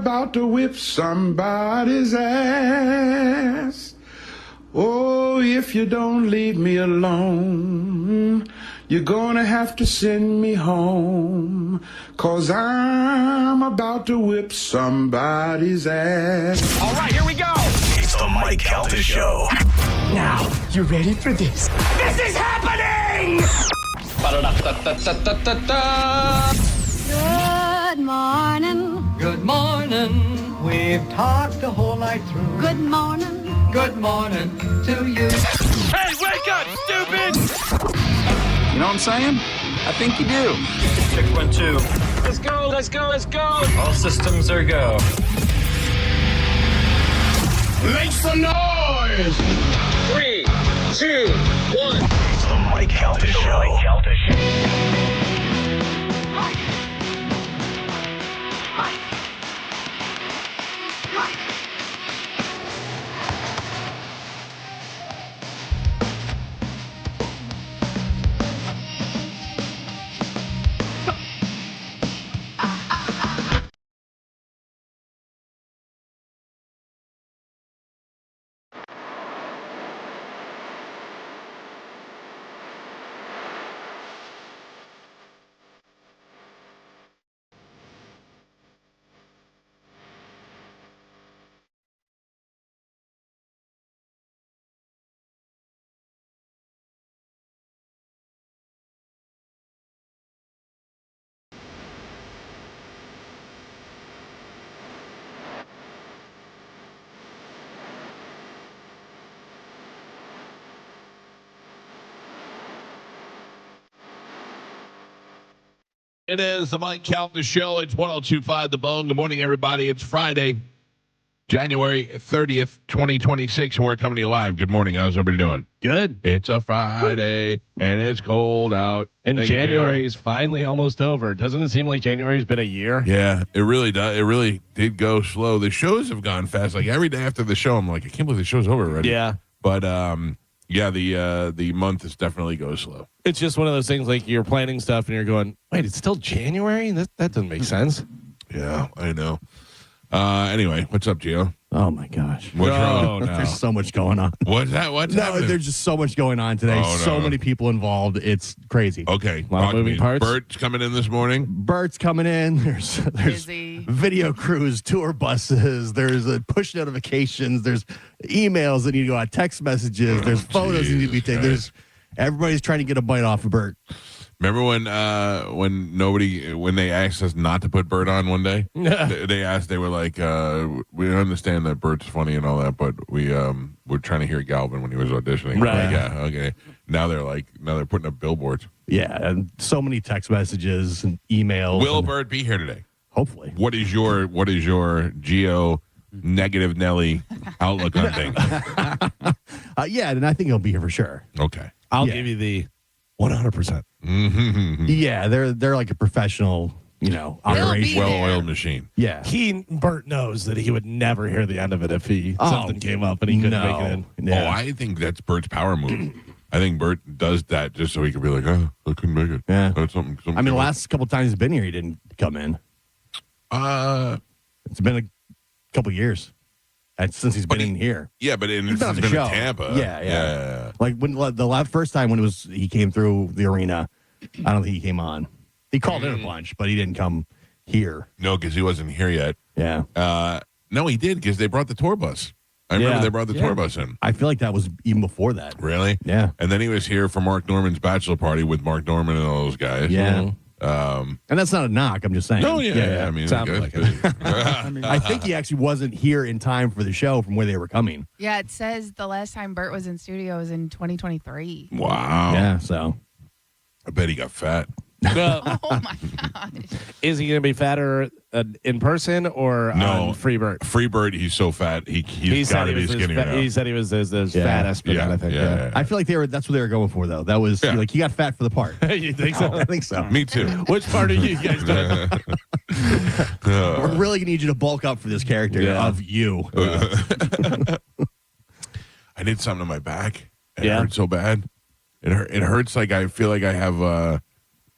about to whip somebody's ass. Oh, if you don't leave me alone, you're gonna have to send me home, 'cause I'm about to whip somebody's ass. All right, here we go. It's the Mike Calta Show. Now, you ready for this? This is happening! Ba-da-da-da-da-da-da-da. Good morning. Good morning. We've talked the whole night through. Good morning. Good morning to you. Hey, wake up, stupid! You know what I'm saying? I think you do. Check 1, 2. Let's go, let's go, let's go! All systems are go. Make some noise! 3, 2, 1. It's the Mike Calta Show. It is the Mike Calta Show. It's 102.5 The Bone. Good morning, everybody. It's Friday, January 30th, 2026, and we're coming to you live. Good morning. How's everybody doing? Good. It's a Friday, and it's cold out. And January is finally almost over. Doesn't it seem like January's been a year? Yeah, it really does. It really did go slow. The shows have gone fast. Like every day after the show, I'm like, I can't believe the show's over already. Yeah. But yeah, the month is definitely goes slow. It's just one of those things like you're planning stuff and you're going, wait, it's still January? That doesn't make sense. Yeah, I know. Anyway, what's up, Gio? Oh my gosh! What's wrong? Oh, no. There's so much going on. What's that? What's No, happening? there's just so much going on today. Oh, so no. many people involved. It's crazy. Okay, A lot of talk to moving me. parts? Bert's coming in this morning. Bert's coming in. There's Busy. video crews, tour buses. There's push notifications. There's emails that need to go out, text messages. There's photos that need to be taken. Jesus Everybody's trying to get a bite off of Bert. Remember when they asked us not to put Bert on one day? They were like, we understand that Bert's funny and all that, but we're trying to hear Galvin when he was auditioning. Right. Like, yeah, okay. Now they're putting up billboards. Yeah, and so many text messages and emails. Will and Bert be here today? hopefully. What is your Geo negative Nelly outlook on things? Yeah, and I think he'll be here for sure. Okay. I'll Yeah. give you the 100%. Yeah, they're like a professional, operation. Well-oiled machine. Yeah. Bert knows that he would never hear the end of it if something came up and he couldn't make it in. Yeah. Oh, I think that's Bert's power move. I think Bert does that just so he could be like, oh, I couldn't make it. Yeah. Something I mean, the last couple times he's been here, he didn't come in. It's been a couple years since he's been in here. Yeah, but He's it's been on the been show. in Tampa. Yeah. Like when the first time when he came through the arena, I don't think he came on. He called in a bunch, but he didn't come here. No, because he wasn't here yet. Yeah. No, he did because they brought the tour bus. I remember Yeah. they brought the tour bus in. I feel like that was even before that. Really? Yeah. And then he was here for Mark Norman's bachelor party with Mark Norman and all those guys. Yeah. And that's not a knock. I'm just saying. No, yeah. I mean, Sounded good. like I think he actually wasn't here in time for the show from where they were coming. Yeah, it says the last time Bert was in studio was in 2023. Wow. Yeah. So. I bet he got fat. Oh my gosh. Is he going to be fatter in person or No. on Free Bert? Free Bird, he's so fat. He's got to be skinnier now. He said he was as Yeah. fattest, but Yeah, I think. yeah. I feel like that's what they were going for, though. That was Yeah. like he got fat for the part. You think so? I think so. Me too. Which part are you guys doing? We're really gonna need you to bulk up for this character Yeah. of you. I did something to my back. It Yeah. hurt so bad. It hurts like I feel like I have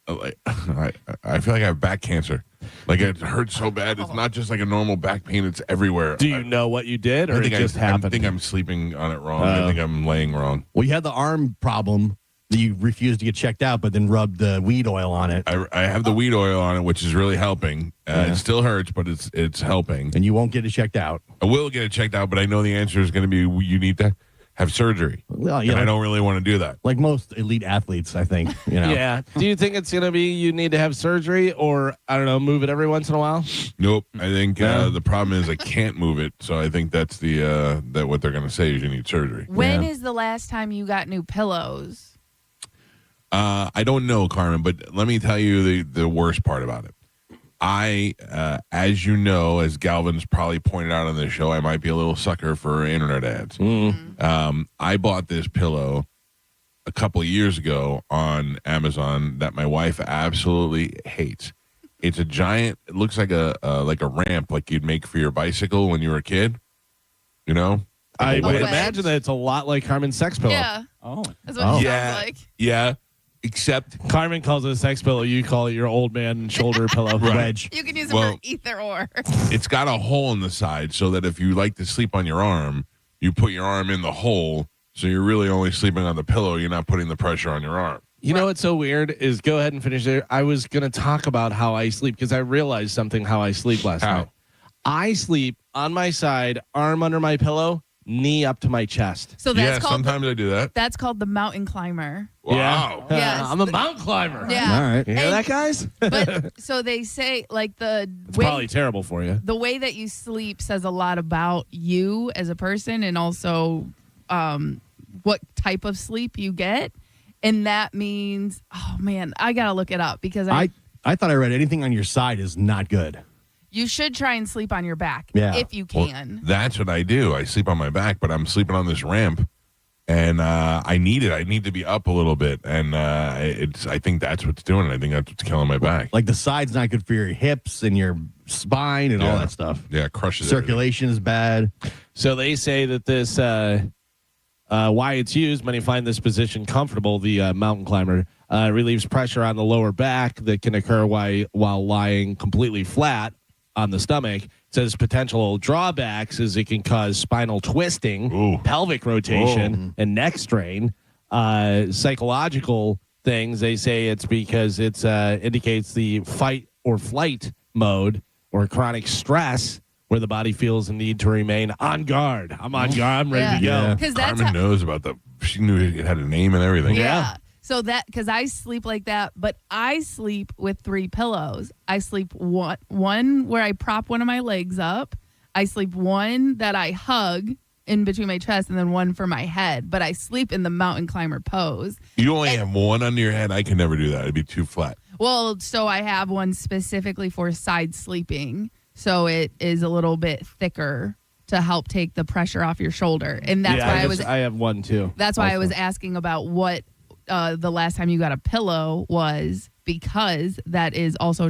I feel like I have back cancer. Like it hurts so bad. It's not just like a normal back pain. It's everywhere. Do you know what you did, or it just happened? I think I'm sleeping on it wrong. I think I'm laying wrong. Well, you had the arm problem that you refused to get checked out, but then rubbed the weed oil on it. I have the weed oil on it, which is really helping. It still hurts, but it's helping. And you won't get it checked out. I will get it checked out, but I know the answer is going to be you need to have surgery. Well, and I don't really want to do that. Like most elite athletes, I think. Yeah. Do you think it's going to be you need to have surgery, or I don't know, move it every once in a while? Nope. I think the problem is I can't move it, so I think that's that what they're going to say is you need surgery. When is the last time you got new pillows? I don't know, Carmen, but let me tell you the worst part about it. As you know, as Galvin's probably pointed out on this show, I might be a little sucker for internet ads. I bought this pillow a couple of years ago on Amazon that my wife absolutely hates. It's a giant. It looks like a ramp like you'd make for your bicycle when you were a kid. You know. I would imagine that it's a lot like Carmen's sex pillow. Yeah. Oh. That's what it sounds like. Yeah. Except Carmen calls it a sex pillow. You call it your old man shoulder pillow. Wedge. You can use it for either or. It's got a hole in the side so that if you like to sleep on your arm, you put your arm in the hole. So you're really only sleeping on the pillow. You're not putting the pressure on your arm. You know what's so weird is go ahead and finish there. I was going to talk about how I sleep because I realized something how I sleep last night. I sleep on my side, arm under my pillow, knee up to my chest. So that's called sometimes I do that. That's called the mountain climber. Wow. Yeah. Yes. I'm a mountain climber. Yeah. All right. You hear that, guys? But so they say like It's probably terrible for you. The way that you sleep says a lot about you as a person and also what type of sleep you get. And that means, oh man, I got to look it up because I thought I read anything on your side is not good. You should try and sleep on your back if you Well, can. that's what I do. I sleep on my back, but I'm sleeping on this ramp, and I need it. I need to be up a little bit, and I think that's what's doing it. I think that's what's killing my back. Like the side's not good for your hips and your spine and all that stuff. Yeah, crushes Circulation is bad. So they say that this, why it's used, many find this position comfortable, the mountain climber, relieves pressure on the lower back that can occur while lying completely flat on the stomach. It says potential drawbacks is it can cause spinal twisting, pelvic rotation, and neck strain. Psychological things, they say it's because it indicates the fight or flight mode or chronic stress where the body feels the need to remain on guard. I'm on guard. I'm ready to go. Because Carmen knows about she knew it had a name and everything. Yeah. So that, because I sleep like that, but I sleep with 3 pillows. I sleep one where I prop one of my legs up. I sleep one that I hug in between my chest, and then one for my head. But I sleep in the mountain climber pose. You only have one under your head. I can never do that. It'd be too flat. Well, so I have one specifically for side sleeping. So it is a little bit thicker to help take the pressure off your shoulder. And that's why I have one too. That's why I was asking about what the last time you got a pillow was, because that is also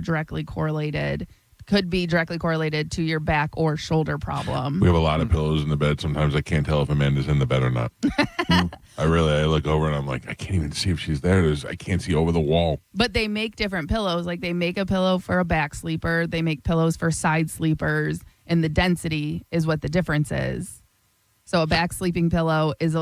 could be directly correlated to your back or shoulder problem. We have a lot of pillows in the bed. Sometimes I can't tell if Amanda's in the bed or not. I look over and I'm like, I can't even see if she's there. I can't see over the wall. But they make different pillows. Like they make a pillow for a back sleeper. They make pillows for side sleepers. And the density is what the difference is. So a back sleeping pillow is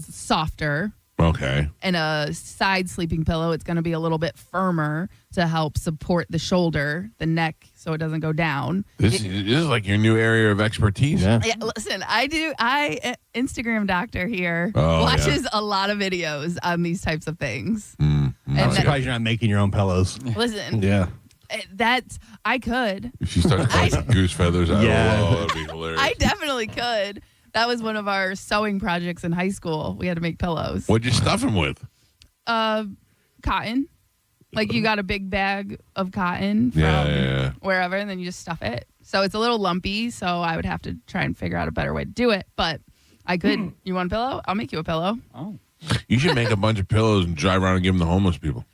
softer. Okay. And a side sleeping pillow, it's going to be a little bit firmer to help support the shoulder, the neck, so it doesn't go down. This is like your new area of expertise. Yeah, listen, Instagram doctor here watches a lot of videos on these types of things. I'm surprised you're not making your own pillows. Listen. Yeah. I could. If she starts collecting goose feathers out of the wall, that'd be hilarious. I definitely could. That was one of our sewing projects in high school. We had to make pillows. What'd you stuff them with? Cotton. Like you got a big bag of cotton from wherever, and then you just stuff it. So it's a little lumpy, so I would have to try and figure out a better way to do it. But I could. You want a pillow? I'll make you a pillow. Oh. You should make a bunch of pillows and drive around and give them to homeless people.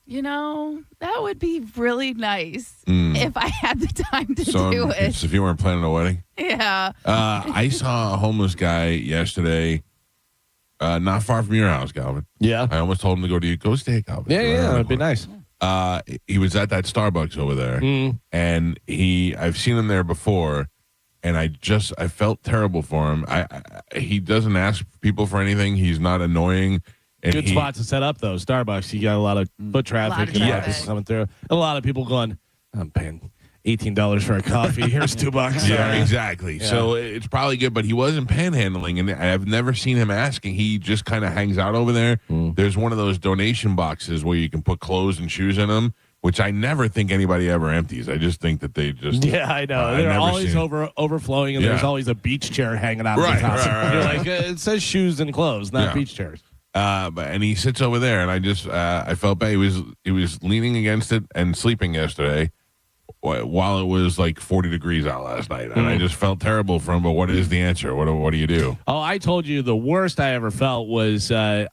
You know, that would be really nice if I had the time to do it. If you weren't planning a wedding. Yeah. I saw a homeless guy yesterday, not far from your house, Calvin. Yeah. I almost told him to go stay at Calvin. Yeah, that'd be nice. He was at that Starbucks over there, and I've seen him there before, and I felt terrible for him. He doesn't ask people for anything. He's not annoying. And Good spot to set up, though. Starbucks, you got a lot of foot traffic and traffic. coming through. A lot of people going, I'm paying $18 for a coffee. Here's $2. Yeah, exactly. Yeah. So it's probably good, but he wasn't panhandling, and I've never seen him asking. He just kind of hangs out over there. There's one of those donation boxes where you can put clothes and shoes in them, which I never think anybody ever empties. I just think that they just... Yeah, I know. They're always overflowing, and there's always a beach chair hanging out at the top. You're like, it says shoes and clothes, not beach chairs. And he sits over there, and I felt bad. He was leaning against it and sleeping yesterday while it was like 40 degrees out last night, and I just felt terrible for him. But what is the answer? What do you do? Oh, I told you the worst I ever felt was I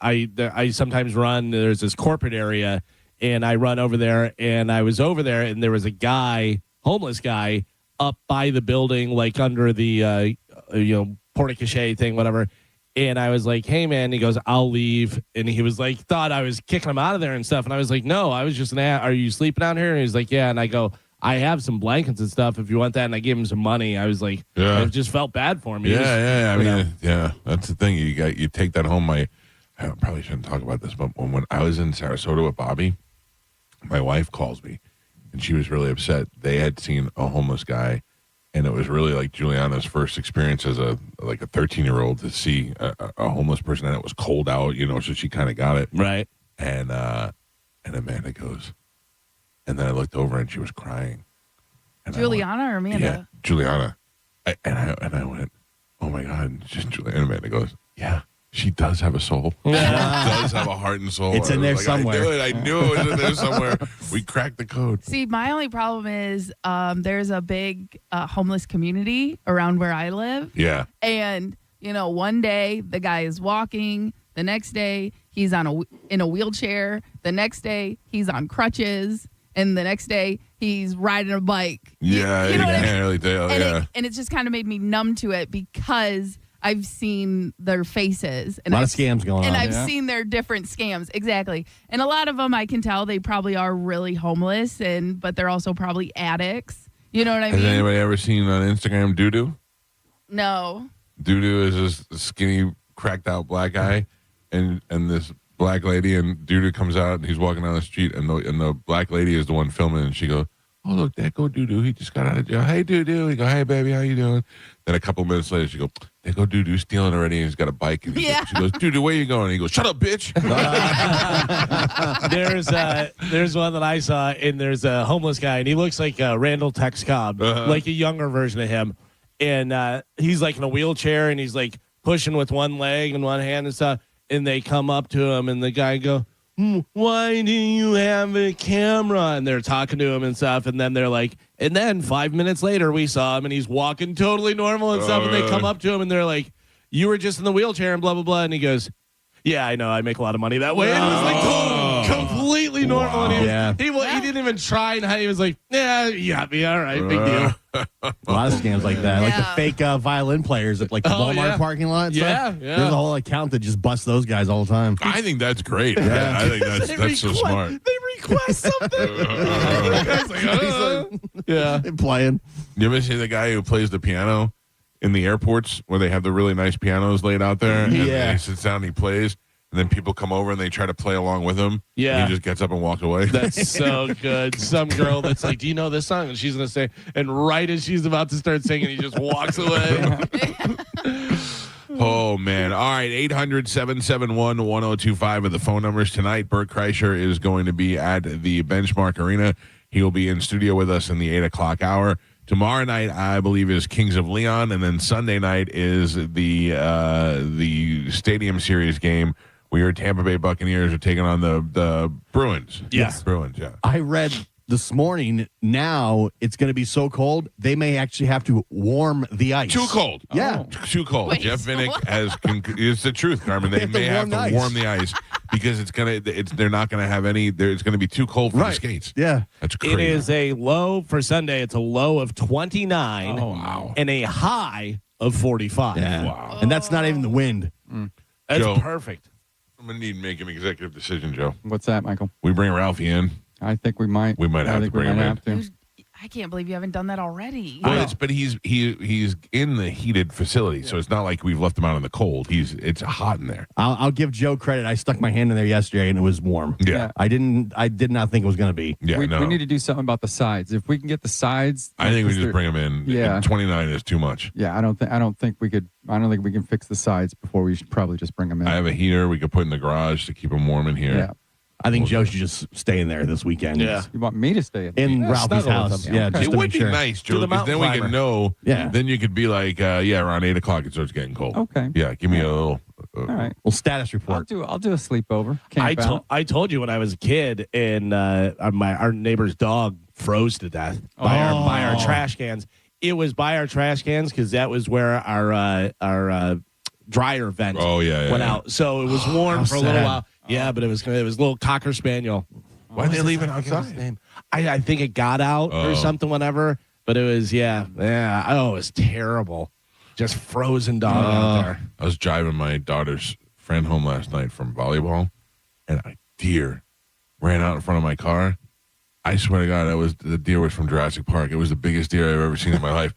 sometimes run. There's this corporate area, and I run over there, and I was over there, and there was a guy, homeless guy, up by the building, like under the porte-cochere thing, whatever. And I was like, hey, man. He goes, I'll leave. And he was like, thought I was kicking him out of there and stuff. And I was like, no, I was just are you sleeping out here? And he's like, yeah. And I go, I have some blankets and stuff if you want that. And I gave him some money. I was like, I just felt bad for him. I mean, that's the thing. You take that home. I probably shouldn't talk about this, but when I was in Sarasota with Bobby, my wife calls me, and she was really upset. They had seen a homeless guy, and it was really like Juliana's first experience as a 13-year-old to see a homeless person, and it was cold out, so she kind of got it. Right. And Amanda goes, and then I looked over, and she was crying. And Juliana or Amanda? Yeah, Juliana. And I went, oh, my God. And just Juliana. And Amanda goes, yeah, she does have a soul. She does have a heart and soul. It's in there somewhere. I knew it was in there somewhere. We cracked the code. See, my only problem is there's a big homeless community around where I live. Yeah. And, one day the guy is walking. The next day he's in a wheelchair. The next day he's on crutches. And the next day he's riding a bike. Yeah, you know what I can't mean? really tell. And it's just kind of made me numb to it because I've seen their faces. And a lot of scams going on. And I've seen their different scams. Exactly. And a lot of them I can tell they probably are really homeless, but they're also probably addicts. You know what I mean? Has anybody ever seen on Instagram Doo-Doo? No. Doo-Doo is this skinny, cracked out black guy, and this black lady, and Doo-Doo comes out, and he's walking down the street, and the black lady is the one filming, and she goes, oh, look, there go Doo-Doo. He just got out of jail. Hey, Doo-Doo. He go, hey, baby, how you doing? Then a couple minutes later, she goes, there go Doo-Doo stealing already, and he's got a bike. And she goes, Doo-Doo, where you going? He goes, shut up, bitch. There's one that I saw, and there's a homeless guy, and he looks like Randall Tex Cobb, like a younger version of him. And he's like in a wheelchair, and he's like pushing with one leg and one hand and stuff. And they come up to him, and the guy go, why do you have a camera? And they're talking to him and stuff. And then they're like, and then 5 minutes later, we saw him, and he's walking totally normal and stuff. And they come up to him, and they're like, you were just in the wheelchair and blah, blah, blah. And he goes, yeah, I know. I make a lot of money that way. And it was like completely normal. Wow. And he didn't even try. And he was like, yeah, you got me. All right, big deal. A lot of scams like that, like the fake violin players at like the Walmart parking lot. And stuff. There's a whole account that just busts those guys all the time. I think that's great. Yeah. I think that's so smart. They request something. They're playing. You ever see the guy who plays the piano in the airports where they have the really nice pianos laid out there? And he sits down and he plays. And then people come over and they try to play along with him. Yeah. And he just gets up and walks away. That's so good. Some girl that's like, do you know this song? And she's going to say, and right as she's about to start singing, he just walks away. Oh, man. All right. 800-771-1025 are the phone numbers tonight. Bert Kreischer is going to be at the Benchmark Arena. He will be in studio with us in the 8 o'clock hour. Tomorrow night, I believe, is Kings of Leon. And then Sunday night is the Stadium Series game. Your Tampa Bay Buccaneers are taking on the Bruins. Yes. Bruins, yeah. I read this morning, now it's going to be so cold, they may actually have to warm the ice. Too cold. Yeah. Too cold. Wait, Jeff so Vinnick what? it's the truth, Carmen. They may have to warm the ice because they're not going to have any, it's going to be too cold for the skates. Yeah. That's crazy. It is a low for Sunday. It's a low of 29. Oh, wow. And a high of 45. Yeah. Wow. And that's not even the wind. That's Joe. perfect. I'm going to need to make an executive decision, Joe. What's that, Michael? We bring Ralphie in I think we might. We might have to bring him in. to. I can't believe you haven't done that already. Well, but he's in the heated facility, so it's not like we've left him out in the cold. It's hot in there. I'll give Joe credit. I stuck my hand in there yesterday and it was warm. Yeah. I did not think it was going to be. Yeah, we need to do something about the sides. If we can get the sides, I think we just bring him in. Yeah. 29 is too much. Yeah, I don't think we can fix the sides before we should probably just bring them in. I have a heater we could put in the garage to keep him warm in here. Yeah. I think Joe should just stay in there this weekend. Yeah. You want me to stay In Ralphie's snuggle with house. him. Yeah, Okay. just It to would make be sure. nice, To Joe, the because then mountain we can climber. know. Yeah. Then you could be like, around 8 o'clock it starts getting cold. Okay. Yeah, give me a little. All right. Well, status I'll report. do a sleepover. I told you when I was a kid, and our neighbor's dog froze to death by our trash cans. It was by our trash cans because that was where our dryer vent went out. So it was warm for a little sad. while. Yeah, but it was a little Cocker Spaniel. Why did they leave it outside? I think it got out or something, whatever. But it was it was terrible. Just frozen dog out there. I was driving my daughter's friend home last night from volleyball, and a deer ran out in front of my car. I swear to God, the deer was from Jurassic Park. It was the biggest deer I've ever seen in my life.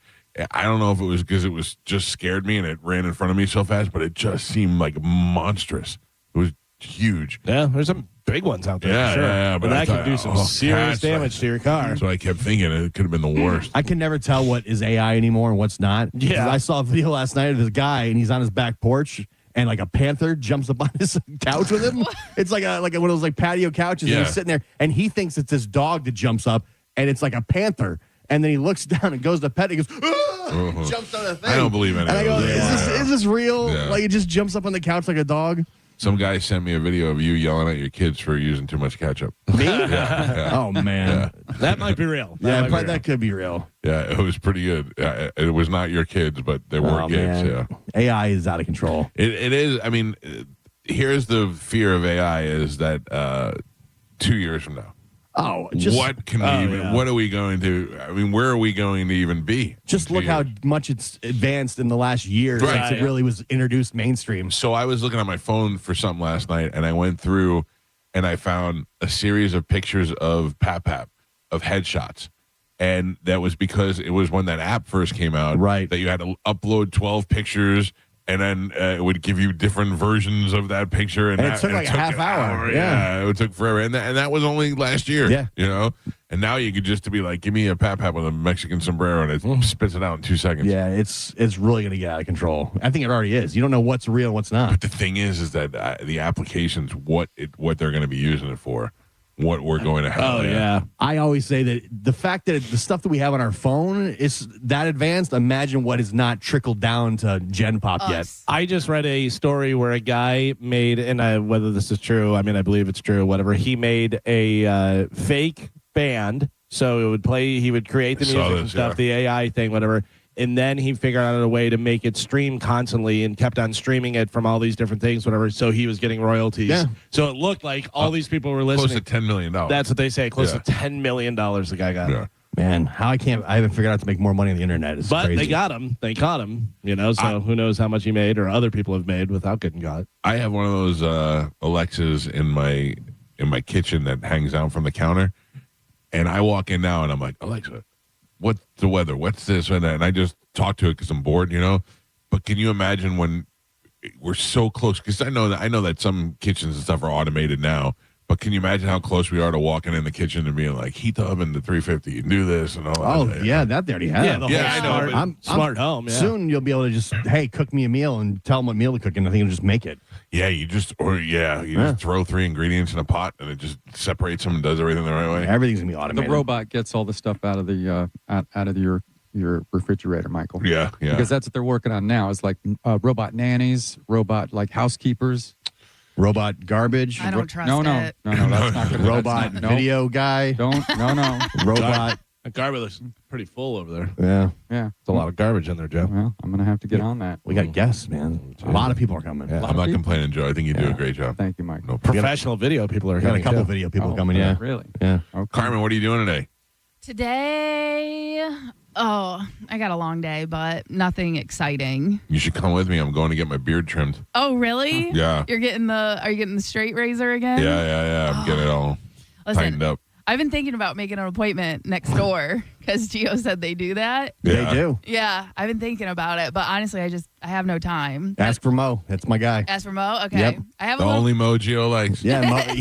I don't know if it was because it was just scared me and it ran in front of me so fast, but it just seemed like monstrous. It was huge. Yeah, there's some big ones out there. Yeah, for sure. yeah, but but that I can do thought, some serious that's damage to your car. So I kept thinking it could have been the worst. I can never tell what is AI anymore and what's not. Yeah. 'Cause I saw a video last night of this guy and he's on his back porch and like a panther jumps up on his couch with him. It's like one of those like patio couches and Yeah. he's sitting there and he thinks it's this dog that jumps up and it's like a panther. And then he looks down and goes to pet. And he goes, jumps on the thing. I don't believe any And I of go, those. is this real? Yeah. Like it just jumps up on the couch like a dog? Some guy sent me a video of you yelling at your kids for using too much ketchup. Me? Yeah. Oh man. That might be real. That could be real. Yeah, it was pretty good. It was not your kids, but they were Oh, kids. man. Yeah. AI is out of control. It is. I mean, here's the fear of AI is that 2 years from now, what can we even? yeah. What are we going to? I mean, where are we going to even be? Just in look 2 how years? much it's advanced in the last year Right. since it really was introduced mainstream. So I was looking at my phone for something last night, and I went through, and I found a series of pictures of Pap of headshots. And that was because it was when that app first came out, Right. that you had to upload 12 pictures, and then it would give you different versions of that picture. And it took like a half an hour. Yeah, it took forever. And that was only last year. Yeah. You know? And now you could just be like, give me a Pap with a Mexican sombrero, and it spits it out in 2 seconds. Yeah, it's really going to get out of control. I think it already is. You don't know what's real and what's not. But the thing is that the applications, what they're going to be using it for, what we're going to have. Oh, yeah. I always say that the fact that the stuff that we have on our phone is that advanced, imagine what has not trickled down to Gen Pop yet. Us. I just read a story where a guy made, and whether this is true, I mean, I believe it's true, whatever. He made a fake band, so it would play. He would create the I saw music and this, stuff, the AI thing, whatever. And then he figured out a way to make it stream constantly and kept on streaming it from all these different things, whatever. So he was getting royalties. Yeah. So it looked like all these people were Close listening. to $10 million. That's what they say. Close Yeah. to $10 million the guy got. Yeah. Man, I haven't figured out to make more money on the internet. It's But crazy. they got him. They caught him. So who knows how much he made or other people have made without getting caught. I have one of those Alexas in my kitchen that hangs out from the counter, and I walk in now and I'm like, Alexa, what's the weather? What's this and that? And I just talk to it because I'm bored, But can you imagine when we're so close? Because I know that some kitchens and stuff are automated now. But can you imagine how close we are to walking in the kitchen and being like, heat the oven to 350 and do this and all that? Oh, yeah, that they already have. Yeah, the whole Yeah, I know, smart, but smart home. Yeah. Soon you'll be able to just, hey, cook me a meal and tell them what meal to cook, and I think it'll just make it. Yeah, you just throw 3 ingredients in a pot and it just separates them and does everything the right way. Everything's going to be The automated. robot gets all the stuff out of the out of your refrigerator, Michael. Yeah. Because that's what they're working on now. It's like robot nannies, robot like housekeepers. Robot garbage. I don't trust No, it. that's not good. Robot video guy. Don't. No. Robot. That garbage looks pretty full over there. Yeah. Yeah. There's a lot of garbage in there, Joe. Well, I'm gonna have to get on that. We got guests, man. A lot of people are coming. I'm not complaining, Joe. I think you do a great job. Thank you, Mike. No problem. Professional video people are We got a coming, couple too. video people Oh, coming, yeah. Really? Yeah. Okay. Carmen, what are you doing today? Today, I got a long day, but nothing exciting. You should come with me. I'm going to get my beard trimmed. Oh, really? Yeah. Are you getting the straight razor again? Yeah. I'm getting it all Listen, tightened up. I've been thinking about making an appointment next door because Gio said they do that. Yeah. They do. Yeah, I've been thinking about it, but honestly, I have no time. Ask for Mo. That's my guy. Ask for Mo? Okay. Yep. I have The a little, only Mojo likes. Yeah, Mo,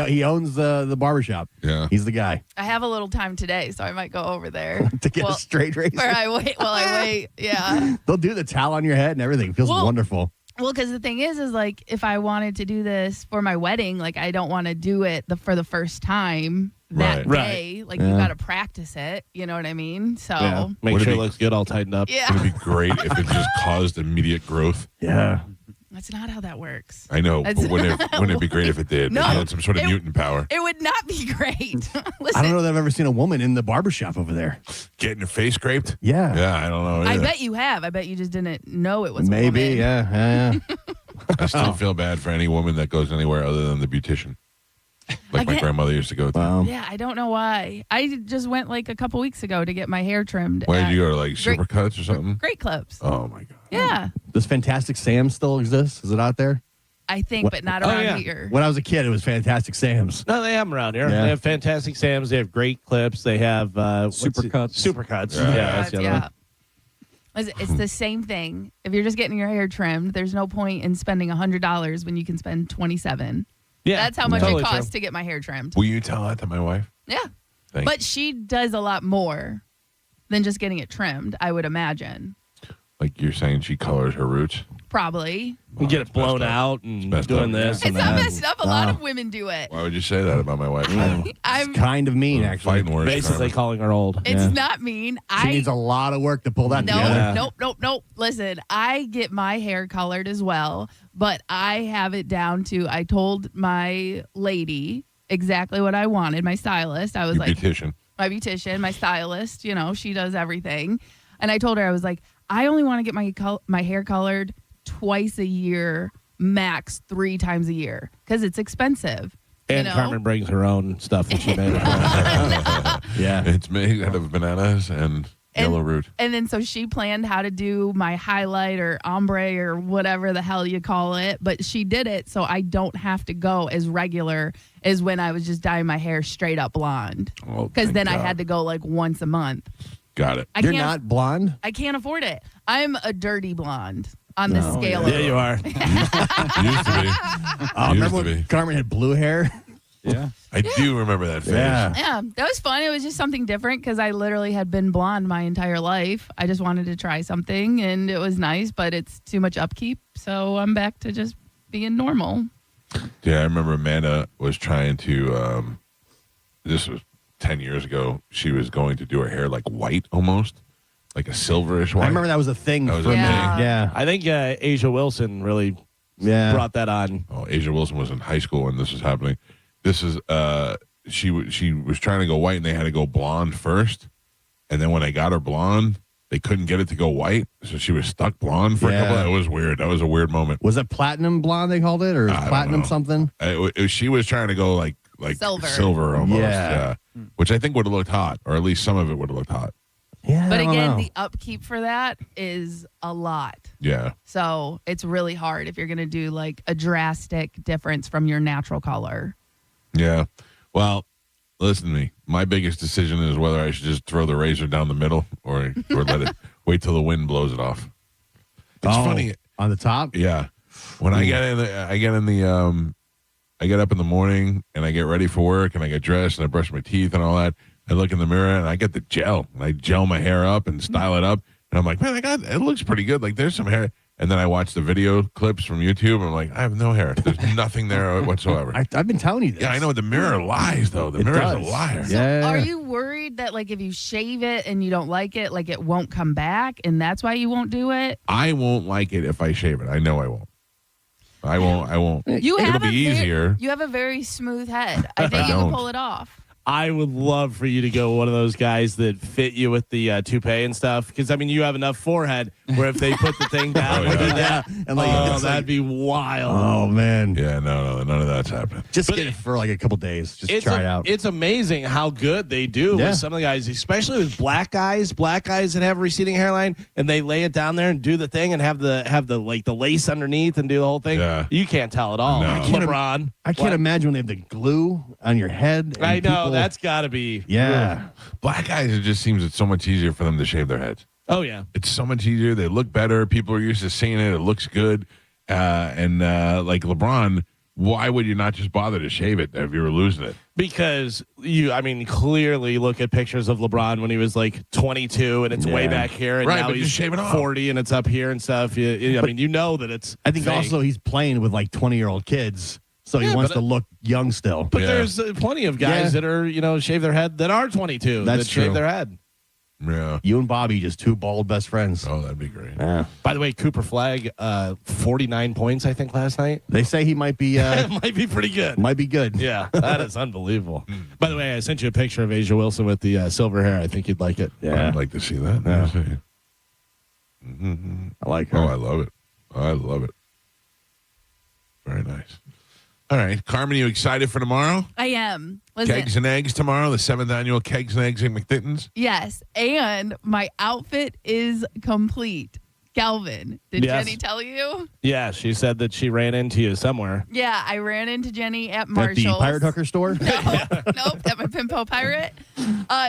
he owns the barbershop. Yeah. He's the guy I have a little time today, so I might go over there. to get a straight razor. Or I wait. Yeah. They'll do the towel on your head and everything. It feels Well, wonderful. Well, because the thing is like if I wanted to do this for my wedding, like I don't want to do it for the first time that Right. day. Like you got to practice it. You know what I mean? So Yeah. Make Would it sure it be- looks good, all tightened up. yeah, It'd be great if it just caused immediate growth. Yeah. that's not how that works. I know, That's- but wouldn't it be great if it did? No, If it had some sort of mutant power. It would not be great. Listen, I don't know that I've ever seen a woman in the barbershop over there. Getting your face scraped? Yeah. Yeah, I don't know. I either. bet you have. I bet you just didn't know it was a Maybe. woman. Yeah. I still feel bad for any woman that goes anywhere other than the beautician. Like my can't- grandmother used to go to. Wow. Yeah, I don't know why. I just went like a couple weeks ago to get my hair trimmed. Why at did you go to like Great- Supercuts or something? Great Clips. Oh my god. Yeah, Does Fantastic Sam still exist? Is it out there? I think, but not around yeah. here. When I was a kid, it was Fantastic Sam's. No, they have them around here. Yeah. They have Fantastic Sam's. They have great clips. They have Supercuts. Supercuts. Yeah. That's the other one. It's the same thing. If you're just getting your hair trimmed, there's no point in spending $100 when you can spend $27. Yeah, That's how much totally it costs true. to get my hair trimmed. Will you tell that to my wife? Yeah. Thanks. But she does a lot more than just getting it trimmed, I would imagine. Like you're saying she colors her roots? Probably. You get it's it blown messed up. out and messed doing up. this. It's and not that. messed up. A lot of women do it. Why would you say that about my wife? I'm. Kind of mean, actually. Fighting words. Basically calling her old. It's not mean. She needs a lot of work to pull that No, together. nope. Listen, I get my hair colored as well, but I have it down to I told my lady exactly what I wanted, my stylist. I was Your like, beautician. my beautician, my stylist, she does everything. And I told her, I was like, I only want to get my hair colored twice a year, max 3 times a year, because it's expensive. And Carmen brings her own stuff that she made. Yeah. It's made out of bananas and yellow root. And then so she planned how to do my highlight or ombre or whatever the hell you call it. But she did it so I don't have to go as regular as when I was just dyeing my hair straight up blonde. Oh, Because thank then I God. had to go like once a month. Got it. You're not blonde? I can't afford it. I'm a dirty blonde on the scale Yeah, of you are. Used to be. Remember Used to when be. Carmen had blue hair? Yeah. I do remember that phase. Yeah. Yeah, that was fun. It was just something different because I literally had been blonde my entire life. I just wanted to try something and it was nice, but it's too much upkeep. So I'm back to just being normal. Yeah, I remember Amanda was trying to, this was 10 years ago. She was going to do her hair like white almost, like a silverish white. I remember that was a thing That was for a me. thing. Yeah. I think Asia Wilson really Yeah. brought that on. Oh, Asia Wilson was in high school when this was happening. This is, she was trying to go white and they had to go blonde first. And then when they got her blonde, they couldn't get it to go white. So she was stuck blonde for a couple. Yeah. It was weird. That was a weird moment. Was it platinum blonde they called it? Or I don't platinum know. something? She was trying to go like Silver. almost. Yeah. Yeah. Which I think would have looked hot, or at least some of it would have looked hot. Yeah. But I don't again, know. the upkeep for that is a lot. Yeah. So it's really hard if you're going to do like a drastic difference from your natural color. Yeah. Well, listen to me. My biggest decision is whether I should just throw the razor down the middle or let it wait till the wind blows it off. It's funny. On the top? Yeah. When I get I get up in the morning and I get ready for work and I get dressed and I brush my teeth and all that. I look in the mirror and I get the gel and I gel my hair up and style it up. And I'm like, man, it looks pretty good. Like there's some hair. And then I watch the video clips from YouTube. And I'm like, I have no hair. There's nothing there whatsoever. I've been telling you this. Yeah, I know. The mirror lies, though. The mirror's a liar. Yeah. Are you worried that like if you shave it and you don't like it, like it won't come back and that's why you won't do it? I won't like it if I shave it. I know I won't. I won't. You It'll have be easier. You have a very smooth head. I think you don't. can pull it off. I would love for you to go one of those guys that fit you with the toupee and stuff. Because, I mean, you have enough forehead where if they put the thing down, Oh, with yeah. it down, And like, it's that'd like- be wild. Oh, man. Yeah, no, none of that's happening. Just get it for like a couple days. Just try it out. It's amazing how good they do Yeah. with some of the guys, especially with black guys that have a receding hairline, and they lay it down there and do the thing and have the like the lace underneath and do the whole thing. Yeah. You can't tell at all. No. Like I can't LeBron. I can't imagine when they have the glue on your head. And I know. people that's got to be. Yeah. Black guys, it just seems it's so much easier for them to shave their heads. Oh, yeah. It's so much easier. They look better. People are used to seeing it. It looks good. And like LeBron, why would you not just bother to shave it if you were losing it? Because clearly look at pictures of LeBron when he was like 22 and it's way back here, and Right, now but he's just shave it off. 40 and it's up here and stuff. You know that it's. I think fake. also he's playing with like 20-year-old kids, so he wants to look young still. But there's plenty of guys that are shave their head that are 22 That's that shave true. their head. Yeah. You and Bobby, just two bald best friends. Oh, that'd be great. Yeah. By the way, Cooper Flagg, 49 points, I think, last night. They say he might be Might be pretty good. might be good. Yeah, that is unbelievable. By the way, I sent you a picture of Asia Wilson with the silver hair. I think you'd like it. Yeah. I'd like to see that. Yeah. Let's see. I like her. Oh, I love it. I love it. Very nice. All right. Carmen, you excited for tomorrow? I am. Listen, Kegs and Eggs tomorrow, the 7th annual Kegs and Eggs in McDitton's. yes, and my outfit is complete. Galvin, did Yes. Jenny tell you? Yeah, she said that she ran into you somewhere. Yeah, I ran into Jenny at At Marshall's. the Pirate Hooker store? Nope, at my Pimpo Pirate.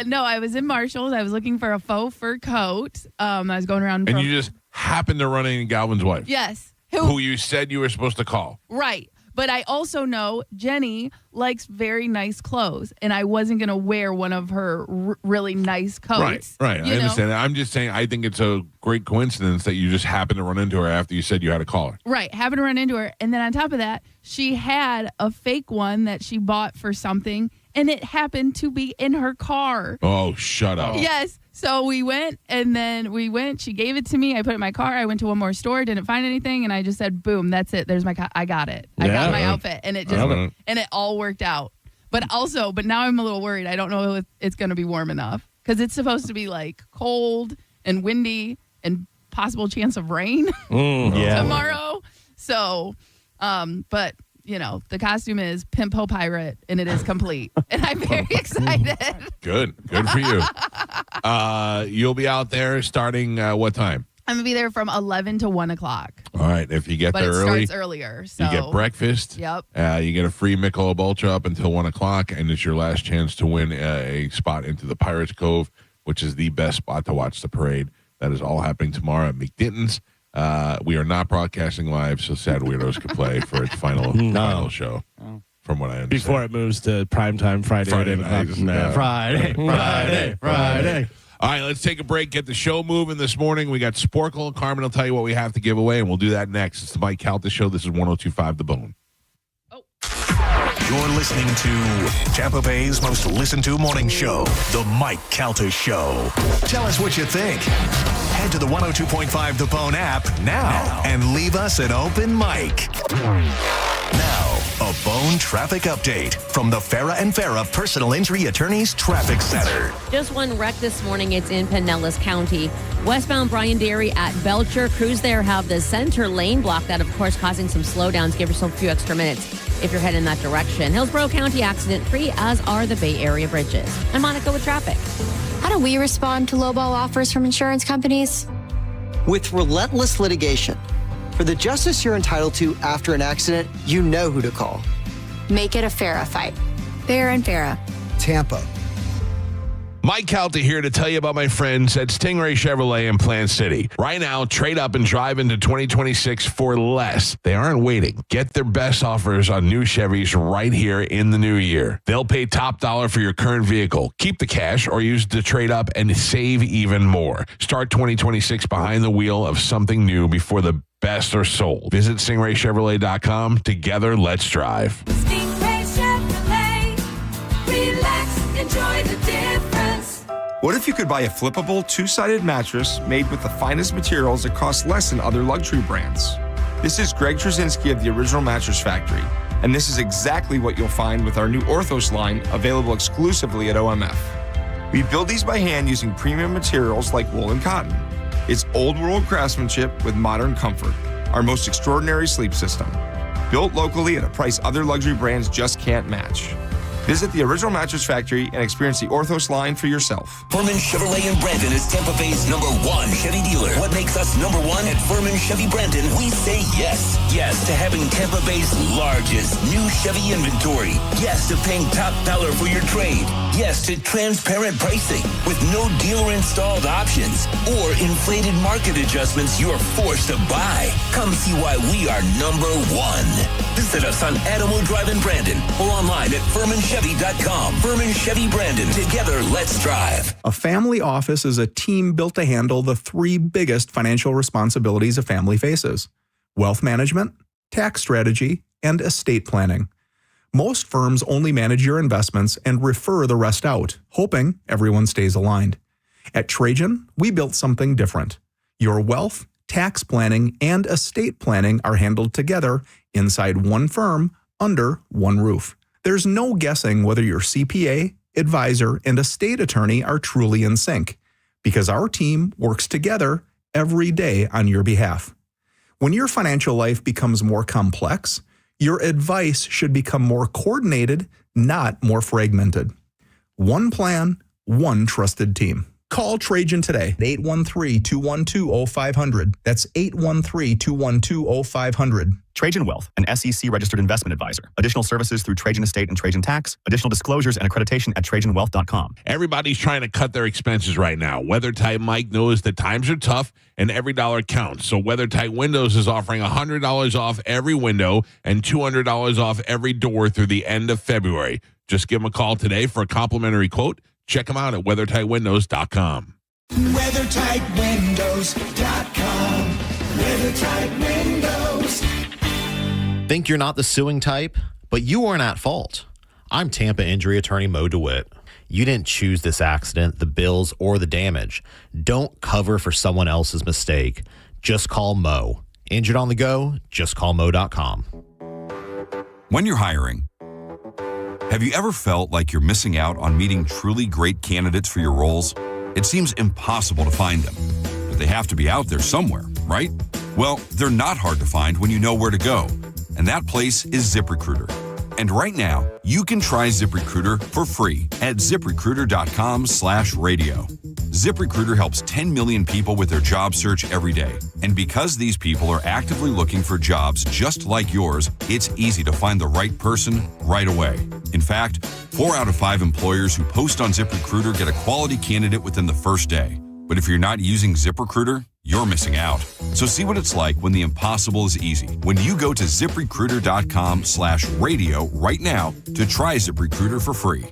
No, I was in Marshall's. I was looking for a faux fur coat. I was going around. And you just happened to run into Galvin's wife. Yes. Who you said you were supposed to call. Right. But I also know Jenny likes very nice clothes, and I wasn't going to wear one of her really nice coats. Right. I you know? understand that. I'm just saying I think it's a great coincidence that you just happened to run into her after you said you had to call her. Right. Happened to run into her. And then on top of that, she had a fake one that she bought for something, and it happened to be in her car. Oh, shut up. Yes. So we went, she gave it to me. I put it in my car. I went to one more store, didn't find anything. And I just said, boom, that's it. There's I got it. I got my outfit. And it just, and it all worked out. But now I'm a little worried. I don't know if it's going to be warm enough because it's supposed to be like cold and windy and possible chance of rain tomorrow. So, but the costume is Pimpo Pirate, and it is complete. And I'm very excited. Good for you. You'll be out there starting what time? I'm going to be there from 11 to 1 o'clock. All right. If you get But there it early, starts earlier. So you get breakfast. Yep. You get a free Michelob Ultra up until 1 o'clock, and it's your last chance to win a spot into the Pirates Cove, which is the best spot to watch the parade. That is all happening tomorrow at McDitton's. We are not broadcasting live, so Sad Weirdos can play for its final show. From what I understand, Before it moves to primetime Friday night. Friday. All right, let's take a break, get the show moving this morning. We got Sporkle. Carmen will tell you what we have to give away, and we'll do that next. It's the Mike Calta Show. This is 102.5 The Bone. You're listening to Tampa Bay's most listened to morning show, The Mike Calta Show. Tell us what you think. Head to the 102.5 The Bone app now and leave us an open mic. Now, a Bone traffic update from the Farah and Farah Personal Injury Attorneys Traffic Center. Just one wreck this morning. It's in Pinellas County. Westbound Bryan Dairy at Belcher. Crews there have the center lane blocked. That, of course, causing some slowdowns. Give yourself a few extra minutes if you're heading in that direction. Hillsborough County accident-free, as are the Bay Area bridges. I'm Monica with traffic. How do we respond to lowball offers from insurance companies? With relentless litigation. For the justice you're entitled to after an accident, you know who to call. Make it a Farah fight. Farah and Farah. Tampa. Mike Calta here to tell you about my friends at Stingray Chevrolet in Plant City. Right now, trade up and drive into 2026 for less. They aren't waiting. Get their best offers on new Chevys right here in the new year. They'll pay top dollar for your current vehicle. Keep the cash or use the trade up and save even more. Start 2026 behind the wheel of something new before the best are sold. Visit StingrayChevrolet.com. Together, let's drive. Stingray Chevrolet. Relax, enjoy the difference. What if you could buy a flippable, two-sided mattress made with the finest materials that cost less than other luxury brands? This is Greg Trzynski of the Original Mattress Factory, and this is exactly what you'll find with our new Orthos line, available exclusively at OMF. We build these by hand using premium materials like wool and cotton. It's old-world craftsmanship with modern comfort, our most extraordinary sleep system. Built locally at a price other luxury brands just can't match. Visit the Original Mattress Factory and experience the Orthos line for yourself. Furman Chevrolet in Brandon is Tampa Bay's #1 Chevy dealer. What makes us #1 at Furman Chevy Brandon? We say yes. Yes to having Tampa Bay's largest new Chevy inventory. Yes to paying top dollar for your trade. Yes to transparent pricing with no dealer-installed options or inflated market adjustments you're forced to buy. Come see why we are #1. Visit us on Adamo Drive in Brandon or online at FurmanChevy.com. Furman Chevy Brandon. Together, let's drive. A family office is a team built to handle the 3 biggest financial responsibilities a family faces: wealth management, tax strategy, and estate planning. Most firms only manage your investments and refer the rest out, hoping everyone stays aligned. At Trajan, we built something different. Your wealth, tax planning, and estate planning are handled together inside one firm under one roof. There's no guessing whether your CPA, advisor, and estate attorney are truly in sync, because our team works together every day on your behalf. When your financial life becomes more complex, your advice should become more coordinated, not more fragmented. One plan, one trusted team. Call Trajan today at 813-212-0500. That's 813-212-0500. Trajan Wealth, an SEC-registered investment advisor. Additional services through Trajan Estate and Trajan Tax. Additional disclosures and accreditation at TrajanWealth.com. Everybody's trying to cut their expenses right now. WeatherTight Mike knows that times are tough and every dollar counts. So WeatherTight Windows is offering $100 off every window and $200 off every door through the end of February. Just give them a call today for a complimentary quote. Check them out at WeatherTightWindows.com. WeatherTightWindows.com. WeatherTight Windows. Think you're not the suing type, but you aren't at fault. I'm Tampa injury attorney Mo DeWitt. You didn't choose this accident, the bills, or the damage. Don't cover for someone else's mistake. Just call Mo. Injured on the go? Just call Mo.com. When you're hiring, have you ever felt like you're missing out on meeting truly great candidates for your roles? It seems impossible to find them, but they have to be out there somewhere, right? Well, they're not hard to find when you know where to go, and that place is ZipRecruiter. And right now, you can try ZipRecruiter for free at ZipRecruiter.com/radio. ZipRecruiter helps 10 million people with their job search every day. And because these people are actively looking for jobs just like yours, it's easy to find the right person right away. In fact, 4 out of 5 employers who post on ZipRecruiter get a quality candidate within the first day. But if you're not using ZipRecruiter, you're missing out. So see what it's like when the impossible is easy. When you go to ZipRecruiter.com/radio right now to try ZipRecruiter for free.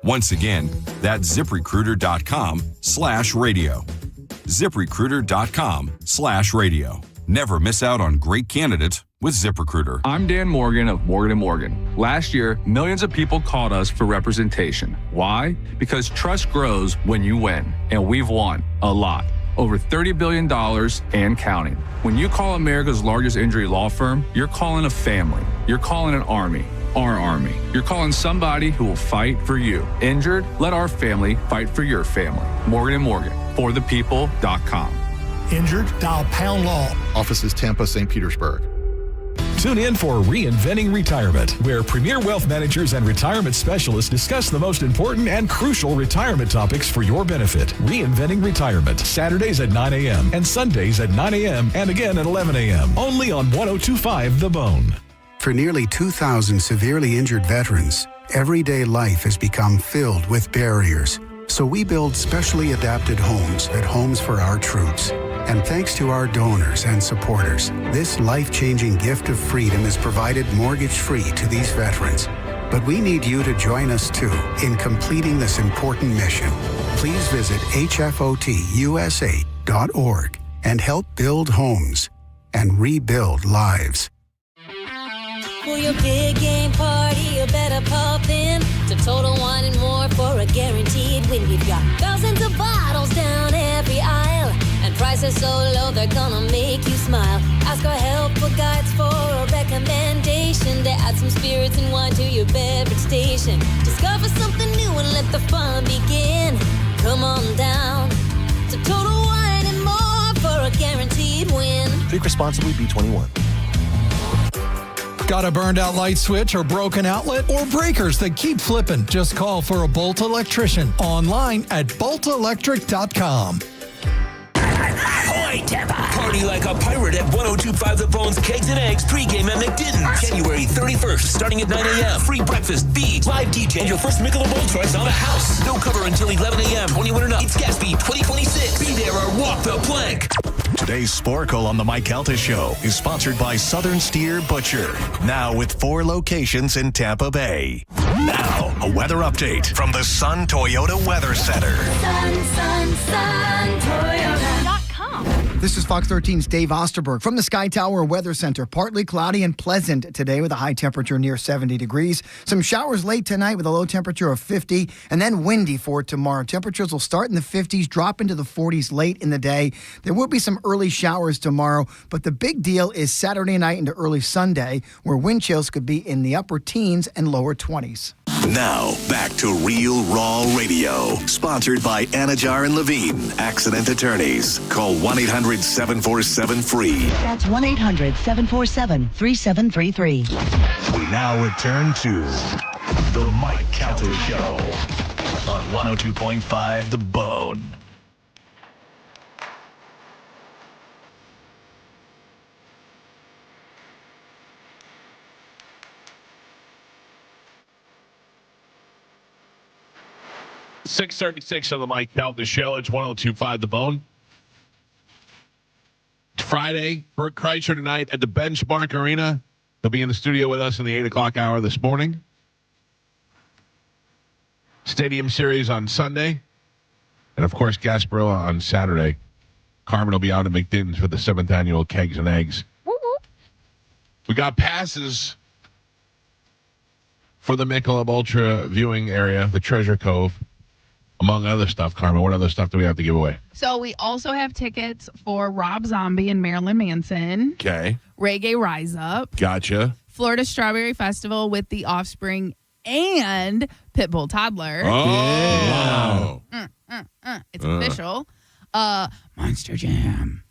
Once again, that's ZipRecruiter.com/radio. ZipRecruiter.com/radio. Never miss out on great candidates with ZipRecruiter. I'm Dan Morgan of Morgan & Morgan. Last year, millions of people called us for representation. Why? Because trust grows when you win, and we've won a lot. Over $30 billion and counting. When you call America's largest injury law firm, you're calling a family. You're calling an army. Our army. You're calling somebody who will fight for you. Injured? Let our family fight for your family. Morgan & Morgan. ForThePeople.com. Injured? Dial Pound Law. Offices Tampa, St. Petersburg. Tune in for Reinventing Retirement, where premier wealth managers and retirement specialists discuss the most important and crucial retirement topics for your benefit. Reinventing Retirement, Saturdays at 9 a.m. and Sundays at 9 a.m. and again at 11 a.m. Only on 102.5 The Bone. For nearly 2,000 severely injured veterans, everyday life has become filled with barriers. So we build specially adapted homes at Homes for Our Troops. And thanks to our donors and supporters, this life-changing gift of freedom is provided mortgage-free to these veterans. But we need you to join us, too, in completing this important mission. Please visit hfotusa.org and help build homes and rebuild lives. For your big game party, you better pop in to Total Wine and More for a guaranteed win. We've got thousands of bottles down every aisle, and prices so low they're gonna make you smile. Ask our helpful guides for a recommendation to add some spirits and wine to your beverage station. Discover something new and let the fun begin. Come on down to Total Wine and More for a guaranteed win. Drink responsibly, B21. Got a burned out light switch or broken outlet or breakers that keep flipping? Just call for a Bolt electrician online at boltelectric.com. Ahoy, Tampa! Party like a pirate at 102.5 The Bones Kegs and Eggs pregame at McDitton's. January 31st, starting at 9 a.m. Free breakfast, feeds, live DJ, and your first Michelob Ultras on the house. No cover until 11 a.m. 21 and up. It's Gatsby 2026. Be there or walk the plank. Today's Sporkle on the Mike Calta Show is sponsored by Southern Steer Butcher. Now with 4 locations in Tampa Bay. Now, a weather update from the Sun Toyota Weather Center. Sun, Toyota.com. This is Fox 13's Dave Osterberg from the Sky Tower Weather Center. Partly cloudy and pleasant today with a high temperature near 70 degrees. Some showers late tonight with a low temperature of 50, and then windy for tomorrow. Temperatures will start in the 50s, drop into the 40s late in the day. There will be some early showers tomorrow, but the big deal is Saturday night into early Sunday, where wind chills could be in the upper teens and lower 20s. Now, back to Real Raw Radio. Sponsored by Anajar and Levine, accident attorneys. Call 1-800-747-FREE. That's 1-800-747-3733. We now return to The Mike Calta Show on 102.5 The Bone. .636 on the Mike Calta Show. It's 102.5 The Bone. It's Friday. Bert Kreischer tonight at the Benchmark Arena. He'll be in the studio with us in the 8 o'clock hour this morning. Stadium Series on Sunday. And, of course, Gasparilla on Saturday. Carmen will be out at McDitton's for the 7th annual Kegs and Eggs. We got passes for the Michelob Ultra viewing area, the Treasure Cove. Among other stuff, Carmen, what other stuff do we have to give away? So we also have tickets for Rob Zombie and Marilyn Manson. Okay. Reggae Rise Up. Gotcha. Florida Strawberry Festival with The Offspring and Pitbull Toddler. Oh. Wow. It's official. Monster Jam.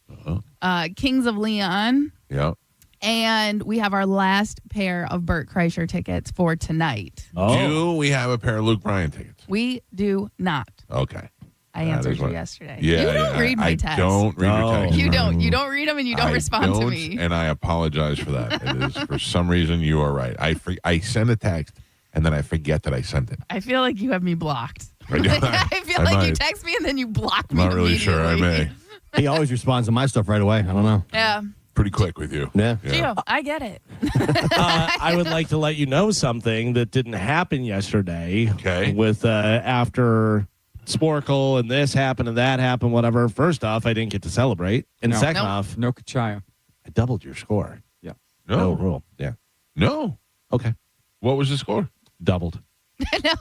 Kings of Leon. Yep. And we have our last pair of Bert Kreischer tickets for tonight. Do we have a pair of Luke Bryan tickets? We do not. Okay. I answered you yesterday. Yeah, you don't read my text. I don't read your text. You don't. You don't read them and you don't respond to me. And I apologize for that. It is, for some reason, you are right. I send a text and then I forget that I sent it. I feel like you have me blocked. I feel like you text me and then you block me. I'm not really sure. I may. He always responds to my stuff right away. I don't know. Yeah. Pretty quick with you. Yeah. Gio, I get it. I would like to let you know something that didn't happen yesterday. Okay. With after Sporkle and this happened and that happened, whatever. First off, I didn't get to celebrate. And second off, no Kachaya. I doubled your score. Yeah. No rule. Yeah. No. Okay. What was the score? Doubled. No,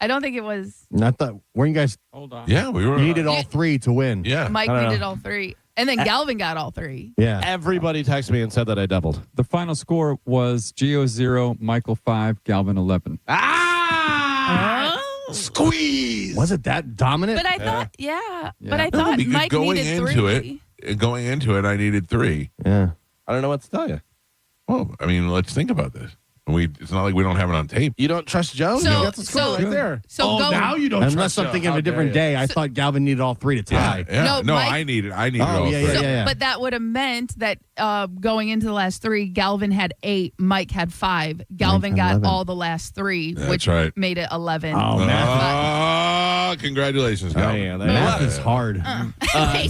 I don't think it was. Not that. Weren't you guys? Hold on. Yeah, we were. You needed all 3 to win. Yeah. Mike needed all 3. And then Galvin got all 3. Yeah. Everybody texted me and said that I doubled. The final score was Gio 0, Michael 5, Galvin 11. Squeeze. Was it that dominant? But I thought, but I No, thought because Mike going needed into 3. going into it, I needed 3. Yeah. I don't know what to tell you. Well, I mean, let's think about this. It's not like we don't have it on tape. You don't trust Joe? So- You got the score so- right there. so go- now you don't Unless trust I'm Joe. thinking of How a different dare you. day. I thought Galvin needed all 3 to tie. Yeah. No, No, Mike- I needed Oh, all yeah, 3. yeah. But that would have meant that going into the last 3, Galvin had 8, Mike had 5. Galvin got 11. all the last 3, That's which right. made it 11. Oh, man. Congratulations, Galvin. Math is hard. But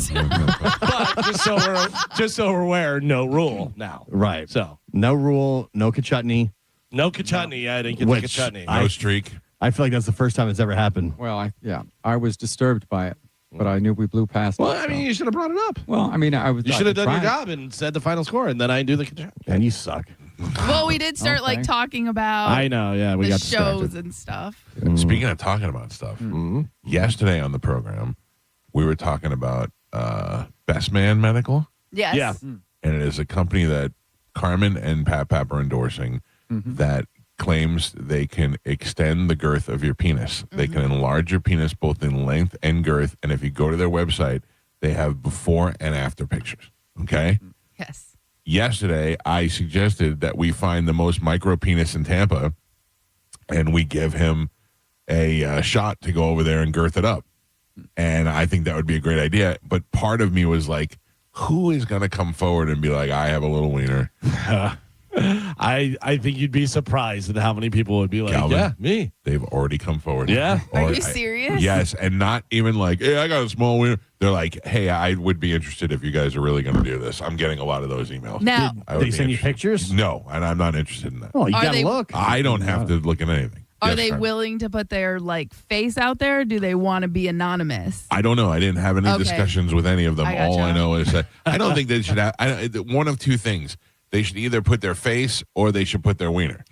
just so we're aware, no rule now. Right. So No rule, no Kachutney. no Kachutney. I didn't get Which the Kachutney. No streak. I feel like that's the first time it's ever happened. Well, I was disturbed by it, but I knew we blew past Well, it. I mean, you should have brought it up. Well, I mean, I was. You should have done your tried. job and said the final score, and then I do the Kachutney. And you suck. Well, we did start Okay. talking about I know. Yeah, we the got shows distracted. and stuff. Speaking of talking about stuff, yesterday on the program, we were talking about Best Man Medical. Yes. Yeah. And it is a company that Carmen and Pat are endorsing that claims they can extend the girth of your penis. They can enlarge your penis both in length and girth. And if you go to their website, they have before and after pictures. Okay? Yes. yesterday I suggested that we find the most micro penis in Tampa, and we give him a shot to go over there and girth it up. And I think that would be a great idea. But part of me was like, who is going to come forward and be like, I have a little wiener? I think you'd be surprised at how many people would be like, Calvin, yeah, me. They've already come forward. Yeah. Are you serious? Yes, and not even like, hey, I got a small wiener. They're like, hey, I would be interested if you guys are really going to do this. I'm getting a lot of those emails. Now, I would They be send you interested. pictures? No, and I'm not interested in that. Oh, you Are got to they- look. I don't have to look at anything. Are Yes, they Carmen. willing to put their face out there? Or do they want to be anonymous? I don't know. I didn't have any Okay. discussions with any of them. I All gotcha. I know is that I don't think they should have. One of two things: they should either put their face or they should put their wiener,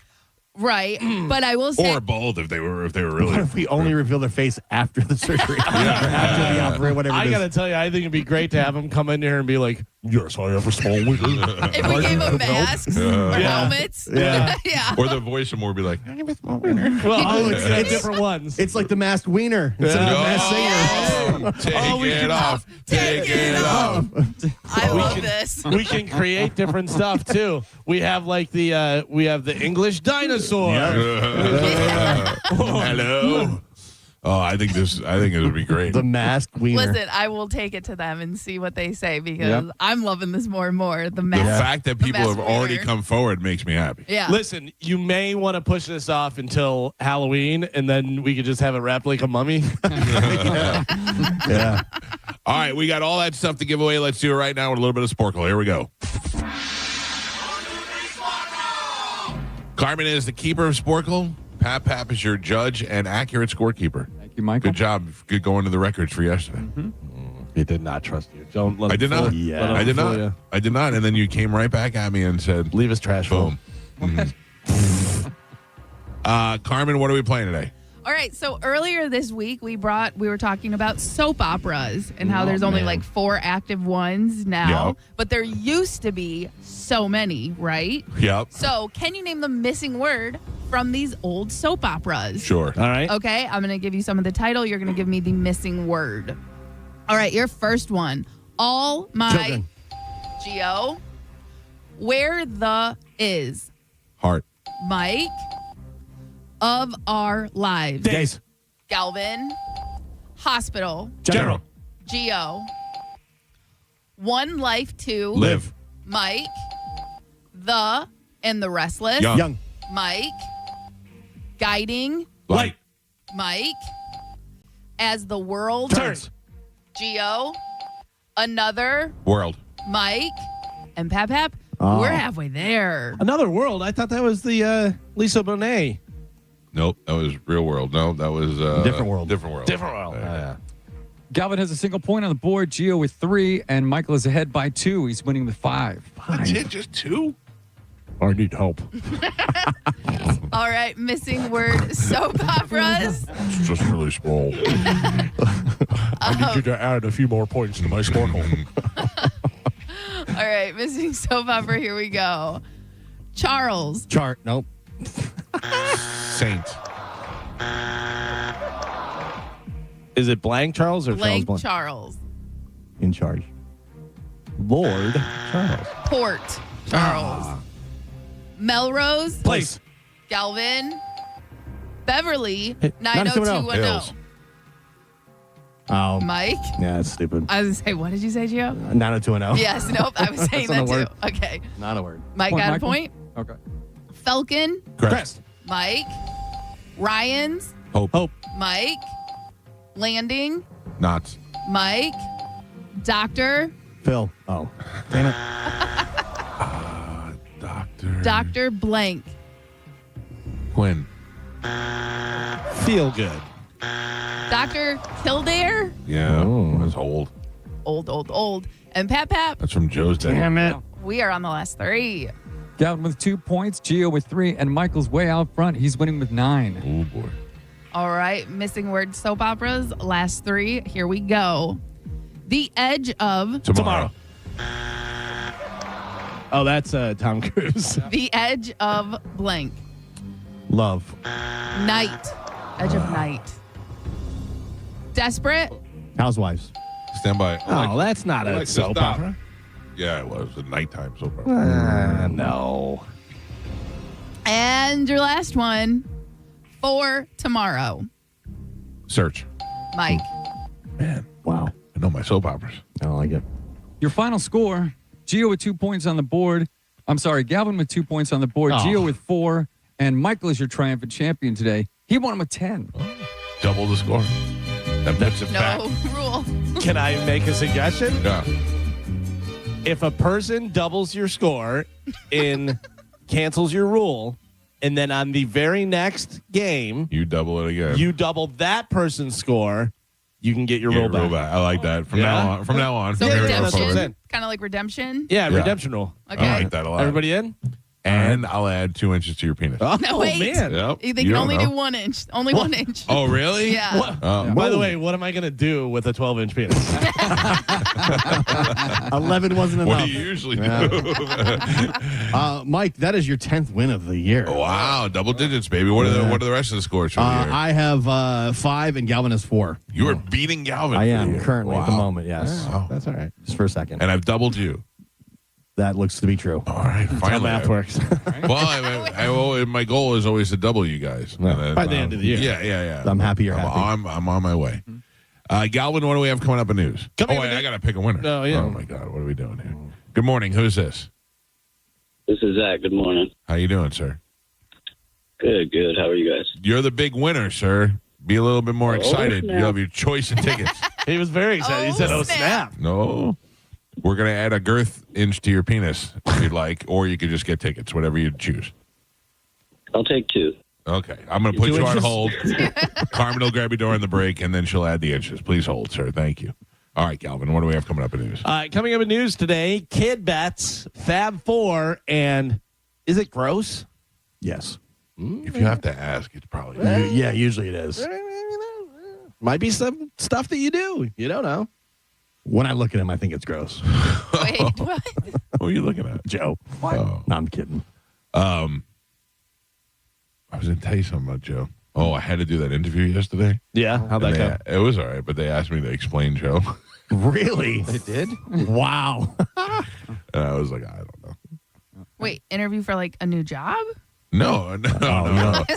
Right, but I will say, or both if they were What really. if we only reveal their face after the surgery? Or after the operation, whatever I it is. got to tell you, I think it'd be great to have him come in here and be like, yes, I have a small wiener. if we gave them masks or helmets, Yeah. yeah. Or the voice more be like, Well, it's different ones. It's like the masked wiener. Instead of the masked singer. Take it off. Take it off. I love this. We can create different stuff too. We have like the English dinosaur. Hello. Oh, I think it would be great. The masked wiener. Listen, I will take it to them and see what they say because Yep. I'm loving this more and more. The The mask. fact that people have masked already wiener. come forward makes me happy. Yeah. Listen, you may want to push this off until Halloween, and then we could just have it wrapped like a mummy. Yeah. All right, we got all that stuff to give away. Let's do it right now with a little bit of Sporkle. Here we go. Carmen is the keeper of Sporkle. Pap is your judge and accurate scorekeeper. Thank you, Michael. Good job. Good going to the records for yesterday. He did not trust you. Don't let I him did not. fool- let him I did fool not. you. I did not. And then you came right back at me and said, Leave his trash boom. home. Carmen, what are we playing today? All right, so earlier this week we were talking about soap operas and how there's only man. like 4 active ones now, Yep. but there used to be so many, right? Yep. So, can you name the missing word from these old soap operas? Sure. All right. Okay, I'm going to give you some of the title. You're going to give me the missing word. All right, your first one. All my Children. Geo. Where the is Heart. Mike of our lives. Days. Galvin. Hospital. General. Geo. One life to Live. Mike. The and the restless. Young. Mike. Guiding Light. Mike. As the world Turns. Geo. Another World. Mike. And Pap. Oh. We're halfway there. Another world. I thought that was the Lisa Bonet. Nope. That was real world. No, that was Different world. Different world. Different world. Yeah. Galvin has a single point on the board. Gio with 3, and Michael is ahead by 2. He's winning with 5. That's it. Just 2. I need help. All right, missing word soap operas. It's just really small. I need you to add a few more points to my snorkel. All right, missing soap opera. Here we go. Charles. Chart. Nope. Saint. Is it Blank Charles or Blank Charles Blank? Charles. In charge. Lord Charles. Port Charles. Melrose. Place. Galvin. Beverly. Hey, 90210. Hills. Oh. Mike. Yeah, that's stupid. I was going to say, what did you say, Gio? 90210. Yes, nope. I was saying That's that not a too. word. Okay. Not a word. Mike Point, got Michael? a point. Okay. Falcon. Crest. Mike. Ryan's. Hope. Mike. Landing. Knots. Mike. Doctor. Phil. Oh. Damn it. Doctor. Dr. Blank. Quinn. Feel good. Dr. Kildare. Yeah. That's old. Old. And Pap. That's from Joe's day. Damn it. We are on the last 3. Galvin with 2 points, Gio with 3, and Michael's way out front. He's winning with 9. Oh, boy. All right. Missing word soap operas. Last 3. Here we go. The Edge of Tomorrow. Oh, that's Tom Cruise. The Edge of Blank. Love. Night. Edge of Night. Desperate. Housewives. Stand by. Oh, that's not I a like to soap stop. opera. Yeah, it was a nighttime soap opera. No. And your last one for tomorrow. Search. Mike. Man, Wow. I know my soap operas. I don't like it. Your final score, Gio with 2 points on the board. I'm sorry, Galvin with 2 points on the board. Oh. Gio with 4. And Michael is your triumphant champion today. He won him with 10. Double the score. That puts it back. No rule. Can I make a suggestion? Yeah. If a person doubles your score cancels your rule, and then on the very next game, You double it again. you double that person's score, you can get your rule back. I like that. From now on. So From here redemption. forward. Kind of like redemption. Yeah, Yeah. redemption rule. Okay. I like that a lot. Everybody in? And I'll add 2 inches to your penis. Oh, No, wait. man. Yep. They You can don't only know. do 1 inch. Only 1 inch. Oh, really? Yeah. What? By the way, what am I going to do with a 12-inch penis? 11 wasn't enough. What do you usually do? Mike, that is your 10th win of the year. Wow, double digits, baby. What are the rest of the scores for the year? I have 5 and Galvin has 4. You are beating Galvin. I for the am year. currently at the Wow. moment, yes. Wow. That's all right. Just for a second. And I've doubled you. That looks to be true. All right, That's how finally. math works. Well, my goal is always to double you guys. And then, By the end of the year. Yeah. I'm happy you're happy. I'm on my way. Galvin, what do we have coming up in news? I got to pick a winner. No, yeah. Oh, my God. What are we doing here? Good morning. Who's this? This is Zach. Good morning. How you doing, sir? Good. How are you guys? You're the big winner, sir. Be a little bit more excited. snap. You have your choice of tickets. He was very excited. He said, "Oh snap!" No. We're going to add a girth inch to your penis if you'd like, or you could just get tickets, whatever you choose. I'll take 2. Okay. I'm going to put 2 you on inches? hold. Carmen will grab you during the break, and then she'll add the inches. Please hold, sir. Thank you. All right, Calvin, what do we have coming up in news? Coming up in news today, Kid Bets, Fab 4, and is it gross? Yes. If you have to ask, it's probably. Yeah, usually it is. Might be some stuff that you do. You don't know. When I look at him, I think it's gross. Wait, what? Who are you looking at? Joe. Oh. No, I'm kidding. I was going to tell you something about Joe. Oh, I had to do that interview yesterday. Yeah, how'd that go? It was all right, but they asked me to explain Joe. Really? They did? Wow. And I was like, I don't know. Wait, interview for like a new job? No.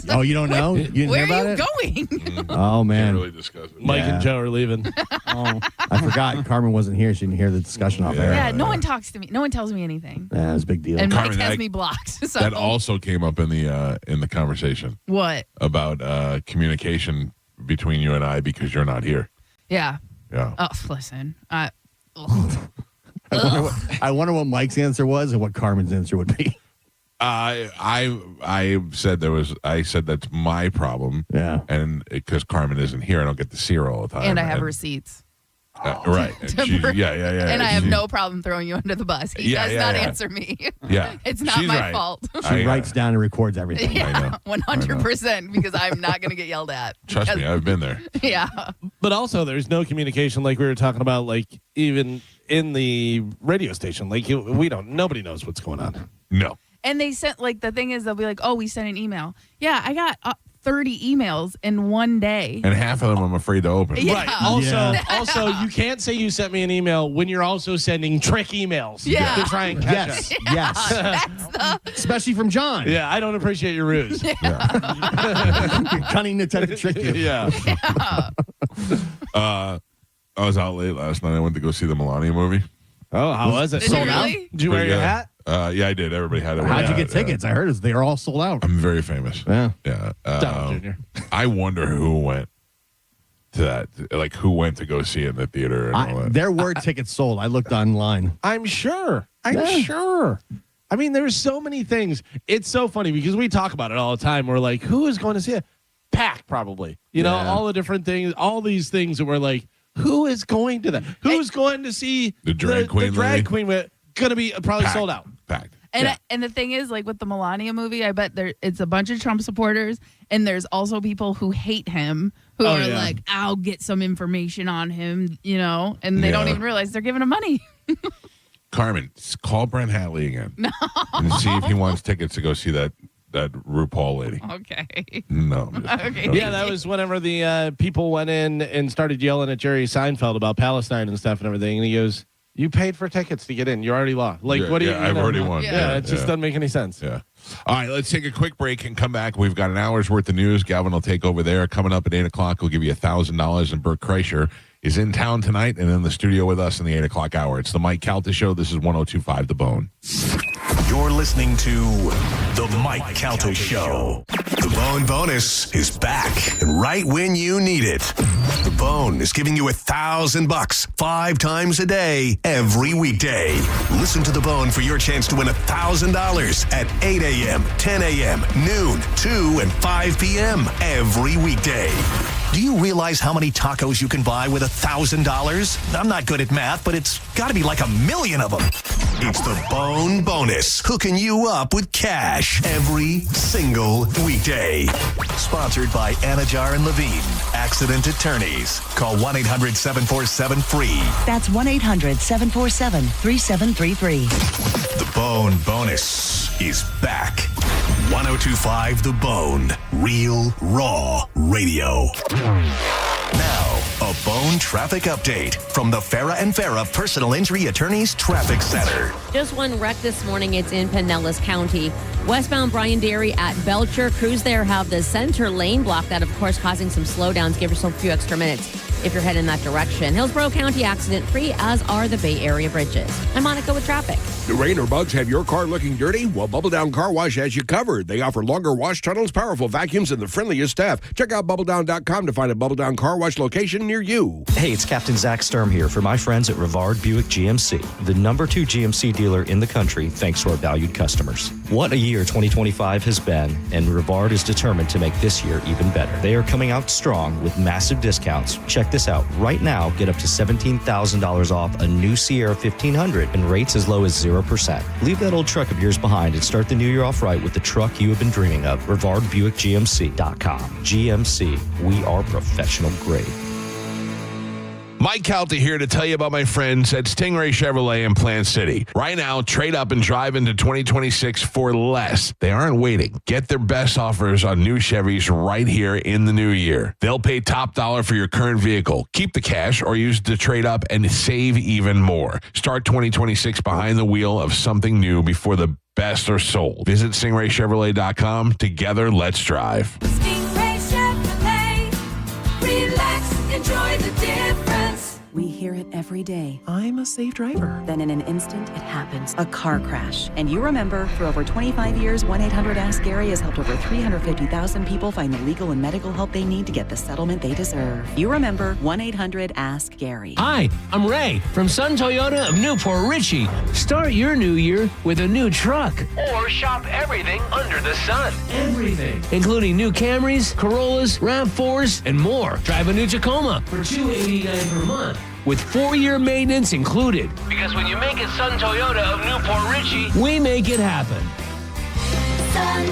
Oh, you don't know? You didn't Where hear are about you it? going? Oh, man. Can't really discuss it. Mike Yeah. and Joe are leaving. Oh, I forgot. Carmen wasn't here. She didn't hear the discussion off air. Yeah, no one talks to me. No one tells me anything. Yeah, it was a big deal. And Mike Carmen, has that- me blocked. So That also came up in the conversation what? about communication between you and I because you're not here. Yeah. Yeah. Oh, listen. I wonder what Mike's answer was and what Carmen's answer would be. I said I said that's my problem. Yeah. And because Carmen isn't here, I don't get to see her all the time. And I have receipts. Right. And yeah. And I have no problem throwing you under the bus. He does not answer me. Yeah. It's not She's my right. fault. She writes down and records everything. Yeah, 100% because I'm not going to get yelled at. Trust me, I've been there. Yeah. But also, there's no communication like we were talking about, like even in the radio station. Like nobody knows what's going on. No. And they sent, like, the thing is, they'll be like, oh, we sent an email. Yeah, I got 30 emails in one day. And half of them I'm afraid to open. Yeah. Right. Also, you can't say you sent me an email when you're also sending trick emails Yeah. to try and catch us. Yes. Especially from John. Yeah, I don't appreciate your ruse. You're cunning attempt to trick you. Yeah. I was out late last night. I went to go see the Melania movie. Oh, how was it? Did you really? Did you wear your hat? Yeah, I did. Everybody had it. How'd you get tickets? I heard they were all sold out. I'm very famous. Yeah. Yeah. Donald Jr. I wonder who went to that. Like, who went to go see it in the theater and all that. There were tickets sold. I looked online. I'm sure. Yeah. Sure. I mean, there's so many things. It's so funny because we talk about it all the time. We're like, who is going to see it? Pack, probably. You know, all the different things, all these things that we're like, who is going to that? Who's going to see The drag queen The drag lady? queen going to be probably sold out. Packed. And the thing is, like with the Melania movie, I bet it's a bunch of Trump supporters, and there's also people who hate him who are like, I'll get some information on him, you know, and they don't even realize they're giving him money. Carmen, call Brent Hatley again. No. And see if he wants tickets to go see that RuPaul lady. Okay. No. Okay. Yeah, that was whenever the people went in and started yelling at Jerry Seinfeld about Palestine and stuff and everything. And he goes, You paid for tickets to get in. You already lost. Like, Yeah, what do you? I've already won. Yeah, it just doesn't make any sense. Yeah. All right, let's take a quick break and come back. We've got an hour's worth of news. Galvin will take over there. Coming up at 8 o'clock, we'll give you $1,000. And Bert Kreischer is in town tonight and in the studio with us in the 8 o'clock hour. It's the Mike Calta Show. This is 102.5 The Bone. You're listening to The Mike Calta Show. The Bone Bonus is back and right when you need it. The Bone is giving you $1,000 5 times a day, every weekday. Listen to The Bone for your chance to win $1,000 at 8 a.m., 10 a.m., noon, 2, and 5 p.m. every weekday. Do you realize how many tacos you can buy with $1,000? I'm not good at math, but it's got to be like 1 million of them. It's the Bone Bonus, hooking you up with cash every single weekday. Sponsored by Anajar and Levine, Accident Attorneys. Call 1-800-747-FREE. That's 1-800-747-3733. The Bone Bonus is back. 102.5 The Bone. Real, raw radio. Now, a Bone traffic update from the Farah and Farah Personal Injury Attorneys Traffic Center. Just one wreck this morning. It's in Pinellas County. Westbound Bryan Dairy at Belcher. Crews there have the center lane blocked. That, of course, causing some slowdowns. Give yourself a few extra minutes if you're heading that direction. Hillsborough County accident-free, as are the Bay Area bridges. I'm Monica with traffic. The rain or bugs have your car looking dirty? Well, Bubble Down Car Wash has you covered. They offer longer wash tunnels, powerful vacuums, and the friendliest staff. Check out BubbleDown.com to find a Bubble Down Car Wash location near you. Hey, it's Captain Zach Sturm here for my friends at Rivard Buick GMC, the #2 GMC dealer in the country, thanks to our valued customers. What a year 2025 has been, and Rivard is determined to make this year even better. They are coming out strong with massive discounts. Check this out. Right now, get up to $17,000 off a new Sierra 1500 and rates as low as 0%. Leave that old truck of yours behind and start the new year off right with the truck you have been dreaming of. RivardBuickGMC.com. GMC, we are professional grade. Mike Calta here to tell you about my friends at Stingray Chevrolet in Plant City. Right now, trade up and drive into 2026 for less. They aren't waiting. Get their best offers on new Chevys right here in the new year. They'll pay top dollar for your current vehicle. Keep the cash or use the trade up and save even more. Start 2026 behind the wheel of something new before the best are sold. Visit StingrayChevrolet.com. Together, let's drive. Stingray Chevrolet. Relax, enjoy the difference. We hear it every day. I'm a safe driver. Then in an instant, it happens. A car crash. And you remember, for over 25 years, 1-800-ASK-GARY has helped over 350,000 people find the legal and medical help they need to get the settlement they deserve. You remember 1-800-ASK-GARY. Hi, I'm Ray from Sun Toyota of Newport Richey. Start your new year with a new truck. Or shop everything under the sun. Everything. Including new Camrys, Corollas, RAV4s, and more. Drive a new Tacoma for $289 per month, with 4-year maintenance included. Because when you make it Sun Toyota of Newport Richey, we make it happen. Sun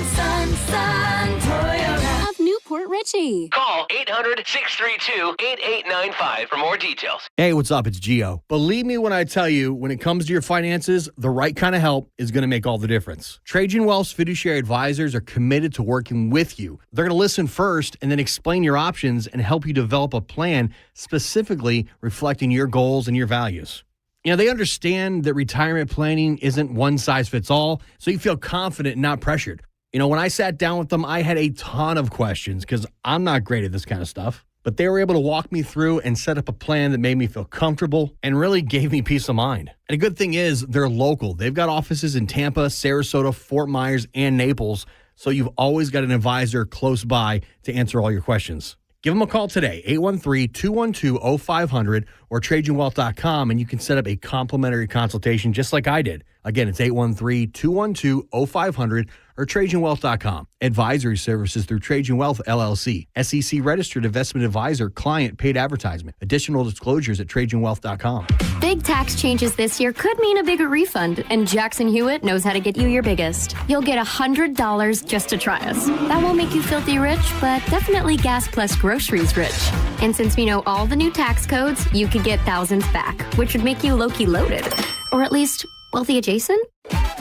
Toyota of Newport Richey. call 800-632-8895 for more details. Hey, what's up? It's Gio. Believe me when I tell you, when it comes to your finances, the right kind of help is going to make all the difference. Trajan Wealth's fiduciary advisors are committed to working with you. They're going to listen first and then explain your options and help you develop a plan specifically reflecting your goals and your values. You know, they understand that retirement planning isn't one size fits all, so you feel confident and not pressured. You know, when I sat down with them, I had a ton of questions because I'm not great at this kind of stuff. But they were able to walk me through and set up a plan that made me feel comfortable and really gave me peace of mind. And a good thing is they're local. They've got offices in Tampa, Sarasota, Fort Myers, and Naples, so you've always got an advisor close by to answer all your questions. Give them a call today, 813-212-0500 or TrajanWealth.com, and you can set up a complimentary consultation just like I did. Again, it's 813-212-0500 or TrajanWealth.com. Advisory services through Trajan Wealth, LLC. SEC registered investment advisor, client paid advertisement. Additional disclosures at TrajanWealth.com. Big tax changes this year could mean a bigger refund, and Jackson Hewitt knows how to get you your biggest. You'll get $100 just to try us. That won't make you filthy rich, but definitely gas plus groceries rich. And since we know all the new tax codes, you could get thousands back, which would make you low-key loaded. Or at least wealthy adjacent?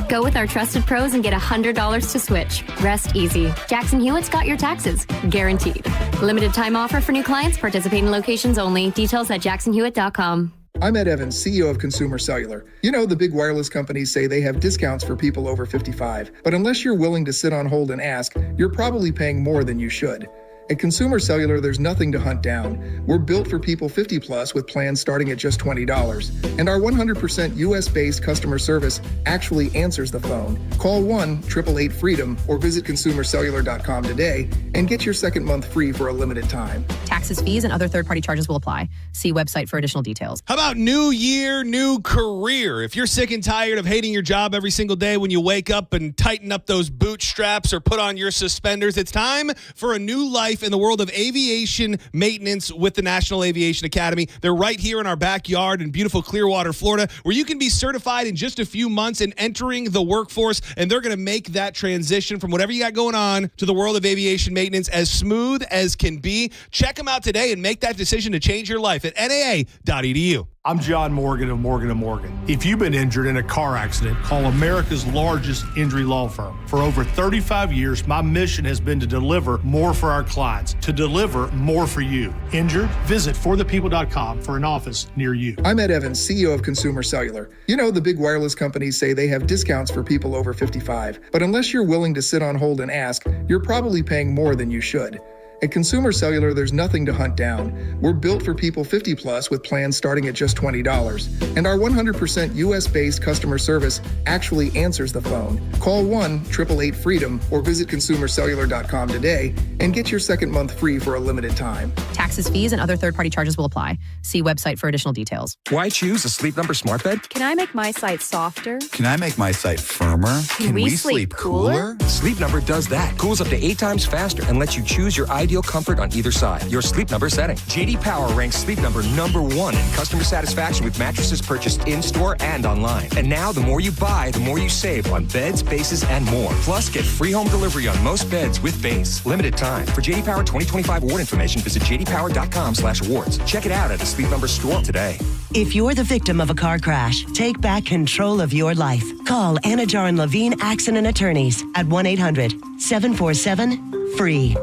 Go with our trusted pros and get $100 to switch. Rest easy. Jackson Hewitt's got your taxes. Guaranteed. Limited time offer for new clients. Participating locations only. Details at jacksonhewitt.com. I'm Ed Evans, CEO of Consumer Cellular. You know, the big wireless companies say they have discounts for people over 55, but unless you're willing to sit on hold and ask, you're probably paying more than you should. At Consumer Cellular, there's nothing to hunt down. We're built for people 50 plus with plans starting at just $20. And our 100% US-based customer service actually answers the phone. Call 1-888-FREEDOM or visit consumercellular.com today and get your second month free for a limited time. Taxes, fees, and other third-party charges will apply. See website for additional details. How about new year, new career? If you're sick and tired of hating your job every single day when you wake up and tighten up those bootstraps or put on your suspenders, it's time for a new life in the world of aviation maintenance with the National Aviation Academy. They're right here in our backyard in beautiful Clearwater, Florida, where you can be certified in just a few months and entering the workforce, and they're going to make that transition from whatever you got going on to the world of aviation maintenance as smooth as can be. Check them out today and make that decision to change your life at naa.edu. I'm John Morgan of Morgan & Morgan. If you've been injured in a car accident, call America's largest injury law firm. For over 35 years, my mission has been to deliver more for our clients, to deliver more for you. Injured? Visit forthepeople.com for an office near you. I'm Ed Evans, CEO of Consumer Cellular. You know, the big wireless companies say they have discounts for people over 55, but unless you're willing to sit on hold and ask, you're probably paying more than you should. At Consumer Cellular, there's nothing to hunt down. We're built for people 50 plus with plans starting at just $20. And our 100% US-based customer service actually answers the phone. Call 1-888-FREEDOM or visit consumercellular.com today and get your second month free for a limited time. Taxes, fees, and other third-party charges will apply. See website for additional details. Why choose a Sleep Number smart bed? Can I make my site softer? Can I make my site firmer? Can we sleep cooler? Sleep Number does that. Cools up to 8 times faster and lets you choose your ideal comfort on either side. Your Sleep Number setting. JD Power ranks Sleep Number #1 in customer satisfaction with mattresses purchased in-store and online. And now, the more you buy, the more you save on beds, bases, and more. Plus, get free home delivery on most beds with base. Limited time. For JD Power 2025 award information, visit jdpower.com/awards. Check it out at a Sleep Number store today. If you're the victim of a car crash, take back control of your life. Call Anajar and Levine Accident Attorneys at 1-800-747-FREE.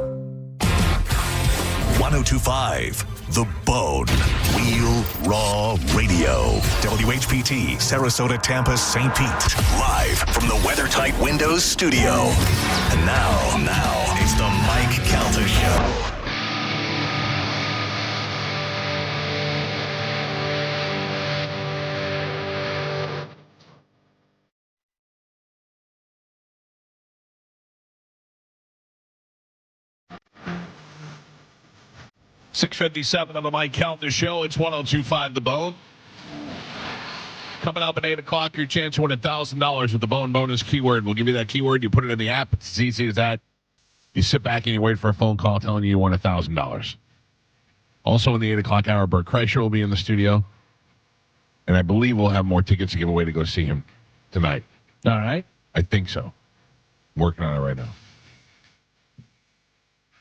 1025 The Bone. Real Raw Radio. WHPT, Sarasota, Tampa, St. Pete. Live from the WeatherTight Windows studio. And now, it's the Mike Calta Show. $6:57 on the Mike Calta Show. It's 1025 The Bone. Coming up at 8 o'clock, your chance to win $1,000 with the Bone bonus keyword. We'll give you that keyword. You put it in the app. It's as easy as that. You sit back and you wait for a phone call telling you won $1,000. Also in the 8 o'clock hour, Bert Kreischer will be in the studio. And I believe we'll have more tickets to give away to go see him tonight. All right. I think so. I'm working on it right now.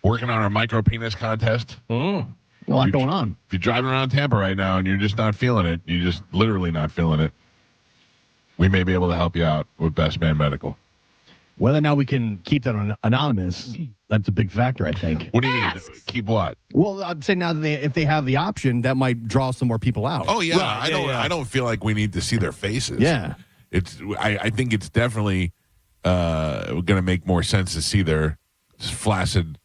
Working on our micro penis contest. A lot going on. If you're driving around Tampa right now and you're just not feeling it, you're just literally not feeling it, we may be able to help you out with Best Man Medical. Whether or not we can keep that anonymous, that's a big factor, I think. What do you need? Keep what? Well, I'd say now that if they have the option, that might draw some more people out. Oh, yeah. Right. I don't feel like we need to see their faces. Yeah. I think it's definitely going to make more sense to see their flaccid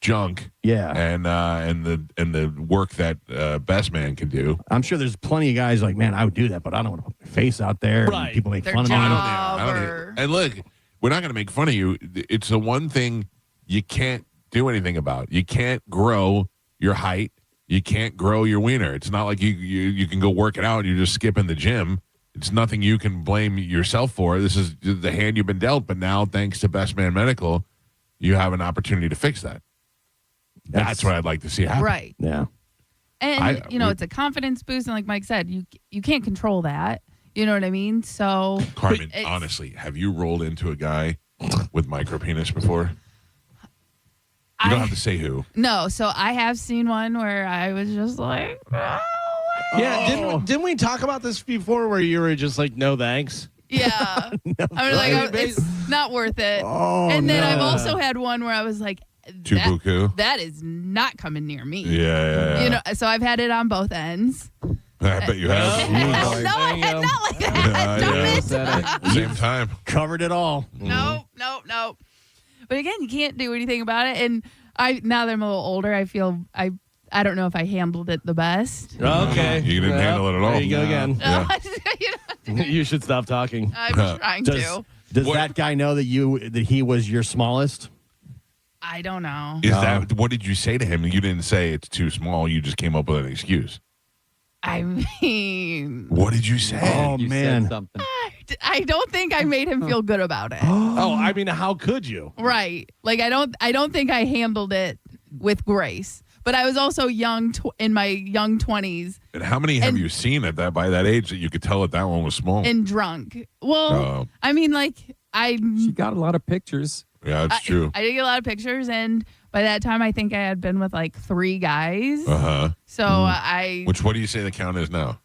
junk, and the work that Best Man can do. I'm sure there's plenty of guys like, man, I would do that, but I don't want to put my face out there. Right. And people make Their fun of me. I don't and look, we're not going to make fun of you. It's the one thing you can't do anything about. You can't grow your height. You can't grow your wiener. It's not like you can go work it out and you're just skipping the gym. It's nothing you can blame yourself for. This is the hand you've been dealt, but now, thanks to Best Man Medical, you have an opportunity to fix that. That's what I'd like to see happen. Right. Yeah. And, it's a confidence boost. And like Mike said, you can't control that. You know what I mean? So, Carmen, honestly, have you rolled into a guy with micropenis before? You don't have to say who. No. So I have seen one where I was just like, Yeah, didn't we talk about this before where you were just like, no thanks? Yeah. I was like, it's not worth it. And then I've also had one where I was like, Tubuku. that is not coming near me. Yeah. So I've had it on both ends. I bet you have. No, I had not like that. Stop it. Same time. Covered it all. No. But again, you can't do anything about it. And now that I'm a little older, I feel I don't know if I handled it the best. Okay. You didn't handle it at all. There you go again. Yeah. You should stop talking. I'm trying to. Does that guy know that he was your smallest? I don't know. What did you say to him? You didn't say it's too small. You just came up with an excuse. I mean, what did you say? Oh, man. Said something. I don't think I made him feel good about it. Oh, I mean, how could you? Right. Like I don't think I handled it with grace. But I was also young in my young 20s. And how many have you seen by that age that you could tell that one was small? And drunk. Well, I mean, she got a lot of pictures. Yeah, it's true. I did get a lot of pictures, and by that time, I think I had been with 3 guys. So what do you say the count is now?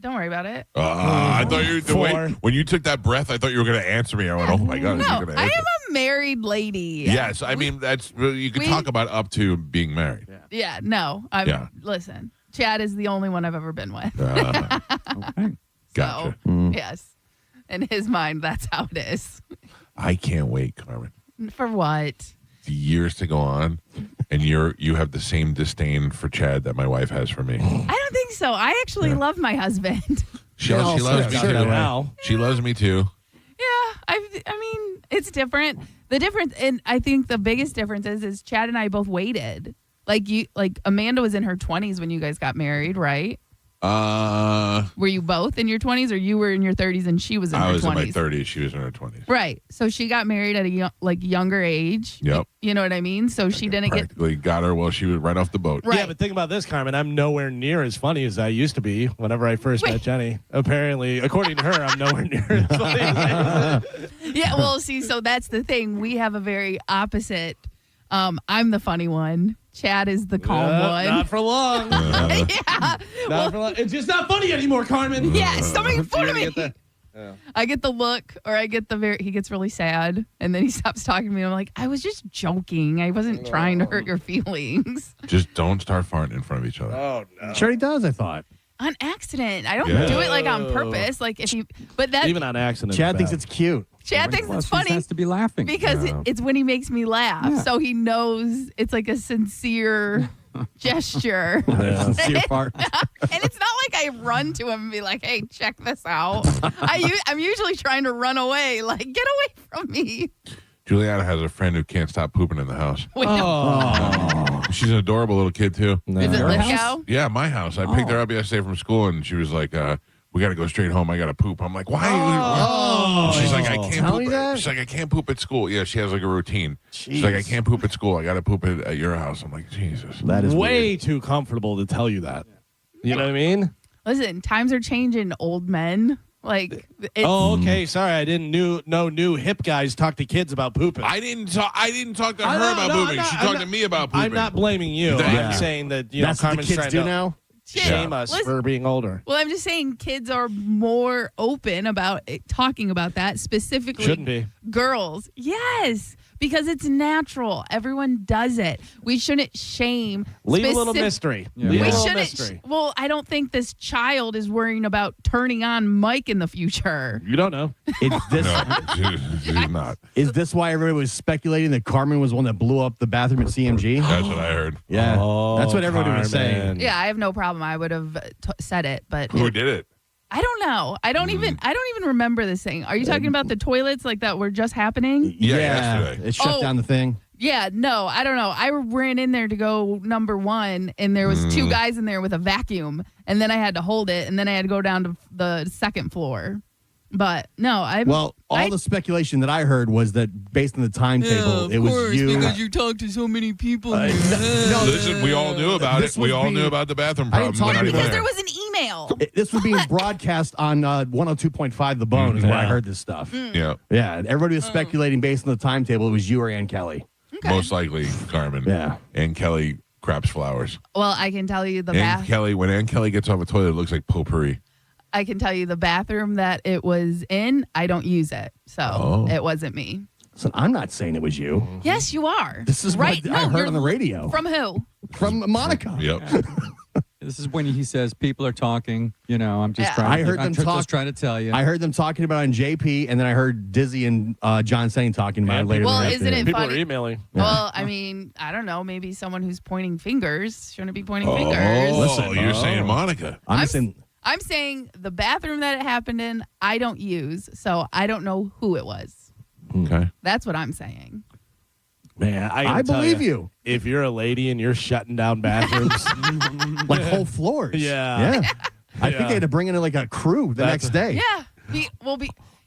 Don't worry about it. I thought when you took that breath, I thought you were going to answer me. I went, oh my God. No, I am a married lady. Yes, I mean, you can talk about up to being married. Yeah, no. Listen, Chad is the only one I've ever been with. Okay. Gotcha. So, yes. In his mind, that's how it is. I can't wait, Carmen. For what? The years to go on, and you have the same disdain for Chad that my wife has for me. I don't think so. I actually love my husband. She loves me too. Now. She loves me too. Yeah, I mean, it's different. The difference, and I think the biggest difference is Chad and I both waited. Like Amanda was in her 20s when you guys got married, right? Were you both in your 20s, or you were in your 30s and she was in her 20s? I was in my 30s. She was in her 20s. Right. So she got married at a younger age. Yep. You know what I mean? So she didn't practically got her while she was right off the boat. Right. Yeah, but think about this, Carmen. I'm nowhere near as funny as I used to be whenever I first met Jenny. Apparently, according to her, I'm nowhere near as funny as I used to be. Yeah, well, see, so that's the thing. We have a very opposite. I'm the funny one. Chad is the calm one. Not for long. Yeah. Not for long. It's just not funny anymore, Carmen. Yeah, stop making fun of me. I get the look, or I get he gets really sad, and then he stops talking to me. I'm like, I was just joking. I wasn't trying to hurt your feelings. Just don't start farting in front of each other. Oh, no. Sure he does, I thought. On accident. I don't do it on purpose. Even on accident. Chad thinks it's cute. Chad thinks it's funny. He has to be laughing Because it's when he makes me laugh. Yeah. So he knows it's like a sincere gesture. Sincere fart. And it's not like I run to him and be like, hey, check this out. I'm usually trying to run away. Like, get away from me. Juliana has a friend who can't stop pooping in the house. Wait, no. She's an adorable little kid, too. Is it Lithgow? Yeah, my house. I picked her up yesterday from school, and she was like, we got to go straight home. I got to poop. I'm like, why? She's like, I can't poop. She's like, I can't poop at school. Yeah, she has like a routine. She's like, I can't poop at school. I got to poop at your house. I'm like, Jesus. That is way too comfortable to tell you that. You know what I mean? Listen, times are changing, old men. Like, okay. Sorry, I didn't know new hip guys talk to kids about pooping. I didn't talk to her about pooping. She talked to me about pooping. I'm not blaming you. I'm saying that that's Carmen's what the kids do now. Shame us for being older. Well, I'm just saying kids are more open about talking about that, specifically shouldn't be girls. Yes, because it's natural. Everyone does it. We shouldn't shame. Leave a little mystery. Yeah. We shouldn't. Well, I don't think this child is worrying about turning on Mike in the future. You don't know. It's this. No, she's not. Is this why everybody was speculating that Carmen was the one that blew up the bathroom at CMG? That's what I heard. Yeah, that's what everybody was saying. Yeah, I have no problem. I would have said it, but who did it? I don't know. I don't even remember this thing. Are you talking about the toilets like that were just happening? Yeah, yesterday. It shut down the thing. Yeah, no, I don't know. I ran in there to go number 1, and there was 2 guys in there with a vacuum, and then I had to hold it, and then I had to go down to the second floor. But no, all the speculation that I heard was that based on the timetable, it was you. Because you talked to so many people. No, listen, we all knew about it. We all knew about the bathroom problem. Because there was an email. This was being broadcast on 102.5 The Bone is where I heard this stuff. Yeah. Yeah, everybody was speculating based on the timetable. It was you or Ann Kelly. Okay. Most likely, Carmen. Yeah. Ann Kelly craps flowers. Well, I can tell you when Ann Kelly gets off a toilet, it looks like potpourri. I can tell you the bathroom that it was in, I don't use it. So it wasn't me. So I'm not saying it was you. Yes, you are. This is right. what I heard on the radio. From who? From Monica. Yep. This is when he says people are talking. You know, I'm just trying. I heard them just trying to tell you. I heard them talking about it on JP, and then I heard Dizzy and John Sane talking about it later. Well, in the isn't afternoon. it People funny? are emailing. Well, I mean, I don't know. Maybe someone who's pointing fingers shouldn't be pointing Oh, fingers. you're saying Monica. I'm saying. I'm saying the bathroom that it happened in, I don't use, so I don't know who it was. Okay. That's what I'm saying. Man, I believe you. If you're a lady and you're shutting down bathrooms, Like whole floors. Yeah. I think they had to bring in like a crew the next day. Yeah.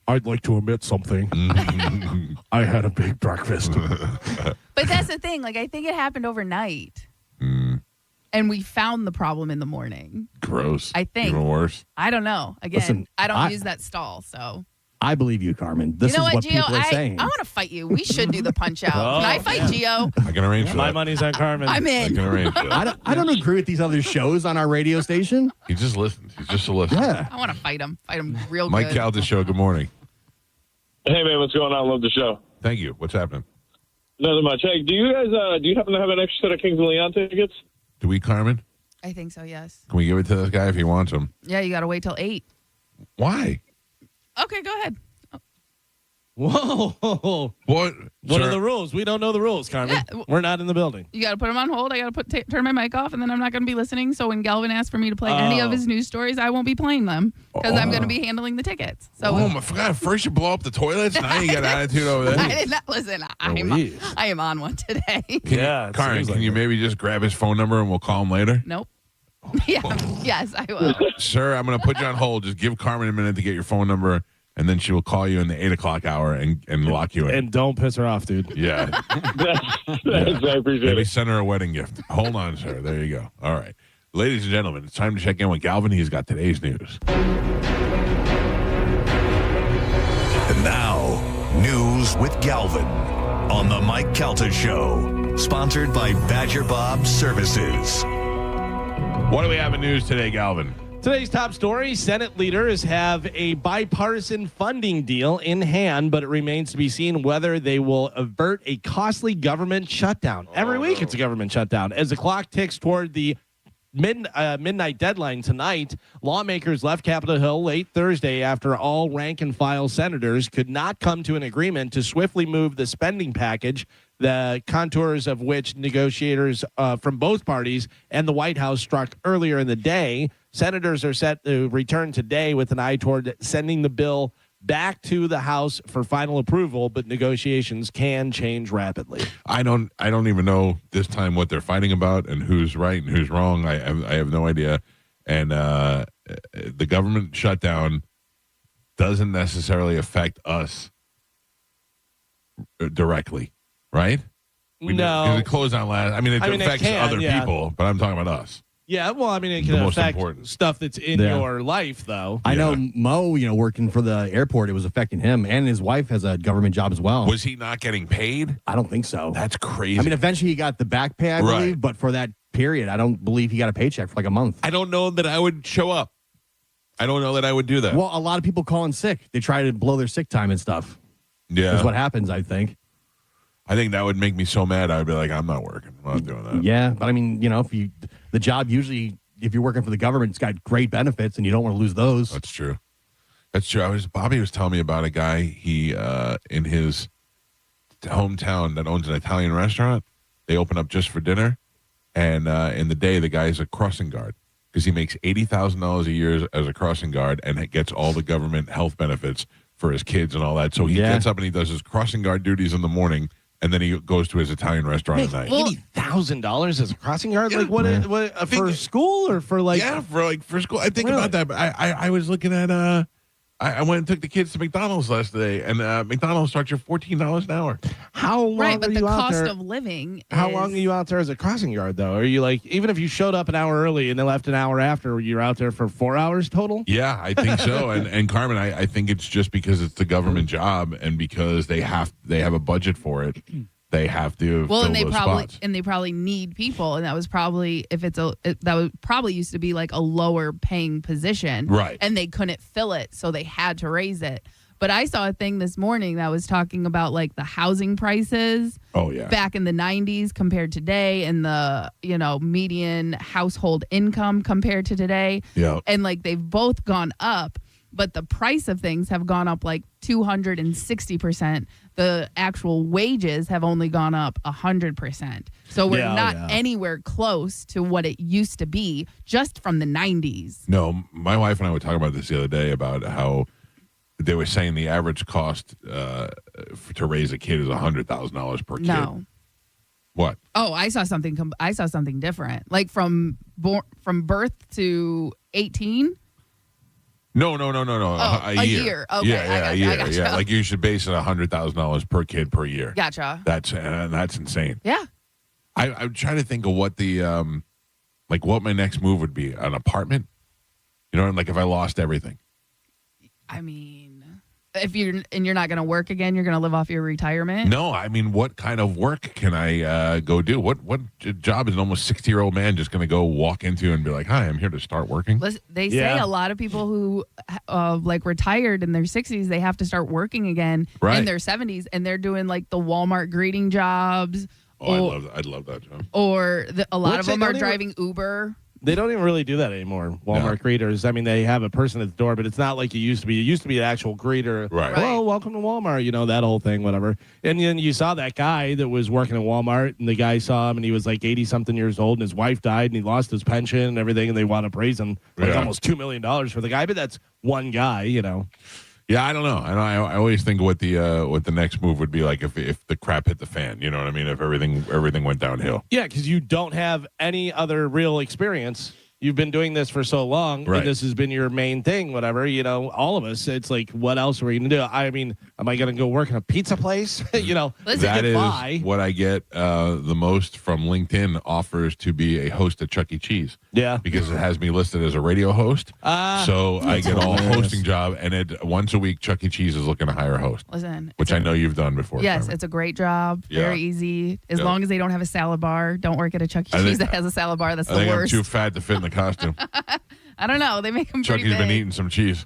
I'd like to admit something. I had a big breakfast. But that's the thing. Like, I think it happened overnight. And we found the problem in the morning. Gross. I think. Even worse. I don't know. Again, Listen, I don't I- use that stall, so. I believe you, Carmen. This you know is what Gio? people are saying. I want to fight you. We should do the punch out. Can I fight Gio? I can arrange for My that. money's on Carmen. I'm in. I can arrange for that. I don't agree with these other shows on our radio station. He just listens. He's just a listener. Yeah. I want to fight him. Fight him real Mike good. Calta Show, good morning. Hey, man, what's going on? Love the show. Thank you. What's happening? Nothing much. Hey, do you guys, do you happen to have an extra set of Kings of Leon tickets? Do we, Carmen? I think so, yes. Can we give it to this guy if he wants them? Yeah, you got to wait till 8. Why? Okay, go ahead. Whoa. What? What are the rules? We don't know the rules, Carmen. Yeah. We're not in the building. You got to put him on hold. I got to turn my mic off, and then I'm not going to be listening. So when Galvin asks for me to play any of his news stories, I won't be playing them because I'm going to be handling the tickets. So Oh, my God. First you blow up the toilets, now you got attitude over there. I did not listen. I am on one today. Karen, can you maybe just grab his phone number and we'll call him later? Nope. Yeah. Yes, I will. Sir, I'm going to put you on hold. Just give Carmen a minute to get your phone number, and then she will call you in the 8 o'clock hour and lock you in. And don't piss her off, dude. Yeah. Thanks, I appreciate Maybe it. send her a wedding gift. Hold on, sir. There you go. All right. Ladies and gentlemen, it's time to check in with Galvin. He's got today's news. And now, news with Galvin on the Mike Calta Show, sponsored by Badger Bob Services. What do we have in news today, Galvin? Today's top story, Senate leaders have a bipartisan funding deal in hand, but it remains to be seen whether they will avert a costly government shutdown. Every week it's a government shutdown. As the clock ticks toward the midnight deadline tonight, lawmakers left Capitol Hill late Thursday after all rank-and-file senators could not come to an agreement to swiftly move the spending package, the contours of which negotiators from both parties and the White House struck earlier in the day. Senators are set to return today with an eye toward sending the bill back to the House for final approval, but negotiations can change rapidly. I don't even know this time what they're fighting about and who's right and who's wrong. I have no idea. And the government shutdown doesn't necessarily affect us directly, right? No. It closed on last. I mean, it affects other people, but I'm talking about us. Yeah, well, I mean, it The can most affect important. stuff that's in your life, though. I know Mo, working for the airport, it was affecting him, and his wife has a government job as well. Was he not getting paid? I don't think so. That's crazy. I mean, eventually he got the back pay, I believe, but for that period, I don't believe he got a paycheck for like a month. I don't know that I would show up. I don't know that I would do that. Well, a lot of people call in sick. They try to blow their sick time and stuff. Yeah. That's what happens, I think. I think that would make me so mad. I would be like, I'm not working. I'm not doing that. Yeah, but I mean, the job usually, if you're working for the government, it's got great benefits, and you don't want to lose those. That's true. That's true. Bobby was telling me about a guy in his hometown that owns an Italian restaurant. They open up just for dinner, and in the day, the guy's a crossing guard because he makes $80,000 a year as a crossing guard, and it gets all the government health benefits for his kids and all that. So he gets up and he does his crossing guard duties in the morning, and then he goes to his Italian restaurant at night. $80,000 as a crossing guard? Like what for school or for like? Yeah, for school. I think about that, but I was looking at I went and took the kids to McDonald's last day, and McDonald's charges you $14 an hour. How long Right, but are the you out cost there? of living How is- long are you out there as a crossing guard, though? Are you like, even if you showed up an hour early and then left an hour after, you're out there for 4 hours total? Yeah, I think so. and Carmen, I think it's just because it's the government job, and because they have a budget for it. They have to fill and they those probably spots. and they probably need people, and that was probably that would probably used to be like a lower paying position, Right. And they couldn't fill it, so they had to raise it. But I saw a thing this morning that was talking about like the housing prices. Oh yeah. Back in the 90s compared to today, and the median household income compared to today. Yeah. And like they've both gone up, but the price of things have gone up like 260%. The actual wages have only gone up 100%. So we're not anywhere close to what it used to be just from the 90s. No, my wife and I were talking about this the other day about how they were saying the average cost to raise a kid is $100,000 per kid. No. What? Oh, I saw something different. Like from birth to 18. No. Oh, a year. Okay, Yeah, I year. gotcha. Yeah, like you should base it $100,000 per kid per year. Gotcha. That's insane. Yeah. I'm trying to think of what the what my next move would be. An apartment, like if I lost everything. I mean, if you're not going to work again, you're going to live off your retirement. No, I mean, what kind of work can I go do? What job is an almost 60-year-old man just going to go walk into and be like, "Hi, I'm here to start working"? Listen, they say a lot of people who retired in their 60s, they have to start working again in their 70s, and they're doing like the Walmart greeting jobs. Oh, I'd love that job. Or a lot of them are driving Uber. They don't even really do that anymore. Walmart greeters. I mean, they have a person at the door, but it's not like it used to be. It used to be an actual greeter. Right. Oh, welcome to Walmart. That whole thing, whatever. And then you saw that guy that was working at Walmart, and the guy saw him, and he was like 80-something years old, and his wife died, and he lost his pension and everything, and they want to raise him almost $2 million for the guy. But that's one guy, Yeah, I don't know. I always think what the next move would be like if the crap hit the fan. You know what I mean? If everything went downhill. Yeah, because you don't have any other real experience. You've been doing this for so long, and this has been your main thing, whatever, all of us. It's like, what else are we going to do? I mean, am I going to go work in a pizza place? That is what I get the most from LinkedIn offers to be a host at Chuck E. Cheese. Yeah. Because it has me listed as a radio host. So I get all hosting job, and once a week, Chuck E. Cheese is looking to hire a host. Listen. Which I know you've done before. Yes, Carmen. it's a great job. Yeah. Very easy. As long as they don't have a salad bar. Don't work at a Chuck E. Cheese that has a salad bar. That's the worst. I'm too fat to fit in the costume. I don't know. They make them pretty Chucky's big. been eating some cheese.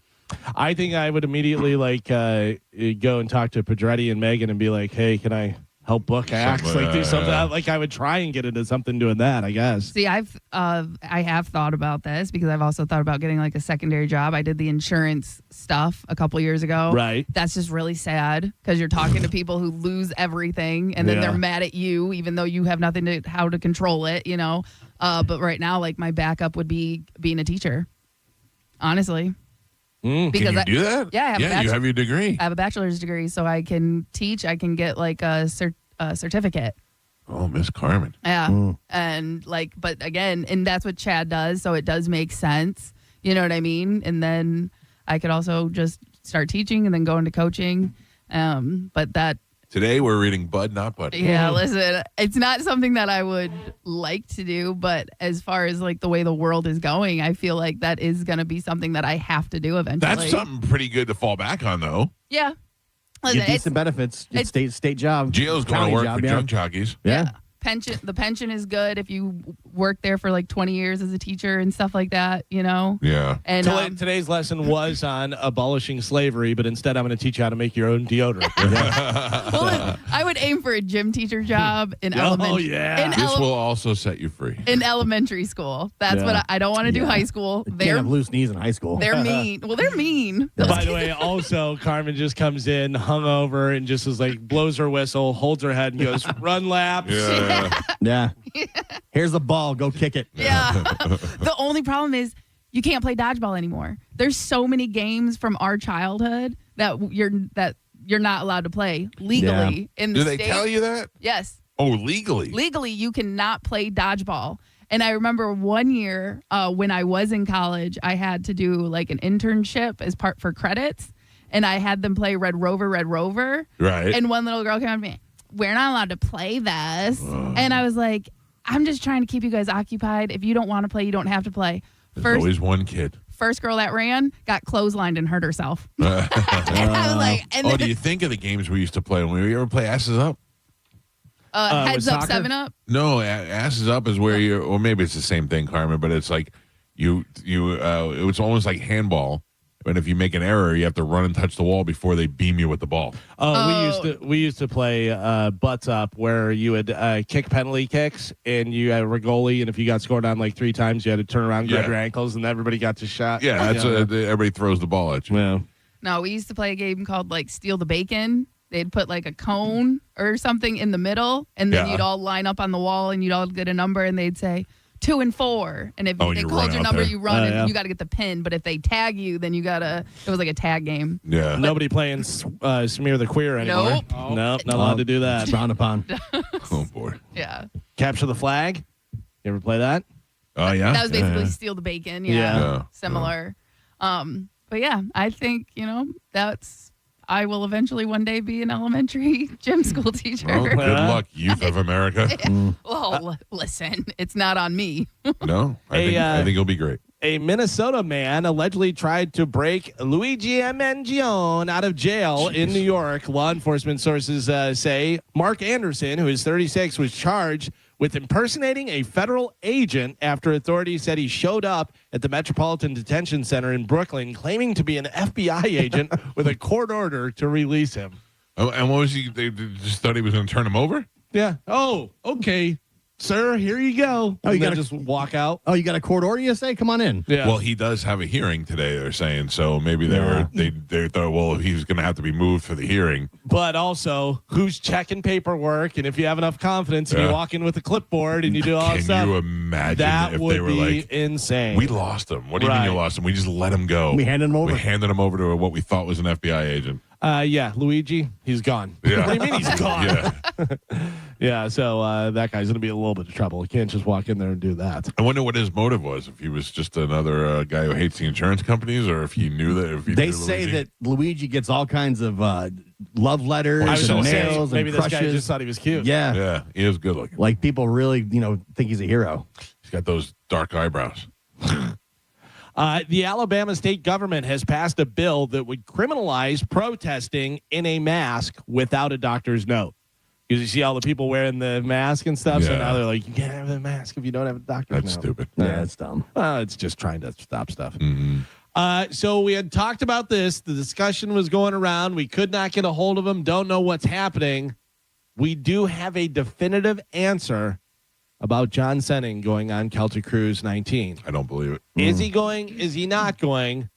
I think I would immediately go and talk to Pedretti and Megan and be like, hey, can I help book acts? Do something. I would try and get into something doing that, I guess. See, I have thought about this because I've also thought about getting like a secondary job. I did the insurance stuff a couple years ago. Right. That's just really sad because you're talking to people who lose everything and then they're mad at you even though you have nothing how to control it, But right now, like my backup would be being a teacher. Honestly. Can you do that? Yeah, you have your degree. I have a bachelor's degree, so I can teach. I can get like a certificate. Oh, Miss Carmen. Yeah, and but again, and that's what Chad does, so it does make sense. You know what I mean? And then I could also just start teaching and then go into coaching. But that. Today we're reading Bud, Not Bud. Yeah, listen, it's not something that I would like to do, but as far as like the way the world is going, I feel like that is going to be something that I have to do eventually. That's something pretty good to fall back on, though. Yeah. Listen, get decent benefits. It's state job. Gio's going to work for junk jockeys. Yeah. The pension is good if you work there for like 20 years as a teacher and stuff like that, Yeah. And today's lesson was on abolishing slavery, but instead I'm going to teach you how to make your own deodorant. well, I would aim for a gym teacher job in elementary. Oh, yeah. This will also set you free. In elementary school. That's what I don't want to do high school. They can't have loose knees in high school. They're mean. Well, they're mean. By the way, also, Carmen just comes in hungover and just is like, blows her whistle, holds her head and goes, run laps. Yeah. Here's the ball. Go kick it. Yeah. The only problem is you can't play dodgeball anymore. There's so many games from our childhood that you're not allowed to play legally in the Do state. they tell you that? Yes. Oh, legally? Legally, you cannot play dodgeball. And I remember one year when I was in college, I had to do like an internship as part for credits. And I had them play Red Rover. Right. And one little girl came up to me, we're not allowed to play this. And I was like, I'm just trying to keep you guys occupied. If you don't want to play, you don't have to play. There's always one kid. First girl that ran got clotheslined and hurt herself. And I was like, do you think of the games we used to play when we ever play Asses Up? Heads Up, 7-Up? No, Asses Up is where or maybe it's the same thing, Carmen, but it's like it was almost like handball, And if you make an error, you have to run and touch the wall before they beam you with the ball. We used to play butts up, where you would kick penalty kicks, and you had a goalie, and if you got scored on like 3 times, you had to turn around, grab your ankles, and everybody got to shot. Yeah, that's everybody throws the ball at you. Yeah. No, we used to play a game called like Steal the Bacon. They'd put like a cone or something in the middle, and then you'd all line up on the wall, and you'd all get a number, and they'd say 2 and 4. And if they called your number, you run, and you got to get the pin. But if they tag you, then you got to, it was like a tag game. Yeah. Nobody playing Smear the Queer anymore. Nope. Nope, not allowed to do that. Frowned upon. Oh, boy. Yeah. Capture the Flag. You ever play that? Oh, yeah. That was basically Steal the Bacon. Yeah. Similar. But yeah, I think, I will eventually one day be an elementary gym school teacher. Well, good luck, youth of America. Well, listen, it's not on me. No, I think it'll be great. A Minnesota man allegedly tried to break Luigi Mangione out of jail in New York. Law enforcement sources say Mark Anderson, who is 36, was charged with impersonating a federal agent after authorities said he showed up at the Metropolitan Detention Center in Brooklyn claiming to be an FBI agent with a court order to release him. Oh, and what was he? They just thought he was going to turn him over? Yeah. Oh, okay. Sir, here you go. Oh, you got to just walk out. Oh, you got a court order, you say? Come on in. Yeah. Well, he does have a hearing today, they're saying. So maybe they thought, well, he's going to have to be moved for the hearing. But also, who's checking paperwork? And if you have enough confidence and you walk in with a clipboard and you do all that stuff. Can you imagine that if would they were be like, insane. We lost him. What do you mean you lost him? We just let him go. We handed him over. We handed him over to what we thought was an FBI agent. Yeah, Luigi, he's gone. Yeah. What do you mean he's gone? Yeah. Yeah, so that guy's going to be in a little bit of trouble. He can't just walk in there and do that. I wonder what his motive was. If he was just another guy who hates the insurance companies, or if he knew that. If he They knew say Luigi. that Luigi gets all kinds of love letters I was and gonna say, mails maybe and this crushes. guy just thought he was cute. Yeah. Yeah, he is good looking. Like people really, think he's a hero. He's got those dark eyebrows. The Alabama state government has passed a bill that would criminalize protesting in a mask without a doctor's note. Because you see all the people wearing the mask and stuff, so now they're like, you can't have the mask if you don't have a doctor's note. That's stupid. Yeah, it's dumb. It's just trying to stop stuff. So we had talked about this. The discussion was going around. We could not get a hold of him. Don't know what's happening. We do have a definitive answer about John Senning going on Calta Cruise 19. I don't believe it. Is he going? Is he not going?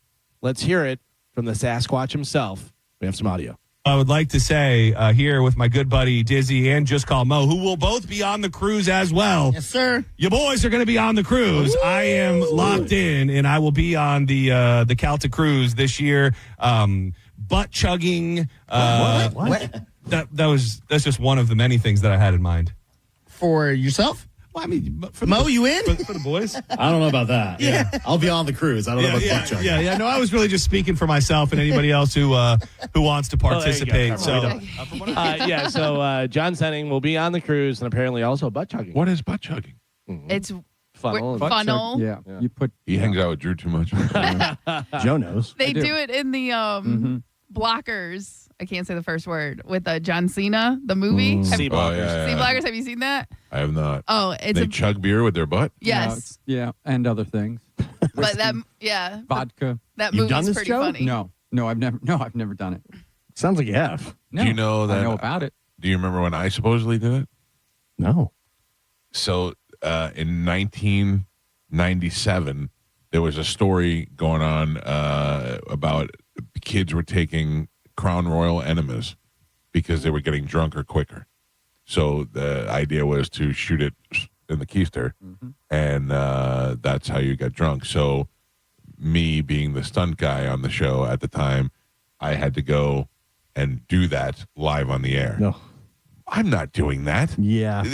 Let's hear it from the Sasquatch himself. We have some audio. I would like to say here with my good buddy Dizzy and Just Call Mo, who will both be on the cruise as well. Yes, sir. You boys are going to be on the cruise. Woo! I am locked in, and I will be on the Calta Cruise this year. Butt chugging. What? That's just one of the many things that I had in mind. For yourself? Well, I mean, for Mo, you in? For the boys. I don't know about that. Yeah. I'll be on the cruise. I don't know about butt chugging. Yeah. No, I was really just speaking for myself and anybody else who wants to participate. So John Senning will be on the cruise and apparently also butt chugging. What is butt chugging? It's funnel. Funnel. Yeah. You put. He hangs out with Drew too much. Joe knows. They do it in the blockers. I can't say the first word with John Cena, the movie. Sea blockers. Sea blockers. Have you seen that? I have not. Oh, it's they chug beer with their butt? Yes. And other things. But Vodka. That You've done movie's this, pretty Joe? funny. No, I've never done it. Sounds like you have. No. Do you know that? I know about it. Do you remember when I supposedly did it? No. So in 1997, there was a story going on about kids were taking Crown Royal enemas because they were getting drunker quicker. So the idea was to shoot it in the keister, and that's how you get drunk. So me being the stunt guy on the show at the time, I had to go and do that live on the air. No. I'm not doing that. Yeah.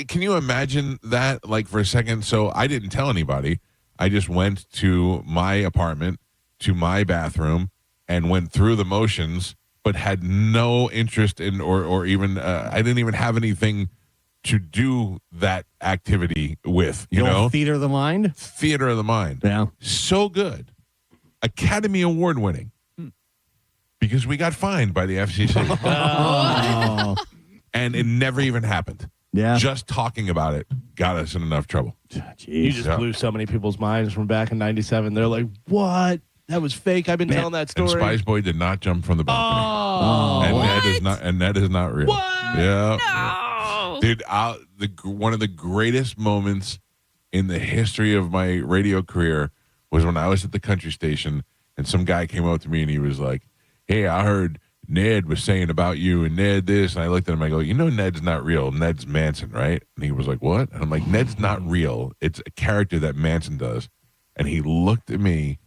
Can you imagine that, like, for a second? So I didn't tell anybody. I just went to my apartment, to my bathroom, and went through the motions, but had no interest in or even I didn't even have anything to do that activity with. You know, theater of the mind. Theater of the mind. Yeah. So good. Academy Award winning. Because we got fined by the FCC. Oh. And it never even happened. Yeah. Just talking about it got us in enough trouble. You just blew so many people's minds from back in 97. They're like, what? That was fake. I've been telling that story. And Spice Boy did not jump from the balcony. And Ned is not real. What? Yeah. No. Dude, one of the greatest moments in the history of my radio career was when I was at the country station and some guy came up to me and he was like, hey, I heard Ned was saying about you and Ned this. And I looked at him, I go, Ned's not real. Ned's Manson, right? And he was like, what? And I'm like, Ned's not real. It's a character that Manson does. And he looked at me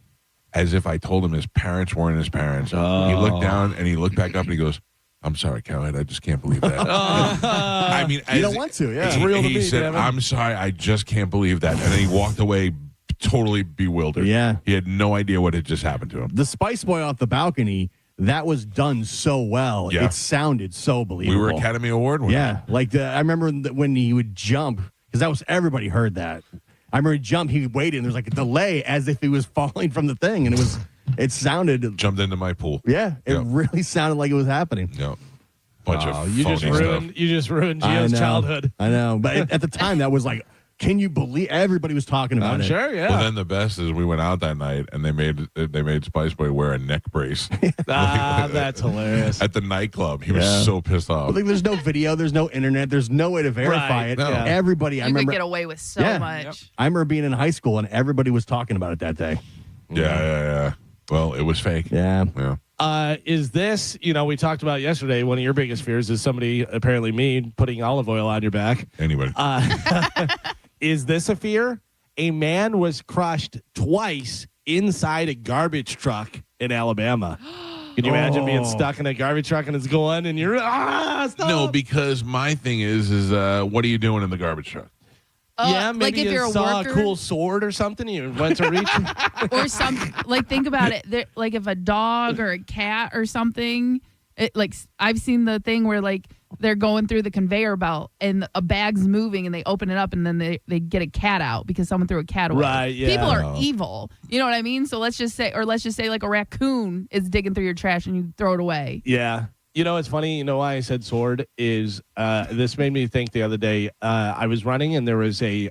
as if I told him his parents weren't his parents. He looked down and he looked back up and he goes, I'm sorry, Cowhead. I just can't believe that. I mean, you don't want to, yeah. It's real to he me, said, damn it. I'm sorry, I just can't believe that. And then he walked away totally bewildered. Yeah. He had no idea what had just happened to him. The Spice Boy off the balcony, that was done so well. Yeah. It sounded so believable. We were Academy Award winners. Yeah. Like, I remember when he would jump, because everybody heard that. I remember he jumped, he waited, and there was like a delay as if he was falling from the thing. And it sounded. Jumped into my pool. Yeah. It really sounded like it was happening. Yep. Bunch of you phony just ruined I Gio's know. childhood. I know. But at the time, that was like, can you believe everybody was talking about I'm it? sure, yeah. Well, then the best is we went out that night and they made Spice Boy wear a neck brace. That's hilarious. At the nightclub. He was so pissed off. Well, like, there's no video, there's no internet, there's no way to verify it. No. Everybody, I You could remember. get away with so much. I remember being in high school and everybody was talking about it that day. Yeah. Well, it was fake. Yeah. Is this, we talked about yesterday, one of your biggest fears is somebody, apparently me, putting olive oil on your back. Anybody. Is this a fear? A man was crushed twice inside a garbage truck in Alabama. Can you imagine being stuck in a garbage truck and it's going and you're, stop. No, because my thing is what are you doing in the garbage truck? Yeah, maybe like if you you're a saw worker, a cool sword or something, you went to reach. or some like think about it. Like if a dog or a cat or something, I've seen the thing where like they're going through the conveyor belt and a bag's moving and they open it up and then they get a cat out because someone threw a cat away. Right, yeah. People are evil. You know what I mean? So let's just say like a raccoon is digging through your trash and you throw it away. Yeah. It's funny. You know why I said sword is this made me think the other day. I was running and there was a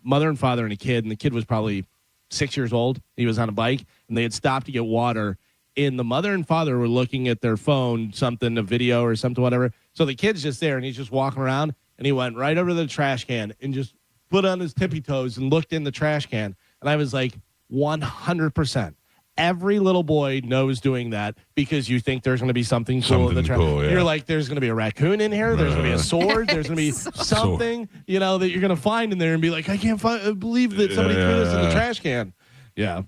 mother and father and a kid, and the kid was probably 6 years old. He was on a bike and they had stopped to get water. And the mother and father were looking at their phone, a video or something, whatever. So the kid's just there and he's just walking around and he went right over to the trash can and just put on his tippy toes and looked in the trash can. And I was like, 100%. Every little boy knows doing that because you think there's going to be something cool in the trash. Cool, yeah. You're like, there's going to be a raccoon in here. There's going to be a sword. There's going to be something, that you're going to find in there and be like, I can't believe that somebody threw this in the trash can. Yeah.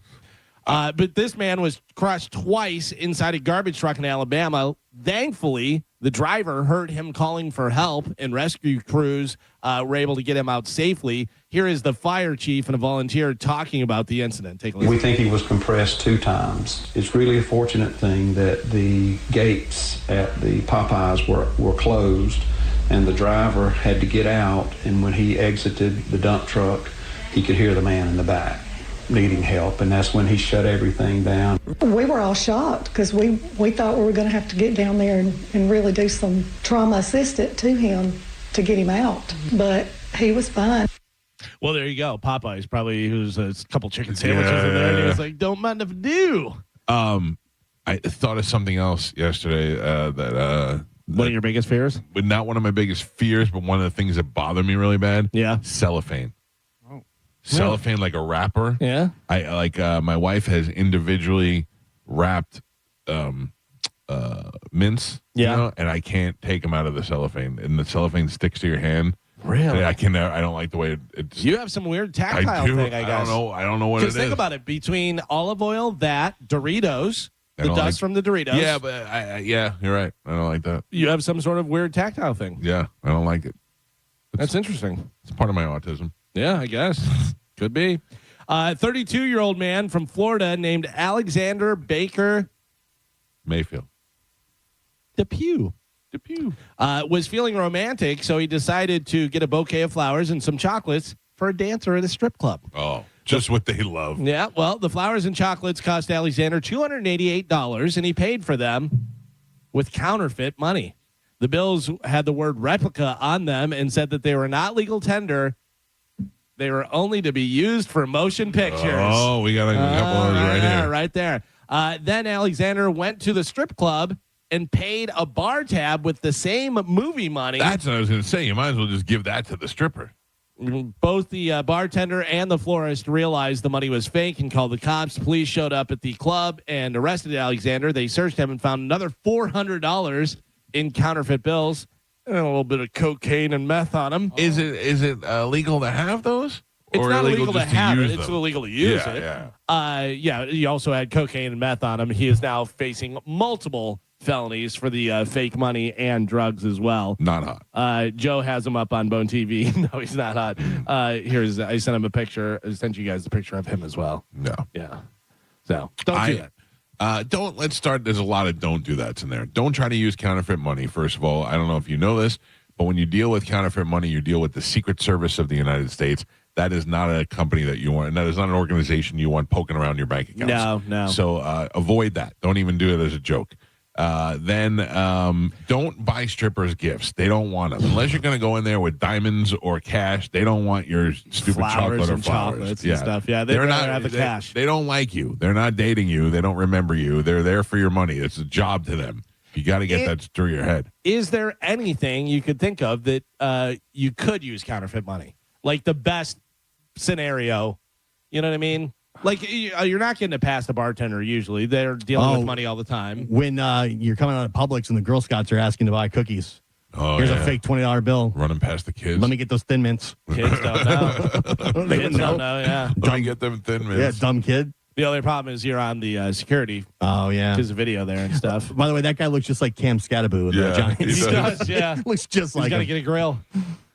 But this man was crushed twice inside a garbage truck in Alabama. Thankfully, the driver heard him calling for help, and rescue crews were able to get him out safely. Here is the fire chief and a volunteer talking about the incident. Take a listen. We think he was compressed 2 times. It's really a fortunate thing that the gates at the Popeyes were closed, and the driver had to get out, and when he exited the dump truck, he could hear the man in the back needing help, and that's when he shut everything down. We were all shocked because we thought we were going to have to get down there and really do some trauma assistant to him to get him out, but he was fine. Well, there you go. Popeyes probably was a couple chicken sandwiches in there, and he was like, "Don't mind if I do." I thought of something else yesterday that one of your biggest fears, but not one of my biggest fears, but one of the things that bother me really bad. Yeah, cellophane. Cellophane, like a wrapper. Yeah. I like my wife has individually wrapped mints. Yeah. And I can't take them out of the cellophane, and the cellophane sticks to your hand. Really? I can. I don't like the way it's. You have some weird tactile thing, I guess. I don't know what it is. Just think about it. Between olive oil, Doritos, the dust from the Doritos. Yeah, but yeah, you're right. I don't like that. You have some sort of weird tactile thing. Yeah, I don't like it. That's interesting. It's part of my autism. Yeah, I guess. Could be. 32-year-old man from Florida named Alexander Baker Mayfield Depew was feeling romantic, so he decided to get a bouquet of flowers and some chocolates for a dancer at a strip club. Oh, just what they love. Yeah, well, the flowers and chocolates cost Alexander $288, and he paid for them with counterfeit money. The bills had the word replica on them and said that they were not legal tender, They were only to be used for motion pictures. Oh, we got a couple of those right here. Right there. Then Alexander went to the strip club and paid a bar tab with the same movie money. That's what I was going to say. You might as well just give that to the stripper. Both the bartender and the florist realized the money was fake and called the cops. Police showed up at the club and arrested Alexander. They searched him and found another $400 in counterfeit bills and a little bit of cocaine and meth on him. Is it legal to have those? It's or not illegal to just have use it. It's them? illegal to use Yeah, it. yeah. He also had cocaine and meth on him. He is now facing multiple felonies for the fake money and drugs as well. Not hot. Joe has him up on Bone TV. No, he's not hot. I sent him a picture. I sent you guys a picture of him as well. No. Yeah. So don't do that. Let's start. There's a lot of don't do that's in there. Don't try to use counterfeit money. First of all, I don't know if you know this, but when you deal with counterfeit money, you deal with the Secret Service of the United States. That is not a company that you want, and that is not an organization you want poking around your bank accounts. No. So avoid that. Don't even do it as a joke. Then don't buy strippers gifts. They don't want them. Unless you're going to go in there with diamonds or cash, they don't want your stupid Flowers chocolate or and flowers. chocolates and stuff. Yeah, they'd they're rather not have the cash. They don't like you. They're not dating you. They don't remember you. They're there for your money. It's a job to them. You got to get that through your head. Is there anything you could think of that you could use counterfeit money? Like the best scenario, you know what I mean? Like you're not getting it past the bartender usually. They're dealing with money all the time. When you're coming out of Publix and the Girl Scouts are asking to buy cookies. Here's a fake $20 bill. Running past the kids. Let me get those Thin Mints. Kids don't know. Kids don't know, yeah. Let me get them Thin Mints. Yeah, dumb kid. The only problem is you're on the security. Oh, yeah. There's a video there and stuff. By the way, that guy looks just like Cam Scattaboo. Yeah, Giants. he does. Yeah. Looks just He's like got to him. get a grill.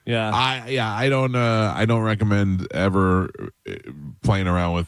Yeah. I don't recommend ever playing around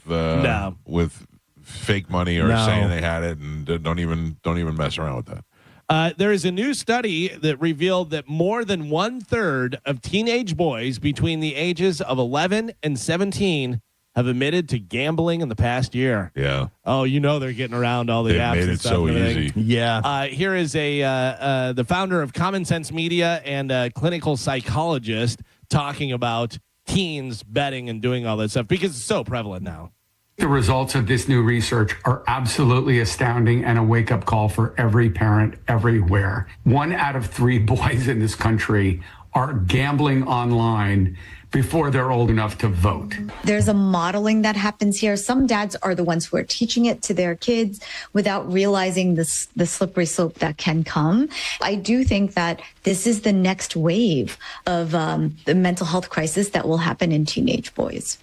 with fake money or saying they had it, and don't even mess around with that. There is a new study that revealed that more than 1/3 of teenage boys between the ages of 11 and 17 have admitted to gambling in the past year. Yeah. Oh, they're getting around all the They've apps made and it stuff so and everything. easy. Yeah. Here is the founder of Common Sense Media and a clinical psychologist talking about teens betting and doing all that stuff because it's so prevalent now. The results of this new research are absolutely astounding and a wake-up call for every parent everywhere. 1 out of 3 boys in this country are gambling online before they're old enough to vote. There's a modeling that happens here. Some dads are the ones who are teaching it to their kids without realizing the slippery slope that can come. I do think that this is the next wave of the mental health crisis that will happen in teenage boys.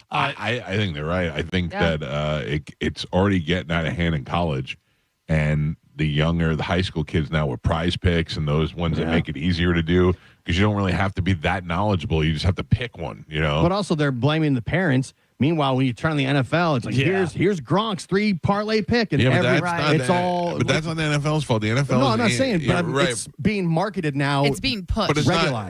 I think they're right. I think that it's already getting out of hand in college, and the high school kids now with Prize Picks and those ones that make it easier to do because you don't really have to be that knowledgeable. You just have to pick one, But also they're blaming the parents. Meanwhile, when you turn on the NFL, it's like here's Gronk's 3 parlay pick, and that's not the NFL's fault. The NFL. No, I'm not saying, but it's being marketed now. It's being pushed. But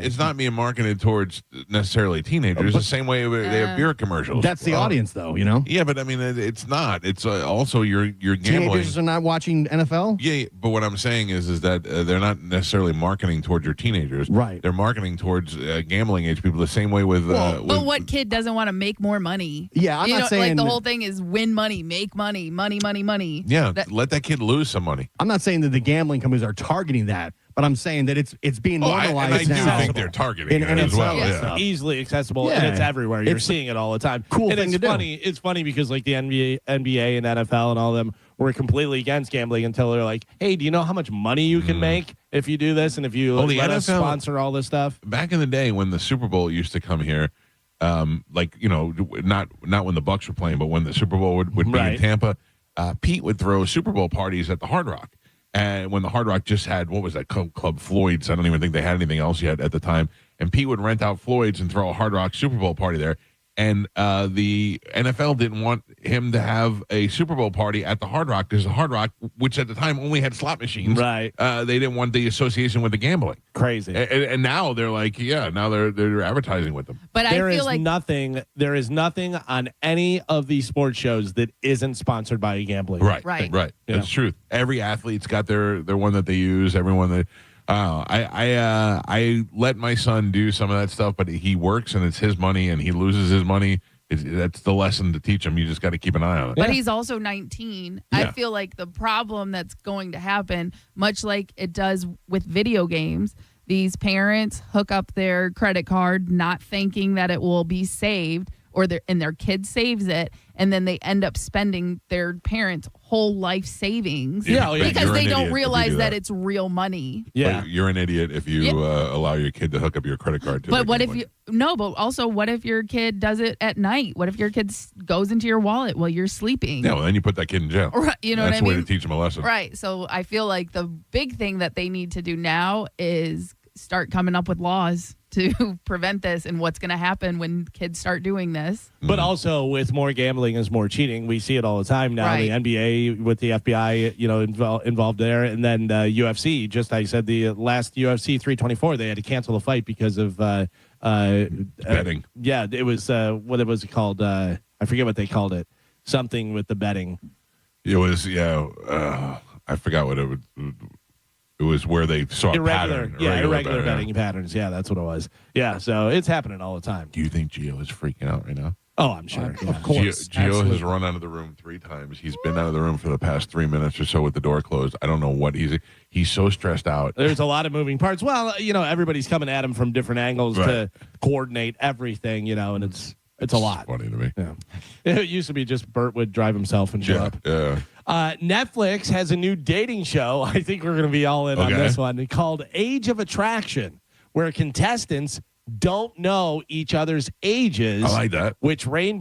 it's not being marketed towards necessarily teenagers. The same way they have beer commercials. That's the audience, though. Yeah, but I mean, it's not. It's also you're gambling. Teenagers are not watching NFL. Yeah, but what I'm saying is that they're not necessarily marketing towards your teenagers. Right. They're marketing towards gambling age people. The same way with. But what kid doesn't want to make more money? Yeah, I'm not saying like the whole thing is win money, make money, money. Yeah, let that kid lose some money. I'm not saying that the gambling companies are targeting that, but I'm saying that it's being normalized and I now. do think they're targeting it as well. Yeah. Easily accessible, and it's everywhere. You're seeing it all the time. Cool and thing it's to funny. do. It's funny because like the NBA and NFL and all of them were completely against gambling until they're like, hey, do you know how much money you can make if you do this and if you let us sponsor all this stuff? Back in the day when the Super Bowl used to come here, not when the Bucks were playing, but when the Super Bowl would be in Tampa, Pete would throw Super Bowl parties at the Hard Rock. And when the Hard Rock just had, what was that Club Floyd's? I don't even think they had anything else yet at the time. And Pete would rent out Floyd's and throw a Hard Rock Super Bowl party there. And the NFL didn't want him to have a Super Bowl party at the Hard Rock because the Hard Rock, which at the time only had slot machines, they didn't want the association with the gambling. Crazy. And now they're like, now they're advertising with them. But there I feel is like there is nothing on any of these sports shows that isn't sponsored by a gambling. Right. That's truth. Every athlete's got their one that they use. Everyone that. I let my son do some of that stuff, but he works and it's his money, and he loses his money. That's the lesson to teach him. You just got to keep an eye on it. But he's also 19. Yeah. I feel like the problem that's going to happen, much like it does with video games, these parents hook up their credit card not thinking that it will be saved, and their kid saves it, and then they end up spending their parents' whole life savings because they don't realize that it's real money. Yeah, but you're an idiot if you allow your kid to hook up your credit card to. But what if but also what if your kid does it at night? What if your kid goes into your wallet while you're sleeping? Yeah, well, then you put that kid in jail. Right, you know That's what I mean? the way to teach them a lesson. Right. So I feel like the big thing that they need to do now is start coming up with laws to prevent this and what's going to happen when kids start doing this. But also with more gambling is more cheating. We see it all the time now. Right. The NBA with the FBI, involved there. And then UFC, just like I said, the last UFC 324, they had to cancel the fight because of betting. Yeah, it was, what was it called? I forget what they called it. Something with the betting. It was, I forgot what it was. It was where they saw a pattern. Irregular betting patterns. Yeah, that's what it was. Yeah, so it's happening all the time. Do you think Gio is freaking out right now? Oh, I'm sure. Of course. Gio has run out of the room 3 times. He's been out of the room for the past 3 minutes or so with the door closed. I don't know what he's so stressed out. There's a lot of moving parts. Well, everybody's coming at him from different angles to coordinate everything, and it's a lot. Funny to me. Yeah. It used to be just Bert would drive himself and show up. Yeah. Netflix has a new dating show. I think we're going to be all in on this one, called Age of Attraction, where contestants don't know each other's ages. I like that. Which range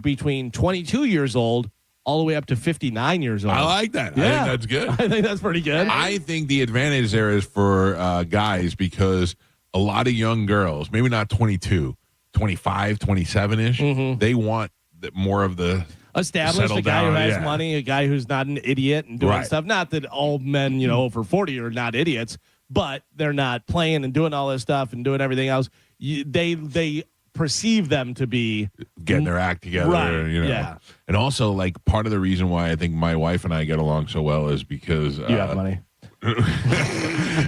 between 22 years old all the way up to 59 years old. I like that. Yeah. I think that's good. I think that's pretty good. I think the advantage there is for guys, because a lot of young girls, maybe not 22, 25, 27-ish, they want more of the established, a guy who has money, a guy who's not an idiot and doing stuff. Not that all men, over 40 are not idiots, but they're not playing and doing all this stuff and doing everything else. They perceive them to be getting their act together, Yeah. And also, like, part of the reason why I think my wife and I get along so well is because you have money.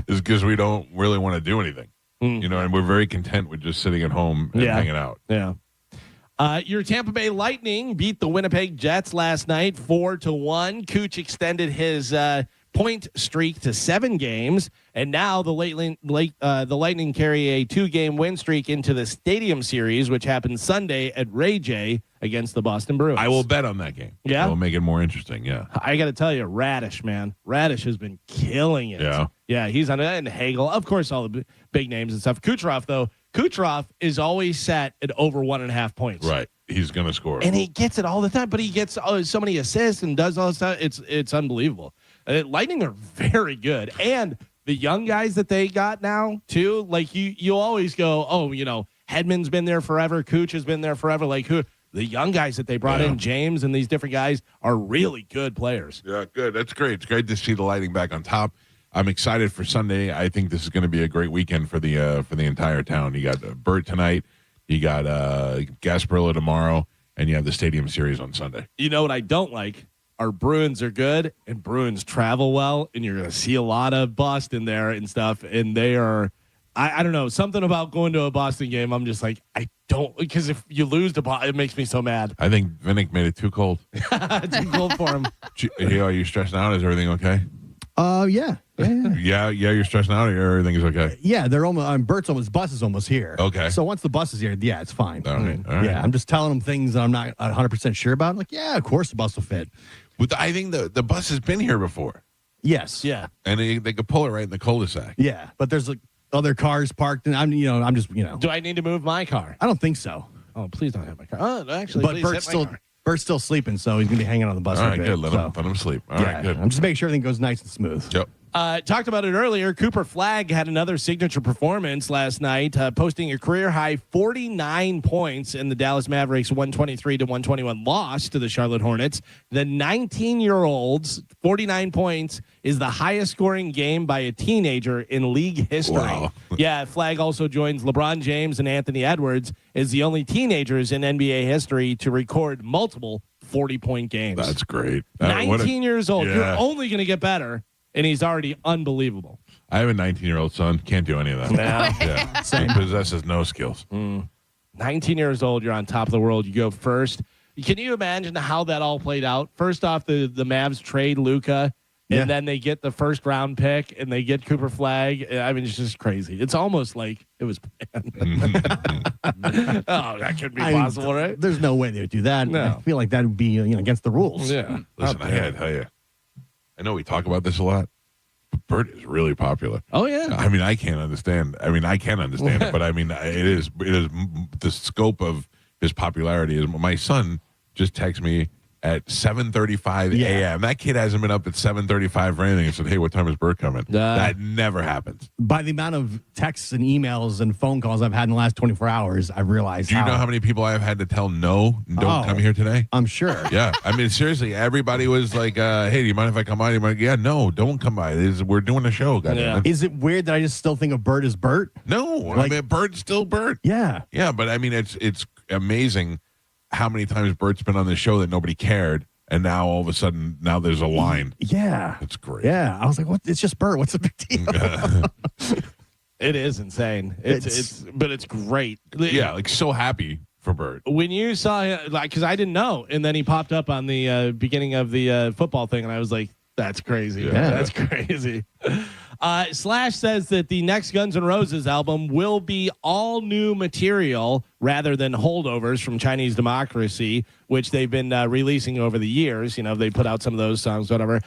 is because we don't really want to do anything, and we're very content with just sitting at home and hanging out. Yeah. Your Tampa Bay Lightning beat the Winnipeg Jets last night 4-1. Cooch extended his point streak to 7 games, and now the Lightning carry a 2-game win streak into the Stadium Series, which happens Sunday at Ray J against the Boston Bruins. I will bet on that game. Yeah, it will make it more interesting. Yeah, I got to tell you, Radish, man, Radish has been killing it. Yeah, he's on it, and Hagel, of course, all the big names and stuff. Kucherov, though. Kucherov is always set at over 1.5 points. Right. He's going to score. And he gets it all the time, but he gets so many assists and does all this stuff. It's unbelievable. Lightning are very good. And the young guys that they got now, too, like you always go, Hedman's been there forever. Cooch has been there forever. Like who? The young guys that they brought in, James and these different guys, are really good players. Yeah, good. That's great. It's great to see the Lightning back on top. I'm excited for Sunday. I think this is going to be a great weekend for the entire town. You got Burt tonight, you got Gasparilla tomorrow, and you have the Stadium Series on Sunday. You know what I don't like? Our Bruins are good, and Bruins travel well, and you're going to see a lot of Boston there and stuff, and they are I don't know, something about going to a Boston game. I'm just like, I don't, because if you lose to Boston, it makes me so mad. I think Vinnick made it too cold. Too cold for him. Are you stressing out? Is everything okay? Yeah. You're stressing out, or everything is okay? Yeah, they're almost. Bert's bus is almost here. Okay. So once the bus is here, yeah, it's fine. All right. Yeah, I'm just telling them things that I'm not 100% sure about. I'm like, yeah, of course the bus will fit. But I think the bus has been here before. Yes. Yeah. And they could pull it right in the cul-de-sac. Yeah, but there's like other cars parked, and I'm just. Do I need to move my car? I don't think so. Oh, please don't have my car. Oh, actually, but please Bert's still sleeping, so he's gonna be hanging on the bus. All right, a bit, good. Let him sleep. All right, good. I'm just making sure everything goes nice and smooth. Yep. Talked about it earlier. Cooper Flagg had another signature performance last night, posting a career-high 49 points in the Dallas Mavericks' 123-121 loss to the Charlotte Hornets. The 19-year-old's 49 points is the highest-scoring game by a teenager in league history. Wow. Yeah, Flagg also joins LeBron James and Anthony Edwards as the only teenagers in NBA history to record multiple 40-point games. That's great. 19 years old. Yeah. You're only going to get better and he's already unbelievable. I have a 19-year-old son. Can't do any of that. No. Yeah. He possesses no skills. 19 years old, you're on top of the world. You go first. Can you imagine how that all played out? First off, the Mavs trade Luka, and then they get the first round pick, and they get Cooper Flag. I mean, it's just crazy. It's almost like it was planned. Oh, that could be possible, right? There's no way they would do that. No. I feel like that would be against the rules. Yeah. Listen, I gotta tell you, I know we talk about this a lot, but Bert is really popular. Oh, yeah. I mean, I can't understand. It, but I mean, it is the scope of his popularity is my son just texted me at 7:35 a.m. That kid hasn't been up at 7:35 for anything and said, "Hey, what time is Bert coming?" That never happens. By the amount of texts and emails and phone calls I've had in the last 24 hours, I've realized. Do you know how many people I've had to tell no, don't come here today? I'm sure. Yeah, I mean, seriously, everybody was like, "Hey, do you mind if I come by?" I'm like, "Yeah, no, don't come by. We're doing a show." Goddamn. Is it weird that I just still think of Bert as Bert? No, I mean, Bert's still Bert. Yeah, yeah, but I mean, it's amazing how many times Bert's been on this show that nobody cared, and now all of a sudden, now there's a line. Yeah, it's great. Yeah, I was like, "What? It's just Bert. What's the big deal?" It is insane. But it's great. Yeah, like so happy for Bert. When you saw him, like, because I didn't know, and then he popped up on the beginning of the football thing, and I was like, "That's crazy. Yeah. That's crazy." Slash says that the next Guns N' Roses album will be all new material rather than holdovers from Chinese Democracy, which they've been releasing over the years. They put out some of those songs, whatever.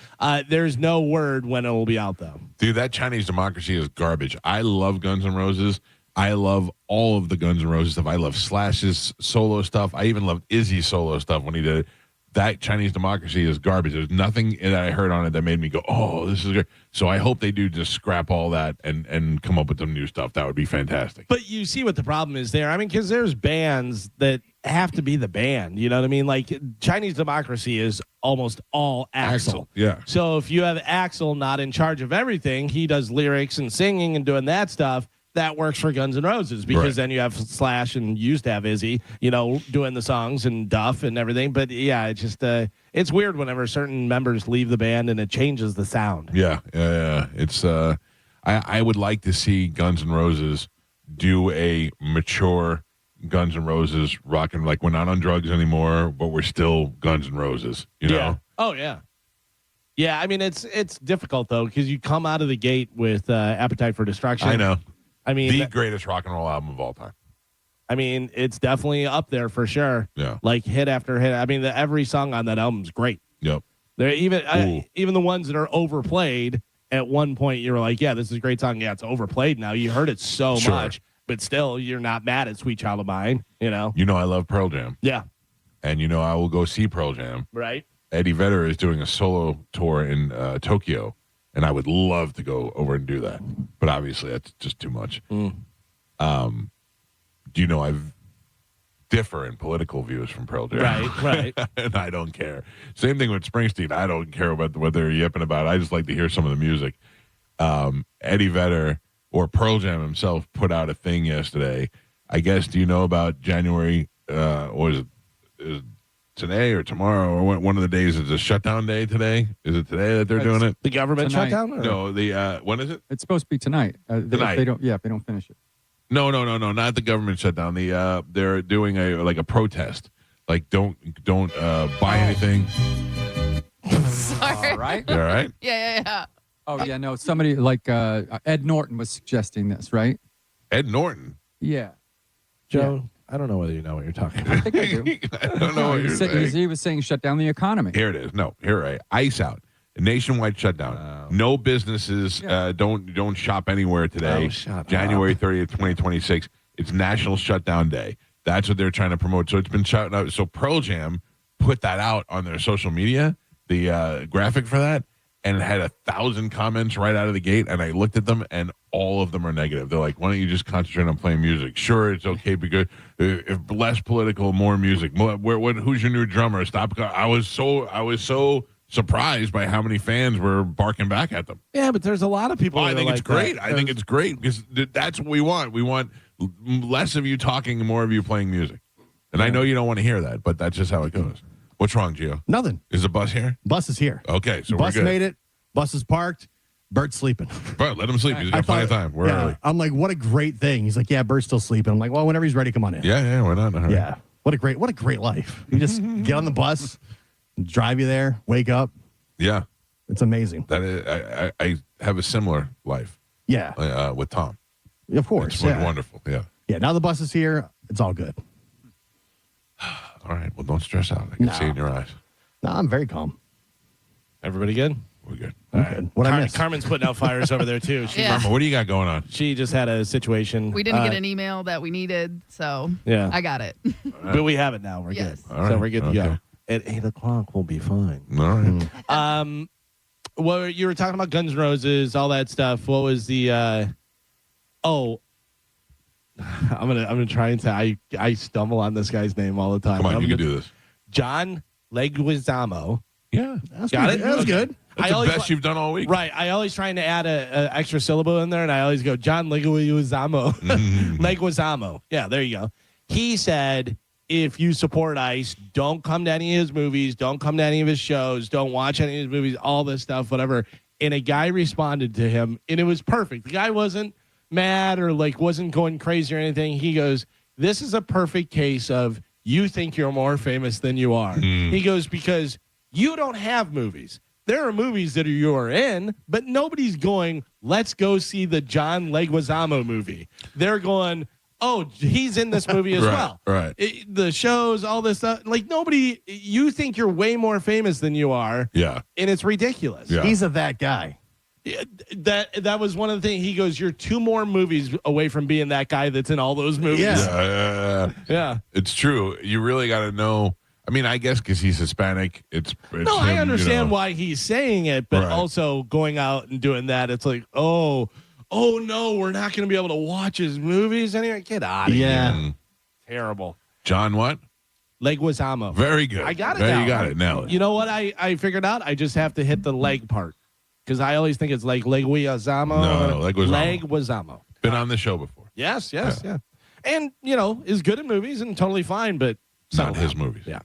There's no word when it will be out, though. Dude, that Chinese Democracy is garbage. I love Guns N' Roses. I love all of the Guns N' Roses stuff. I love Slash's solo stuff. I even loved Izzy's solo stuff when he did it. That Chinese Democracy is garbage. There's nothing that I heard on it that made me go, "Oh, this is good." So I hope they do just scrap all that and come up with some new stuff. That would be fantastic. But you see what the problem is there. I mean, because there's bands that have to be the band. You know what I mean? Like Chinese Democracy is almost all Axl. Yeah. So if you have Axl not in charge of everything, he does lyrics and singing and doing that stuff. That works for Guns N' Roses because then you have Slash and used to have Izzy, doing the songs and Duff and everything. But yeah, it's just it's weird whenever certain members leave the band and it changes the sound. Yeah. It's I would like to see Guns N' Roses do a mature Guns N' Roses rocking, like we're not on drugs anymore, but we're still Guns N' Roses. You know? Oh yeah. Yeah, I mean it's difficult though because you come out of the gate with Appetite for Destruction. I know. I mean, the greatest rock and roll album of all time. I mean, it's definitely up there for sure. Yeah, like hit after hit. I mean, every song on that album is great. Yep. They're even the ones that are overplayed. At one point, you were like, "Yeah, this is a great song." Yeah, it's overplayed now. You heard it so much, but still, you're not mad at "Sweet Child of Mine." I love Pearl Jam. Yeah, and I will go see Pearl Jam. Right. Eddie Vedder is doing a solo tour in Tokyo. And I would love to go over and do that. But obviously, that's just too much. I differ in political views from Pearl Jam. Right. And I don't care. Same thing with Springsteen. I don't care about what they're yipping about. I just like to hear some of the music. Eddie Vedder or Pearl Jam himself put out a thing yesterday. I guess, do you know about January, or is it today or tomorrow or one of the days is a shutdown day today? Is it today that they're doing it? The government shutdown? Or? No, when is it? It's supposed to be tonight. Tonight. They don't finish it. No, not the government shutdown. They're doing a protest. Like don't buy anything. Sorry. All right. You all right? Yeah. Oh yeah, no. Somebody like Ed Norton was suggesting this, right? Ed Norton. Yeah. Joe. Yeah. I don't know whether you know what you're talking about. I think I do. I don't know what you're saying. He was saying shut down the economy. Here it is. No, right. Ice out. A nationwide shutdown. No businesses. Don't shop anywhere today. January 30th, 2026. It's National Shutdown Day. That's what they're trying to promote. So it's been shut out. So Pearl Jam put that out on their social media, the graphic for that, and it had 1,000 comments right out of the gate. And I looked at them, and all of them are negative. They're like, "Why don't you just concentrate on playing music? Sure, it's okay, because if less political, more music. Who's your new drummer? Stop." I was so surprised by how many fans were barking back at them. Yeah, but there's a lot of people. I think it's great. I think it's great because that's what we want. We want less of you talking and more of you playing music. And I know you don't want to hear that, but that's just how it goes. What's wrong, Gio? Nothing. Is the bus here? Bus is here. Okay, so bus we're good. made it. Bus is parked. Bert's sleeping. But let him sleep. He's got plenty of time. We're early. I'm like, what a great thing. He's like, yeah, Bert's still sleeping. I'm like, well, whenever he's ready, come on in. Yeah, why not? Yeah. What a great life. You just get on the bus, drive you there, wake up. Yeah. It's amazing. That is, I have a similar life. Yeah. With Tom. Of course. It's wonderful. Yeah. Yeah. Now the bus is here. It's all good. All right. Well, don't stress out. I can see it in your eyes. No, I'm very calm. Everybody good? We're good. All right. What I missed? Carmen's putting out fires over there too. Carmen, what do you got going on? She just had a situation. We didn't get an email that we needed, so Yeah. I got it. But we have it now. We're Yes. good. So we're good to go. At 8:00, we'll be fine. All right. Well, you were talking about Guns N' Roses, all that stuff. What was the? I'm gonna try and say I stumble on this guy's name all the time. Come on, you can do this. John Leguizamo. Yeah, got it. That was good. That's the best you've done all week. Right. I always trying to add a extra syllable in there, and I always go John Leguizamo. Leguizamo. Yeah, there you go. He said, if you support ICE, don't come to any of his movies, don't come to any of his shows, don't watch any of his movies, all this stuff, whatever. And a guy responded to him, and it was perfect. The guy wasn't mad or wasn't going crazy or anything. He goes, this is a perfect case of you think you're more famous than you are. He goes, because you don't have movies. There are movies that you're in, but nobody's going, let's go see the John Leguizamo movie. They're going, oh, he's in this movie as well. Right. The shows, all this stuff. Nobody, you think you're way more famous than you are. Yeah. And it's ridiculous. Yeah. He's that guy. That was one of the things. He goes, you're 2 more movies away from being that guy that's in all those movies. Yeah. It's true. You really got to know. I mean, I guess because he's Hispanic, it's no, him, I understand why he's saying it, but also going out and doing that, it's like, oh no, we're not going to be able to watch his movies anyway. Get out of here. Terrible. John what? Leguizamo. Very good. I got it there now. You got it now. You know what I figured out? I just have to hit the leg part because I always think it's like Leguizamo. No, Leguizamo. Leguizamo. Been on the show before. Yes. Yeah. And, is good in movies and totally fine, but not his movies. Yeah.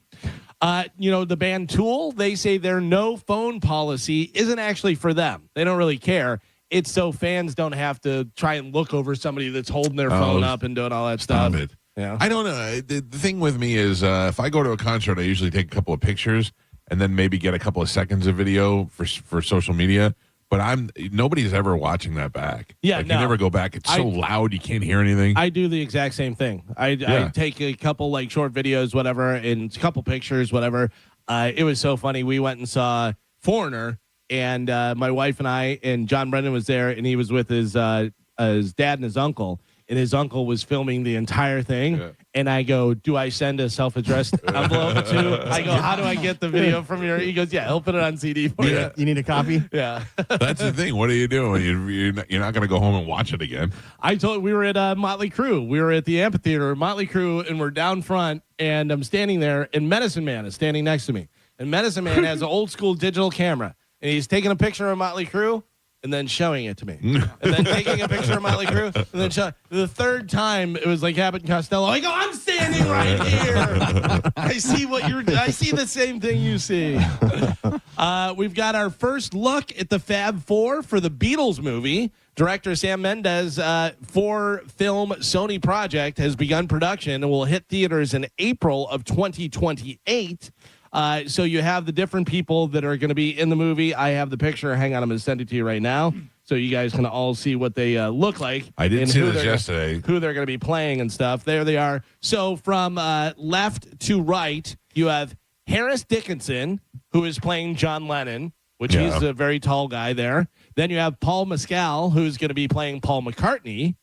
The band Tool, they say their no phone policy isn't actually for them. They don't really care. It's so fans don't have to try and look over somebody that's holding their phone up and doing all that stuff. It. Yeah. I don't know. The thing with me is if I go to a concert, I usually take a couple of pictures and then maybe get a couple of seconds of video for social media. But nobody's ever watching that back. Yeah, you never go back. It's so loud you can't hear anything. I do the exact same thing. I take a couple short videos, whatever, and a couple pictures, whatever. It was so funny. We went and saw Foreigner, and my wife and I, and John Brennan was there, and he was with his dad and his uncle. And his uncle was filming the entire thing. Yeah. And I go, do I send a self-addressed envelope to? I go, how do I get the video from your? He goes, yeah, he'll put it on CD for you. You need a copy? Yeah. That's the thing. What are you doing? You're not going to go home and watch it again. We were at Motley Crue. We were at the amphitheater, Motley Crue, and we're down front. And I'm standing there, and Medicine Man is standing next to me. And Medicine Man has an old school digital camera. And he's taking a picture of Motley Crue. And then showing it to me, and then taking a picture of Motley Crue, and then the third time it was like Abbott and Costello. I go, I'm standing right here. I see the same thing you see. We've got our first look at the Fab Four for the Beatles movie. Director Sam Mendes' 4-film Sony project has begun production and will hit theaters in April of 2028. So you have the different people that are going to be in the movie. I have the picture. Hang on, I'm going to send it to you right now so you guys can all see what they look like. I didn't see this yesterday. Who they're going to be playing and stuff. There they are. So from left to right, you have Harris Dickinson, who is playing John Lennon, which he's a very tall guy there. Then you have Paul Mescal, who's going to be playing Paul McCartney.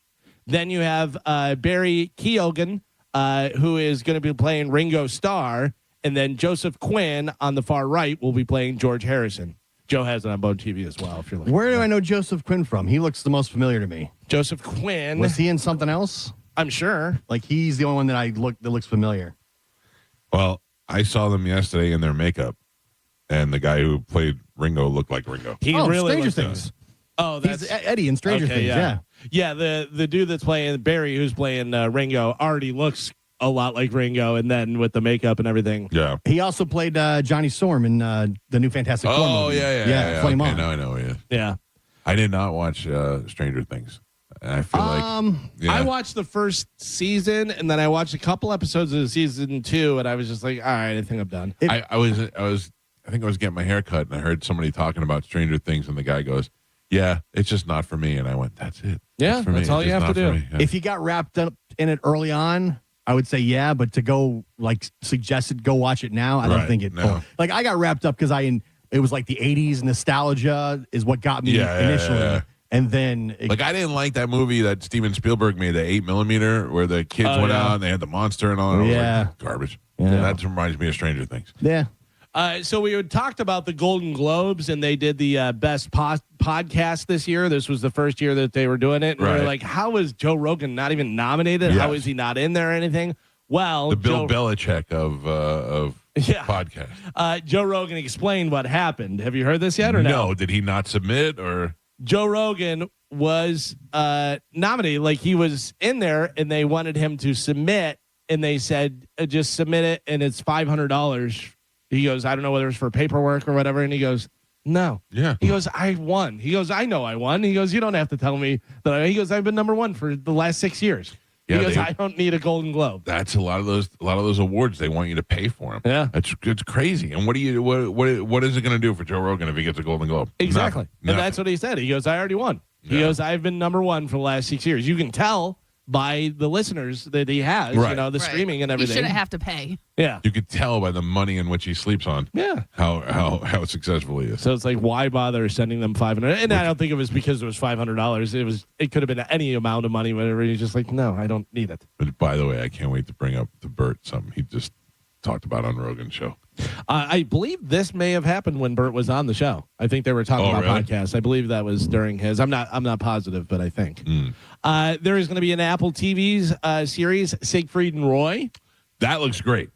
Then you have Barry Keoghan, who is going to be playing Ringo Starr. And then Joseph Quinn on the far right will be playing George Harrison. Joe has it on Bone TV as well. If you're looking. Where do I know Joseph Quinn from? He looks the most familiar to me. Joseph Quinn. Was he in something else? I'm sure. Like he's the only one that looks familiar. Well, I saw them yesterday in their makeup, and the guy who played Ringo looked like Ringo. He really Stranger looks Things. Oh, that's he's Eddie in Stranger Things. Yeah. The dude that's playing Barry, who's playing Ringo, already looks a lot like Ringo, and then with the makeup and everything. Yeah. He also played Johnny Storm in the new Fantastic Four movie. Yeah. Flame okay, On. now I know. Yeah. Yeah. I did not watch Stranger Things. And I feel I watched the first season, and then I watched a couple episodes of season 2, and I was just like, all right, I think I'm done. I think I was getting my hair cut, and I heard somebody talking about Stranger Things, and the guy goes, "Yeah, it's just not for me." And I went, "That's it. Yeah, for that's me. all It's you just have to not do." for me." Yeah. If you got wrapped up in it early on, I would say yeah, but to go like suggested go watch it now, I don't Right, think it. no. Like I got wrapped up because it was like the '80s nostalgia is what got me initially. Yeah. And then Like I didn't like that movie that Steven Spielberg made, the 8mm, where the kids went out and they had the monster and all. Yeah. Like, garbage. Yeah. That reminds me of Stranger Things. Yeah. So we had talked about the Golden Globes, and they did the best podcast this year. This was the first year that they were doing it. And we were like, how is Joe Rogan not even nominated? Yes. How is he not in there or anything? Well, The Bill Belichick of podcast. Joe Rogan explained what happened. Have you heard this yet or no? No. Did he not submit or? Joe Rogan was nominated. Like he was in there, and they wanted him to submit, and they said, just submit it, and it's $500. He goes, I don't know whether it's for paperwork or whatever. And he goes, no. Yeah. He goes, I won. He goes, I know I won. He goes, you don't have to tell me that. He goes, I've been number 1 for the last 6 years. Yeah, he goes, I don't need a Golden Globe. That's a lot of those awards. They want you to pay for them. Yeah, it's crazy. And what is it going to do for Joe Rogan if he gets a Golden Globe? Exactly. Nothing. And that's what he said. He goes, I already won. He goes, I've been number 1 for the last 6 years. You can tell by the listeners that he has, the streaming and everything. He shouldn't have to pay. Yeah. You could tell by the money in which he sleeps on. Yeah. How successful he is. So it's like, why bother sending them $500? And I don't think it was because it was $500. It could have been any amount of money, whatever. He's just like, no, I don't need it. But by the way, I can't wait to bring up to Bert something he just talked about on Rogan's show. I believe this may have happened when Bert was on the show. I think they were talking about really? podcasts. I believe that was during his. I'm not positive, but I think there is going to be an Apple TV's series, Siegfried and Roy. That looks great.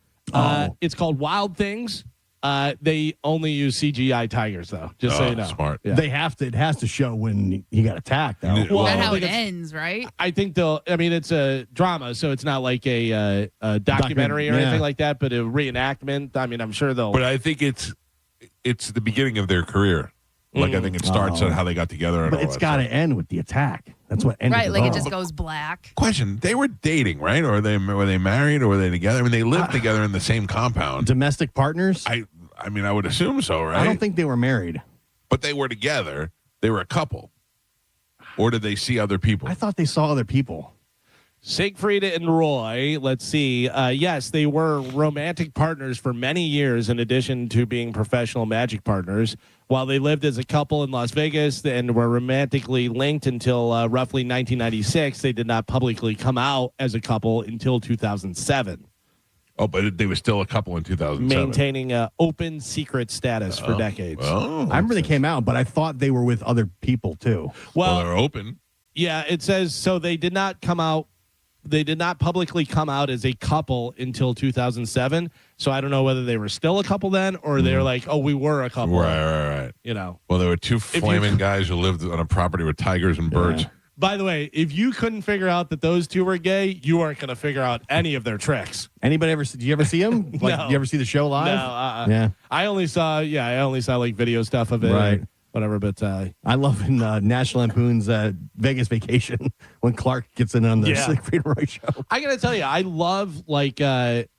It's called Wild Things. They only use CGI tigers, though. Just so you know. Smart. Yeah. They have to. It has to show when he got attacked. Though. Well, that's how it ends, right? I think they'll. I mean, it's a drama, so it's not like a documentary or anything like that, but a reenactment. I mean, I'm sure they'll. But I think it's the beginning of their career. Like I think it starts on how they got together. And But it's got to end with the attack. That's what ended Right, like all. it just goes black. Question: they were dating, right? Or were they married, or were they together? I mean, they lived together in the same compound. Domestic partners? I mean, I would assume so, right? I don't think they were married. But they were together. They were a couple. Or did they see other people? I thought they saw other people. Siegfried and Roy, let's see. Yes, they were romantic partners for many years in addition to being professional magic partners. While they lived as a couple in Las Vegas and were romantically linked until roughly 1996, they did not publicly come out as a couple until 2007. Oh, but they were still a couple in 2007. Maintaining an open secret status for decades. Oh, I remember they came out, but I thought they were with other people too. Well, they're open. Yeah, it says so. They did not come out. They did not publicly come out as a couple until 2007. So I don't know whether they were still a couple then, or they were like, "Oh, we were a couple." Right. You know. Well, there were two flaming guys who lived on a property with tigers and birds. Yeah. By the way, if you couldn't figure out that those two were gay, you aren't going to figure out any of their tricks. Anybody ever? Did you ever see them? Like, No. you ever see the show live? No. Yeah. I only saw like video stuff of it. Right. Whatever, but I love in National Lampoon's Vegas Vacation when Clark gets in on the Siegfried and Roy show. I gotta tell you, I love like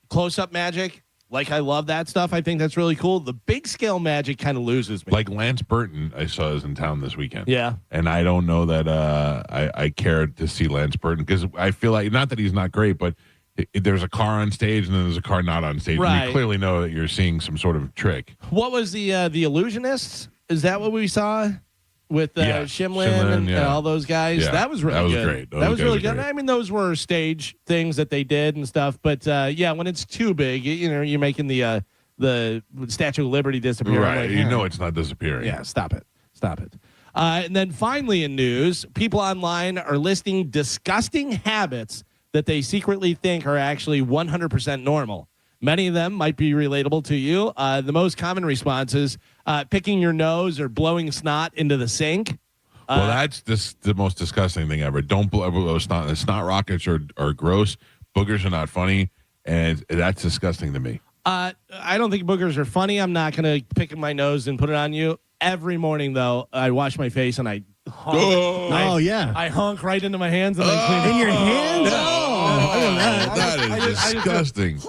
close-up magic. Like I love that stuff. I think that's really cool. The big scale magic kind of loses me. Like Lance Burton, I saw is in town this weekend. Yeah, and I don't know that I cared to see Lance Burton because I feel like not that he's not great, but there's a car on stage and then there's a car not on stage. Right. And you clearly know that you're seeing some sort of trick. What was the Illusionists? Is that what we saw with Shimlin and all those guys? Yeah. That was really good. Great. That was really good. Great. I mean, those were stage things that they did and stuff. But when it's too big, you're making the Statue of Liberty disappear. Right. Like, you know it's not disappearing. Yeah, stop it. And then finally in news, people online are listing disgusting habits that they secretly think are actually 100% normal. Many of them might be relatable to you. The most common response is picking your nose or blowing snot into the sink. Well, that's the most disgusting thing ever. Don't blow snot. Snot rockets are gross. Boogers are not funny, and that's disgusting to me. I don't think boogers are funny. I'm not going to pick my nose and put it on you. Every morning, though, I wash my face and I honk. Yeah. I honk right into my hands and then clean In your hands? That is disgusting.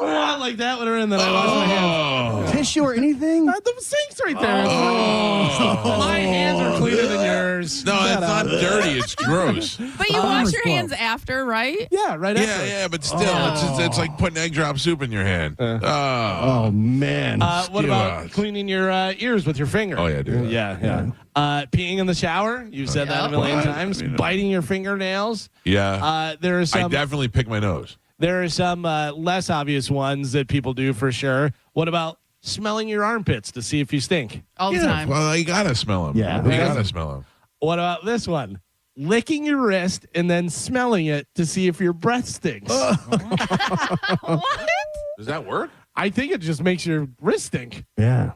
Like that one, and then I wash my hands. Tissue or anything? The sink's right there. My hands are cleaner than yours. No, it's not dirty. It's gross. But you wash your hands after, right? Yeah, right after. Yeah, but still, it's like putting egg drop soup in your hand. Oh, man. What about cleaning your ears with your finger? Oh, yeah, dude. Yeah. Peeing in the shower. You've said that a million times. Biting your fingernails. Yeah. There are some. I definitely pick my nose. There are some less obvious ones that people do for sure. What about smelling your armpits to see if you stink? All the time. Well, you gotta smell them. Yeah. You gotta smell them. What about this one? Licking your wrist and then smelling it to see if your breath stinks. What? Does that work? I think it just makes your wrist stink. Yeah.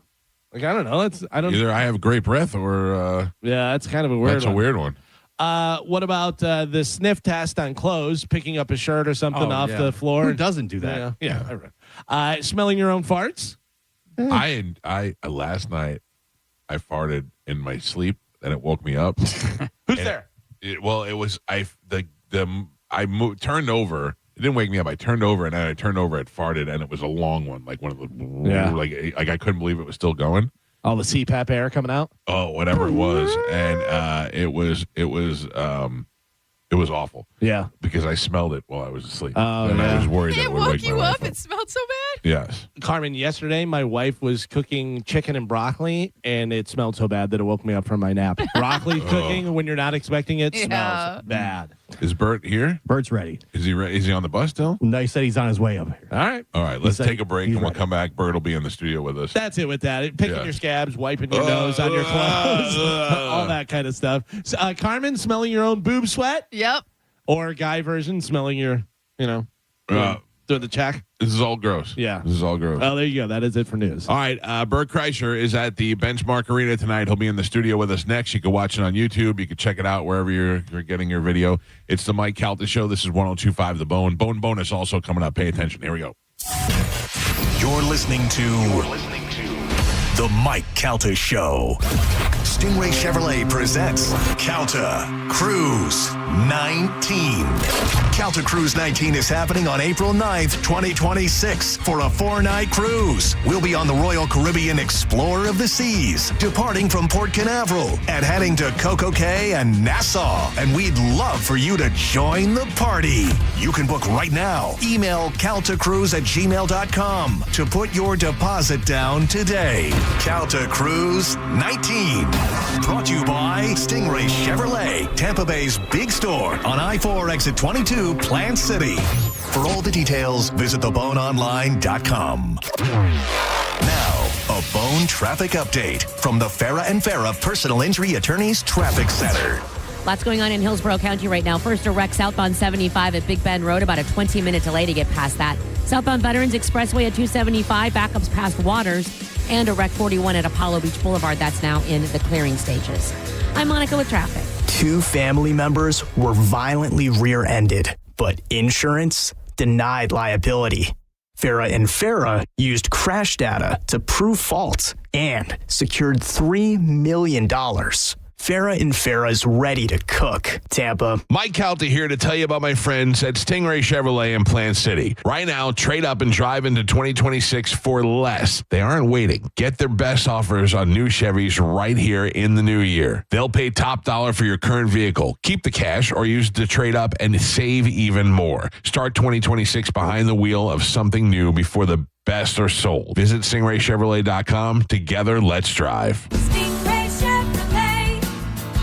Like, I don't know. Either I have great breath or yeah, that's kind of a weird that's one. a weird one. What about the sniff test on clothes, picking up a shirt or something off the floor? Who doesn't do that? Yeah. Smelling your own farts? I last night I farted in my sleep and it woke me up. Who's there? It was turned over. It didn't wake me up. I turned over and then I turned over. It farted and it was a long one, like one of the like I couldn't believe it was still going. All the CPAP air coming out. Oh, whatever it was, and it was awful. Yeah, because I smelled it while I was asleep. Oh, and I was worried that It it would woke wake my you wife up. It smelled so bad. Yes. Carmen, yesterday my wife was cooking chicken and broccoli, and it smelled so bad that it woke me up from my nap. Broccoli cooking when you're not expecting it smells bad. Is Bert here? Bert's ready. Is he Is he on the bus still? No, he said he's on his way up here. All right. Let's take a break and we'll come back. Bert will be in the studio with us. That's it with that. Picking your scabs, wiping your nose on your clothes, all that kind of stuff. So, Carmen, smelling your own boob sweat? Yep. Or guy version, smelling your, doing the check? This is all gross. Yeah. This is all gross. Oh, there you go. That is it for news. All right. Bert Kreischer is at the Benchmark Arena tonight. He'll be in the studio with us next. You can watch it on YouTube. You can check it out wherever you're getting your video. It's the Mike Calta Show. This is 102.5 The Bone. Bone bonus also coming up. Pay attention. Here we go. You're listening to The Mike Calta Show. Stingray Chevrolet presents Calta Cruise 19. Calta Cruise 19 is happening on April 9th, 2026 for a 4-night cruise. We'll be on the Royal Caribbean Explorer of the Seas, departing from Port Canaveral and heading to Coco Cay and Nassau. And we'd love for you to join the party. You can book right now. Email caltacruise@gmail.com to put your deposit down today. Calta Cruise 19. Brought to you by Stingray Chevrolet, Tampa Bay's big store on I-4 exit 22, Plant City. For all the details, visit theboneonline.com. Now, a Bone traffic update from the Farah and Farah Personal Injury Attorneys Traffic Center. Lots going on in Hillsborough County right now. First, a wreck southbound 75 at Big Bend Road, about a 20-minute delay to get past that. Southbound Veterans Expressway at 275, backups past Waters, and a wreck 41 at Apollo Beach Boulevard. That's now in the clearing stages. I'm Monica with traffic. 2 family members were violently rear-ended, but insurance denied liability. Farah and Farah used crash data to prove fault and secured $3 million. Farah and Farah's ready to cook. Tampa. Mike Calta here to tell you about my friends at Stingray Chevrolet in Plant City. Right now, trade up and drive into 2026 for less. They aren't waiting. Get their best offers on new Chevys right here in the new year. They'll pay top dollar for your current vehicle. Keep the cash or use it to trade up and save even more. Start 2026 behind the wheel of something new before the best are sold. Visit StingrayChevrolet.com. Together, let's drive. Stingray Chevrolet.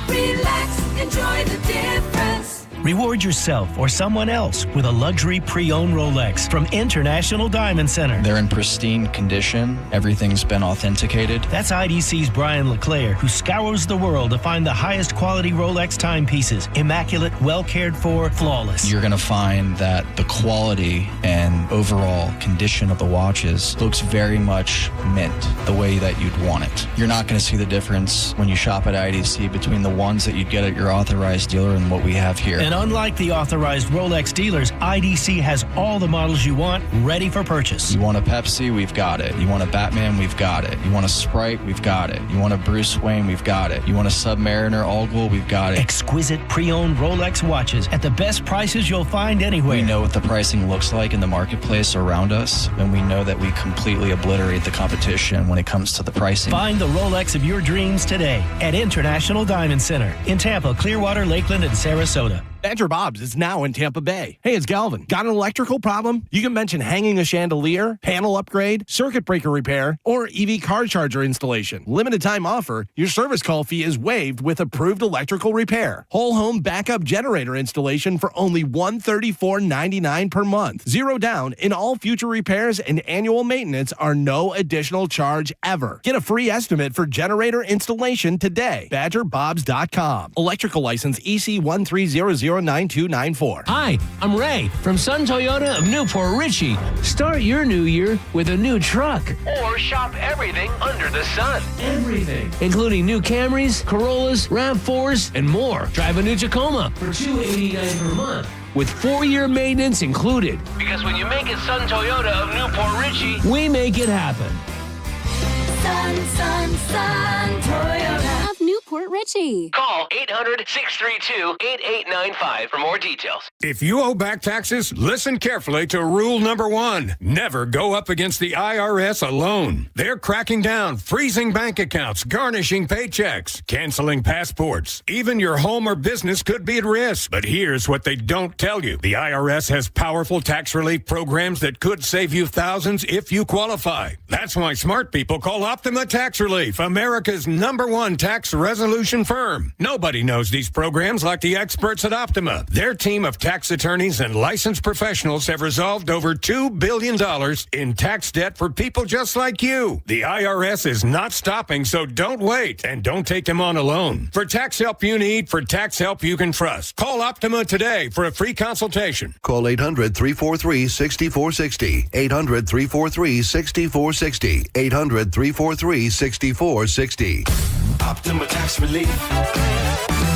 Relax, enjoy the difference. Reward yourself or someone else with a luxury pre-owned Rolex from International Diamond Center. They're in pristine condition. Everything's been authenticated. That's IDC's Brian LeClaire, who scours the world to find the highest quality Rolex timepieces. Immaculate, well cared for, flawless. You're going to find that the quality and overall condition of the watches looks very much mint, the way that you'd want it. You're not going to see the difference when you shop at IDC between the ones that you'd get at your authorized dealer and what we have here. And unlike the authorized Rolex dealers, IDC has all the models you want ready for purchase. You want a Pepsi? We've got it. You want a Batman? We've got it. You want a Sprite? We've got it. You want a Bruce Wayne? We've got it. You want a Submariner All-Glow? We've got it. Exquisite pre-owned Rolex watches at the best prices you'll find anywhere. We know what the pricing looks like in the marketplace around us, and we know that we completely obliterate the competition when it comes to the pricing. Find the Rolex of your dreams today at International Diamond Center in Tampa, Clearwater, Lakeland, and Sarasota. Badger Bob's is now in Tampa Bay. Hey, it's Galvin. Got an electrical problem? You can mention hanging a chandelier, panel upgrade, circuit breaker repair, or EV car charger installation. Limited time offer. Your service call fee is waived with approved electrical repair. Whole home backup generator installation for only $134.99 per month. Zero down in all future repairs, and annual maintenance are no additional charge ever. Get a free estimate for generator installation today. BadgerBobs.com. Electrical license EC130099294. Hi, I'm Ray from Sun Toyota of Newport Richey. Start your new year with a new truck. Or shop everything under the sun. Everything, including new Camrys, Corollas, RAV4s, and more. Drive a new Tacoma for $289 per month, with 4-year maintenance included. Because when you make it Sun Toyota of Newport Richey, we make it happen. Sun Toyota of Newport Richey. Call 800-632-8895 for more details. If you owe back taxes, listen carefully to rule number 1. Never go up against the IRS alone. They're cracking down, freezing bank accounts, garnishing paychecks, canceling passports. Even your home or business could be at risk. But here's what they don't tell you. The IRS has powerful tax relief programs that could save you thousands if you qualify. That's why smart people call Optima Tax Relief, America's #1 tax resolution firm. Nobody knows these programs like the experts at Optima. Their team of tax attorneys and licensed professionals have resolved over $2 billion in tax debt for people just like you. The IRS is not stopping, so don't wait, and don't take them on alone. For tax help you need, for tax help you can trust, call Optima today for a free consultation. Call 800-343-6460. 800-343-6460. 800-343-6460. Optima Tax Relief.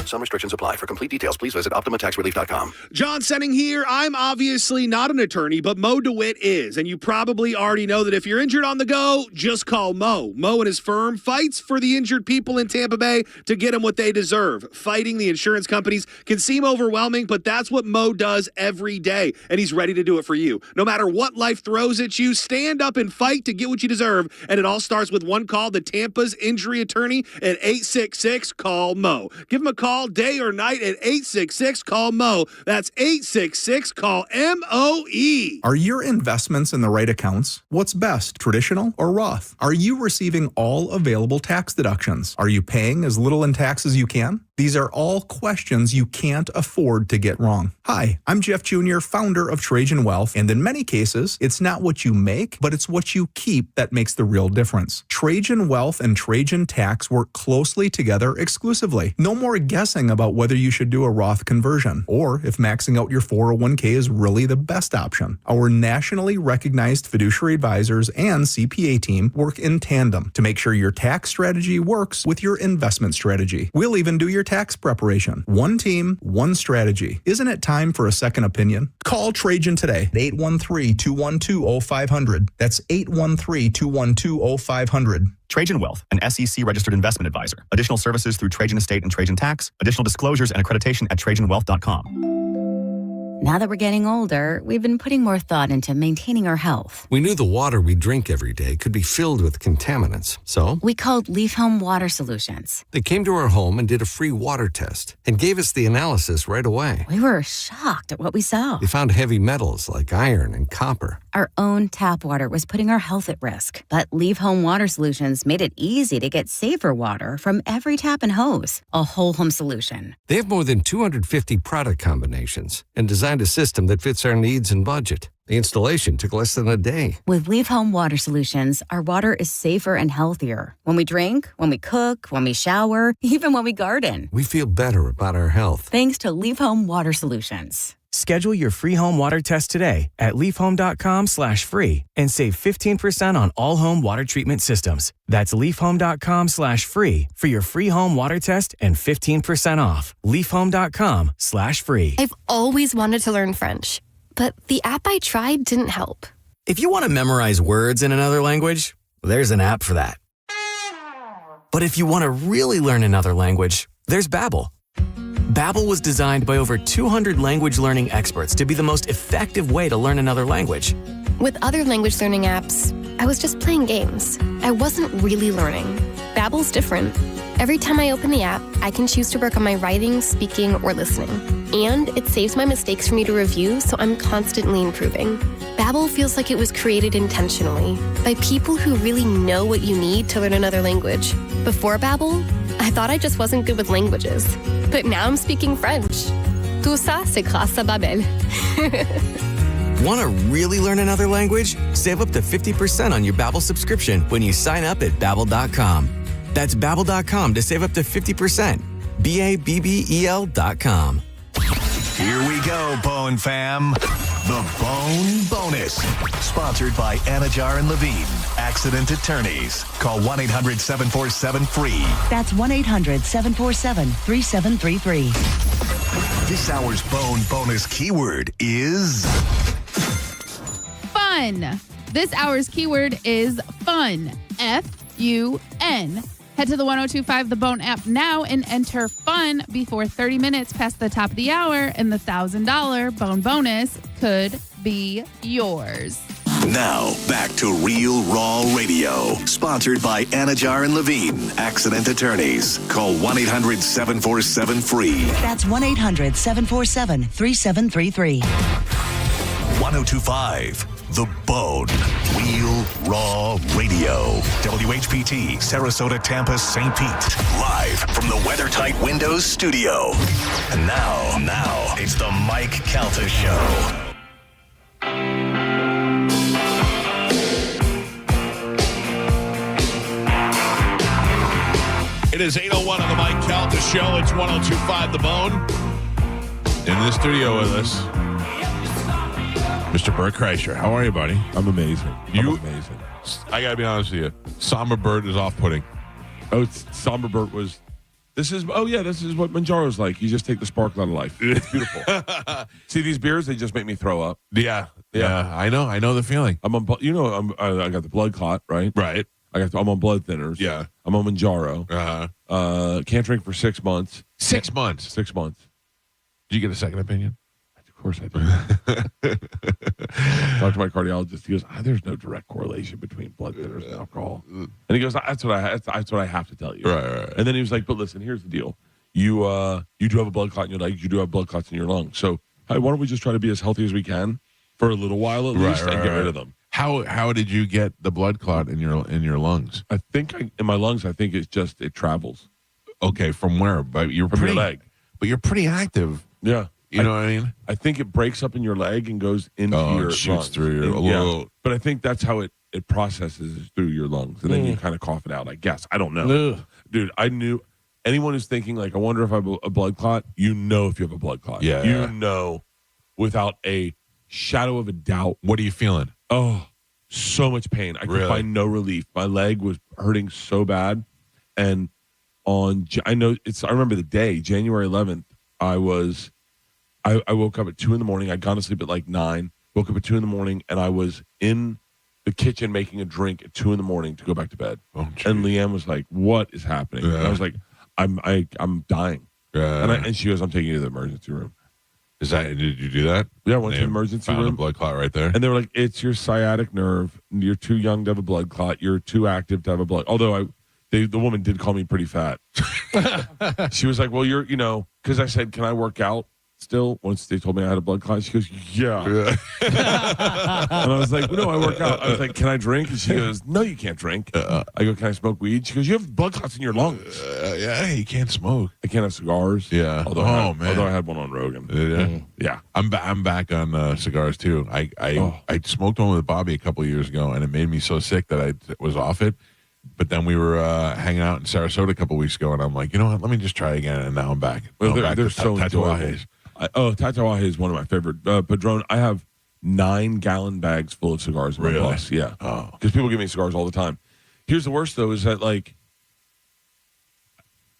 Some restrictions apply. For complete details, please visit OptimaTaxRelief.com. John Senning here. I'm obviously not an attorney, but Mo DeWitt is. And you probably already know that if you're injured on the go, just call Mo. Mo and his firm fights for the injured people in Tampa Bay to get them what they deserve. Fighting the insurance companies can seem overwhelming, but that's what Mo does every day. And he's ready to do it for you. No matter what life throws at you, stand up and fight to get what you deserve. And it all starts with one call to Tampa's injury attorney at 866-CALL-MO. Give him a call day or night at 866-CALL-MO. That's 866-CALL-MOE. Are your investments in the right accounts? What's best, traditional or Roth? Are you receiving all available tax deductions? Are you paying as little in tax as you can? These are all questions you can't afford to get wrong. Hi, I'm Jeff Jr., founder of Trajan Wealth, and in many cases, it's not what you make, but it's what you keep that makes the real difference. Trajan Wealth and Trajan Tax work closely together exclusively. No more guessing about whether you should do a Roth conversion, or if maxing out your 401k is really the best option. Our nationally recognized fiduciary advisors and CPA team work in tandem to make sure your tax strategy works with your investment strategy. We'll even do your tax preparation. One team, one strategy. Isn't it time for a second opinion? Call Trajan today at 813-212-0500. That's 813-212-0500. Trajan Wealth, an SEC registered investment advisor. Additional services through Trajan Estate and Trajan Tax. Additional disclosures and accreditation at TrajanWealth.com. Now that we're getting older, we've been putting more thought into maintaining our health. We knew the water we drink every day could be filled with contaminants, so we called Leaf Home Water Solutions. They came to our home and did a free water test and gave us the analysis right away. We were shocked at what we saw. They found heavy metals like iron and copper. Our own tap water was putting our health at risk, but Leaf Home Water Solutions made it easy to get safer water from every tap and hose. A whole home solution. They have more than 250 product combinations and designed a system that fits our needs and budget. The installation took less than a day. With Leaf Home Water Solutions, our water is safer and healthier. When we drink, when we cook, when we shower, even when we garden. We feel better about our health. Thanks to Leaf Home Water Solutions. Schedule your free home water test today at leafhome.com/free and save 15% on all home water treatment systems. That's leafhome.com/free for your free home water test and 15% off. leafhome.com/free. I've always wanted to learn French, but the app I tried didn't help. If you want to memorize words in another language, there's an app for that. But if you want to really learn another language, there's Babbel. Babbel was designed by over 200 language learning experts to be the most effective way to learn another language. With other language learning apps, I was just playing games. I wasn't really learning. Babbel's different. Every time I open the app, I can choose to work on my writing, speaking, or listening. And it saves my mistakes for me to review, so I'm constantly improving. Babbel feels like it was created intentionally by people who really know what you need to learn another language. Before Babbel, I thought I just wasn't good with languages. But now I'm speaking French. Tout ça, c'est grâce à Babbel. Want to really learn another language? Save up to 50% on your Babbel subscription when you sign up at Babbel.com. That's Babbel.com to save up to 50%. Babbel.com. Here we go, Bone fam. The Bone Bonus. Sponsored by Anajar and Levine. Accident attorneys. Call 1-800-747-FREE. That's 1-800-747-3733. This hour's Bone Bonus keyword is fun. This hour's keyword is fun. F-U-N. Head to the 102.5 The Bone app now and enter fun before 30 minutes past the top of the hour, and the $1,000 Bone Bonus could be yours. Now, back to Real Raw Radio. Sponsored by Anajar and Levine. Accident attorneys. Call 1-800-747-FREE. That's 1-800-747-3733. 102.5 The Bone. Real Raw Radio. WHPT, Sarasota, Tampa, St. Pete. Live from the WeatherTight Windows studio. And now, it's the Mike Calta Show. It is 8:01 on the Mike Calta Show. It's 102.5 The Bone. In the studio with us, Mr. Bert Kreischer. How are you, buddy? I'm amazing. I'm amazing. I got to be honest with you. Somber Bert is off-putting. Oh, Somber Bert was... This is what Manjaro's like. You just take the sparkle out of life. It's beautiful. See, these beers, they just make me throw up. Yeah. I know the feeling. I'm on, I got the blood clot, right? Right. I'm on blood thinners. Yeah. I'm on Manjaro. Can't drink for 6 months. 6 months? 6 months. Did you get a second opinion? Of course I did. Talked to my cardiologist. He goes, there's no direct correlation between blood thinners and alcohol. And he goes, that's what I have to tell you. Right. And then he was like, but listen, here's the deal. You do have a blood clot in your legs. You do have blood clots in your lungs. So why don't we just try to be as healthy as we can for a little while at least and get rid of them. How did you get the blood clot in your lungs? I think in my lungs, I think it travels. Okay, from where? But your leg. But you're pretty active. Yeah. You know what I mean? I think it breaks up in your leg and goes into your shoots lungs. Through your yeah. But I think that's how it processes through your lungs. And then you kind of cough it out, I guess. I don't know. Ugh. Dude, I knew anyone who's thinking, like, I wonder if I have a blood clot, you know if you have a blood clot. Yeah. You know without a shadow of a doubt. What are you feeling? Oh, so much pain. I could find no relief. My leg was hurting so bad. And I remember the day, January 11th, I woke up at 2 a.m. I'd gone to sleep at like 9, woke up at 2 a.m, and I was in the kitchen making a drink at 2 a.m. to go back to bed. Oh, and Leanne was like, what is happening? And I was like, I'm dying. And she goes, I'm taking you to the emergency room. Did you do that? Yeah, I went to the emergency room. Found a blood clot right there. And they were like, it's your sciatic nerve. You're too young to have a blood clot. You're too active to have a blood. Although the woman did call me pretty fat. She was like, well, because I said, can I work out still? Once they told me I had a blood clot, she goes, yeah. And I was like, no, I work out. I was like, can I drink? And she goes, no, you can't drink. I go, can I smoke weed? She goes, you have blood clots in your lungs. Yeah, you can't smoke. I can't have cigars. Yeah. Although I had one on Rogan. Yeah. I'm back on cigars too. I smoked one with Bobby a couple of years ago, and it made me so sick that I was off it. But then we were hanging out in Sarasota a couple of weeks ago, and I'm like, you know what? Let me just try again. And now I'm back. They're so enjoyable. Tatawahe is one of my favorite. Padron, I have 9-gallon bags full of cigars in my box. Yeah. Oh. Because people give me cigars all the time. Here's the worst, though, is that, like,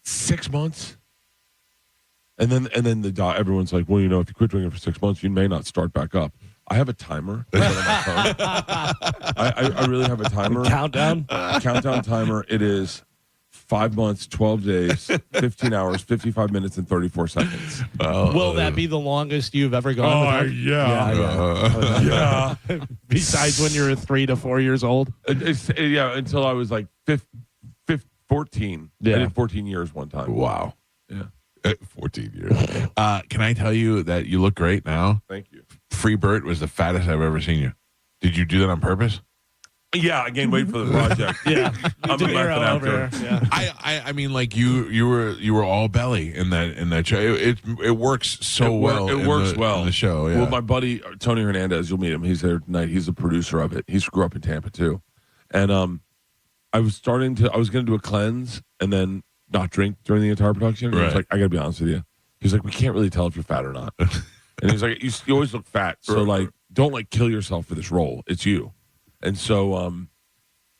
6 months, and then everyone's like, well, if you quit drinking for 6 months, you may not start back up. I have a timer. I put on my phone. I really have a timer. Countdown timer. It is 5 months, 12 days, 15 hours, 55 minutes, and 34 seconds. Will that be the longest you've ever gone? Yeah. Besides when you were 3 to 4 years old? Until I was like 14. Yeah. I did 14 years one time. Wow. Yeah. 14 years. Can I tell you that you look great now? Thank you. Free Bert was the fattest I've ever seen you. Did you do that on purpose? Yeah, I gained weight for the project. Yeah. I'm a method actor. Yeah. I mean, like you were all belly in that show. It works so well. It works well in the show. Yeah. Well, my buddy Tony Hernandez, you'll meet him. He's there tonight. He's the producer of it. He grew up in Tampa too, and I was going to do a cleanse and then not drink during the entire production. And He was like, I got to be honest with you. He's like, we can't really tell if you're fat or not. And he's like, you always look fat, so like, don't like kill yourself for this role. It's you. And so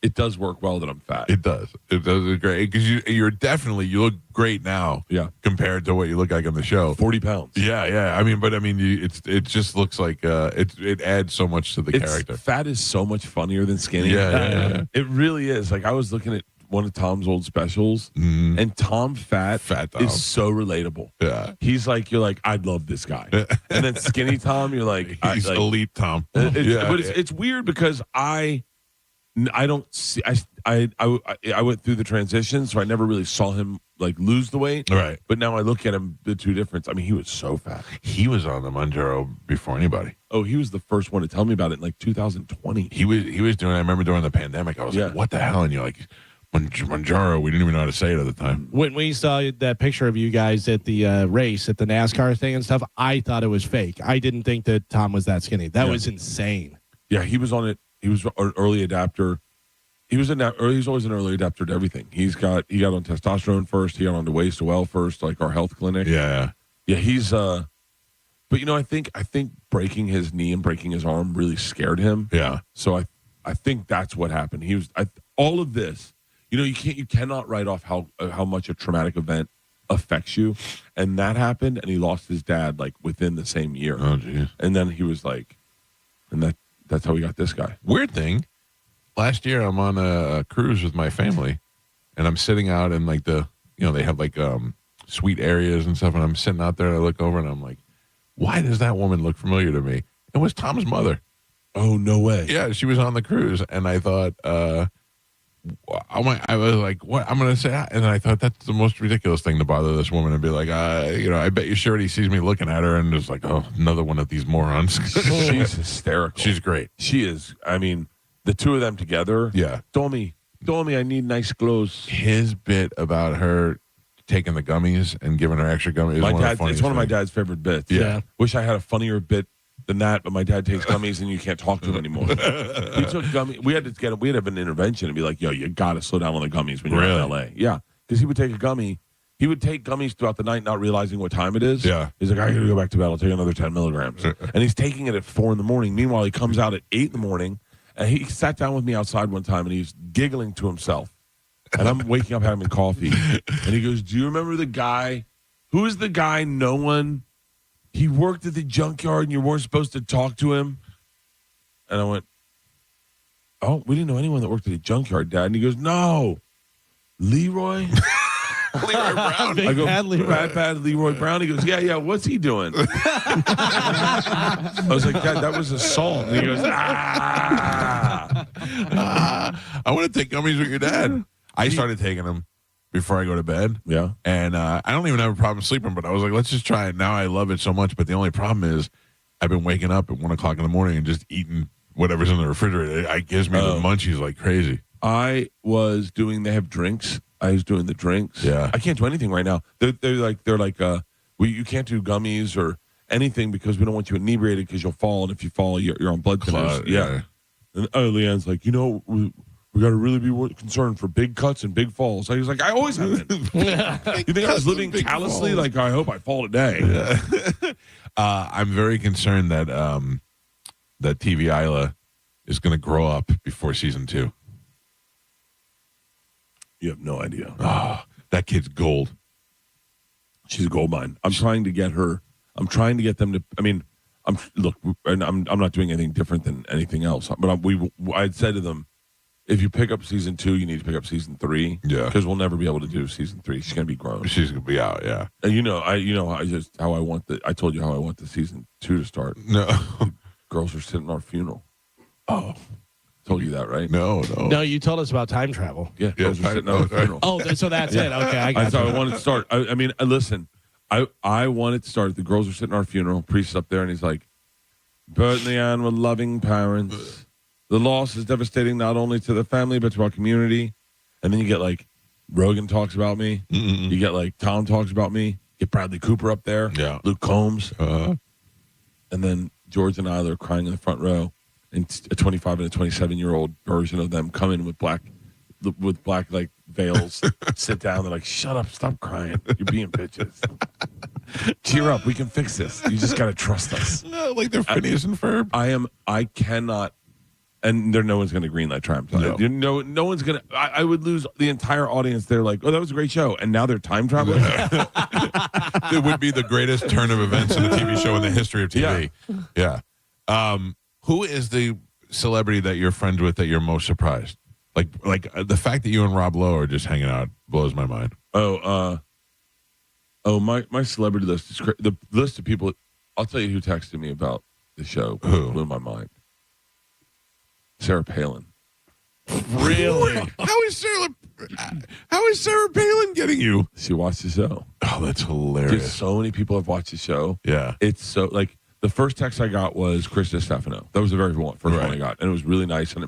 it does work well that I'm fat. It does. It does. It's great because you look great now. Yeah. Compared to what you look like on the show. 40 pounds. Yeah. It just looks like it adds so much to the character. Fat is so much funnier than skinny. Yeah. It really is. Like I was looking at one of Tom's old specials, and Tom Fat Tom is so relatable. Yeah. He's like, you're like, I'd love this guy. And then skinny Tom, you're like, he's elite Tom. But it's weird because I don't see. I went through the transition, so I never really saw him like lose the weight. Right. But now I look at him, the two difference. I mean, he was so fat. He was on the Manjaro before anybody. Oh, he was the first one to tell me about it in like 2020. He was doing. I remember during the pandemic. I was like, what the hell? And you're like, Manjaro. We didn't even know how to say it at the time. When we saw that picture of you guys at the race, at the NASCAR thing and stuff, I thought it was fake. I didn't think that Tom was that skinny. That was insane. Yeah, he was on it. He was an early adapter. He's always an early adapter to everything. He got on testosterone first. He got on the Ways to Well first, like our health clinic. Yeah. He's but I think breaking his knee and breaking his arm really scared him. Yeah. So I think that's what happened. All of this. You cannot write off how much a traumatic event affects you, and that happened, and he lost his dad like within the same year. Oh, geez. And then he was like, and that's how we got this guy. Weird thing. Last year, I'm on a cruise with my family, and I'm sitting out in like they have like suite areas and stuff, and I'm sitting out there and I look over and I'm like, why does that woman look familiar to me? It was Tom's mother. Oh, no way. Yeah, she was on the cruise, and I thought, I was like, what? I'm going to say, and I thought that's the most ridiculous thing to bother this woman and be like, I bet you Shirley sees me looking at her and is like, oh, another one of these morons. She's hysterical. She's great. She is. I mean, the two of them together. Yeah. Tommy, I need nice clothes. His bit about her taking the gummies and giving her extra gummies. It's one of my dad's favorite bits. Yeah. Wish I had a funnier bit than that, but my dad takes gummies and you can't talk to him anymore. He took gummies. We had to have an intervention and be like, yo, you got to slow down on the gummies when you're in LA. Yeah. Because he would take a gummy. He would take gummies throughout the night, not realizing what time it is. Yeah. He's like, I got to go back to bed. I'll take another 10 milligrams. And he's taking it at 4 a.m. Meanwhile, he comes out at 8 a.m. And he sat down with me outside one time and he's giggling to himself. And I'm waking up having coffee. And he goes, do you remember the guy? Who is the guy he worked at the junkyard and you weren't supposed to talk to him? And I went, oh, we didn't know anyone that worked at the junkyard, Dad. And he goes, no, Leroy? Leroy Brown. I go, bad Leroy Brown. He goes, yeah, what's he doing? I was like, Dad, that was assault. And he goes, I want to take gummies with your dad. I started taking them before I go to bed. Yeah. And I don't even have a problem sleeping, but I was like, let's just try it. Now I love it so much. But the only problem is I've been waking up at 1 o'clock in the morning and just eating whatever's in the refrigerator. It gives me the munchies like crazy. They have drinks. I was doing the drinks. Yeah. I can't do anything right now. They're like, you can't do gummies or anything because we don't want you inebriated because you'll fall. And if you fall, you're on blood thinners. Yeah. And Leanne's like, we're we got to really be concerned for big cuts and big falls. I was like, I always have been. You think I was living callously? Like, I hope I fall today. Yeah. I'm very concerned that that TV Isla is going to grow up before season 2. You have no idea. Oh, that kid's gold. She's a gold mine. I'm trying to get her. I'm trying to get them to. I mean, I'm not doing anything different than anything else. But I had said to them, if you pick up season 2, you need to pick up season 3. Yeah, because we'll never be able to do season 3. She's going to be grown. She's going to be out. Yeah, and I told you how I want the season 2 to start. No, girls are sitting at our funeral. Oh. Told you that, right? No. No, you told us about time travel. Yeah, girls are sitting at our funeral. Oh, so that's it. Okay, I got I wanted to start. I mean, listen, I wanted to start. The girls are sitting at our funeral. Priest's up there, and he's like, Bert and Leanne were loving parents. The loss is devastating not only to the family, but to our community. And then you get like, Rogan talks about me. Mm-mm. You get like, Tom talks about me. Get Bradley Cooper up there. Yeah. Luke Combs. And then George and Isla are crying in the front row. And a 25 and a 27-year-old version of them come in with black like veils, sit down. They're like, "Shut up! Stop crying! You're being bitches. Cheer up! We can fix this. You just gotta trust us." Like they're Phineas and Ferb. I cannot, and no one's gonna greenlight Time Travel. No one's gonna. I would lose the entire audience. They're like, "Oh, that was a great show," and now they're time traveling. It would be the greatest turn of events in a TV show in the history of TV. Yeah. Who is the celebrity that you're friends with that you're most surprised? Like the fact that you and Rob Lowe are just hanging out blows my mind. My celebrity list is the list of people. I'll tell you who texted me about the show. Who blew my mind? Sarah Palin. Really? How is Sarah Palin getting you? She watched the show. Oh, that's hilarious. Dude, so many people have watched the show. Yeah, it's so like. The first text I got was Chris Stefano. That was the very first one I got, and it was really nice, and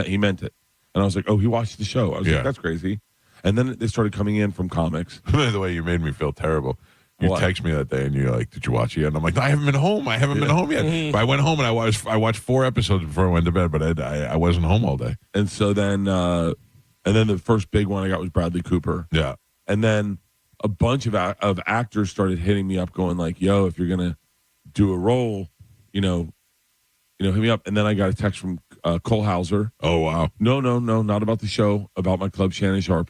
he meant it. And I was like, "Oh, he watched the show." I was like, "That's crazy." And then they started coming in from comics. By the way, you made me feel terrible. You text me that day, and you're like, "Did you watch it yet?" And I'm like, "I haven't been home. I haven't been home yet." But I went home and I watched 4 episodes before I went to bed, but I wasn't home all day. And so then the first big one I got was Bradley Cooper. Yeah. And then a bunch of actors started hitting me up, going like, "Yo, if you're gonna do a role, hit me up." And then I got a text from Cole Hauser. Oh, wow. No, not about the show, about my club, Shannon Sharp.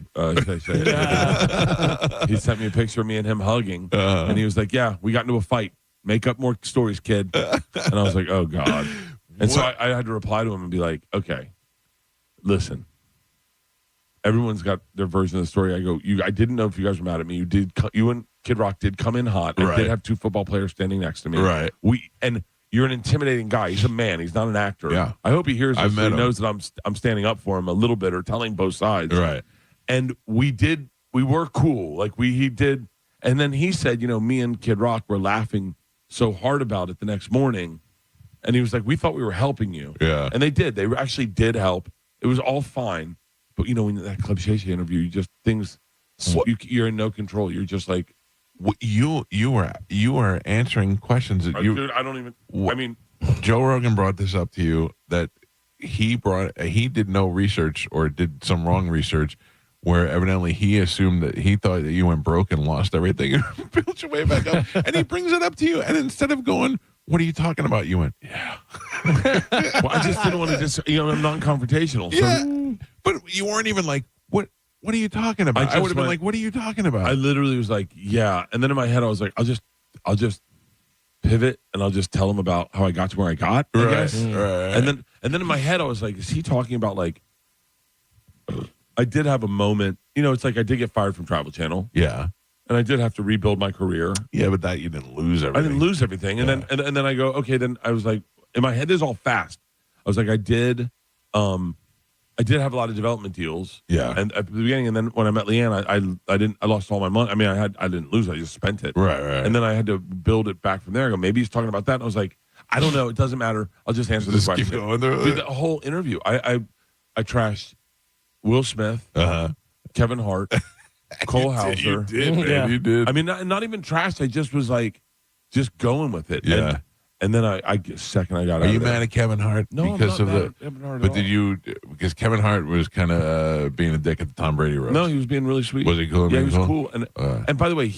He sent me a picture of me and him hugging, and he was like, "Yeah, we got into a fight. Make up more stories, kid." And I was like, "Oh, God." And so I had to reply to him and be like, "Okay, listen. Everyone's got their version of the story." I go, I didn't know if you guys were mad at me. You and Kid Rock did come in hot. I did have 2 football players standing next to me. Right. And you're an intimidating guy. He's a man. He's not an actor. Yeah. I hope he hears this. He him. knows that I'm standing up for him a little bit or telling both sides. Right. And we were cool. Like he did. And then he said, me and Kid Rock were laughing so hard about it the next morning. And he was like, "We thought we were helping you." Yeah. And they did. They actually did help. It was all fine. But when that Club Shay Shay interview, you're in no control. You're just like, you were answering questions that dude, I don't even. I mean, Joe Rogan brought this up to you that he did no research or did some wrong research, where evidently he assumed that he thought that you went broke and lost everything and built your way back up, and he brings it up to you, and instead of going, "What are you talking about?" you went, "Yeah." Well, I just didn't want to I'm non-confrontational. Yeah. So. But you weren't even like, what are you talking about? I would have been like, "What are you talking about?" I literally was like, "Yeah." And then in my head, I was like, I'll just pivot and I'll just tell him about how I got to where I got, I guess. Right. And then in my head, I was like, is he talking about like, I did have a moment, it's like I did get fired from Travel Channel. Yeah. And I did have to rebuild my career. Yeah, but that you didn't lose everything. I didn't lose everything. And then I go, okay, then I was like, in my head, this is all fast. I was like, I did have a lot of development deals. Yeah. And at the beginning, and then when I met Leanne, I lost all my money. I mean, I didn't lose it. I just spent it. Right. And then I had to build it back from there. I go, maybe he's talking about that. And I was like, I don't know. It doesn't matter. I'll just answer this question. Keep going there. Dude, the whole interview, I trashed Will Smith, Kevin Hart, Cole Hauser. You did, man. You did. I mean, not even trashed. I just was like, just going with it. Yeah. And then I second I got Are out you of there. mad at Kevin Hart because of the? Kevin Hart But did you? Because Kevin Hart was kind of being a dick at the Tom Brady roast. No, he was being really sweet. Was he cool? Yeah, he was cool. And by the way,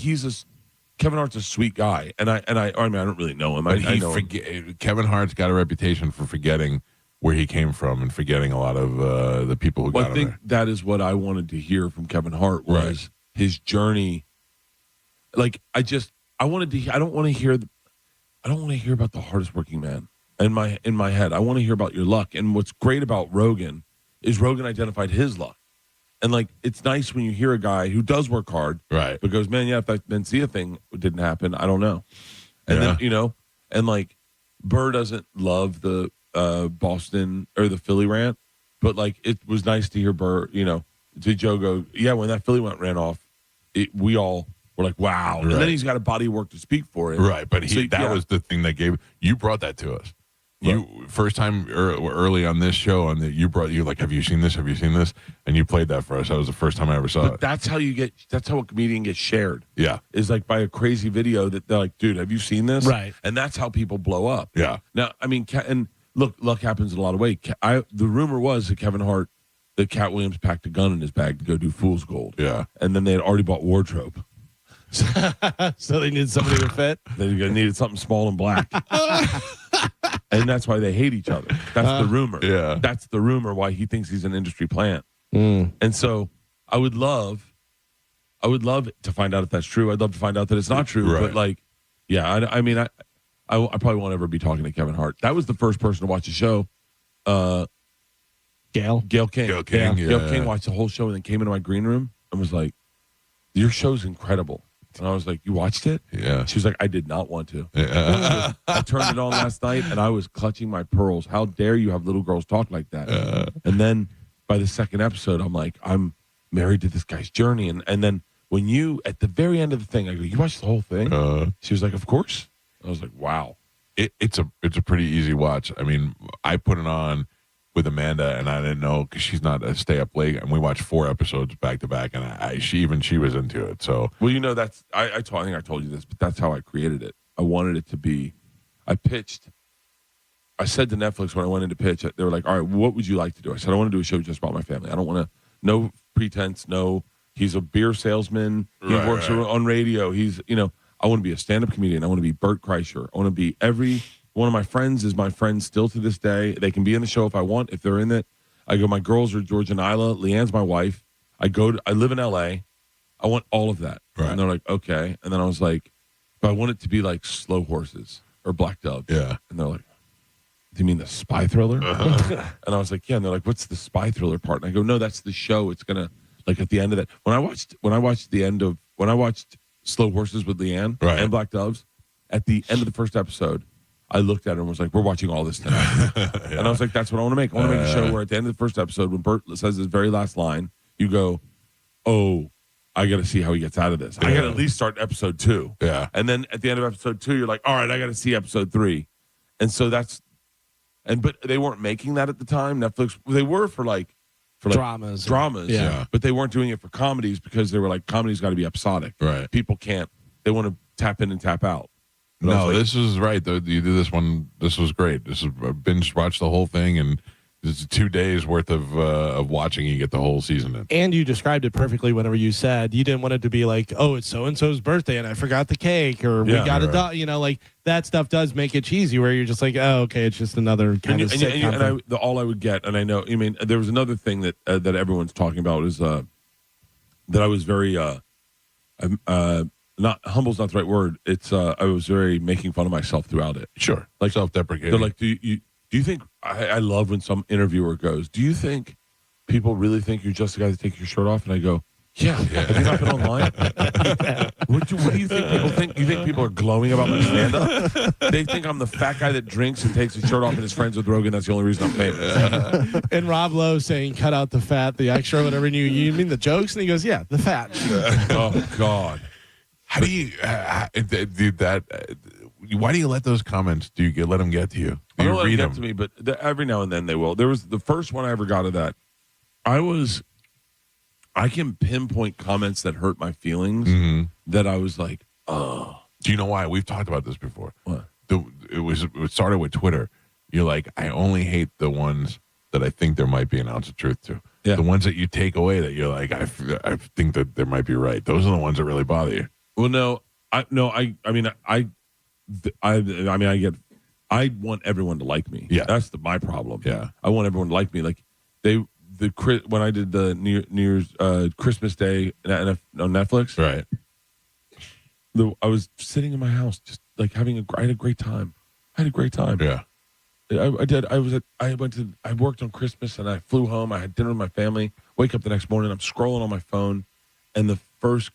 Kevin Hart's a sweet guy. And I don't really know him. But I know him. Kevin Hart's got a reputation for forgetting where he came from and forgetting a lot of the people who got him I think there. that is what I wanted to hear from Kevin Hart was his journey. Like I don't want to hear about the hardest working man in my head. I want to hear about your luck. And what's great about Rogan is Rogan identified his luck. And like it's nice when you hear a guy who does work hard, right? But goes, man, yeah, if that Mencia thing didn't happen, I don't know. And then and like Burr doesn't love the Boston or the Philly rant, but like it was nice to hear Burr, to Joe go, yeah, when that Philly ran off, we all were like, wow. Right. And then he's got a body of work to speak for it. Right, but that was the thing that you brought that to us. You first time early on this show you're like, have you seen this? Have you seen this? And you played that for us. That was the first time I ever saw it. That's how a comedian gets shared. Yeah. Is like by a crazy video that they're like, dude, have you seen this? Right. And that's how people blow up. Yeah. Now, I mean, and look, luck happens in a lot of ways. The rumor was that Kevin Hart, that Cat Williams packed a gun in his bag to go do Fool's Gold. Yeah. And then they had already bought wardrobe. So they needed somebody to fit? They needed something small and black. And that's why they hate each other. That's the rumor. Yeah. That's the rumor why he thinks he's an industry plant. Mm. And so I would love to find out if that's true. I'd love to find out that it's not true. Right. But like, yeah, I mean, I probably won't ever be talking to Kevin Hart. That was the first person to watch the show. Gail King. Gail King, yeah. Gail King watched the whole show and then came into my green room and was like, your show's incredible. And I was like, you watched it? Yeah. She was like, I did not want to. Yeah. I turned it on last night and I was clutching my pearls. How dare you have little girls talk like that? And then by the second episode, I'm like, I'm married to this guy's journey. And then when at the very end of the thing, I go, you watched the whole thing? She was like, of course. I was like, wow. It's a pretty easy watch. I mean, I put it on with Amanda, and I didn't know because she's not a stay up late, and we watched 4 episodes back to back, and she was into it. So well, that's I think I told you this, but that's how I created it. I wanted it to be. I said to Netflix when I went in to pitch, they were like, all right, what would you like to do? I said, I want to do a show just about my family. I don't want to, no pretense, no, he's a beer salesman. He works on radio. He's, I want to be a stand-up comedian. I want to be Bert Kreischer. I want to be every one of my friends is my friend still to this day. They can be in the show if I want, if they're in it. I go, my girls are George and Isla. Leanne's my wife. I live in LA. I want all of that. Right. And they're like, okay. And then I was like, but I want it to be like Slow Horses or Black Doves. Yeah. And they're like, do you mean the spy thriller? And I was like, yeah. And they're like, what's the spy thriller part? And I go, no, that's the show. It's gonna like at the end of that. When I watched Slow Horses with Leanne and Black Doves, at the end of the first episode, I looked at her and was like, we're watching all this tonight. And I was like, that's what I want to make. I want to make a show where at the end of the first episode, when Bert says his very last line, you go, oh, I got to see how he gets out of this. I got to at least start episode 2. Yeah. And then at the end of episode 2, you're like, all right, I got to see episode 3. And so but they weren't making that at the time. Netflix, they were for dramas. Yeah. But they weren't doing it for comedies because they were like, comedy's got to be episodic. Right. People can't, they want to tap in and tap out. But no, this is right. You did this one. This was great. This is binge watch the whole thing, and it's 2 days worth of watching. You get the whole season in. And you described it perfectly whenever you said you didn't want it to be like, oh, it's so and so's birthday and I forgot the cake, or we got a dog. Like that stuff does make it cheesy, where you're just like, oh, okay, it's just another kind of sitcom. All I would get, and I know, I mean, there was another thing that everyone's talking about is that I was very not humble's not the right word. It's I was very making fun of myself throughout it. Sure, like self-deprecating. They're like, do you think? I love when some interviewer goes, do you think people really think you're just the guy that takes your shirt off? And I go, yeah. Have you not been online? What do you think people think? You think people are glowing about my stand-up? They think I'm the fat guy that drinks and takes his shirt off and is friends with Rogan. That's the only reason I'm famous. And Rob Lowe saying, cut out the fat, the extra, whatever. You mean the jokes? And he goes, yeah, the fat. Oh, God. How do you do that? Why do you let those comments? Do you let them get to you? I don't let them get to me, but every now and then they will. There was the first one I ever got of that. I can pinpoint comments that hurt my feelings that I was like, oh. Do you know why? We've talked about this before. What? it started with Twitter. You're like, I only hate the ones that I think there might be an ounce of truth to. Yeah. The ones that you take away that you're like, I think that there might be right. Those are the ones that really bother you. Well, I want everyone to like me. Yeah. That's my problem. Yeah. I want everyone to like me. Like when I did the New Year's Christmas Day on Netflix. Right. I was sitting in my house just like I had a great time. Yeah. I did. I worked on Christmas and I flew home. I had dinner with my family. Wake up the next morning. I'm scrolling on my phone, and the first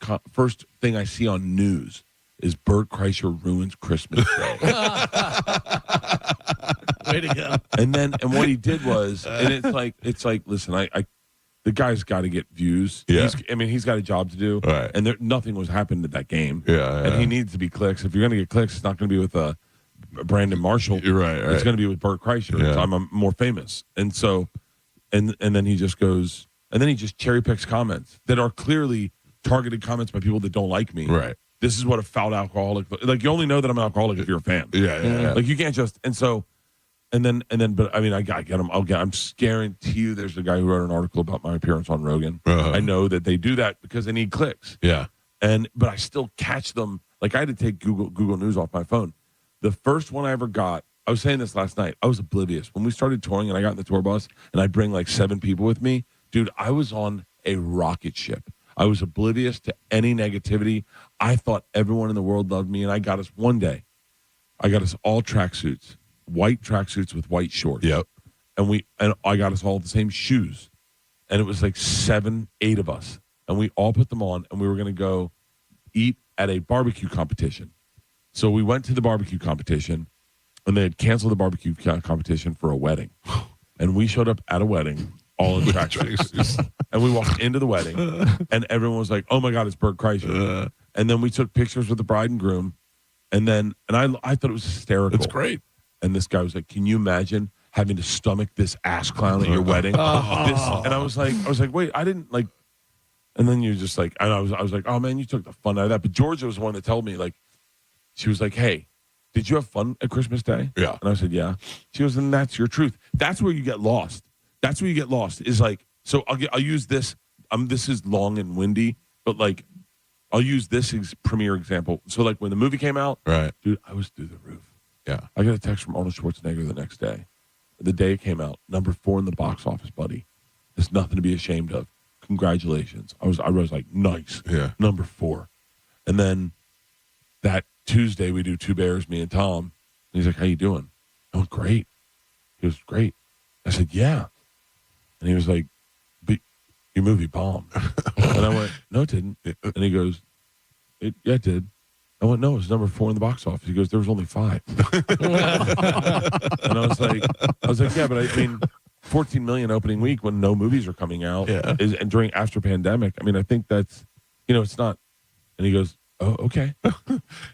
thing I see on news is Bert Kreischer ruins Christmas Day. Way to go! And what he did was, and it's like, listen, the guy's got to get views. Yeah. He's got a job to do, right. And nothing was happening at that game. Yeah, and he needs to be clicks. If you're going to get clicks, it's not going to be with Brandon Marshall. You're right. It's going to be with Bert Kreischer. Yeah. So I'm more famous. And so, and then he just goes, and then he just cherry picks comments that are clearly targeted comments by people that don't like me. Right. This is what a foul alcoholic, like you only know that I'm an alcoholic if you're a fan. Yeah. Like you can't just, and so, and then, but I mean, I get him. I'm guarantee you there's a guy who wrote an article about my appearance on Rogan. I know that they do that because they need clicks. Yeah. But I still catch them. Like I had to take Google News off my phone. The first one I ever got, I was saying this last night, I was oblivious. When we started touring and I got in the tour bus and I bring like 7 people with me, dude, I was on a rocket ship. I was oblivious to any negativity. I thought everyone in the world loved me, and I got us one day. I got us all tracksuits, white tracksuits with white shorts. Yep. And I got us all the same shoes. And it was like 7, 8 of us. And we all put them on, and we were going to go eat at a barbecue competition. So we went to the barbecue competition, and they had canceled the barbecue competition for a wedding. And we showed up at a wedding, all in tracksuits. And we walked into the wedding, and everyone was like, oh, my God, it's Bert Kreischer. And then we took pictures with the bride and groom. And I thought it was hysterical. It's great. And this guy was like, can you imagine having to stomach this ass clown at your wedding? And I was like, wait, I didn't like. And then you're just like, and I was like, oh, man, you took the fun out of that. But Georgia was the one that told me, like, she was like, hey, did you have fun at Christmas Day? Yeah. And I said, yeah. She goes, then that's your truth. That's where you get lost. That's where you get lost is like, so I'll use this. This is long and windy, but like, I'll use this premier example. So like when the movie came out, right, dude, I was through the roof. Yeah. I got a text from Arnold Schwarzenegger the next day. The day it came out, number 4 in the box office, buddy. There's nothing to be ashamed of. Congratulations. I was like, nice. Yeah. Number 4. And then that Tuesday we do 2 Bears, me and Tom. And he's like, how you doing? I went, great. He was great. I said, yeah. And he was like, but your movie bombed. And I went, no, it didn't. And he goes, yeah, it did. I went, no, it was number 4 in the box office. He goes, there was only 5. And I was like, yeah, but I mean, 14 million opening week when no movies are coming out and after pandemic. I mean, I think that's, it's not. And he goes, oh, okay.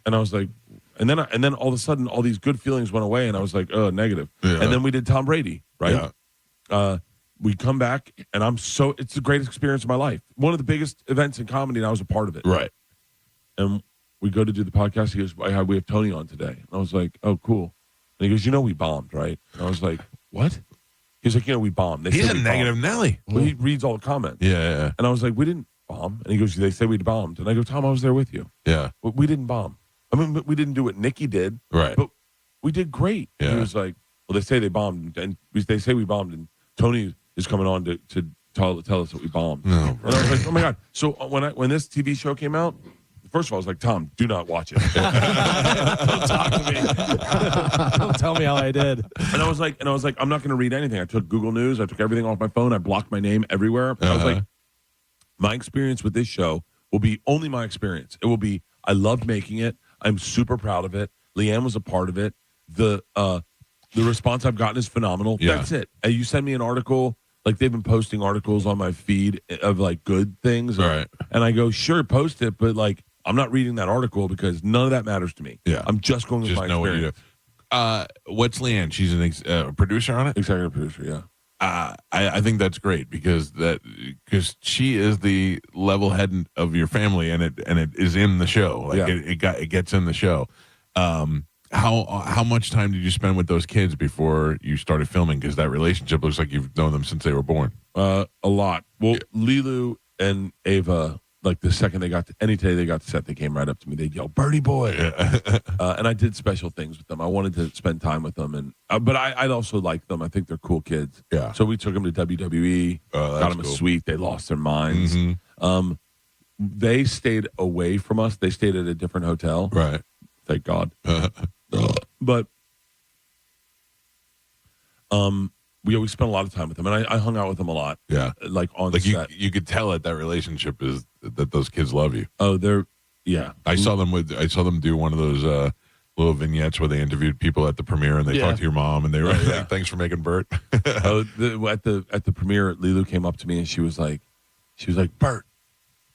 And I was like, and then all of a sudden, all these good feelings went away, and I was like, oh, negative. Yeah. And then we did Tom Brady, right? Yeah. We come back, and it's the greatest experience of my life. One of the biggest events in comedy, and I was a part of it. Right. And we go to do the podcast. He goes, we have Tony on today. And I was like, oh, cool. And he goes, we bombed, right? And I was like, what? He's like, we bombed. He's a negative Nelly. Well, he reads all the comments. Yeah. And I was like, we didn't bomb. And he goes, they say we bombed. And I go, Tom, I was there with you. Yeah. But we didn't bomb. I mean, we didn't do what Nikki did. Right. But we did great. Yeah. He was like, well, they say they bombed. And they say we bombed. And Tony is coming on to tell us that we bombed. No, and I was like, oh, my God. So when this TV show came out, first of all, I was like, Tom, do not watch it. Don't talk to me. Don't tell me how I did. And I was like, I'm not going to read anything. I took Google News. I took everything off my phone. I blocked my name everywhere. I was like, my experience with this show will be only my experience. It will be, I loved making it. I'm super proud of it. Leanne was a part of it. The response I've gotten is phenomenal. Yeah. That's it. And you send me an article. Like they've been posting articles on my feed of like good things. Right. And I go, sure, post it. But like, I'm not reading that article because none of that matters to me. Yeah. I'm just going with my experience. What you do. What's Leanne? She's an producer on it? Executive producer, yeah. I think that's great because she is the level head of your family and it is in the show. Like it gets in the show. How much time did you spend with those kids before you started filming? Because that relationship looks like you've known them since they were born. A lot. Well, Lilu and Ava, like the second they got to any day they got to set, they came right up to me. They'd yell, "Birdie boy!" And I did special things with them. I wanted to spend time with them, and but I also like them. I think they're cool kids. Yeah. So we took them to WWE, got them a suite. They lost their minds. Mm-hmm. They stayed away from us. They stayed at a different hotel. Right. Thank God. But we spent a lot of time with them, and I hung out with them a lot. Yeah, like on like set. you could tell that relationship is that those kids love you. Oh, yeah. I saw them do one of those little vignettes where they interviewed people at the premiere and they talked to your mom and they were like, "Thanks for making Bert." At the premiere, Lilu came up to me and she was like, "Bert,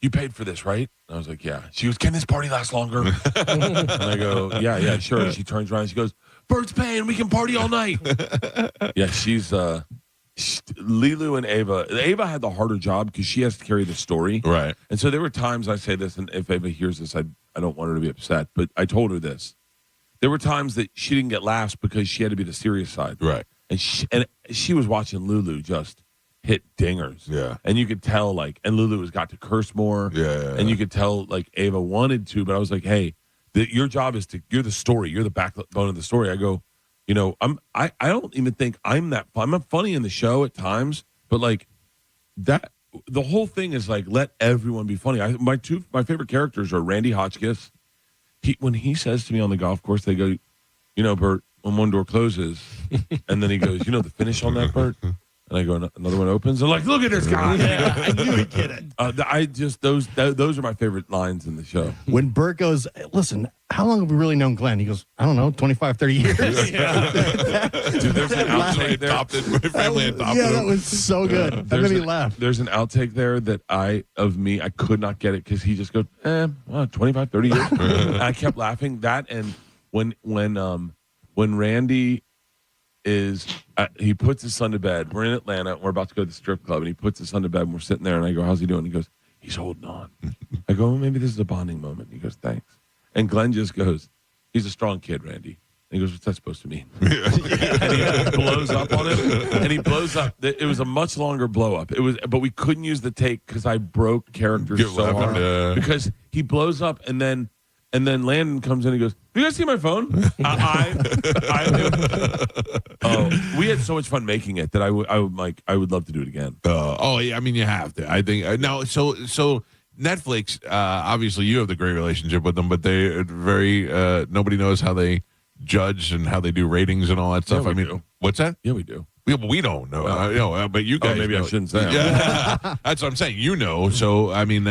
you paid for this, right?" And I was like, "Yeah." She goes, "Can this party last longer?" And I go, "Yeah, sure." And she turns around and she goes, "Bert's paying. We can party all night." Yeah, she's Lilu and Ava. Ava had the harder job because she has to carry the story. Right. And so there were times I say this, and if Ava hears this, I don't want her to be upset, but I told her this. There were times that she didn't get laughs because she had to be the serious side. Right. And she was watching Lulu just hit dingers. Yeah. And you could tell, and Lulu has got to curse more. Yeah. And you could tell, Ava wanted to, but I was like, hey, your job is you're the story. You're the backbone of the story. I go, I don't even think I'm that fun. I'm funny in the show at times, but that, the whole thing is let everyone be funny. My favorite characters are Randy Hotchkiss. When he says to me on the golf course, they go, Bert, when one door closes, and then he goes, the finish on that, Bert? And I go, another one opens. I'm like, look at this guy. Yeah, I knew he'd get it. Those are my favorite lines in the show. When Bert goes, listen, how long have we really known Glenn? He goes, I don't know, 25, 30 years. Dude, there's an outtake there. My family adopted Yeah, that him. was so good. That made me laugh. There's an outtake there that I could not get it because he just goes, 25, 30 years. And I kept laughing. That and when Randy is he puts his son to bed. We're in Atlanta. And we're about to go to the strip club, and he puts his son to bed. And we're sitting there, and I go, "How's he doing?" He goes, "He's holding on." I go, well, "Maybe this is a bonding moment." He goes, "Thanks." And Glenn just goes, "He's a strong kid, Randy." And he goes, "What's that supposed to mean?" And he blows up on him, and he blows up. It was a much longer blow up. But we couldn't use the take because I broke characters so hard because he blows up, and then Landon comes in and goes, "You guys see my phone?" We had so much fun making it that I would love to do it again. Yeah, I mean, you have to. I think now. So Netflix, obviously, you have the great relationship with them, but they very nobody knows how they judge and how they do ratings and all that stuff. Yeah, we do. What's that? Yeah, we do. We don't know. But you guys. Maybe know. I shouldn't say. Yeah. That's what I'm saying. So I mean,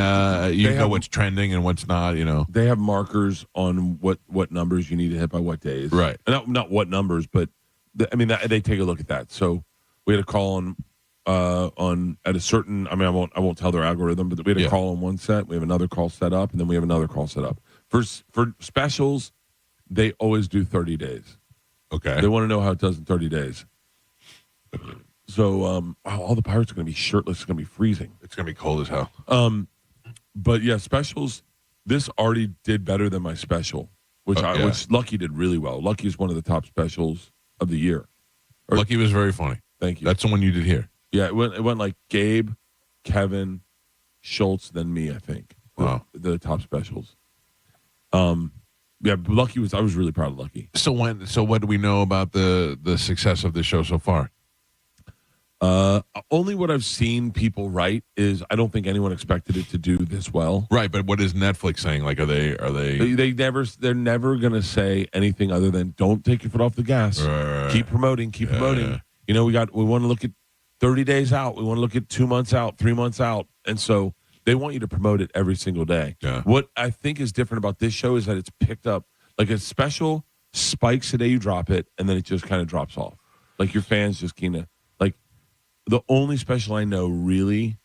you know what's trending and what's not. They have markers on what numbers you need to hit by what days. Right. Not what numbers, but they take a look at that. So we had a call on at a certain. I won't tell their algorithm, but we had a call on one set. We have another call set up, and then we have another call set up for specials. They always do 30 days. Okay. They want to know how it does in 30 days. So all the pirates are going to be shirtless. It's going to be freezing. It's going to be cold as hell. But yeah, specials. This already did better than my special, which Lucky did really well. Lucky is one of the top specials of the year. Lucky was very funny. Thank you. That's the one you did here. Yeah, it went like Gabe, Kevin, Schultz, then me. I think. Wow. The top specials. Yeah, Lucky I was really proud of Lucky. So what do we know about the success of the show so far? Only what I've seen people write is I don't think anyone expected it to do this well. Right, but what is Netflix saying? Like, are they? They're never gonna say anything other than don't take your foot off the gas. Right. Keep promoting. We want to look at 30 days out. We want to look at 2 months out, 3 months out, and so they want you to promote it every single day. Yeah. What I think is different about this show is that it's picked up like a special spikes the day you drop it, and then it just kind of drops off. Like your fans just kind of like the only special I know really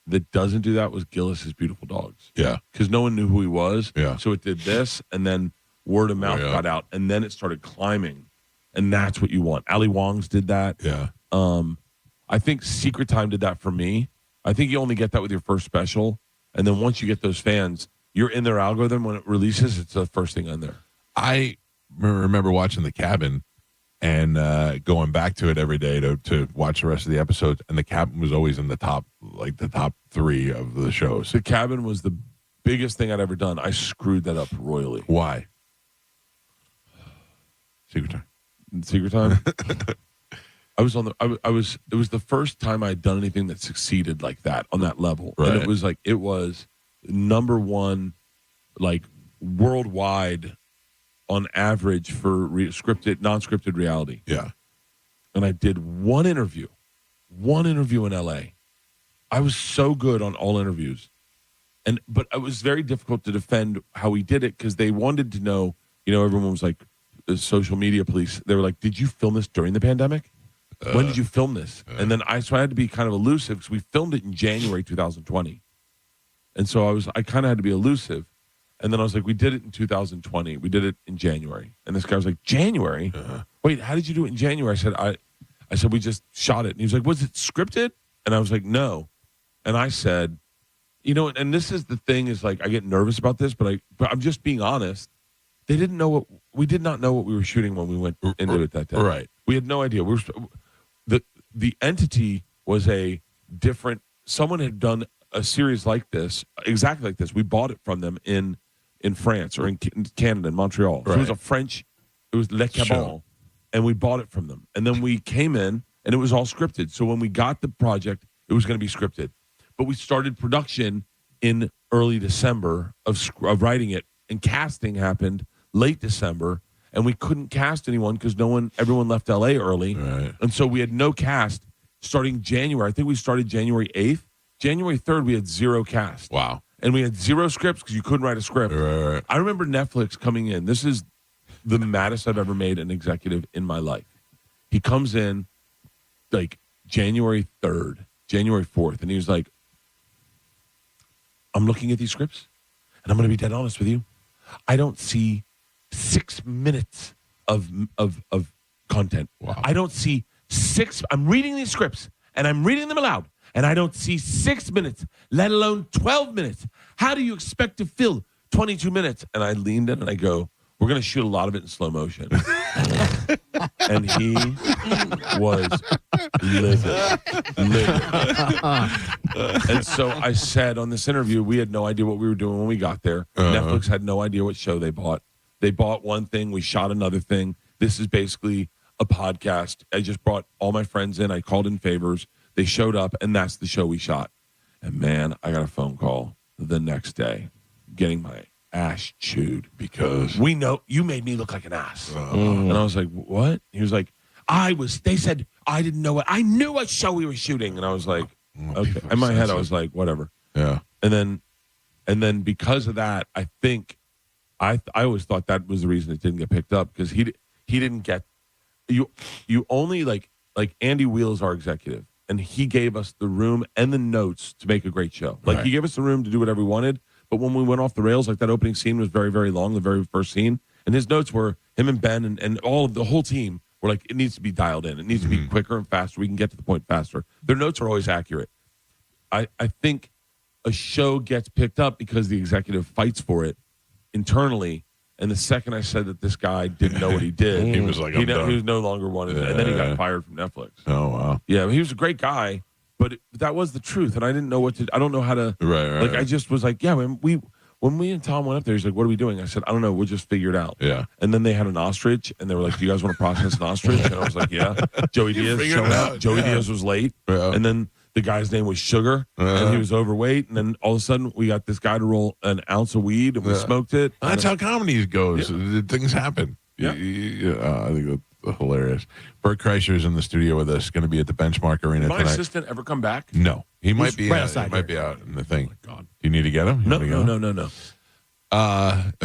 that doesn't do that was Gillis's Beautiful Dogs. Yeah, because no one knew who he was. Yeah, so it did this, and then word of mouth got out, and then it started climbing, and that's what you want. Ali Wong's did that. Yeah. I think Secret Time did that for me. I think you only get that with your first special, and then once you get those fans, you're in their algorithm when it releases. It's the first thing on there. I remember watching The Cabin and going back to it every day to watch the rest of the episodes. And The Cabin was always in the top 3 of the shows. The Cabin was the biggest thing I'd ever done. I screwed that up royally. Why? Secret time. I was on the. I was. It was the first time I'd done anything that succeeded like that on that level, right. And it was number one, like worldwide, on average for non-scripted reality. Yeah. And I did one interview in L.A. I was so good on all interviews, but it was very difficult to defend how we did it because they wanted to know. Everyone was like, the social media police. They were like, "Did you film this during the pandemic? When did you film this?" And then I had to be kind of elusive because we filmed it in January 2020. And so I kind of had to be elusive. And then I was like, we did it in 2020. We did it in January. And this guy was like, January? Wait, how did you do it in January? I said, we just shot it. And he was like, was it scripted? And I was like, no. And I said, and this is the thing is like, I get nervous about this, but I'm just being honest. We did not know what we were shooting when we went into it that day. Right. We had no idea. The entity was a different. Someone had done a series like this, exactly like this. We bought it from them in France or in Canada, in Montreal. Right. So it was a French. It was Le Cabin, and we bought it from them. And then we came in, and it was all scripted. So when we got the project, it was going to be scripted. But we started production in early December of writing it, and casting happened late December. And we couldn't cast anyone because everyone left LA early. Right. And so we had no cast starting January. I think we started January 8th. January 3rd, we had 0 cast. Wow. And we had 0 scripts because you couldn't write a script. Right. I remember Netflix coming in. This is the maddest I've ever made an executive in my life. He comes in like January 3rd, January 4th, and he was like, I'm looking at these scripts, and I'm going to be dead honest with you. I don't see 6 minutes of content. Wow. I don't see 6. I'm reading these scripts and I'm reading them aloud, and I don't see 6 minutes, let alone 12 minutes. How do you expect to fill 22 minutes? And I leaned in and I go, we're going to shoot a lot of it in slow motion. And he was livid. And so I said on this interview, we had no idea what we were doing when we got there. Netflix had no idea what show they bought. They bought one thing. We shot another thing. This is basically a podcast. I just brought all my friends in. I called in favors. They showed up, and that's the show we shot. And, man, I got a phone call the next day getting my ass chewed because we know you made me look like an ass. And I was like, what? He was like, they said I didn't know it. I knew what show we were shooting. And I was like, okay. In my head, I was like, whatever. Yeah. And then because of that, I think I always thought that was the reason it didn't get picked up because he didn't get you only like Andy Wheel's our executive, and he gave us the room and the notes to make a great show. Like he gave us the room to do whatever we wanted, but when we went off the rails, like that opening scene was very, very long, the very first scene, and his notes were him and Ben and all of the whole team were like, it needs to be dialed in. It needs to be quicker and faster. We can get to the point faster. Their notes are always accurate. I think a show gets picked up because the executive fights for it internally. And the second I said that this guy didn't know what he did, he was like, he was no longer wanted it. And then he got fired from Netflix. Oh, wow. Yeah, he was a great guy, but that was the truth. And I didn't know I don't know how to. Right. I just was like, yeah, when we and Tom went up there, he's like, what are we doing? I said, I don't know. We'll just figure it out. Yeah. And then they had an ostrich, and they were like, do you guys want to process an ostrich? And I was like, yeah. Joey Diaz showed up. Joey Diaz was late. Yeah. And then the guy's name was Sugar, and he was overweight. And then all of a sudden, we got this guy to roll an ounce of weed, and we smoked it. That's how comedy goes. Yeah. Things happen. Yeah. I think that's hilarious. Bert Kreischer's in the studio with us, going to be at the Benchmark Arena tonight. Did my assistant ever come back? No. He might be right out. He might be out in the thing. Oh, my God. Do you need to get him? No.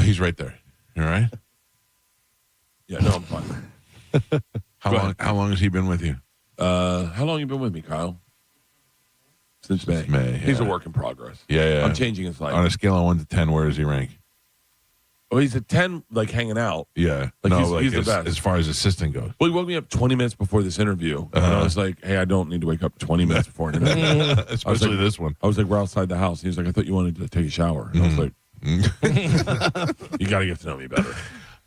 He's right there. You all right? Yeah, no, I'm fine. How long has he been with you? How long you been with me, Kyle? Since May. He's a work in progress. Yeah. I'm changing his life. On a scale of 1 to 10, where does he rank? Well, he's a 10, like hanging out. Yeah. Like he's the best. As far as assistant goes. Well, he woke me up 20 minutes before this interview. And I was like, hey, I don't need to wake up 20 minutes before an interview. Especially this one. I was like, we're outside the house. He was like, I thought you wanted to take a shower. And I was like, you got to get to know me better.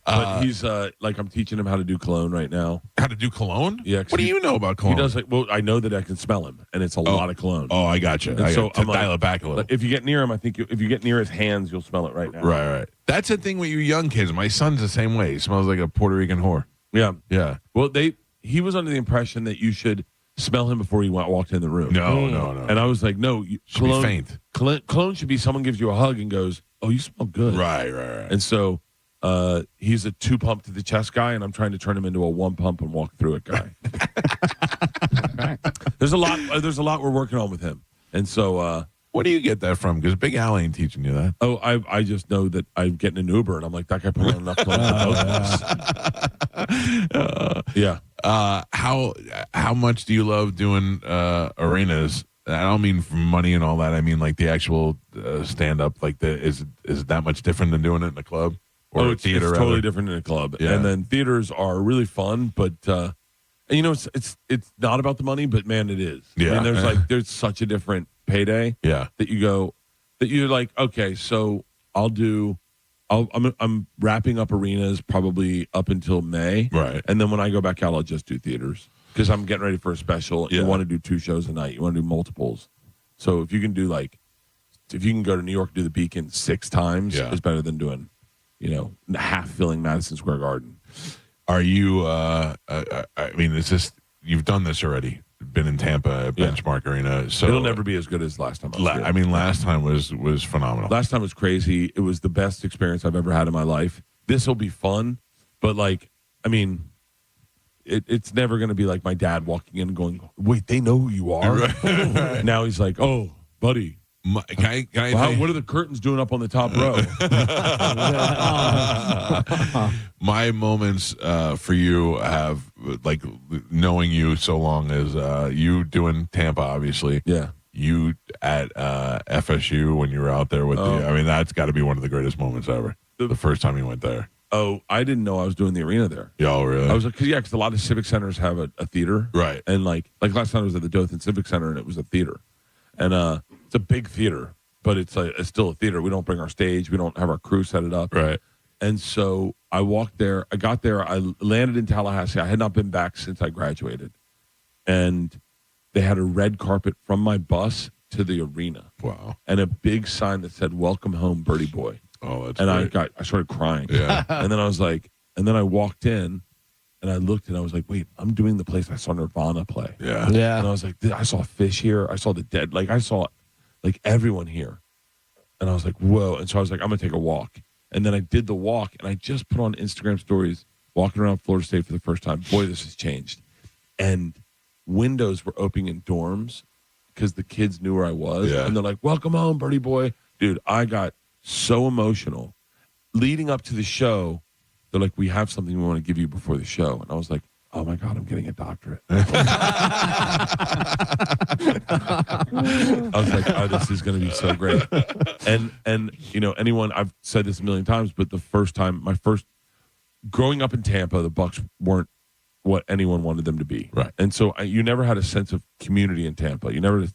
But he's like I'm teaching him how to do cologne right now. How to do cologne? Yeah. What do you know about cologne? He does I know that I can smell him, and it's a lot of cologne. Oh, I got you. So I'm dial it back a little. If you get near him, I think if you get near his hands, you'll smell it right now. Right. That's the thing with you young kids. My son's the same way. He smells like a Puerto Rican whore. Yeah. Well, he was under the impression that you should smell him before he walked in the room. No. And I was like, no, should be faint. Cologne should be someone gives you a hug and goes, "Oh, you smell good." Right. And so he's a 2-pump to the chest guy, and I'm trying to turn him into a 1-pump and walk through it guy. There's a lot we're working on with him, and so. Where do you get that from? Because Big Al ain't teaching you that. Oh, I just know that I'm getting an Uber, and I'm like, that guy put on enough clothes for both of us. Yeah. How much do you love doing arenas? I don't mean for money and all that. I mean like the actual stand up. Like is it that much different than doing it in a club or theater? It's totally different in a club. Yeah. And then theaters are really fun, but it's not about the money, but man, it is. Yeah. I mean, there's such a different payday. Yeah. That you're like, okay, so I'm wrapping up arenas probably up until May. Right. And then when I go back out, I'll just do theaters because I'm getting ready for a special. Yeah. You want to do 2 shows a night. You want to do multiples. So if you can do if you can go to New York, do the Beacon 6 times, it's better than doing, half filling Madison Square Garden. Are you, I mean, it's just, you've done this already. Been in Tampa, Benchmark Arena. So it'll never be as good as last time. Last time was phenomenal. Last time was crazy. It was the best experience I've ever had in my life. This will be fun, but it's never going to be like my dad walking in and going, "Wait, they know who you are." Right. Now he's like, "Oh, buddy." Can I what are the curtains doing up on the top row? My moments for you have like knowing you so long as you doing Tampa, obviously. Yeah. You at FSU when you were out there with I mean, that's got to be one of the greatest moments ever. The first time you went there. Oh, I didn't know I was doing the arena there. Yeah, oh, really? I was like, because a lot of civic centers have a theater, right? And like last time I was at the Dothan Civic Center, and it was a theater. And it's a big theater, but it's still a theater. We don't bring our stage. We don't have our crew set it up. Right. And so I walked there. I got there. I landed in Tallahassee. I had not been back since I graduated. And they had a red carpet from my bus to the arena. Wow. And a big sign that said, "Welcome home, Birdie Boy." Oh, that's and great. I started crying. Yeah. And then I was like, and then I walked in. And I looked and I was like, wait, I'm doing the place I saw Nirvana play. Yeah. And I was like, I saw Fish here. I saw the Dead. I saw everyone here. And I was like, whoa. And so I was like, I'm going to take a walk. And then I did the walk and I just put on Instagram stories walking around Florida State for the first time. Boy, this has changed. And windows were opening in dorms because the kids knew where I was. Yeah. And they're like, "Welcome home, Birdie Boy." Dude, I got so emotional. Leading up to the show, they're like, "We have something we want to give you before the show." And I was like, "Oh my God, I'm getting a doctorate." I was like, "Oh, this is going to be so great." And anyone, I've said this a million times, but growing up in Tampa, the Bucks weren't what anyone wanted them to be. Right. And so you never had a sense of community in Tampa. You never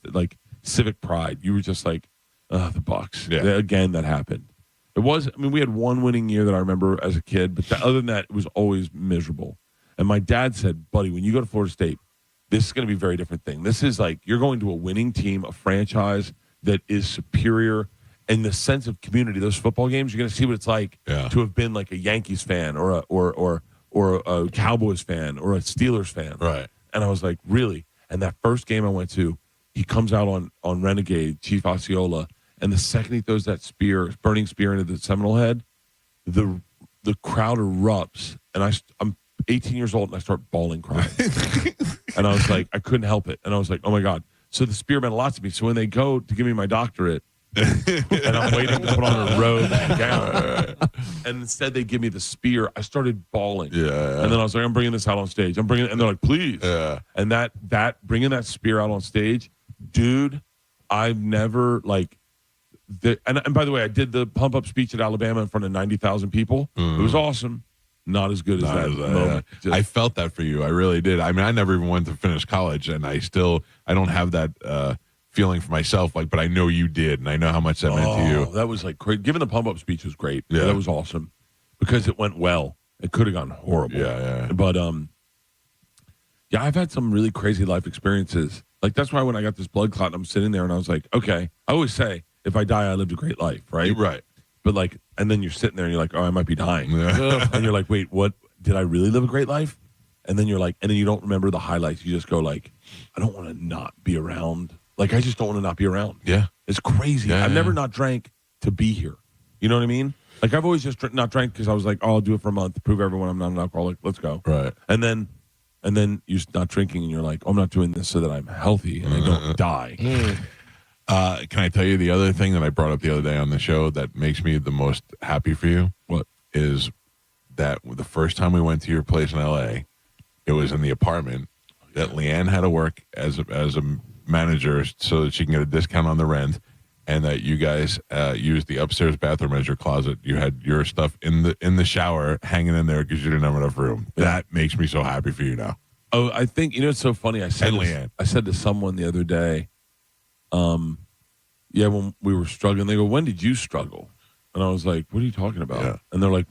civic pride. You were just like, the Bucks. Yeah. Again, that happened. We had one winning year that I remember as a kid, but other than that, it was always miserable. And my dad said, "Buddy, when you go to Florida State, this is going to be a very different thing. This is you're going to a winning team, a franchise that is superior in the sense of community. Those football games, you're going to see what it's like to have been like a Yankees fan or a Cowboys fan or a Steelers fan." Right. And I was like, "Really?" And that first game I went to, he comes out on Renegade, Chief Osceola, and the second he throws that burning spear into the Seminole head, the crowd erupts, and I'm 18 years old, and I start bawling, crying. And I was like, I couldn't help it. And I was like, oh, my God. So the spear meant a lot to me. So when they go to give me my doctorate, and I'm waiting to put on a robe and gown, and instead they give me the spear, I started bawling. Yeah. And then I was like, I'm bringing this out on stage. And they're like, please. Yeah. And that bringing that spear out on stage, dude, I've never and by the way, I did the pump up speech at Alabama in front of 90,000 people. It was awesome. Not as good as that moment. I felt that for you. I really did. I mean, I never even went to finish college, and I don't have that feeling for myself. But I know you did, and I know how much that meant to you. That was great. Giving the pump up speech was great. Yeah. That was awesome because it went well. It could have gone horrible. Yeah. But yeah, I've had some really crazy life experiences. Like that's why when I got this blood clot, I'm sitting there and I was like, okay. I always say, if I die, I lived a great life, right? Right. But like, and then you're sitting there and you're like, oh, I might be dying. And you're like, wait, what? Did I really live a great life? And then you're like, and then you don't remember the highlights. You just go like, I don't want to not be around. Like, I just don't want to not be around. Yeah. It's crazy. I've never not drank to be here. You know what I mean? Like, I've always just not drank because I was like, oh, I'll do it for a month to prove everyone I'm not an alcoholic. Let's go. Right. And then you're not drinking and you're like, oh, I'm not doing this so that I'm healthy and I don't die. Can I tell you the other thing that I brought up the other day on the show that makes me the most happy for you? What? Is that the first time we went to your place in L.A., it was in the apartment that Leanne had to work as a manager so that she can get a discount on the rent, and that you guys used the upstairs bathroom as your closet. You had your stuff in the shower hanging in there because you didn't have enough room. Yeah. That makes me so happy for you now. Oh, I think, it's so funny. I said to someone the other day, when we were struggling, they go, when did you struggle? And I was like, what are you talking about? Yeah. And they're like,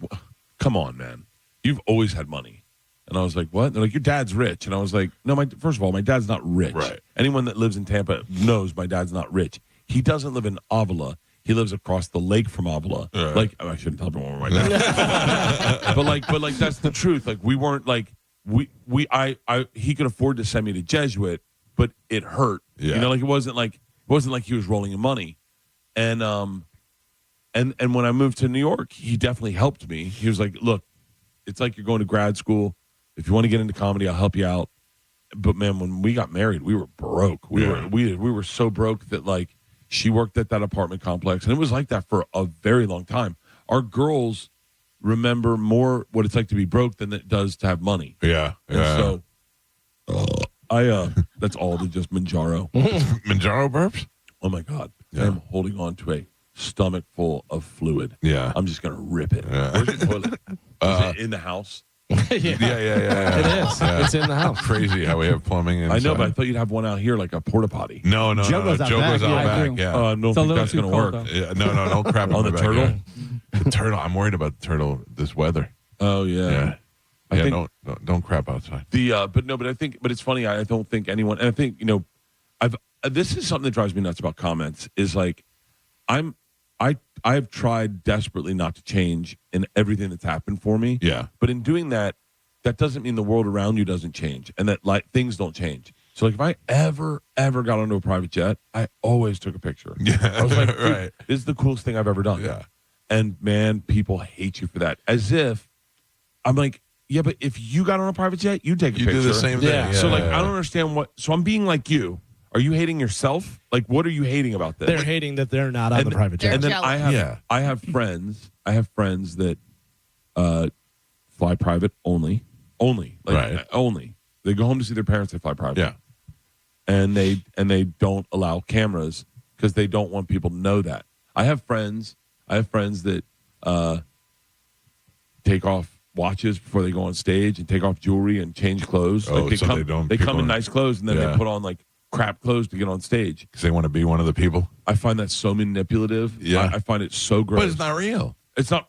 come on, man. You've always had money. And I was like, what? And they're like, your dad's rich. And I was like, no, first of all, my dad's not rich. Right. Anyone that lives in Tampa knows my dad's not rich. He doesn't live in Avila. He lives across the lake from Avila. Like, I shouldn't tell everyone where my dad but like that's the truth. Like, we weren't like, he could afford to send me to Jesuit, but it hurt. Yeah. Like it wasn't like he was rolling in money. And when I moved to New York, he definitely helped me. He was like, look, it's like you're going to grad school. If you want to get into comedy, I'll help you out. But man, when we got married, we were broke. We were so broke that like she worked at that apartment complex, and it was like that for a very long time. Our girls remember more what it's like to be broke than it does to have money. Yeah. And so that's all to just Manjaro. Manjaro burps? Oh my God. Yeah. I'm holding on to a stomach full of fluid. Yeah. I'm just going to rip it. Yeah. Where's your toilet? Is it in the house? Yeah. It is. Yeah. It's in the house. Crazy how we have plumbing inside. I know, but I thought you'd have one out here like a porta potty. No. Joe goes out back. Yeah. I don't think that's going to work. Yeah, no, don't crap on the turtle. The turtle. I'm worried about the turtle this weather. Oh yeah. I think, don't crap outside. But it's funny. I don't think anyone. And I think this is something that drives me nuts about comments. Is like, I've tried desperately not to change in everything that's happened for me. Yeah. But in doing that, that doesn't mean the world around you doesn't change and that like things don't change. So like if I ever got onto a private jet, I always took a picture. Yeah. I was like, right. This is the coolest thing I've ever done. Yeah. And man, people hate you for that. As if I'm like, yeah, but if you got on a private jet, you take a picture. You do the same thing. Yeah. So like, I don't understand so I'm being like you. Are you hating yourself? Like, what are you hating about this? They're hating that they're not on the private jet. And then jealous. I have friends that fly private only. Only. They go home to see their parents, they fly private. Yeah. And they don't allow cameras because they don't want people to know that. I have friends that take off watches before they go on stage and take off jewelry and change clothes. Oh, like they come in nice clothes and then they put on like crap clothes to get on stage because they want to be one of the people. I find that so manipulative. Yeah, I find it so gross. But it's not real. It's not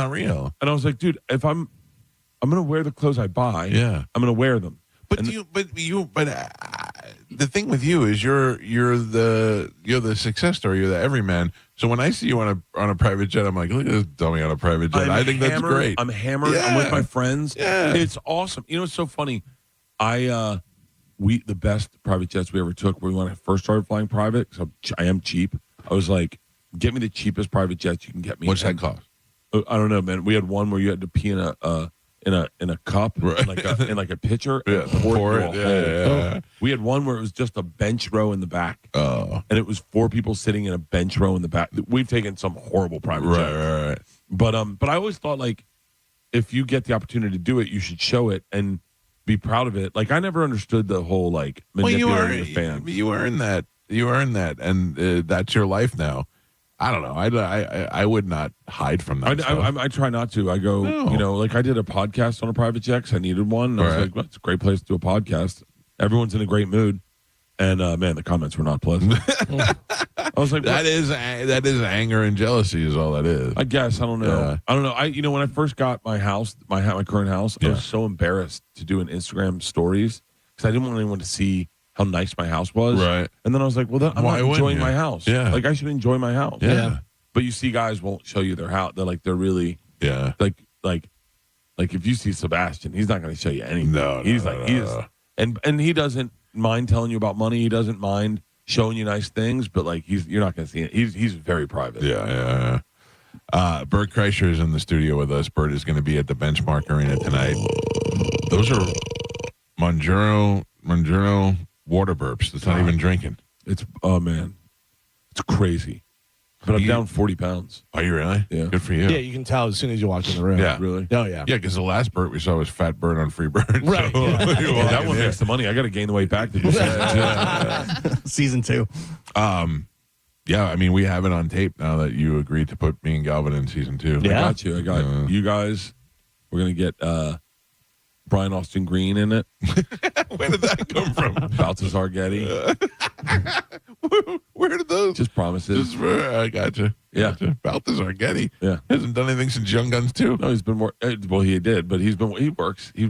real. And I was like, dude, if I'm gonna wear the clothes I buy, I'm gonna wear them. But the thing with you is you're the success story. You're the everyman. So when I see you on a private jet, I'm like, look at this dummy on a private jet. I think that's great. I'm hammered. Yeah. I'm with my friends. Yeah. It's awesome. It's so funny. The best private jets we ever took when I first started flying private, because I am cheap. I was like, get me the cheapest private jets you can get me. What's that cost? I don't know, man. We had one where you had to pee in a cup, right. in like a pitcher, and pour it. Yeah. We had one where it was just a bench row in the back, and it was 4 people sitting in a bench row in the back. We've taken some horrible private jets, right. But I always thought like, if you get the opportunity to do it, you should show it and be proud of it. Like I never understood the whole like manipulating the fans. You earn that, and that's your life now. I don't know. I would not hide from that. I try not to. I go, like I did a podcast on a private jet because I needed one. And I was like, well, it's a great place to do a podcast. Everyone's in a great mood. And man, the comments were not pleasant. I was like, that is anger and jealousy is all that is. I guess I don't know. I don't know. When I first got my house, my current house, I was so embarrassed to do an Instagram stories because I didn't want anyone to see how nice my house was. Right. And then I was like, well, I'm not enjoying my house. Yeah. Like I should enjoy my house. Yeah. But you see, guys won't show you their house. They're really like if you see Sebastian, he's not going to show you anything. No, he's no, like he is, and he doesn't mind telling you about money. He doesn't mind showing you nice things, but like you're not going to see it. He's very private. Yeah. Bert Kreischer is in the studio with us. Bert is going to be at the Benchmark Arena tonight. Those are Monjuro water burps. That's not even drinking. It's man, it's crazy. But I'm down 40 pounds. Are you really? Yeah. Good for you. Yeah, you can tell as soon as you walk in the room. Yeah. Really? Oh, yeah. Yeah, because the last Bert we saw was Fat Bert on Free Bird. Right. So, Yeah. That one makes the money. I got to gain the weight back to do that. Season 2. Yeah, I mean, we have it on tape now that you agreed to put me and Galvin in season 2. I got you. I got you guys. We're going to get Brian Austin Green in it. Where did that come from? Balthazar Getty. Where did those? Just promises. I gotcha. Yeah. Balthazar Getty. Yeah. Hasn't done anything since Young Guns 2. No, he's been more. Well, he did, but he works. He's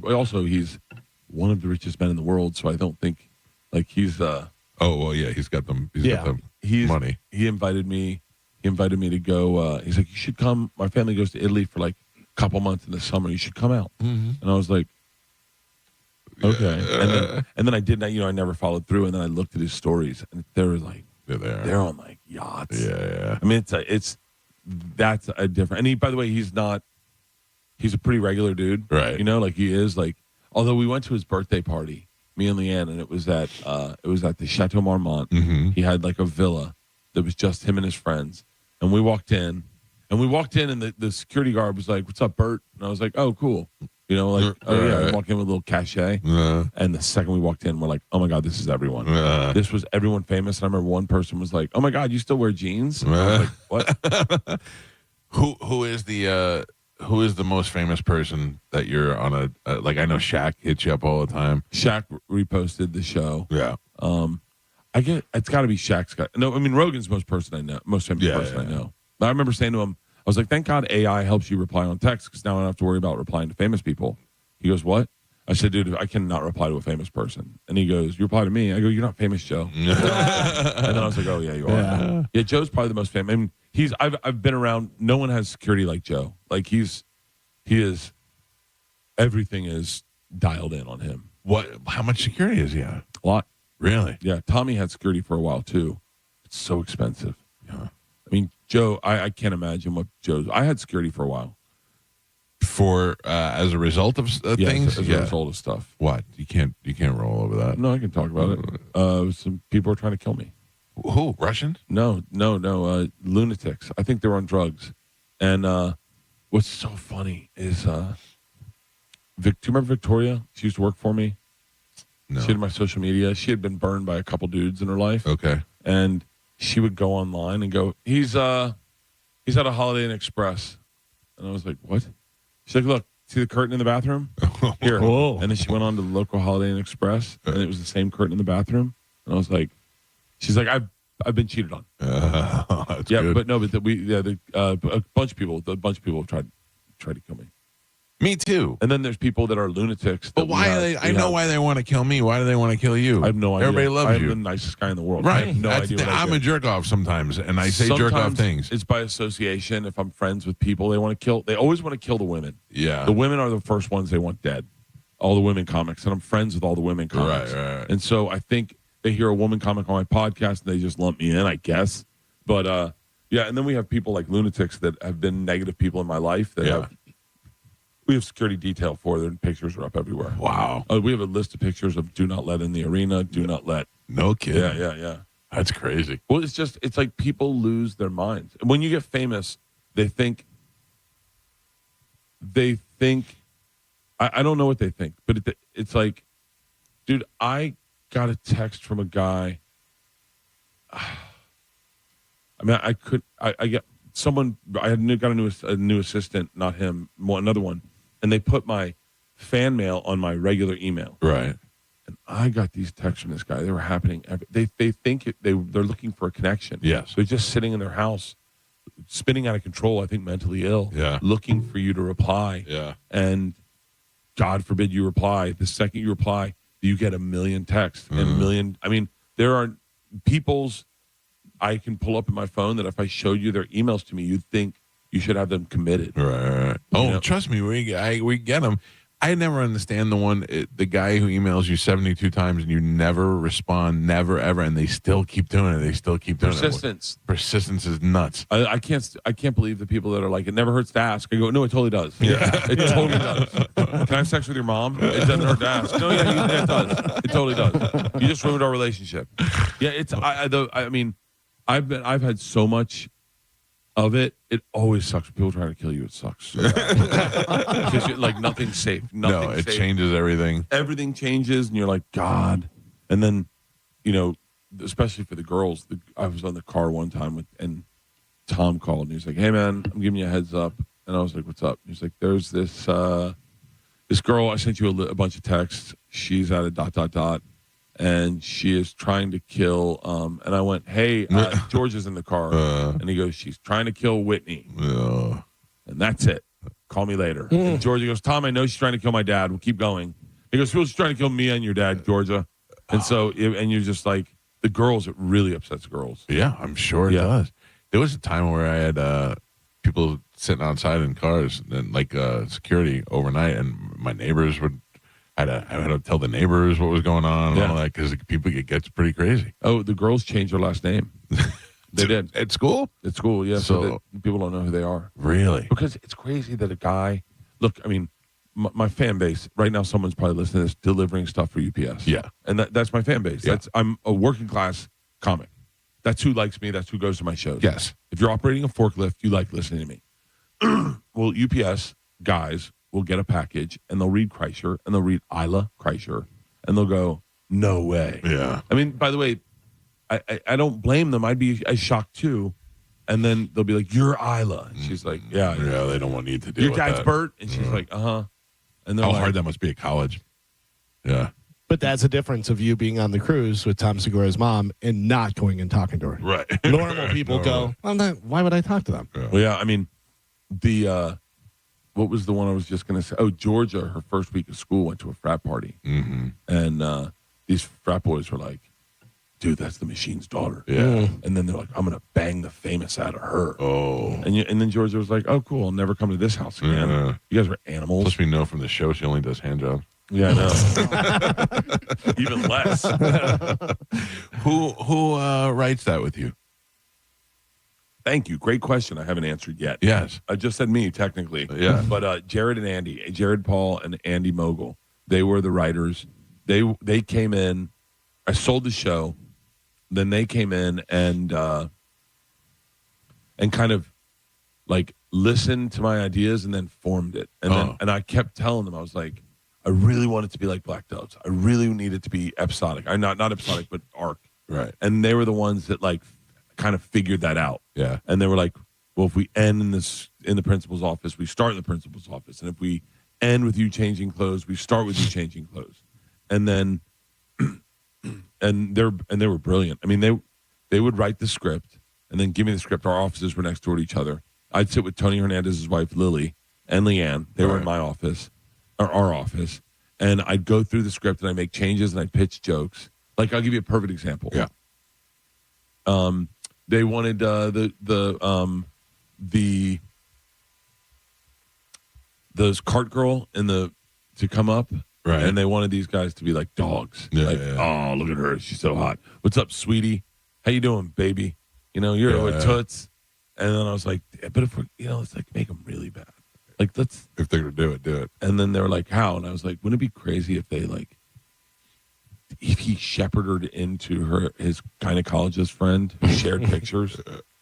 one of the richest men in the world, so I don't think like he's. Oh well, yeah, he's got them. He's got the money. He invited me. He invited me to go. He's like, you should come. My family goes to Italy for like a couple months in the summer. You should come out. Mm-hmm. And I was like, okay. And then I did. I never followed through. And then I looked at his stories, and they're on like yachts. Yeah. I mean, that's a different. And he, by the way, he's a pretty regular dude, right? Like he is like. Although we went to his birthday party, me and Leanne, and it was at the Chateau Marmont. Mm-hmm. He had like a villa that was just him and his friends, and we walked in, and the security guard was like, "What's up, Bert?" And I was like, "Oh, cool." Oh yeah, I walked in with a little cachet. And the second we walked in, we're like, "Oh my god, this is everyone." This was everyone famous. And I remember one person was like, "Oh my god, you still wear jeans?" And I was like, "What?" Who is the most famous person that you're on like? I know Shaq hits you up all the time. Shaq reposted the show. Yeah. It's got to be Shaq's guy. No, I mean Rogan's the most famous person I know. I remember saying to him, I was like, "Thank God AI helps you reply on text because now I don't have to worry about replying to famous people." He goes, "What?" I said, "Dude, I cannot reply to a famous person." And he goes, "You reply to me?" I go, "You're not famous, Joe." And then I was like, "Oh yeah, you are." Yeah, Joe's probably the most famous. I mean, I've been around. No one has security like Joe. Like he is. Everything is dialed in on him. What? How much security is he at? A lot. Really? Yeah. Tommy had security for a while too. It's so expensive. Yeah. I mean, Joe, I can't imagine what Joe's. I had security for a while. For as a result of things, as a result of stuff. What? You can't roll over that. No, I can talk about it. Some people are trying to kill me. Who? Russians? No. Lunatics. I think they're on drugs. And what's so funny is, do you remember Victoria? She used to work for me. No. She did my social media. She had been burned by a couple dudes in her life. Okay. And she would go online and go, he's at a Holiday Inn Express. And I was like, what? She's like, look, see the curtain in the bathroom? Here. Whoa. And then she went on to the local Holiday Inn Express, and it was the same curtain in the bathroom. And I was like, she's like, I've been cheated on. That's yeah, good. but no, but a bunch of people have tried to kill me. Me too. And then there's people that are lunatics. But why are they? I know why they want to kill me. Why do they want to kill you? I have no idea. Everybody loves you. I'm the nicest guy in the world. Right. I have no idea. I'm a jerk off sometimes, and I say jerk off things. It's by association. If I'm friends with people, they want to kill. They always want to kill the women. Yeah. The women are the first ones they want dead. All the women comics, and I'm friends with all the women comics. Right. And so I think they hear a woman comic on my podcast, and they just lump me in, I guess. But yeah. And then we have people like lunatics that have been negative people in my life that have. We have security detail for their pictures are up everywhere. Wow. We have a list of pictures of do not let in the arena, do not let. No kidding. Yeah. That's crazy. Well, it's like people lose their minds. When you get famous, they think, I don't know what they think, but it's like, dude, I got a text from a guy. I mean, I got someone, I got a new assistant, not him, another one. And they put my fan mail on my regular email. Right. And I got these texts from this guy. They were happening. They think they're looking for a connection. Yes. They're just sitting in their house, spinning out of control, I think mentally ill, Yeah. looking for you to reply. Yeah. And God forbid you reply. The second you reply, you get a million texts and a million. I mean, there are people's I can pull up in my phone that if I showed you their emails to me, you'd think you should have them committed. Right. Oh, trust me, we get them. I never understand the guy who emails you 72 times and you never respond, never ever, and they still keep doing it. They still keep doing Persistence. it. Persistence is nuts. I can't believe the people that are like, it never hurts to ask. I go, no, it totally does. Yeah, it totally does. Can I have sex with your mom? It doesn't hurt to ask. No, yeah, it does. It totally does. You just ruined our relationship. Yeah, it's. I mean, I've had so much of it. It always sucks. People trying to kill you. It sucks. Because like nothing's safe. Nothing's safe. Changes everything. Everything changes, and you're like, God. And then, especially for the girls, I was on the car one time and Tom called and he was like, "Hey man, I'm giving you a heads up." And I was like, "What's up?" He's like, "There's this girl. I sent you a bunch of texts. She's at a ... and she is trying to kill." And I went, "Hey, George is in the car," and he goes, "She's trying to kill Whitney," and that's it. Call me later. And Georgia goes, "Tom, I know she's trying to kill my dad. We'll keep going." He goes, "Well, she's trying to kill me and your dad, Georgia." And so, and you're just like, the girls. It really upsets girls. Yeah, I'm sure it does. There was a time where I had people sitting outside in cars and like security overnight, and my neighbors would. I had to tell the neighbors what was going on and all that because it gets pretty crazy. Oh, the girls changed their last name. They did. At school? At school, yeah. So that people don't know who they are. Really? Because it's crazy that a guy, look, I mean, my fan base, right now someone's probably listening to this, delivering stuff for UPS. Yeah. And that's my fan base. Yeah. I'm a working class comic. That's who likes me. That's who goes to my shows. Yes. If you're operating a forklift, you like listening to me. Well, UPS guys will get a package and they'll read Kreischer and they'll read Isla Kreischer and they'll go, "No way." Yeah. I mean, by the way, I don't blame them. I'd be shocked too. And then they'll be like, "You're Isla." And she's like, "Yeah." Yeah, they don't want you to do Your dad's Bert? And she's like, "Uh-huh." And how hard that must be at college. Yeah. But that's the difference of you being on the cruise with Tom Segura's mom and not going and talking to her. Right. Normal people go, why would I talk to them? Well, yeah, I mean, what was the one I was just going to say? Oh, Georgia, her first week of school, went to a frat party. Mm-hmm. And these frat boys were like, "Dude, that's the machine's daughter." Yeah. And then they're like, "I'm going to bang the famous out of her." Oh. And then Georgia was like, "Oh, cool. I'll never come to this house again." You guys are animals. Plus, we know from the show she only does hand jobs. Yeah, I know. Even less. Who writes that with you? Thank you. Great question. I haven't answered yet. Yes. I just said me, technically. Yeah. But Jared and Andy, Jared Paul and Andy Mogul, they were the writers. They came in. I sold the show. Then they came in and kind of like listened to my ideas and then formed it. And I kept telling them, I was like, I really want it to be like Black Doves. I really need it to be episodic. Not episodic, but arc. Right. And they were the ones that like kind of figured that out. Yeah. And they were like, well, if we end in the principal's office, we start in the principal's office. And if we end with you changing clothes, we start with you changing clothes. And then and they were brilliant. I mean, they would write the script and then give me the script. Our offices were next door to each other. I'd sit with Tony Hernandez's wife, Lily, and Leanne. They were in my office, or our office. And I'd go through the script and I'd make changes and I'd pitch jokes. Like, I'll give you a perfect example. Yeah. They wanted those cart girl to come up, right? And they wanted these guys to be like dogs. Yeah, like, oh, look at her, she's so hot. What's up, sweetie? How you doing, baby? You're with toots. And then I was like, but if we're, let's like make them really bad. Like, let's. If they're gonna do it, do it. And then they were like, how? And I was like, wouldn't it be crazy if he shepherded into his gynecologist friend who shared pictures?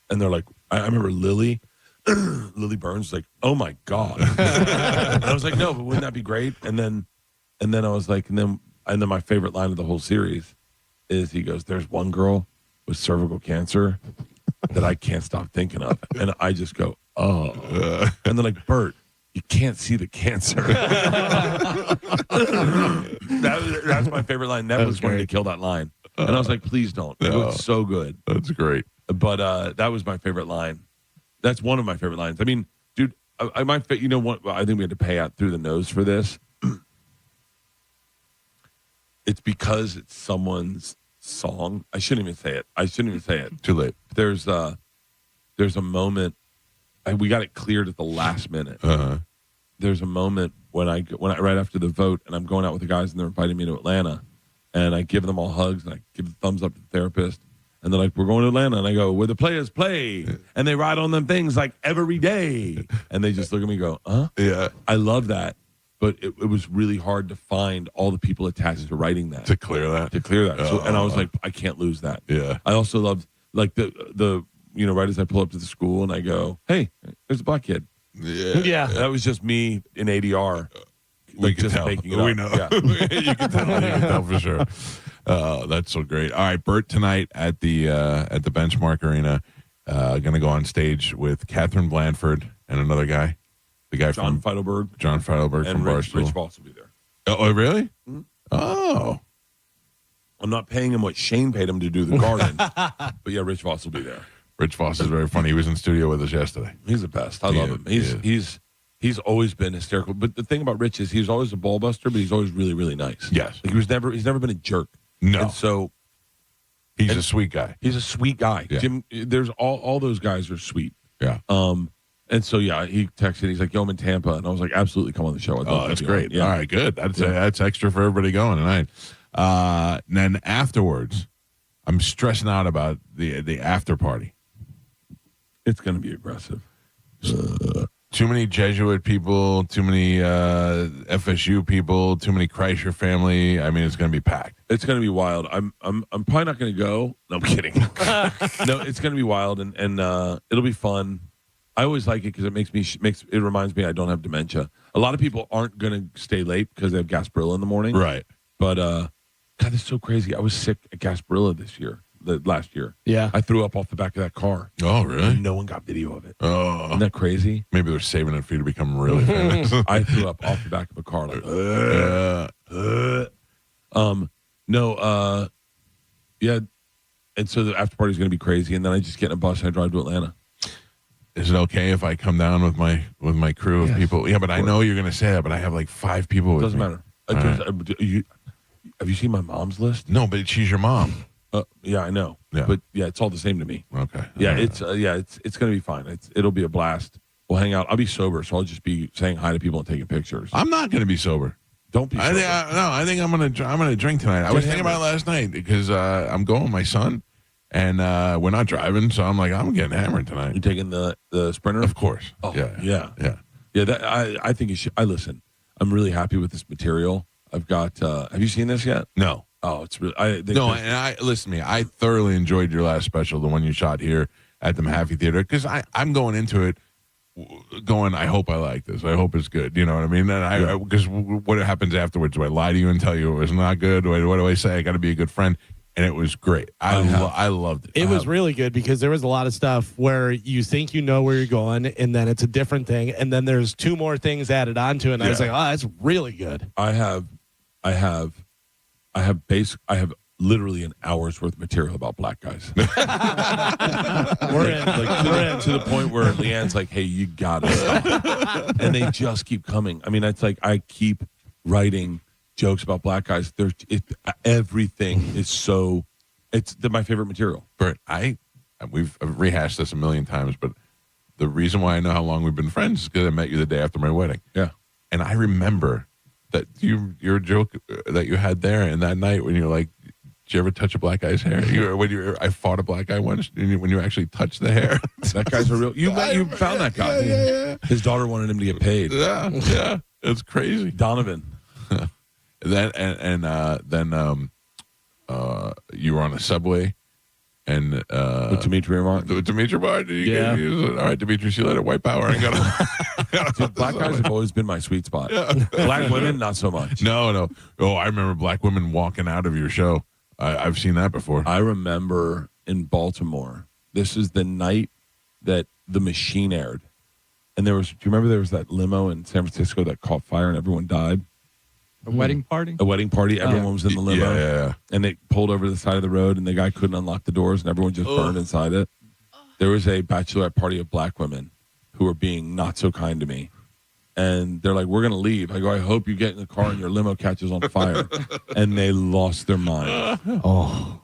And they're like, I remember Lily Burns was like, "Oh my God." And I was like, no, but wouldn't that be great? And then I was like, and then my favorite line of the whole series is he goes, "There's one girl with cervical cancer that I can't stop thinking of." And I just go, oh. And they're like, "Bert, you can't see the cancer. That's my favorite line. Nev was wanting to kill that line. And I was like, please don't. It looks so good. That's great. But that was my favorite line. That's one of my favorite lines. I mean, dude, I might, you know what? I think we had to pay out through the nose for this. It's because it's someone's song. I shouldn't even say it. Too late. There's a moment. We got it cleared at the last minute. There's a moment when I right after the vote, and I'm going out with the guys, and they're inviting me to Atlanta, and I give them all hugs, and I give the thumbs up to the therapist, and they're like, "We're going to Atlanta," and I go, "Where the players play, and they ride on them things like every day," and they just look at me and go, "Huh?" Yeah, I love that, but it was really hard to find all the people attached to writing that to clear that. So, and I was like, I can't lose that. Yeah, I also loved like the. You know, right as I pull up to the school and I go, "Hey, there's a black kid." Yeah. That was just me in ADR. We like can just tell. making it up. We know. Yeah. You can tell for sure. That's so great. All right, Bert tonight at the Benchmark Arena, going to go on stage with Catherine Blanford and another guy, the guy John from Feidelberg and Rich from Barstool. Voss will be there. Oh, really? Mm-hmm. Oh. I'm not paying him what Shane paid him to do the garden, but yeah, Rich Voss will be there. Rich Voss is very funny. He was in studio with us yesterday. He's the best. I love him. He's always been hysterical. But the thing about Rich is he's always a ball buster, but he's always really, really nice. Yes. Like he's never been a jerk. No. And so he's a sweet guy. He's a sweet guy. Yeah. Jim, there's all those guys are sweet. Yeah. And so yeah, he texted. He's like, "Yo, I'm in Tampa," and I was like, "Absolutely, come on the show." That's great. Yeah. All right, good. That's extra for everybody going tonight. And then afterwards, I'm stressing out about the after party. It's going to be aggressive. Too many Jesuit people, too many FSU people, too many Kreischer family. I mean, it's going to be packed. It's going to be wild. I'm probably not going to go. No, I'm kidding. No, it's going to be wild, and it'll be fun. I always like it because it reminds me I don't have dementia. A lot of people aren't going to stay late because they have Gasparilla in the morning. Right. But God, it's so crazy. I was sick at Gasparilla last year. Yeah. I threw up off the back of that car. Oh, really? And no one got video of it. Oh. Isn't that crazy? Maybe they're saving it for you to become really famous. I threw up off the back of a car. Like, yeah. And so the after party is going to be crazy. And then I just get in a bus and I drive to Atlanta. Is it okay if I come down with my crew of people? Yeah, but I know you're going to say that, but I have like 5 people with Doesn't me. matter. Right. Have you seen my mom's list? No, but she's your mom. Yeah, I know. Yeah. But yeah, it's all the same to me. Okay. Yeah, it's going to be fine. It'll be a blast. We'll hang out. I'll be sober, so I'll just be saying hi to people and taking pictures. I'm not going to be sober. Don't be sober. I think I'm gonna drink tonight. I was thinking about it last night because I'm going with my son, and we're not driving, so I'm like, I'm getting hammered tonight. You taking the Sprinter? Of course. Oh, yeah. That, I think you should. Listen. I'm really happy with this material. I've got. Have you seen this yet? No. Oh, it's really. Listen to me. I thoroughly enjoyed your last special, the one you shot here at the Mahaffey Theater, because I'm going into it going, I hope I like this. I hope it's good. You know what I mean? And because what happens afterwards? Do I lie to you and tell you it was not good? What do I say? I got to be a good friend. And it was great. I loved it. It was really good because there was a lot of stuff where you think you know where you're going, and then it's a different thing, and then there's 2 more things added onto it. And I was like, oh, that's really good. I have literally an hour's worth of material about black guys. We're in to the point where Leanne's like, "Hey, you gotta stop," and they just keep coming. I mean, it's like I keep writing jokes about black guys. Everything is so. It's my favorite material. Bert, we've rehashed this a million times, but the reason why I know how long we've been friends is because I met you the day after my wedding. Yeah, and I remember that your joke that you had there, and that night when you're like, did you ever touch a black guy's hair? I fought a black guy once. When you actually touched the hair, that guy's a real. You found that guy. Yeah. His daughter wanted him to get paid. Yeah, it's crazy. Donovan. Then you were on a subway, and with Dimitri Martin. With Dimitri Martin. All right, Dimitri, see you later. White power. I got. Dude, black guys have always been my sweet spot. Yeah. Black women, not so much. No. Oh, I remember black women walking out of your show. I've seen that before. I remember in Baltimore. This is the night that The Machine aired, And do you remember there was that limo in San Francisco that caught fire and everyone died? A wedding party? A wedding party. Everyone was in the limo. Yeah. And they pulled over to the side of the road, and the guy couldn't unlock the doors, and everyone just burned inside it. There was a bachelorette party of black women who were being not so kind to me. And they're like, we're going to leave. I go, I hope you get in the car and your limo catches on fire. And they lost their minds.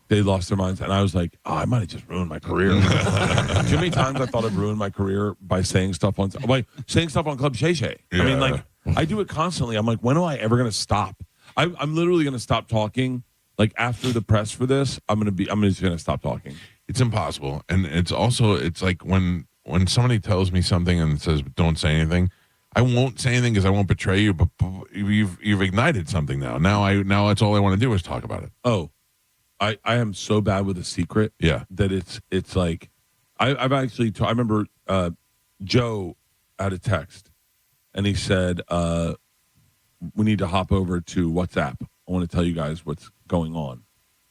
They lost their minds. And I was like, I might have just ruined my career. Too many times I thought I'd ruined my career by saying stuff on Club Shay Shay. I mean, like, I do it constantly. I'm like, when am I ever going to stop? I'm literally going to stop talking. Like, after the press for this, I'm just going to stop talking. It's impossible. And it's like when somebody tells me something and says, don't say anything, I won't say anything because I won't betray you, but you've ignited something now. Now that's all I want to do is talk about it. Oh, I am so bad with a secret. Yeah. That it's like, I've actually, I remember Joe had a text and he said, we need to hop over to WhatsApp. I want to tell you guys what's going on.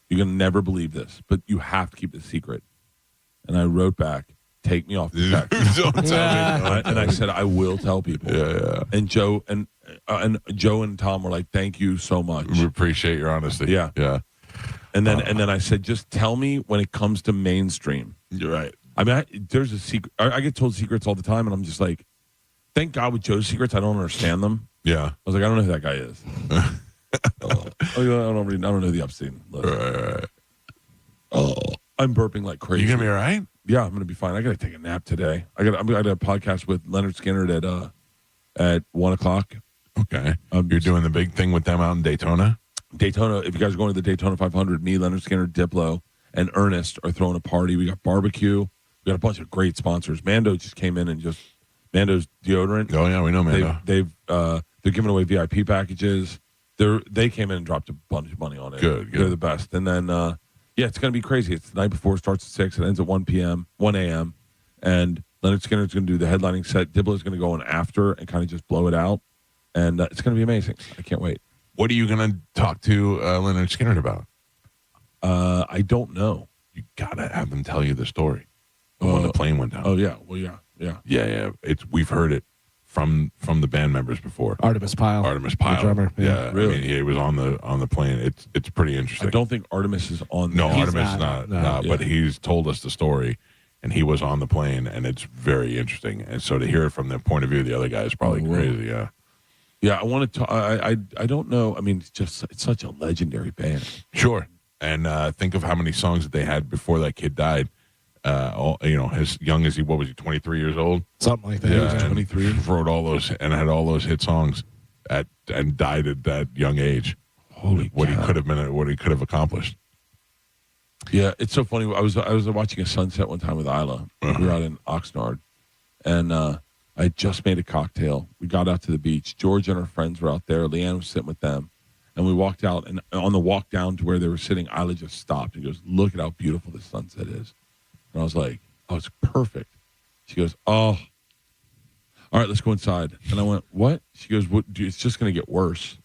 You're going to never believe this, but you have to keep it secret. And I wrote back, take me off the text. Don't tell me. And I said, I will tell people. Yeah. And Joe and Tom were like, thank you so much. We appreciate your honesty. Yeah. Yeah. And then I said, just tell me when it comes to mainstream. You're right. I mean, there's a secret. I get told secrets all the time, and I'm just like, thank God with Joe's secrets, I don't understand them. Yeah. I was like, I don't know who that guy is. I don't know the Epstein list. Right. I'm burping like crazy. You gonna be all right? Yeah, I'm gonna be fine. I gotta take a nap today. I got a podcast with Leonard Skinner at 1:00. Okay. You're doing the big thing with them out in Daytona? Daytona, if you guys are going to the Daytona 500, me, Leonard Skinner, Diplo, and Ernest are throwing a party. We got barbecue. We got a bunch of great sponsors. Mando just came in and Mando's deodorant. Oh, yeah, we know Mando. They're giving away VIP packages. They came in and dropped a bunch of money on it. Good. They're the best. And then, it's going to be crazy. It's the night before. It starts at 6. It ends at 1 a.m. And Leonard Skinner's going to do the headlining set. Diplo's going to go in after and kind of just blow it out. And it's going to be amazing. I can't wait. What are you going to talk to Leonard Skinner about? I don't know. You got to have them tell you the story when the plane went down. Oh, yeah. Well, yeah. Yeah. We've heard it from the band members before. Artemis Pyle. The drummer. Yeah. Really? I mean, he was on the plane. It's pretty interesting. I don't think Artemis is on. No, He's Artemis is not. Yeah. But he's told us the story, and he was on the plane, and it's very interesting. And so to hear it from the point of view of the other guy is probably crazy. Yeah. Yeah, I want to. I don't know. I mean, it's such a legendary band. Sure. And think of how many songs that they had before that kid died. As young as what was he, 23 years old? Something like that. Yeah, 23. Wrote all those and had all those hit songs and died at that young age. What he could have accomplished. Yeah, it's so funny. I was watching a sunset one time with Isla. We were out in Oxnard, and I had just made a cocktail. We got out to the beach. George and her friends were out there. Leanne was sitting with them. And we walked out, and on the walk down to where they were sitting, Isla just stopped and goes, "Look at how beautiful this sunset is." And I was like, "Oh, it's perfect." She goes, "Oh, all right, let's go inside." And I went, "What?" She goes, "What? It's just going to get worse."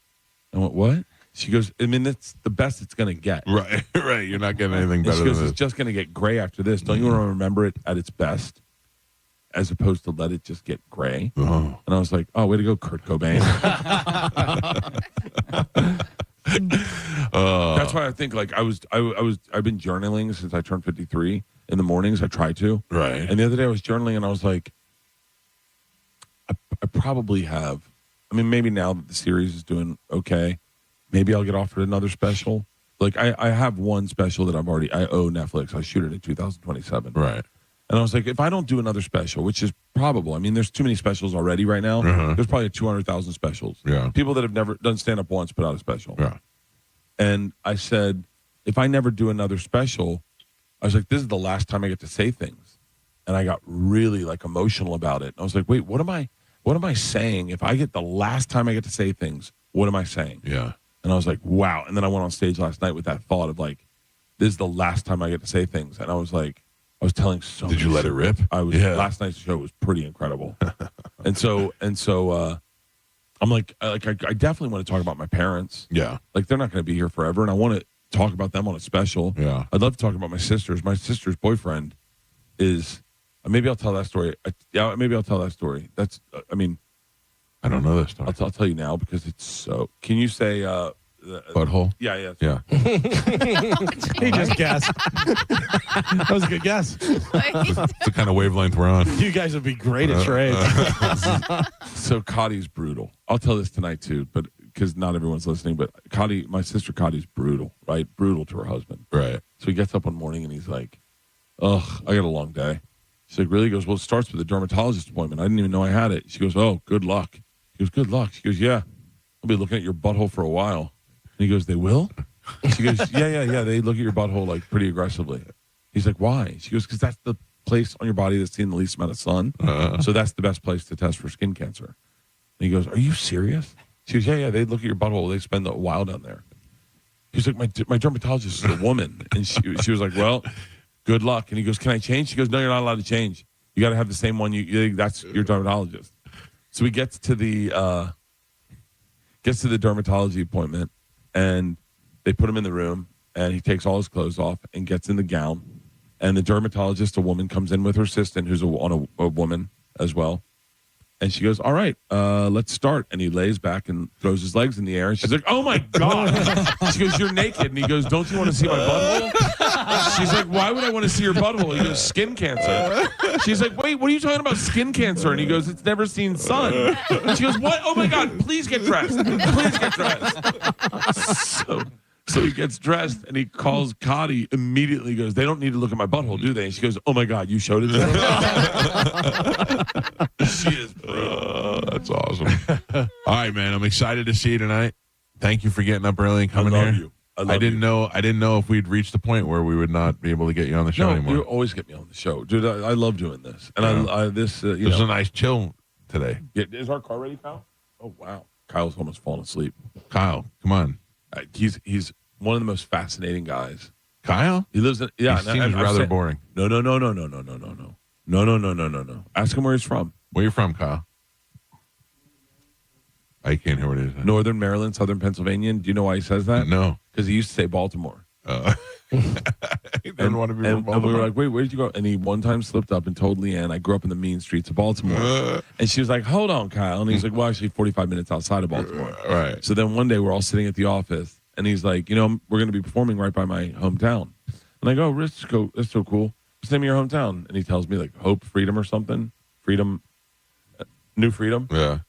I went, "What?" She goes, "I mean, that's the best it's going to get." Right. You're not getting anything better than this. this. It's just going to get gray after this. Don't you want to remember it at its best, as opposed to let it just get gray? Oh. And I was like, "Oh, way to go, Kurt Cobain." That's why I think like I've been journaling since I turned 53 in the mornings. I try to. Right. And the other day I was journaling and I was like, I probably have. I mean, maybe now that the series is doing okay, maybe I'll get offered another special. Like I have one special that I owe Netflix. I shoot it in 2027. Right. And I was like, if I don't do another special, which is probable, I mean, there's too many specials already right now. There's probably 200,000 specials. Yeah. People that have never done stand-up once put out a special. Yeah. And I said, if I never do another special, I was like, this is the last time I get to say things. And I got really like emotional about it. And I was like, wait, what am I saying? If I get the last time I get to say things, what am I saying? Yeah. And I was like, wow. And then I went on stage last night with that thought of like, this is the last time I get to say things. And I was like, I was telling so Did you let it rip? Last night's show was pretty incredible. and so I'm like I definitely want to talk about my parents. Yeah. Like they're not going to be here forever, and I want to talk about them on a special. Yeah. I'd love to talk about my sisters. My sister's boyfriend is Maybe I'll tell that story. Maybe I'll tell that story. That's. I mean, I don't know this story. I'll tell you now because it's so. Can you say butthole? Yeah. He just guessed. That was a good guess. It's the kind of wavelength we're on. You guys would be great at charades. So Cotty's brutal. I'll tell this tonight too, but because not everyone's listening. But Cotty, my sister Cotty's brutal, right? Brutal to her husband, right? So he gets up one morning and he's like, "Ugh, I got a long day." She's like, "Really?" He goes, "Well, it starts with a dermatologist appointment. I didn't even know I had it." She goes, "Oh, good luck." He goes, "Good luck." She goes, "Yeah, I'll be looking at your butthole for a while." And he goes, "They will?" She goes, Yeah. They look at your butthole like pretty aggressively. He's like, "Why?" She goes, "Because that's the place on your body that's seeing the least amount of sun. So that's the best place to test for skin cancer." And he goes, "Are you serious?" She goes, Yeah. They look at your butthole. They spend a while down there. He's like, my dermatologist is a woman. And she was like, "Well, good luck." And he goes, "Can I change?" She goes, "No, you're not allowed to change. You got to have the same one. That's your dermatologist." So he gets to the dermatology appointment, and they put him in the room, and he takes all his clothes off and gets in the gown. And the dermatologist, a woman, comes in with her assistant, who's a woman as well. And she goes, "All right, let's start." And he lays back and throws his legs in the air. And she's like, "Oh, my God." She goes, "You're naked." And he goes, "Don't you want to see my butthole?" She's like, "Why would I want to see your butthole?" He goes, "Skin cancer." She's like, "Wait, what are you talking about, skin cancer?" And he goes, "It's never seen sun." And she goes, "What? Oh, my God, please get dressed. Please get dressed." So he gets dressed, and he calls Cotty immediately. He goes, "They don't need to look at my butthole, do they?" And she goes, "Oh, my God, you showed it to them?" She is brutal. That's awesome. All right, man. I'm excited to see you tonight. Thank you for getting up early and coming here. You. I didn't know if we'd reached the point where we would not be able to get you on the show anymore. You always get me on the show, dude. I love doing this, and this was a nice chill today. Yeah, is our car ready, Kyle? Oh wow, Kyle's almost fallen asleep. Kyle, come on. He's one of the most fascinating guys. Kyle? He lives in He seems rather boring. No. Ask him where he's from. Where you from, Kyle? I can't hear what it is. Northern Maryland, Southern Pennsylvania. Do you know why he says that? No. Because he used to say Baltimore. He didn't want to be from Baltimore. And we were like, "Wait, where did you go?" And he one time slipped up and told Leanne, "I grew up in the mean streets of Baltimore." And she was like, "Hold on, Kyle." And he's like, "Well, actually 45 minutes outside of Baltimore." Right. So then one day we're all sitting at the office, and he's like, "We're going to be performing right by my hometown." And I go, "That's so cool. What's the name of your hometown?" And he tells me like Hope, Freedom or something. New Freedom. Yeah.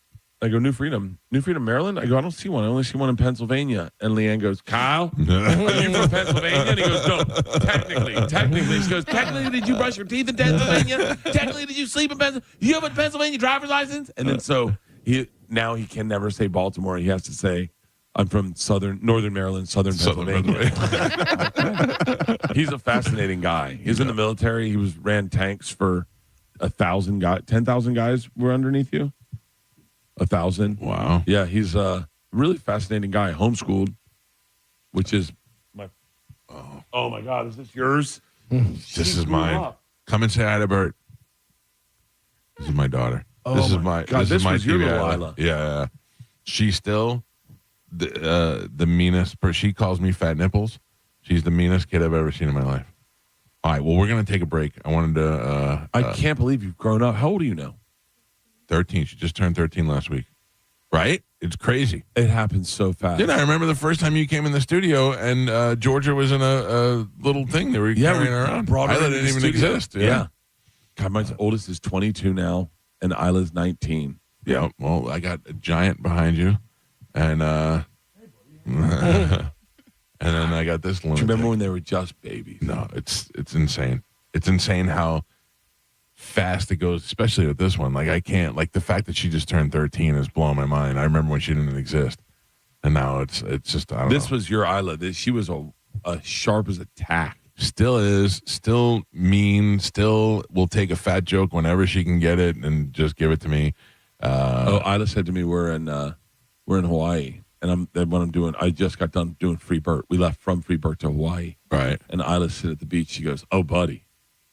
I go, New Freedom, Maryland? I go, "I don't see one. I only see one in Pennsylvania." And Leanne goes, "Kyle, are you from Pennsylvania?" And he goes, "No, technically." She goes, "Technically, did you brush your teeth in Pennsylvania? Technically, did you sleep in Pennsylvania? You have a Pennsylvania driver's license?" And then so he can never say Baltimore. He has to say, "I'm from Northern Maryland, Southern Pennsylvania." He's a fascinating guy. He's in the military. He ran tanks for 1,000 guys. 10,000 guys were underneath you. 1,000. Wow. Yeah, he's a really fascinating guy. Homeschooled, which is my. Oh my God, is this yours? This is mine. Come and say hi to Bert. This is my daughter. This is my TV your Isla. Isla. Yeah. She's still the meanest. She calls me fat nipples. She's the meanest kid I've ever seen in my life. All right. Well, we're gonna take a break. I wanted to. I can't believe you've grown up. How old are you now? 13. She just turned 13 last week. Right? It's crazy. It happens so fast. I remember the first time you came in the studio and Georgia was in a little thing they were carrying around. Isla didn't even exist. Yeah. God, my oldest is 22 now, and Isla's 19. Yeah. Well, I got a giant behind you, and and then I got this one. Do you remember when they were just babies? No, it's insane. It's insane how fast it goes, especially with this one. Like I can't, like the fact that she just turned 13 is blowing my mind. I remember when she didn't exist, and now it's just I don't know. This was your Isla. She was a sharp as a tack. Still is, still mean, still will take a fat joke whenever she can get it and just give it to me. Isla said to me, we're in Hawaii, and I just got done doing Free Burt. We left from Free Burt to Hawaii. Right. And Isla sit at the beach. She goes, "Oh, buddy."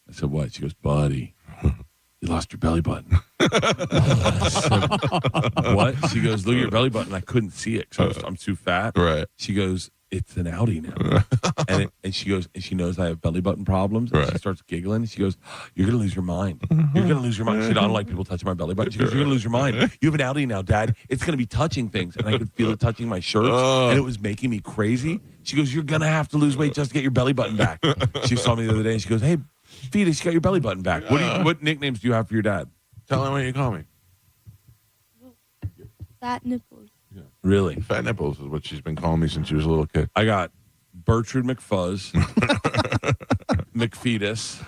I said, "What?" She goes, "Buddy, you lost your belly button." I said, "What?" She goes, "Look at your belly button." I couldn't see it because I'm too fat. Right. She goes, it's an outie now. and she goes, and she knows I have belly button problems. And she starts giggling. She goes, you're going to lose your mind. You're going to lose your mind. She said, I don't like people touching my belly button. She goes, you're going to lose your mind. You have an outie now, Dad. It's going to be touching things. And I could feel it touching my shirts. And it was making me crazy. She goes, you're going to have to lose weight just to get your belly button back. She saw me the other day and she goes, hey, Fetus, you got your belly button back. What nicknames do you have for your dad? Tell him what you call me. Fat nipples. Yeah. Really? Fat nipples is what she's been calling me since she was a little kid. I got Bertrude McFuzz, McFetus,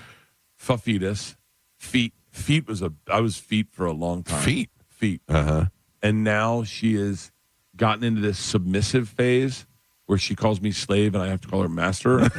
Fuffetus, Feet. I was feet for a long time. Feet. Uh-huh. And now she has gotten into this submissive phase where she calls me slave and I have to call her master.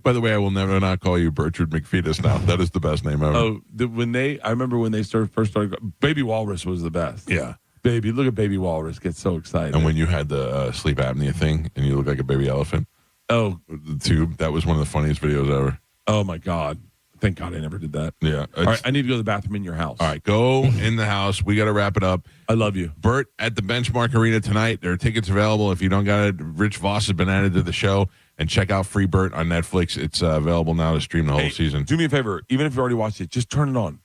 By the way, I will never not call you Bertrude McFetus now. That is the best name ever. Oh, I remember when they first started, Baby Walrus was the best. Yeah. Baby, look at Baby Walrus get so excited. And when you had the sleep apnea thing and you look like a baby elephant. Oh. The tube, that was one of the funniest videos ever. Oh, my God. Thank God I never did that. Yeah. All right, I need to go to the bathroom in your house. All right, go in the house. We got to wrap it up. I love you. Bert at the Benchmark Arena tonight. There are tickets available. If you don't got it, Rich Voss has been added to the show. And check out Free Bert on Netflix. It's available now to stream the whole season. Do me a favor. Even if you already watched it, just turn it on.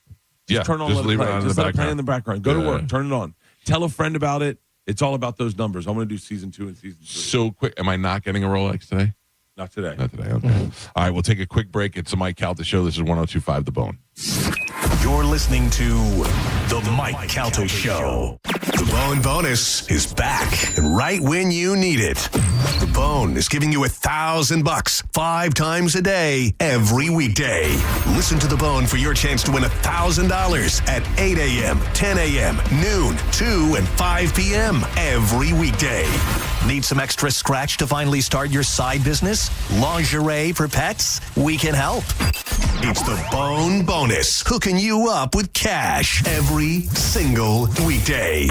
Turn it on. Just leave it on in the background. Play in the background. Go to work. Turn it on. Tell a friend about it. It's all about those numbers. I want to do season 2 and season 3. So quick. Am I not getting a Rolex today? Not today. Not today. Okay. All right, we'll take a quick break. It's the Mike Calta Show. This is 102.5 The Bone. You're listening to The Mike Calta Show. The Bone Bonus is back, and right when you need it. The Bone is giving you $1,000 5 times a day, every weekday. Listen to The Bone for your chance to win $1,000 at 8 a.m., 10 a.m., noon, 2, and 5 p.m. every weekday. Need some extra scratch to finally start your side business? Lingerie for pets? We can help. It's the Bone Bonus, hooking you up with cash every single weekday.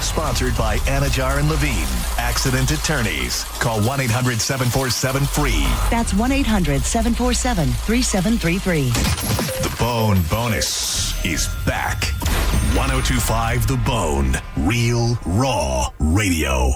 Sponsored by Anajar and Levine, Accident Attorneys. Call 1-800-747-FREE. That's 1-800-747-3733. The Bone Bonus is back. 102.5 The Bone, real, raw radio.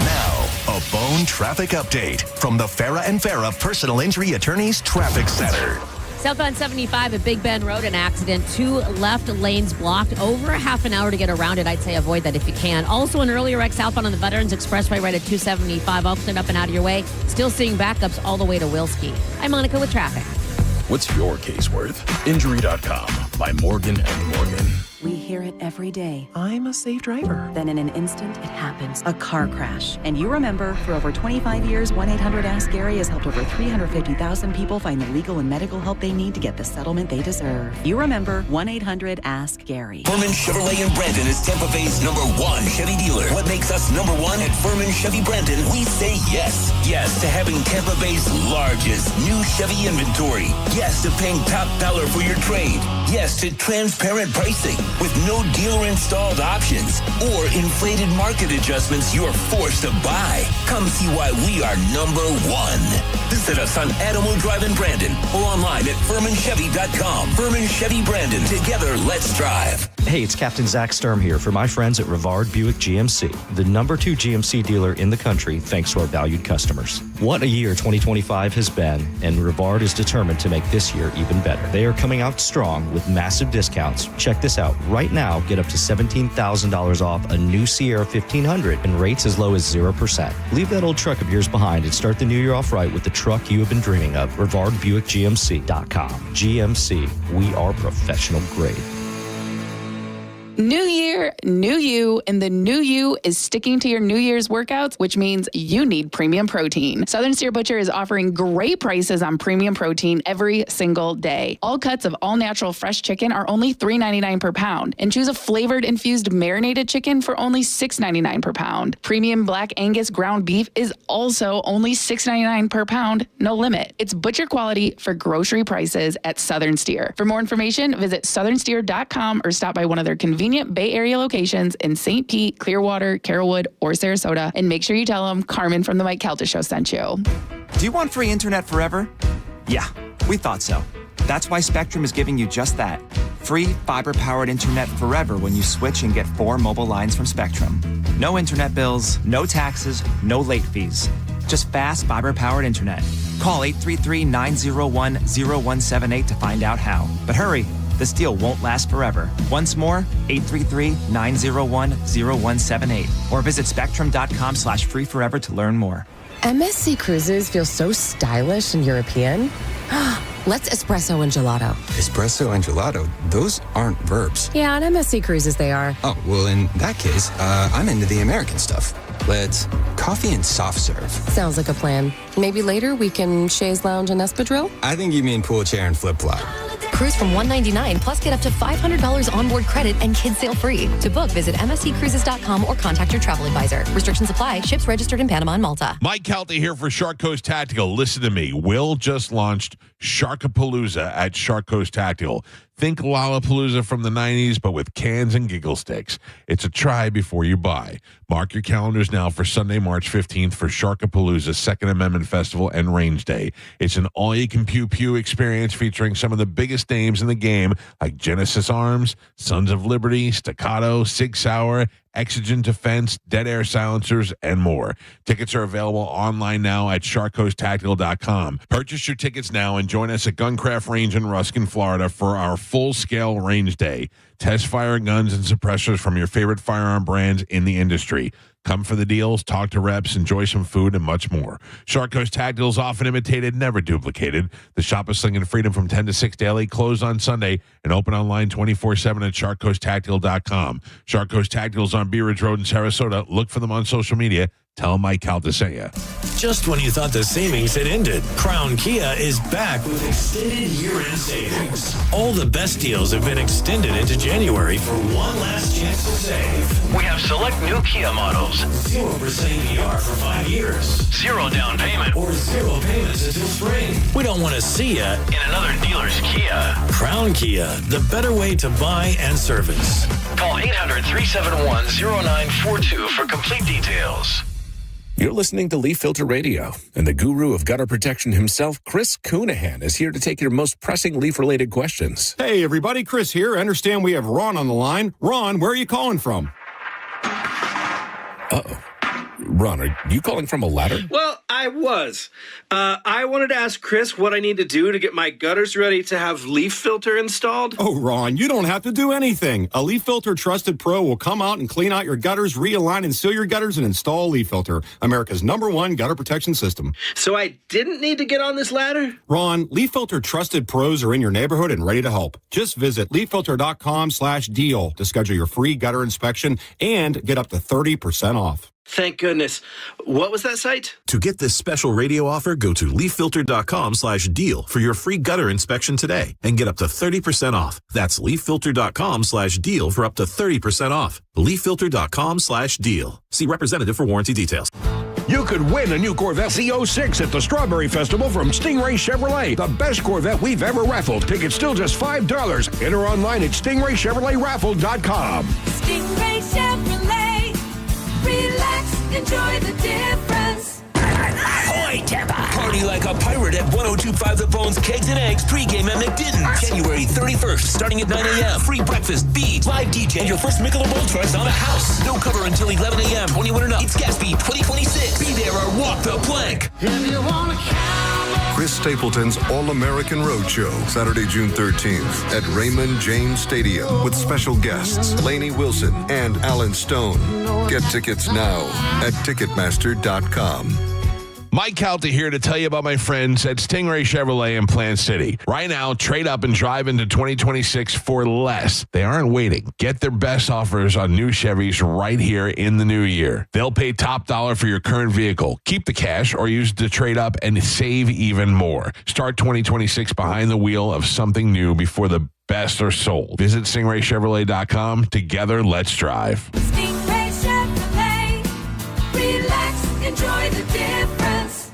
Now, a Bone traffic update from the Farah and Farah Personal Injury Attorneys Traffic Center. Southbound 75 at Big Bend Road, an accident. 2 left lanes blocked. Over a half an hour to get around it. I'd say avoid that if you can. Also, an earlier wreck southbound on the Veterans Expressway right at 275. All cleared up and out of your way. Still seeing backups all the way to Wilski. I'm Monica with traffic. What's your case worth? Injury.com by Morgan & Morgan. We hear it every day. I'm a safe driver. Then in an instant, it happens. A car crash. And you remember, for over 25 years, 1-800-ASK-GARY has helped over 350,000 people find the legal and medical help they need to get the settlement they deserve. You remember 1-800-ASK-GARY. Furman Chevrolet in Brandon is Tampa Bay's #1 Chevy dealer. What makes us #1 at Furman Chevy Brandon? We say yes. Yes to having Tampa Bay's largest new Chevy inventory. Yes to paying top dollar for your trade. Yes to transparent pricing with no dealer-installed options or inflated market adjustments you're forced to buy. Come see why we are #1. Visit us on Adamo Drive in Brandon or online at FurmanChevy.com. Furman Chevy Brandon. Together, let's drive. Hey, it's Captain Zach Sturm here for my friends at Rivard Buick GMC, the #2 GMC dealer in the country thanks to our valued customers. What a year 2025 has been, and Rivard is determined to make this year even better. They are coming out strong with massive discounts. Check this out. Right now, get up to $17,000 off a new Sierra 1500 and rates as low as 0%. Leave that old truck of yours behind and start the new year off right with the truck you have been dreaming of. RivardBuickGMC.com. GMC, we are professional grade. New year, new you, and the new you is sticking to your New Year's workouts, which means you need premium protein. Southern Steer Butcher is offering great prices on premium protein every single day. All cuts of all-natural fresh chicken are only $3.99 per pound, and choose a flavored infused marinated chicken for only $6.99 per pound. Premium Black Angus ground beef is also only $6.99 per pound, no limit. It's butcher quality for grocery prices at Southern Steer. For more information, visit southernsteer.com or stop by one of their convenient Bay Area locations in St. Pete, Clearwater, Carrollwood, or Sarasota, and make sure you tell them Carmen from the Mike Calta Show sent you. Do you want free internet forever? Yeah, we thought so. That's why Spectrum is giving you just that. Free fiber-powered internet forever when you switch and get 4 mobile lines from Spectrum. No internet bills, no taxes, no late fees. Just fast fiber-powered internet. Call 833-901-0178 to find out how. But hurry, this deal won't last forever. Once more, 833-901-0178. Or visit spectrum.com/freeforever to learn more. MSC Cruises feel so stylish and European. Let's espresso and gelato. Espresso and gelato? Those aren't verbs. Yeah, on MSC Cruises they are. Oh, well, in that case, I'm into the American stuff. Let's coffee and soft serve. Sounds like a plan. Maybe later we can chaise lounge and espadrille? I think you mean pool chair and flip-flop. Cruise from $199 plus get up to $500 onboard credit and kids sail free. To book, visit msccruises.com or contact your travel advisor. Restrictions apply. Ships registered in Panama and Malta. Mike Calta here for Shark Coast Tactical. Listen to me. Will just launched Sharkapalooza at Shark Coast Tactical. Think Lollapalooza from the 90s, but with cans and giggle sticks. It's a try before you buy. Mark your calendars now for Sunday, March 15th for Sharkapalooza Second Amendment Festival and Range Day. It's an all-you-can-pew-pew experience featuring some of the biggest names in the game, like Genesis Arms, Sons of Liberty, Staccato, Sig Sauer, Exigent Defense, Dead Air Silencers, and more. Tickets are available online now at sharkcoasttactical.com. Purchase your tickets now and join us at Guncraft Range in Ruskin, Florida for our full-scale range day. Test fire guns and suppressors from your favorite firearm brands in the industry. Come for the deals, talk to reps, enjoy some food, and much more. Shark Coast Tactical is often imitated, never duplicated. The shop is slinging freedom from 10 to 6 daily, closed on Sunday, and open online 24/7 at sharkcoasttactical.com. Shark Coast Tactical is on Bee Ridge Road in Sarasota. Look for them on social media. Tell Mike Calta sent you. Just when you thought the savings had ended, Crown Kia is back with extended year-end savings. All the best deals have been extended into January for one last chance to save. We have select new Kia models. 0% APR for 5 years. 0 down payment. Or 0 payments until spring. We don't want to see you in another dealer's Kia. Crown Kia, the better way to buy and service. Call 800-371-0942 for complete details. You're listening to Leaf Filter Radio, and the guru of gutter protection himself, Chris Coonahan, is here to take your most pressing leaf-related questions. Hey, everybody, Chris here. I understand we have Ron on the line. Ron, where are you calling from? Uh-oh. Ron, are you calling from a ladder? Well, I was. I wanted to ask Chris what I need to do to get my gutters ready to have Leaf Filter installed. Oh, Ron, you don't have to do anything. A Leaf Filter Trusted Pro will come out and clean out your gutters, realign and seal your gutters, and install Leaf Filter, America's #1 gutter protection system. So I didn't need to get on this ladder? Ron, Leaf Filter Trusted Pros are in your neighborhood and ready to help. Just visit leaffilter.com/deal to schedule your free gutter inspection and get up to 30% off. Thank goodness. What was that site? To get this special radio offer, go to leaffilter.com/deal for your free gutter inspection today and get up to 30% off. That's leaffilter.com/deal for up to 30% off. leaffilter.com/deal. See representative for warranty details. You could win a new Corvette C06 at the Strawberry Festival from Stingray Chevrolet, the best Corvette we've ever raffled. Tickets still just $5. Enter online at stingraychevroletraffle.com. Stingray Chevrolet. Relax, enjoy the difference. Ahoy, Tampa! Party like a pirate at 102.5 The Bones Kegs and Eggs pregame at McDidden. January 31st, starting at 9 a.m. Free breakfast, beads, live DJ, and your first Michelob Ultras on the house. No cover until 11 a.m. 21 and up. It's Gatsby 2026. Be there or walk the plank. If you want to Chris Stapleton's All-American Roadshow, Saturday, June 13th at Raymond James Stadium with special guests Lainey Wilson and Alan Stone. Get tickets now at Ticketmaster.com. Mike Calta here to tell you about my friends at Stingray Chevrolet in Plant City. Right now, trade up and drive into 2026 for less. They aren't waiting. Get their best offers on new Chevys right here in the new year. They'll pay top dollar for your current vehicle. Keep the cash or use it to trade up and save even more. Start 2026 behind the wheel of something new before the best are sold. Visit stingraychevrolet.com. Together, let's drive. Stingray Chevrolet. Relax, enjoy the difference.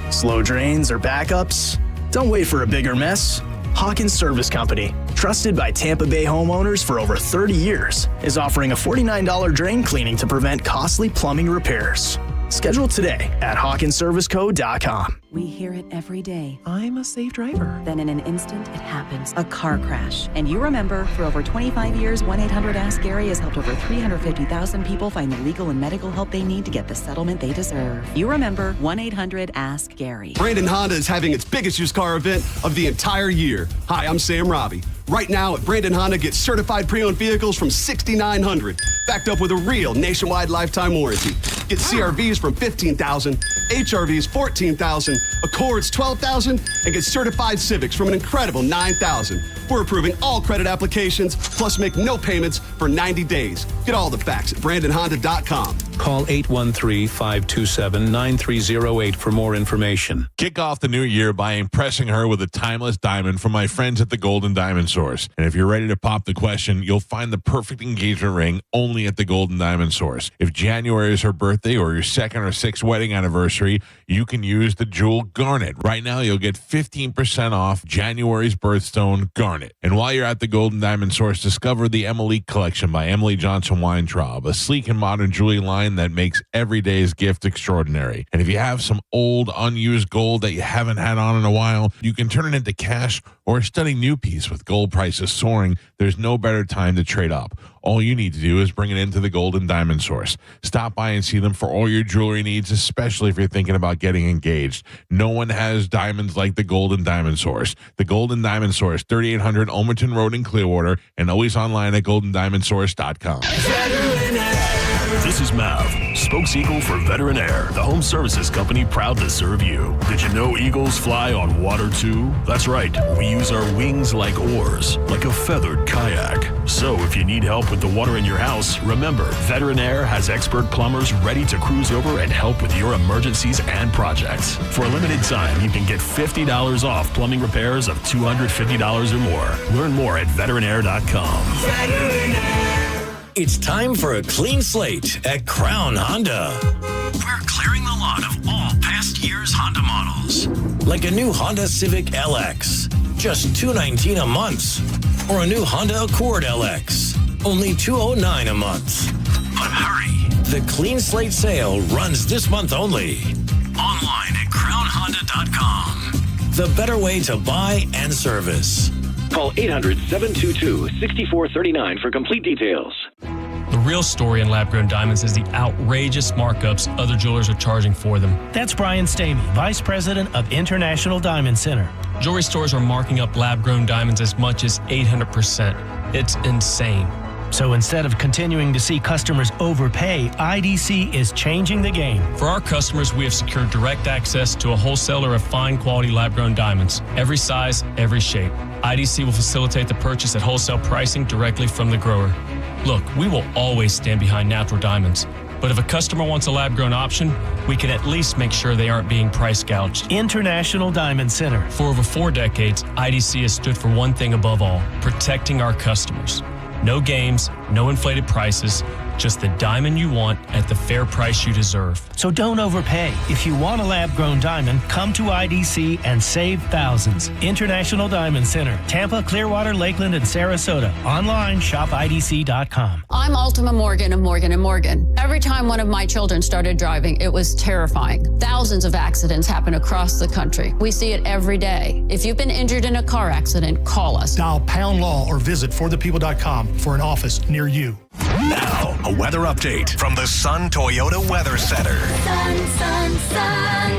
Slow drains or backups? Don't wait for a bigger mess. Hawkins Service Company, trusted by Tampa Bay homeowners for over 30 years, is offering a $49 drain cleaning to prevent costly plumbing repairs. Schedule today at HawkinsServiceCo.com. We hear it every day. I'm a safe driver. Then in an instant, it happens. A car crash. And you remember, for over 25 years, 1-800-ASK-GARY has helped over 350,000 people find the legal and medical help they need to get the settlement they deserve. You remember 1-800-ASK-GARY. Brandon Honda is having its biggest used car event of the entire year. Hi, I'm Sam Robbie. Right now at Brandon Honda, get certified pre-owned vehicles from $6,900, backed up with a real nationwide lifetime warranty. Get CRVs from $15,000, HRVs $14,000, Accords $12,000, and get certified Civics from an incredible $9,000. We're approving all credit applications, plus make no payments for 90 days. Get all the facts at BrandonHonda.com. Call 813-527-9308 for more information. Kick off the new year by impressing her with a timeless diamond from my friends at the Golden Diamond Source. And if you're ready to pop the question, you'll find the perfect engagement ring only at the Golden Diamond Source. If January is her birthday or your second or sixth wedding anniversary, you can use the jewel garnet. Right now, you'll get 15% off January's birthstone garnet. And while you're at the Golden Diamond Source, discover the Emily Collection by Emily Johnson Weintraub, a sleek and modern jewelry line that makes every day's gift extraordinary. And if you have some old, unused gold that you haven't had on in a while, you can turn it into cash or a stunning new piece. With gold prices soaring, there's no better time to trade up. All you need to do is bring it into the Golden Diamond Source. Stop by and see them for all your jewelry needs, especially if you're thinking about getting engaged. No one has diamonds like the Golden Diamond Source. The Golden Diamond Source, 3800 Ulmerton Road in Clearwater, and always online at goldendiamondsource.com. This is Mav, spokes eagle for Veteran Air, the home services company proud to serve you. Did you know eagles fly on water too? That's right, we use our wings like oars, like a feathered kayak. So if you need help with the water in your house, remember, Veteran Air has expert plumbers ready to cruise over and help with your emergencies and projects. For a limited time, you can get $50 off plumbing repairs of $250 or more. Learn more at veteranair.com. Veteran Air. It's time for a clean slate at Crown Honda. We're clearing the lot of all past year's Honda models. Like a new Honda Civic LX, just $219 a month. Or a new Honda Accord LX, only $209 a month. But hurry, the clean slate sale runs this month only. Online at crownhonda.com. The better way to buy and service. Call 800-722-6439 for complete details. The real story in lab-grown diamonds is the outrageous markups other jewelers are charging for them. That's Brian Stamey, Vice President of International Diamond Center. Jewelry stores are marking up lab-grown diamonds as much as 800%. It's insane. So instead of continuing to see customers overpay, IDC is changing the game. For our customers, we have secured direct access to a wholesaler of fine quality lab-grown diamonds. Every size, every shape. IDC will facilitate the purchase at wholesale pricing directly from the grower. Look, we will always stand behind natural diamonds. But if a customer wants a lab-grown option, we can at least make sure they aren't being price gouged. International Diamond Center. For over 4 decades, IDC has stood for one thing above all, protecting our customers. No games, no inflated prices, just the diamond you want at the fair price you deserve. So don't overpay. If you want a lab-grown diamond, come to IDC and save thousands. International Diamond Center, Tampa, Clearwater, Lakeland, and Sarasota. Online, shopidc.com. I'm Ultima Morgan of Morgan & Morgan. Every time one of my children started driving, it was terrifying. Thousands of accidents happen across the country. We see it every day. If you've been injured in a car accident, call us. Dial pound law or visit forthepeople.com for an office near you. Now, a weather update from the Sun Toyota Weather Center. Sun,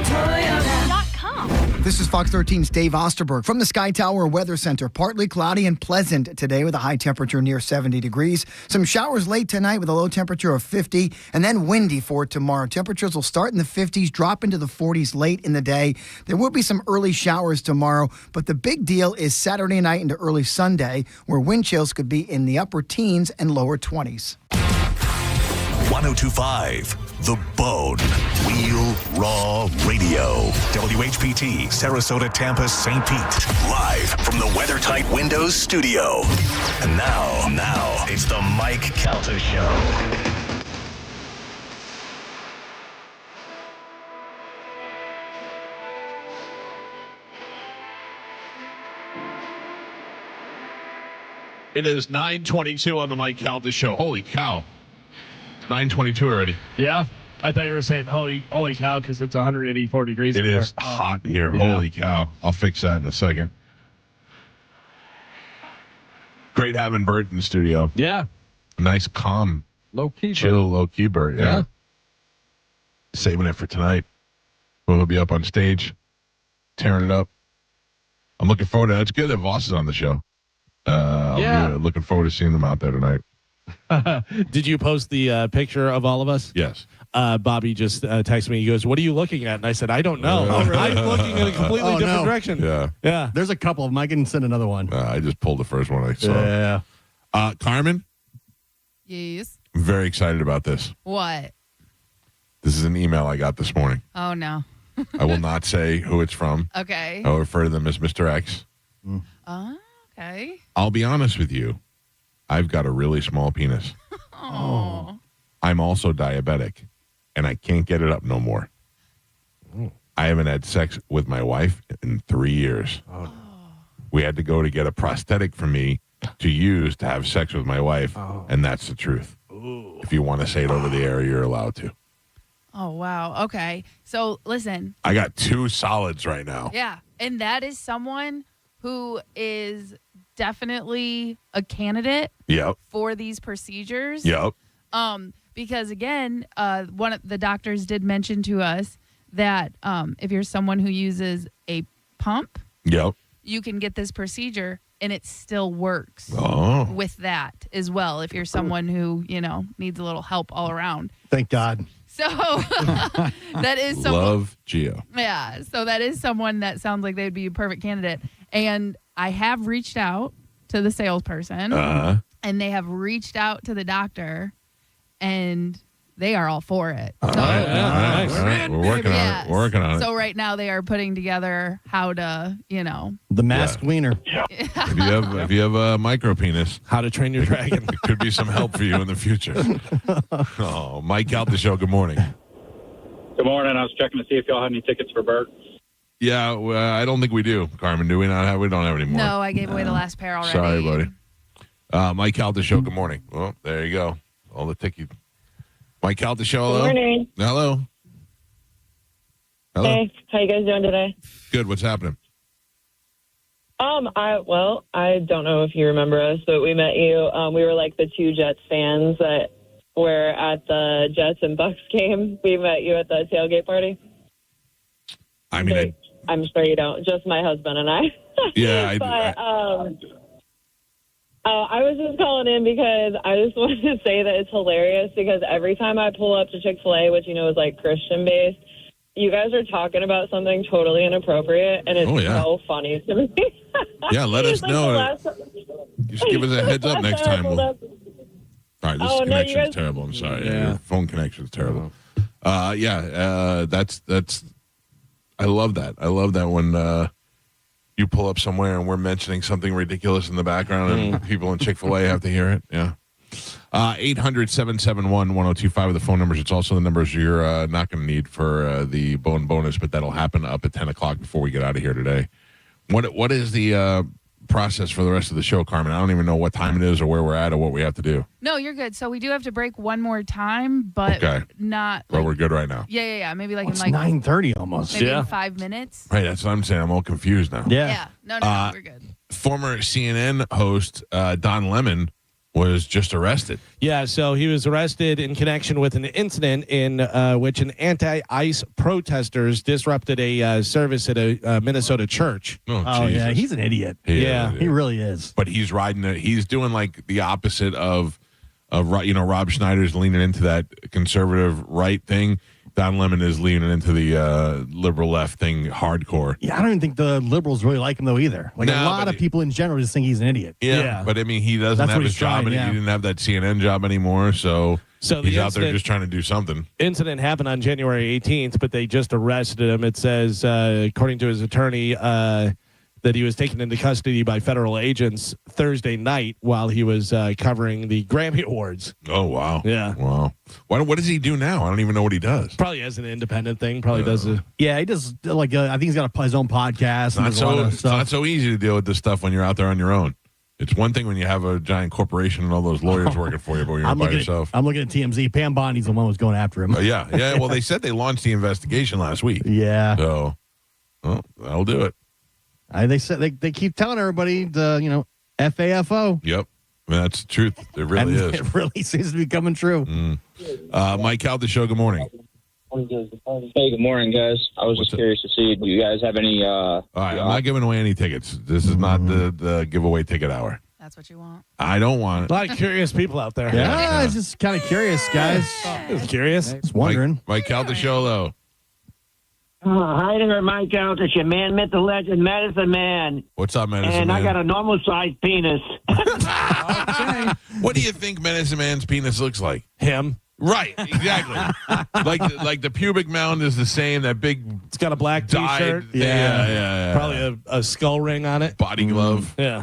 Toyota.com. This is Fox 13's Dave Osterberg from the Sky Tower Weather Center. Partly cloudy and pleasant today with a high temperature near 70 degrees. Some showers late tonight with a low temperature of 50 and then windy for tomorrow. Temperatures will start in the 50s, drop into the 40s late in the day. There will be some early showers tomorrow, but the big deal is Saturday night into early Sunday, where wind chills could be in the upper teens and lower 20s. 1025, The Bone, Wheel Raw Radio. WHPT, Sarasota, Tampa, St. Pete. Live from the WeatherTight Windows studio. And now, it's the Mike Calta Show. It is 9:22 on the Mike Calta Show. Holy cow. 9:22 already. Yeah. I thought you were saying holy cow because it's 184 degrees. It is hot here. Holy cow. I'll fix that in a second. Great having Bert in the studio. Yeah. Nice, calm, chill, low-key Bert. Yeah. Saving it for tonight. We'll be up on stage, tearing it up. I'm looking forward to it. It's good that Voss is on the show. I'll be looking forward to seeing them out there tonight. Did you post the picture of all of us? Yes. Bobby just texted me. He goes, "What are you looking at?" And I said, "I don't know. I'm looking in a completely different direction." Yeah. There's a couple of them. I can send another one. I just pulled the first one I saw. Yeah. Carmen? Yes. I'm very excited about this. What? This is an email I got this morning. Oh, no. I will not say who it's from. Okay. I'll refer to them as Mr. X. Okay. I'll be honest with you. I've got a really small penis. Oh. I'm also diabetic, and I can't get it up no more. I haven't had sex with my wife in 3 years. We had to go to get a prosthetic for me to use to have sex with my wife, and that's the truth. If you want to say it over the air, you're allowed to. Oh, wow. Okay. So, listen. I got 2 solids right now. Yeah. And that is someone who is definitely a candidate for these procedures. Yep. Because, again, one of the doctors did mention to us that if you're someone who uses a pump, you can get this procedure and it still works with that as well if you're someone who, needs a little help all around. Thank God. So that is someone. Love Gio. Yeah. So that is someone that sounds like they would be a perfect candidate. And I have reached out to the salesperson and they have reached out to the doctor and they are all for it. All right. We're working on it. We're working on it. So right now they are putting together how to, The masked wiener. If you have a micro penis, how to train your dragon. It could be some help for you in the future. Mike Calta Show, good morning. Good morning. I was checking to see if y'all had any tickets for Bert. Yeah, I don't think we do, Carmen. Do we not have? We don't have any more. No, I gave away the last pair already. Sorry, buddy. Mike Calta Show, good morning. Well, there you go. All the tickets. Mike Calta Show, hello. Good morning. Hello. Hey, how you guys doing today? Good. What's happening? I don't know if you remember us, but we met you. We were like the 2 Jets fans that were at the Jets and Bucks game. We met you at the tailgate party. I mean, I'm sure you don't. Just my husband and I. Yeah, I do. I was just calling in because I just wanted to say that it's hilarious because every time I pull up to Chick-fil-A, which is like Christian-based, you guys are talking about something totally inappropriate, and it's so funny to me. Yeah, let us know. Just give us a heads up next time. All right, this connection is terrible. I'm sorry. Yeah. Your phone connection is terrible. That's. I love that. I love that when you pull up somewhere and we're mentioning something ridiculous in the background and people in Chick-fil-A have to hear it. Yeah. 800-771-1025 are the phone numbers. It's also the numbers you're not going to need for the bone bonus, but that'll happen up at 10 o'clock before we get out of here today. What is the process for the rest of the show, Carmen? I don't even know what time it is or where we're at or what we have to do. No, you're good. So we do have to break one more time, but not. Well, we're good right now. Yeah. Maybe like it's 9:30 almost. Maybe in 5 minutes. Right, that's what I'm saying. I'm all confused now. Yeah. No, we're good. Former CNN host Don Lemon was just arrested. Yeah, so he was arrested in connection with an incident in which an anti-ICE protesters disrupted a service at a Minnesota church. Oh yeah, he's an idiot. He really is. But he's he's doing like the opposite of Rob Schneider's leaning into that conservative right thing. Don Lemon is leaning into the liberal left thing hardcore. Yeah, I don't even think the liberals really like him, though, either. Like, a lot of people in general just think he's an idiot. Yeah. But, I mean, he doesn't have his job, and he didn't have that CNN job anymore, so he's out there just trying to do something. Incident happened on January 18th, but they just arrested him. It says, according to his attorney, that he was taken into custody by federal agents Thursday night while he was covering the Grammy Awards. Oh, wow. Yeah. Wow. What does he do now? I don't even know what he does. Probably as an independent thing. Probably does it. Yeah, he does, I think he's got his own podcast. It's not so easy to deal with this stuff when you're out there on your own. It's one thing when you have a giant corporation and all those lawyers working for you, but when you're by yourself. I'm looking at TMZ. Pam Bondi's the one who was going after him. Yeah. Well, they said they launched the investigation last week. Yeah. So, that'll do it. They said they keep telling everybody the FAFO. Yep. I mean, that's the truth. It really is. It really seems to be coming true. Mike Calta Show, good morning. Hey, good morning, guys. I was just curious to see, do you guys have any... All right, I'm not giving away any tickets. This is not the giveaway ticket hour. That's what you want. I don't want it. A lot of curious people out there. Yeah, I was just kind of curious, guys. Just curious. Just wondering. Mike Calta Show, though. Hi there, Mike Calta, your man, myth, the legend, Medicine Man. What's up, Medicine and Man? I got a normal-sized penis. What do you think Medicine Man's penis looks like? Him. Right, exactly. like the pubic mound is the same. That big. It's got a black T-shirt. Yeah. Probably a skull ring on it. Body glove. Yeah.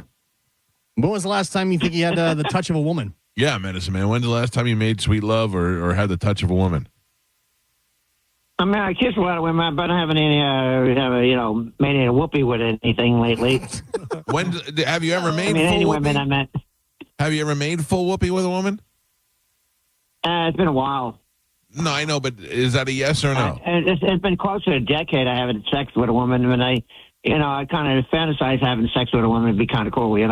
When was the last time you think you had the touch of a woman? Yeah, Medicine Man. When's the last time you made sweet love or had the touch of a woman? I mean, I kiss a lot of women, but I haven't made any whoopee with anything lately. Have you ever made I mean, full any whoopee? women I met. Have you ever made full whoopee with a woman? It's been a while. No, I know, but is that a yes or no? It's been close to a decade I haven't had sex with a woman, and I kind of fantasize having sex with a woman. It'd be kind of cool, Yeah.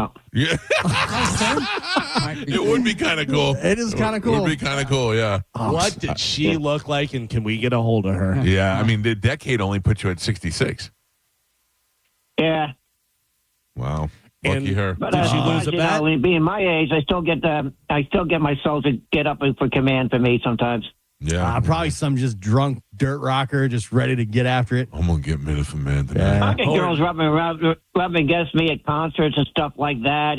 It would be kind of cool. It is kind of cool. It would be kind of cool, yeah. What did she look like, and can we get a hold of her? Yeah, I mean, the decade only put you at 66. Yeah. Wow. Lucky her. But Did she lose a bet? Being my age, I still get my soul to get up for command for me sometimes. Yeah. Probably some just drunk dirt rocker just ready to get after it. I'm going to get Medicine Man tonight. Yeah. I get girls rubbing against me at concerts and stuff like that,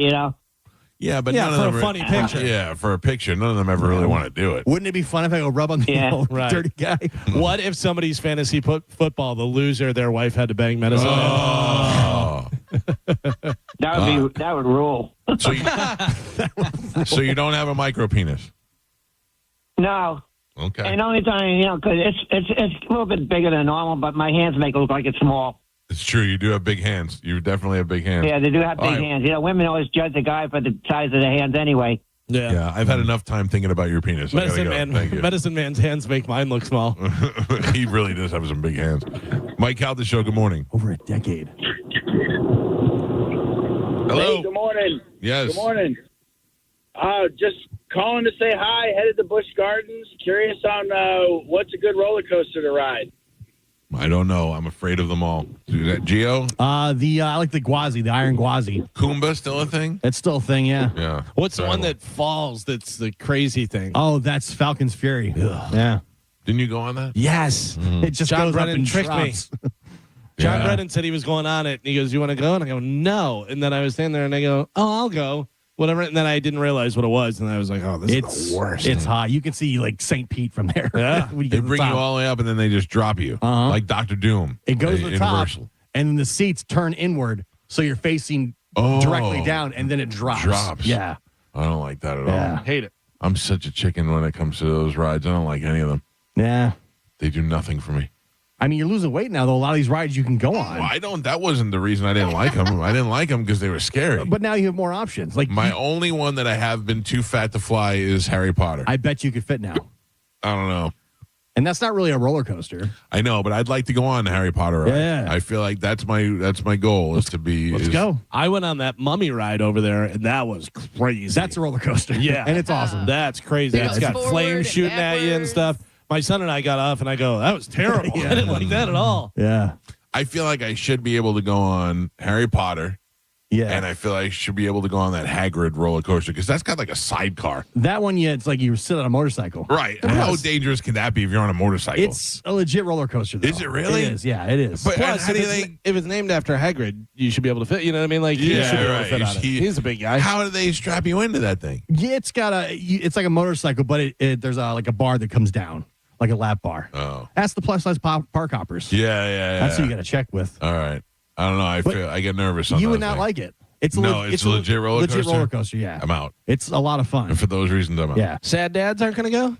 Yeah, but Yeah, none for of them a funny picture. Yeah, for a picture. None of them ever really want to do it. Wouldn't it be fun if I go rub on the Yeah. old Right. dirty guy? What if somebody's fantasy football, the loser, their wife had to bang Medicine Man? Oh. That would rule. So you don't have a micro penis? No. Okay. And only time, because it's a little bit bigger than normal, but my hands make it look like it's small. It's true. You do have big hands. You definitely have big hands. Yeah, they do have All big right. hands. Women always judge the guy for the size of the hands anyway. Yeah, I've had enough time thinking about your penis. I gotta go. Thank you. Medicine Man's hands make mine look small. He really does have some big hands. Mike Calta Show, good morning. Over a decade. Hello. Hey, good morning. Yes. Good morning. Just calling to say hi. Headed to Busch Gardens. Curious on what's a good roller coaster to ride. I don't know. I'm afraid of them all. Is that Geo? I like the Gwazi, the Iron Gwazi. Kumba still a thing? It's still a thing, yeah. Yeah. What's the one that falls that's the crazy thing? Oh, that's Falcon's Fury. Yeah. Didn't you go on that? Yes. It just John goes Brennan up and tricked drops. me. John Yeah. Brennan said he was going on it, and he goes, "You want to go?" And I go, "No." And then I was standing there, and I go, "Oh, I'll go." Whatever. And then I didn't realize what it was, and I was like, "Oh, this is the worst." It's high. You can see like St. Pete from there. Yeah. When you get They to the bring you top. all the way up, and then they just drop you. Like Dr. Doom. It goes to the top, Universal. and then the seats turn inward, so you're facing directly down, and then it drops. Yeah. I don't like that at Yeah. all. Hate it. I'm such a chicken when it comes to those rides. I don't like any of them. Yeah. They do nothing for me. I mean, you're losing weight now, though. A lot of these rides you can go on. Well, I don't. That wasn't the reason I didn't like them. I didn't like them because they were scary. But now you have more options. Like My only one that I have been too fat to fly is Harry Potter. I bet you could fit now. I don't know. And that's not really a roller coaster. I know, but I'd like to go on the Harry Potter ride. Yeah. I feel like that's my goal is to be. Let's go. I went on that mummy ride over there, and that was crazy. That's a roller coaster. Yeah. And it's awesome. That's crazy. It It's goes got forward flames and shooting at you and stuff. My son and I got off, and I go, "That was terrible. I didn't like that at all." Yeah. I feel like I should be able to go on Harry Potter. Yeah. And I feel like I should be able to go on that Hagrid roller coaster because that's got like a sidecar. That one, yeah, it's like you sit on a motorcycle. Right. How dangerous can that be if you're on a motorcycle? It's a legit roller coaster, though. Is it really? It is, yeah, it is. But Plus, how do if it's named after Hagrid, you should be able to fit. You know what I mean? Like, he Yeah, should be able right. to fit on it. He's a big guy. How do they strap you into that thing? Yeah, it's got it's like a motorcycle, but there's like a bar that comes down, like a lap bar. Oh. That's the plus size park hoppers. Yeah. That's who you got to check with. All right. I don't know. I get nervous on You would those not things. like it. It's a legit roller coaster. Legit roller coaster, yeah. I'm out. It's a lot of fun. And for those reasons, I'm out. Yeah. Sad dads aren't going to go?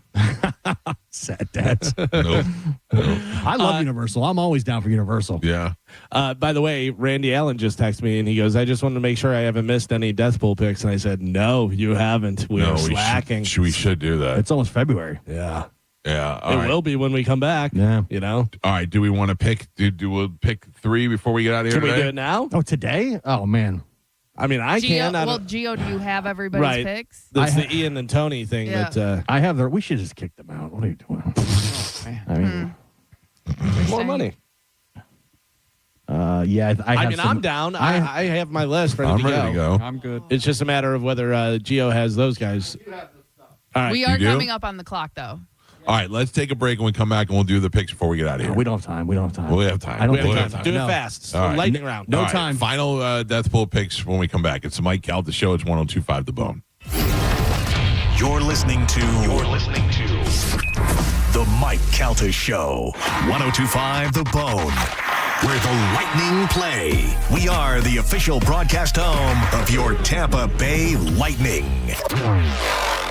Sad dads. Nope. I love Universal. I'm always down for Universal. Yeah. By the way, Randy Allen just texted me and he goes, I just wanted to make sure I haven't missed any death pool picks. And I said, no, you haven't. We're slacking. We should do that. It's almost February. Yeah. Yeah. It will be when we come back. Yeah. All right. Do we want to pick? We'll pick 3 before we get out of here? Can we do it now? Oh, today? Oh, man. I mean, I can. Gio, do you have everybody's picks? That's the Ian and Tony thing. Yeah. That I have. We should just kick them out. What are you doing? I mean, more money. Yeah. I'm down. I have my list ready to go. I'm good. It's just a matter of whether Gio has those guys. All right. We are coming up on the clock, though. All right, let's take a break and we come back and we'll do the picks before we get out of here. We don't have time. We have time. We have time. Do it fast. All right. Lightning round. No time. Final death pool picks when we come back. It's the Mike Calta Show. It's 102.5 The Bone. You're listening to the Mike Calta Show. 102.5 The Bone, where the Lightning play. We are the official broadcast home of your Tampa Bay Lightning.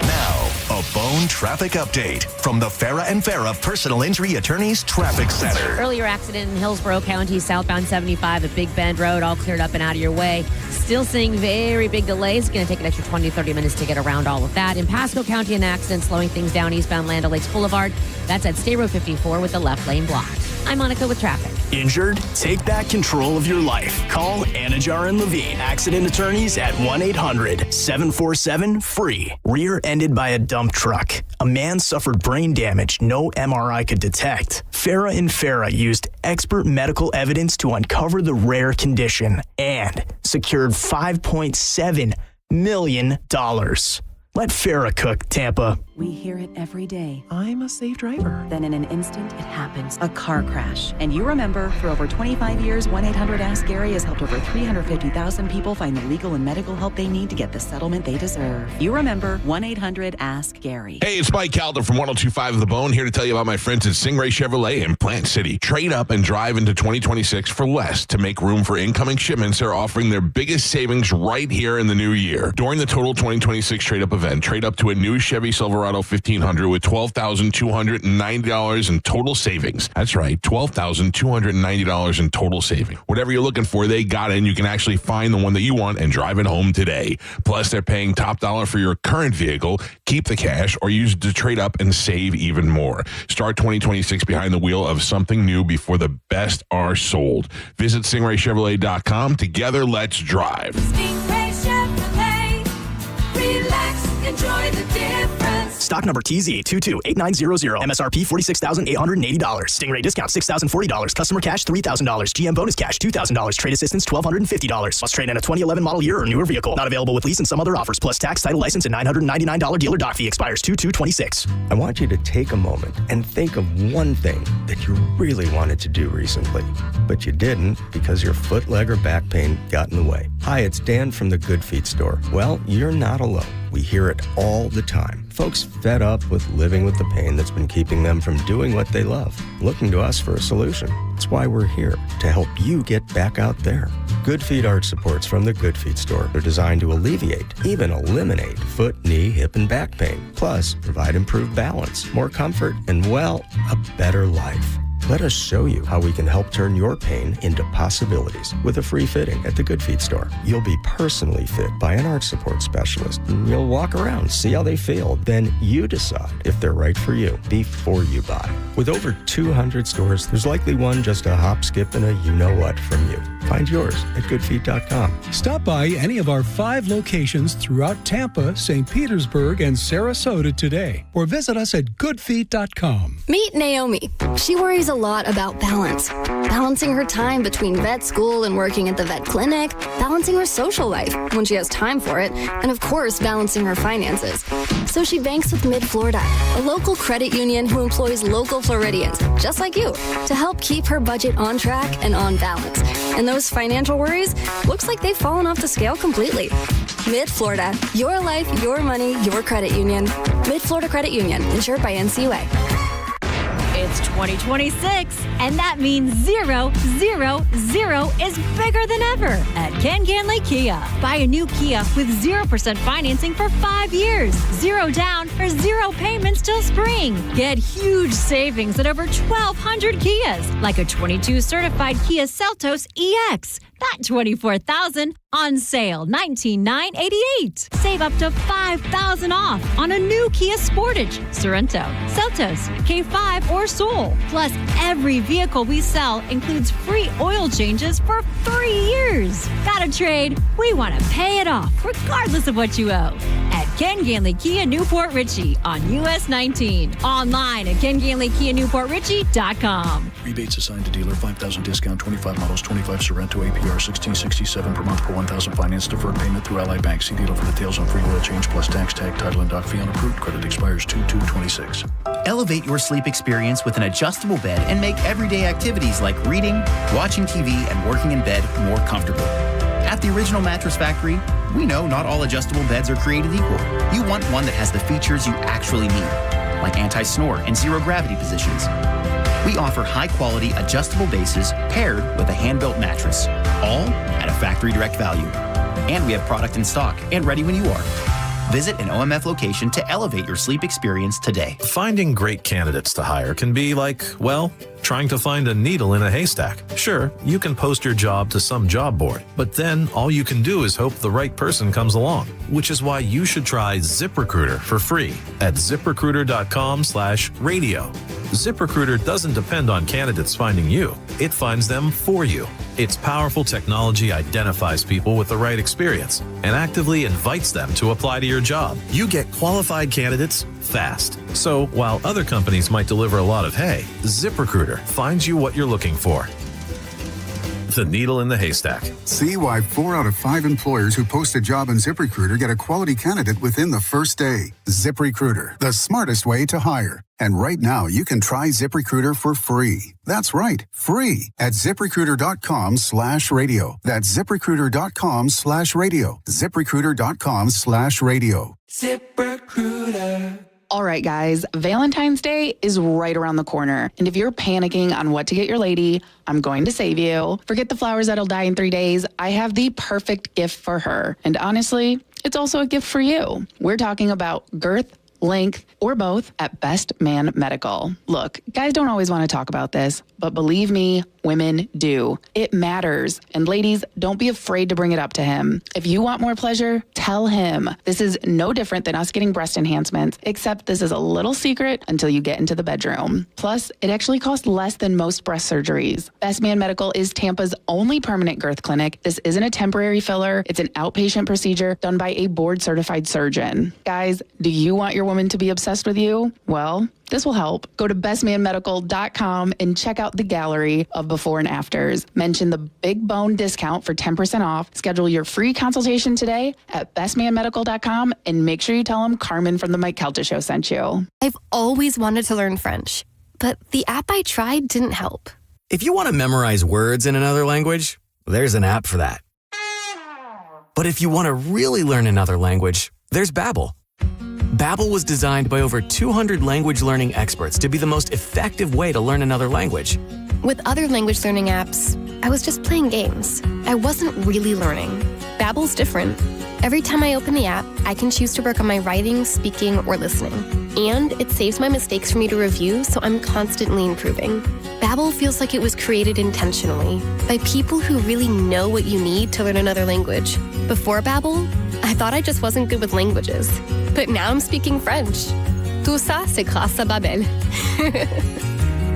Now, a Bone traffic update from the Farah and Farah Personal Injury Attorneys Traffic Center. Earlier accident in Hillsborough County, southbound 75 at Big Bend Road, all cleared up and out of your way. Still seeing very big delays. It's going to take an extra 20 to 30 minutes to get around all of that. In Pasco County, an accident slowing things down eastbound Land O'Lakes Boulevard. That's at State Road 54 with the left lane blocked. I'm Monica with traffic. Injured? Take back control of your life. Call Anajar and Levine, accident attorneys at 1-800-747-FREE. Rear-ended by a dump truck. A man suffered brain damage no MRI could detect. Farah and Farah used expert medical evidence to uncover the rare condition and secured $5.7 million. Let Farah cook, Tampa. We hear it every day. I'm a safe driver. Then in an instant, it happens. A car crash. And you remember, for over 25 years, 1-800-ASK-GARY has helped over 350,000 people find the legal and medical help they need to get the settlement they deserve. You remember 1-800-ASK-GARY. Hey, it's Mike Calta from 102.5 The Bone, here to tell you about my friends at Stingray Chevrolet in Plant City. Trade up and drive into 2026 for less. To make room for incoming shipments, they're offering their biggest savings right here in the new year. During the total 2026 trade-up event, trade up to a new Chevy Silverado 1500 with $12,290 in total savings. That's right, $12,290 in total savings. Whatever you're looking for, they got it, and you can actually find the one that you want and drive it home today. Plus, they're paying top dollar for your current vehicle. Keep the cash or use it to trade up and save even more. Start 2026 behind the wheel of something new before the best are sold. Visit StingrayChevrolet.com. Together, let's drive. Stingray Chevrolet. Relax, enjoy the difference. Stock number TZ228900. MSRP $46,880. Stingray discount $6,040. Customer cash $3,000. GM bonus cash $2,000. Trade assistance $1,250. Must trade in a 2011 model year or newer vehicle. Not available with lease and some other offers. Plus tax, title, license, and $999 dealer dock fee. Expires 2/2/26. I want you to take a moment and think of one thing that you really wanted to do recently, but you didn't because your foot, leg, or back pain got in the way. Hi, it's Dan from the Good Feet store. Well, you're not alone. We hear it all the time. Folks fed up with living with the pain that's been keeping them from doing what they love, looking to us for a solution. That's why we're here, to help you get back out there. Good Feet arch supports from the Good Feet store are designed to alleviate, even eliminate, foot, knee, hip, and back pain. Plus, provide improved balance, more comfort, and, well, a better life. Let us show you how we can help turn your pain into possibilities with a free fitting at the Good Feet store. You'll be personally fit by an arch support specialist. You'll walk around, see how they feel. Then you decide if they're right for you before you buy. With over 200 stores, there's likely one just a hop, skip, and a you-know-what from you. Find yours at goodfeet.com. Stop by any of our 5 locations throughout Tampa, St. Petersburg, and Sarasota today, or visit us at goodfeet.com. Meet Naomi. She worries a lot about balance. Balancing her time between vet school and working at the vet clinic, balancing her social life when she has time for it, and of course, balancing her finances. So she banks with Mid-Florida, a local credit union who employs local Floridians, just like you, to help keep her budget on track and on balance. And those financial worries, looks like they've fallen off the scale completely. Mid-Florida, your life, your money, your credit union. Mid-Florida Credit Union, insured by NCUA. It's 2026, and that means 0, 0, 0 is bigger than ever at Ken Ganley Kia. Buy a new Kia with 0% financing for 5 years, 0 down or 0 payments till spring. Get huge savings at over 1,200 Kias, like a 22 certified Kia Seltos EX. That $24,000 on sale, $19,988. Save up to $5,000 off on a new Kia Sportage, Sorento, Seltos, K5, or Soul. Plus, every vehicle we sell includes free oil changes for 3 years. Got a trade? We want to pay it off, regardless of what you owe. At Ken Ganley Kia Newport Richie on US 19. Online at KenGanleyKia NewportRichie.com. Rebates assigned to dealer, 5,000 discount, 25 models, 25 Sorento, APR 1667 per month per 1,000 finance deferred payment through Ally Bank. See dealer for details on free oil change plus tax, tag, title, and dock fee on approved. Credit expires 2/2/26. Elevate your sleep experience with an adjustable bed and make everyday activities like reading, watching TV, and working in bed more comfortable. At the Original Mattress Factory, we know not all adjustable beds are created equal. You want one that has the features you actually need, like anti-snore and zero-gravity positions. We offer high-quality adjustable bases paired with a hand-built mattress, all at a factory direct value. And we have product in stock and ready when you are. Visit an OMF location to elevate your sleep experience today. Finding great candidates to hire can be like, well, trying to find a needle in a haystack. Sure, you can post your job to some job board, but then all you can do is hope the right person comes along, which is why you should try ZipRecruiter for free at ZipRecruiter.com/radio. ZipRecruiter doesn't depend on candidates finding you. It finds them for you. Its powerful technology identifies people with the right experience and actively invites them to apply to your job. You get qualified candidates fast. So while other companies might deliver a lot of hay, ZipRecruiter finds you what you're looking for. The needle in the haystack. See why 4 out of 5 employers who post a job on ZipRecruiter get a quality candidate within the first day. ZipRecruiter, the smartest way to hire. And right now, you can try ZipRecruiter for free. That's right, free at ZipRecruiter.com/radio. That's ZipRecruiter.com/radio. ZipRecruiter.com/radio. ZipRecruiter. All right, guys, Valentine's Day is right around the corner. And if you're panicking on what to get your lady, I'm going to save you. Forget the flowers that'll die in 3 days. I have the perfect gift for her. And honestly, it's also a gift for you. We're talking about girth, length, or both at Best Man Medical. Look, guys don't always want to talk about this, but believe me, women do. It matters. And ladies, don't be afraid to bring it up to him. If you want more pleasure, tell him. This is no different than us getting breast enhancements, except this is a little secret until you get into the bedroom. Plus, it actually costs less than most breast surgeries. Best Man Medical is Tampa's only permanent girth clinic. This isn't a temporary filler. It's an outpatient procedure done by a board-certified surgeon. Guys, do you want your woman to be obsessed with you? Well, this will help. Go to bestmanmedical.com and check out the gallery of before and afters. Mention the Big Bone discount for 10% off. Schedule your free consultation today at bestmanmedical.com and make sure you tell them Carmen from the Mike Calta Show sent you. I've always wanted to learn French, but the app I tried didn't help. If you want to memorize words in another language, there's an app for that. But if you want to really learn another language, there's Babbel. Babbel was designed by over 200 language learning experts to be the most effective way to learn another language. With other language learning apps, I was just playing games. I wasn't really learning. Babbel's different. Every time I open the app, I can choose to work on my writing, speaking, or listening. And it saves my mistakes for me to review, so I'm constantly improving. Babbel feels like it was created intentionally by people who really know what you need to learn another language. Before Babbel, I thought I just wasn't good with languages. But now I'm speaking French. Tout ça, c'est grâce à Babbel.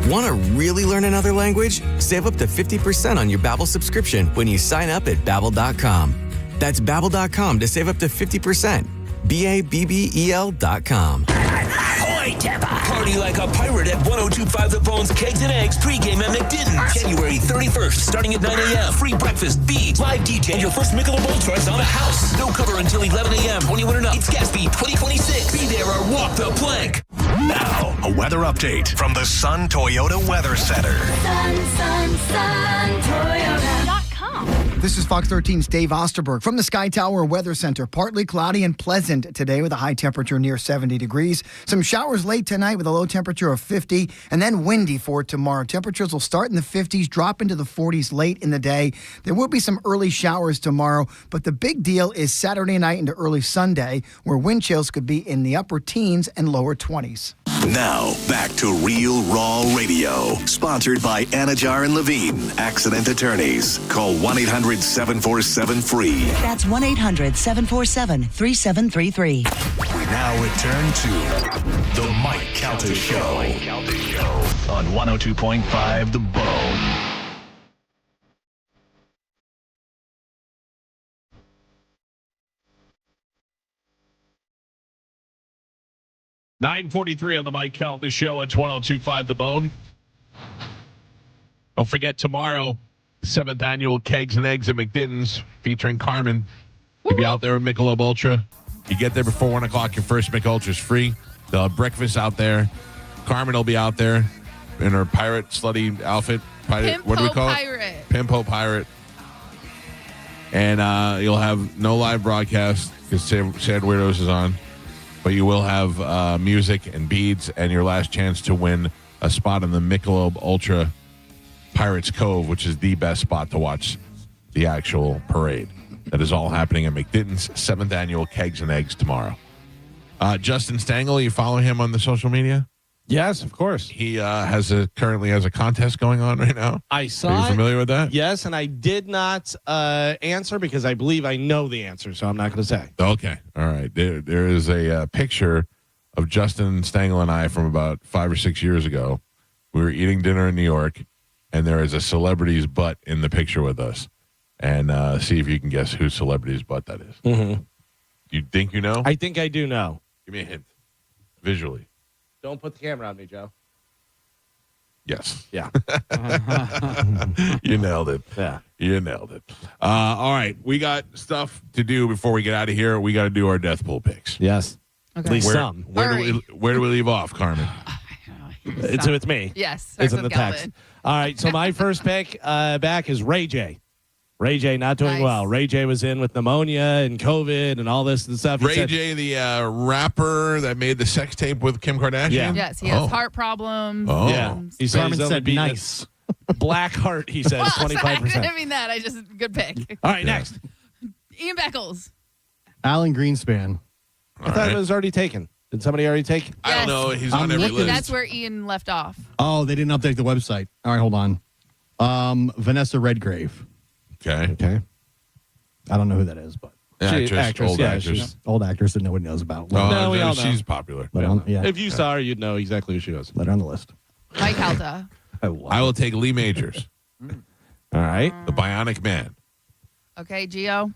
Want to really learn another language? Save up to 50% on your Babbel subscription when you sign up at Babbel.com. That's Babbel.com to save up to 50%. Babbel.com. Ahoy, Tampa! Party like a pirate at 102.5 The Bones Kegs and Eggs pregame at McDidden's. January 31st, starting at 9 a.m. Free breakfast, beads, live DJ, and your first Michelob Ultras on the house. No cover until 11 a.m. 21 and up. It's Gatsby 2026. Be there or walk the plank. Now, a weather update from the Sun Toyota Weather Center. Sun, Toyota.com. This is Fox 13's Dave Osterberg from the Sky Tower Weather Center. Partly cloudy and pleasant today with a high temperature near 70 degrees. Some showers late tonight with a low temperature of 50 and then windy for tomorrow. Temperatures will start in the 50s, drop into the 40s late in the day. There will be some early showers tomorrow, but the big deal is Saturday night into early Sunday, where wind chills could be in the upper teens and lower 20s. Now, back to Real Raw Radio. Sponsored by Anajar and Levine, accident attorneys. Call 1-800-747-FREE. That's 1-800-747-3733. We now return to The Mike Calta Show. On 102.5 The Bone. $9:43 on the Mike Calta Show at 102.5 The Bone. Don't forget tomorrow, 7th annual Kegs and Eggs at McDitton's featuring Carmen. You'll be out there with Michelob Ultra. You get there before 1 o'clock, your first Michelob Ultra is free. They'll have breakfast out there. Carmen will be out there in her pirate slutty outfit. What do we call it? Pimpo Pirate. And you'll have no live broadcast because Sad Weirdos is on. But you will have music and beads and your last chance to win a spot in the Michelob Ultra Pirates Cove, which is the best spot to watch the actual parade. That is all happening at McDitton's 7th annual Kegs and Eggs tomorrow. Justin Stengel, you follow him on the social media? Yes, of course. He currently has a contest going on right now. I saw Are you familiar with that? Yes, and I did not answer because I believe I know the answer, so I'm not going to say. Okay. All right. There is a picture of Justin Stengel and I from about 5 or 6 years ago. We were eating dinner in New York, and there is a celebrity's butt in the picture with us. And see if you can guess whose celebrity's butt that is. Mm-hmm. You think you know? I think I do know. Give me a hint. Visually. Don't put the camera on me, Joe. Yes. Yeah. You nailed it. Yeah. You nailed it. All right. We got stuff to do before we get out of here. We got to do our death pool picks. Yes. Okay. At least some. Where do we leave off, Carmen? It's me. Yes. It's in the text. All right. So my first pick back is Ray J. Ray J not doing well. Ray J was in with pneumonia and COVID and all this and stuff. Ray J, the rapper that made the sex tape with Kim Kardashian? Yeah. Yes, he has heart problems. Oh. Yeah. He Carmen said nice. Black heart, he says, well, 25%. I didn't mean that. Good pick. All right, next. Ian Beckles. Alan Greenspan. I thought it was already taken. Did somebody already take? Yes. I don't know. He's on every list. That's where Ian left off. Oh, they didn't update the website. All right, hold on. Vanessa Redgrave. Okay. I don't know who that is, but Actress, old actress that nobody knows about. No, we all know. She's popular. If you saw her, you'd know exactly who she was. Let her on the list. Mike Calta. I will take Lee Majors. All right. The Bionic Man. Okay, Gio.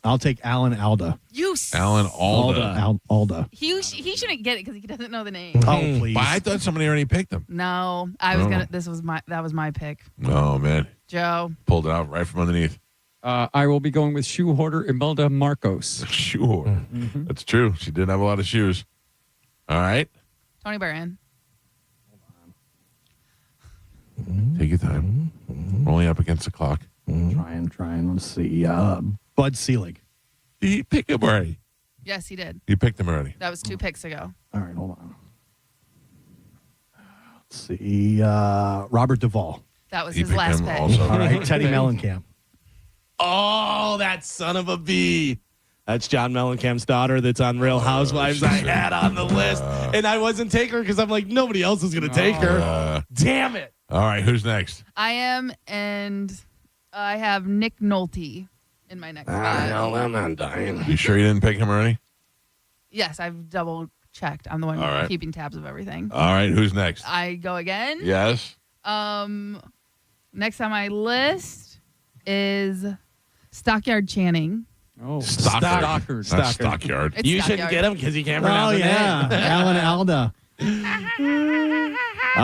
I'll take Alan Alda. Alan Alda. Alda. He shouldn't get it because he doesn't know the name. Oh, please. But I thought somebody already picked him. No, I was gonna. That was my pick. Oh man, Joe pulled it out right from underneath. I will be going with shoe hoarder Imelda Marcos. Shoe hoarder. That's true. She did have a lot of shoes. All right. Tony Barron. Take your time. We're only up against the clock. Trying. Let's see. Bud Selig. Did he pick him already? Yes, he did. You picked him already. That was 2 picks ago. All right, hold on. Let's see. Robert Duvall. That was his last pick. Also. All right, Teddy Mellencamp. Oh, that son of a bee. That's John Mellencamp's daughter that's on Real Housewives. I had on the list, and I wasn't taking her because I'm like, nobody else is going to take her. Damn it. All right, who's next? I am, and I have Nick Nolte in my next spot. No, I'm not dying. You sure you didn't pick him already? Yes, I've double checked. I'm the one All right. keeping tabs of everything. All right, who's next? I go again. Yes. Next on my list is Stockyard Channing. Oh, Stockard. Stockard. Stockyard. It's You shouldn't Stockyard. get him because he can't pronounce the name. Alan Alda. All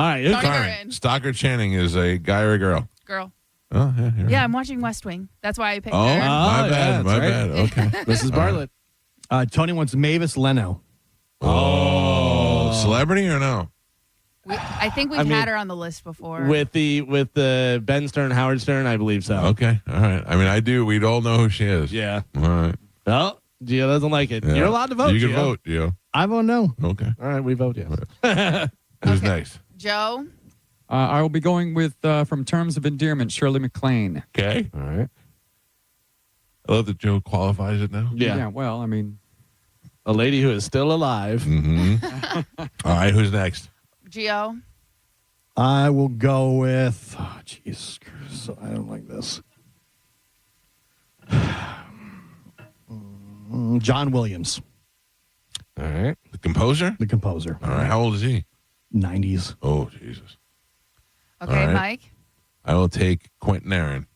right, who's Tony Carmen? Barron. Stockard Channing is a guy or a girl? Girl. Oh, yeah. You're Yeah, right. I'm watching West Wing. That's why I picked Oh, her. my yeah, bad. My that's bad. Okay. Mrs. Bartlett. Tony wants Mavis Leno. Oh, celebrity or no? I think we've had her on the list before. With the Ben Stern, Howard Stern, I believe so. Okay, all right. I mean, I do. We'd all know who she is. Yeah. All right. Well, Gio doesn't like it. Yeah. You're allowed to vote. You can Gio. vote, Gio. I vote no. Okay. All right, we vote yes. Who's next? Joe? I will be going with, from Terms of Endearment, Shirley MacLaine. Okay. All right. I love that Joe qualifies it now. Yeah. Well, I mean, a lady who is still alive. Mm-hmm. All right, who's next? Gio? I will go with. Oh, jeez. So I don't like this. John Williams. All right. The composer? The composer. All right. How old is he? 90s. Oh, Jesus. Okay, All right. Mike? I will take Quentin Aaron.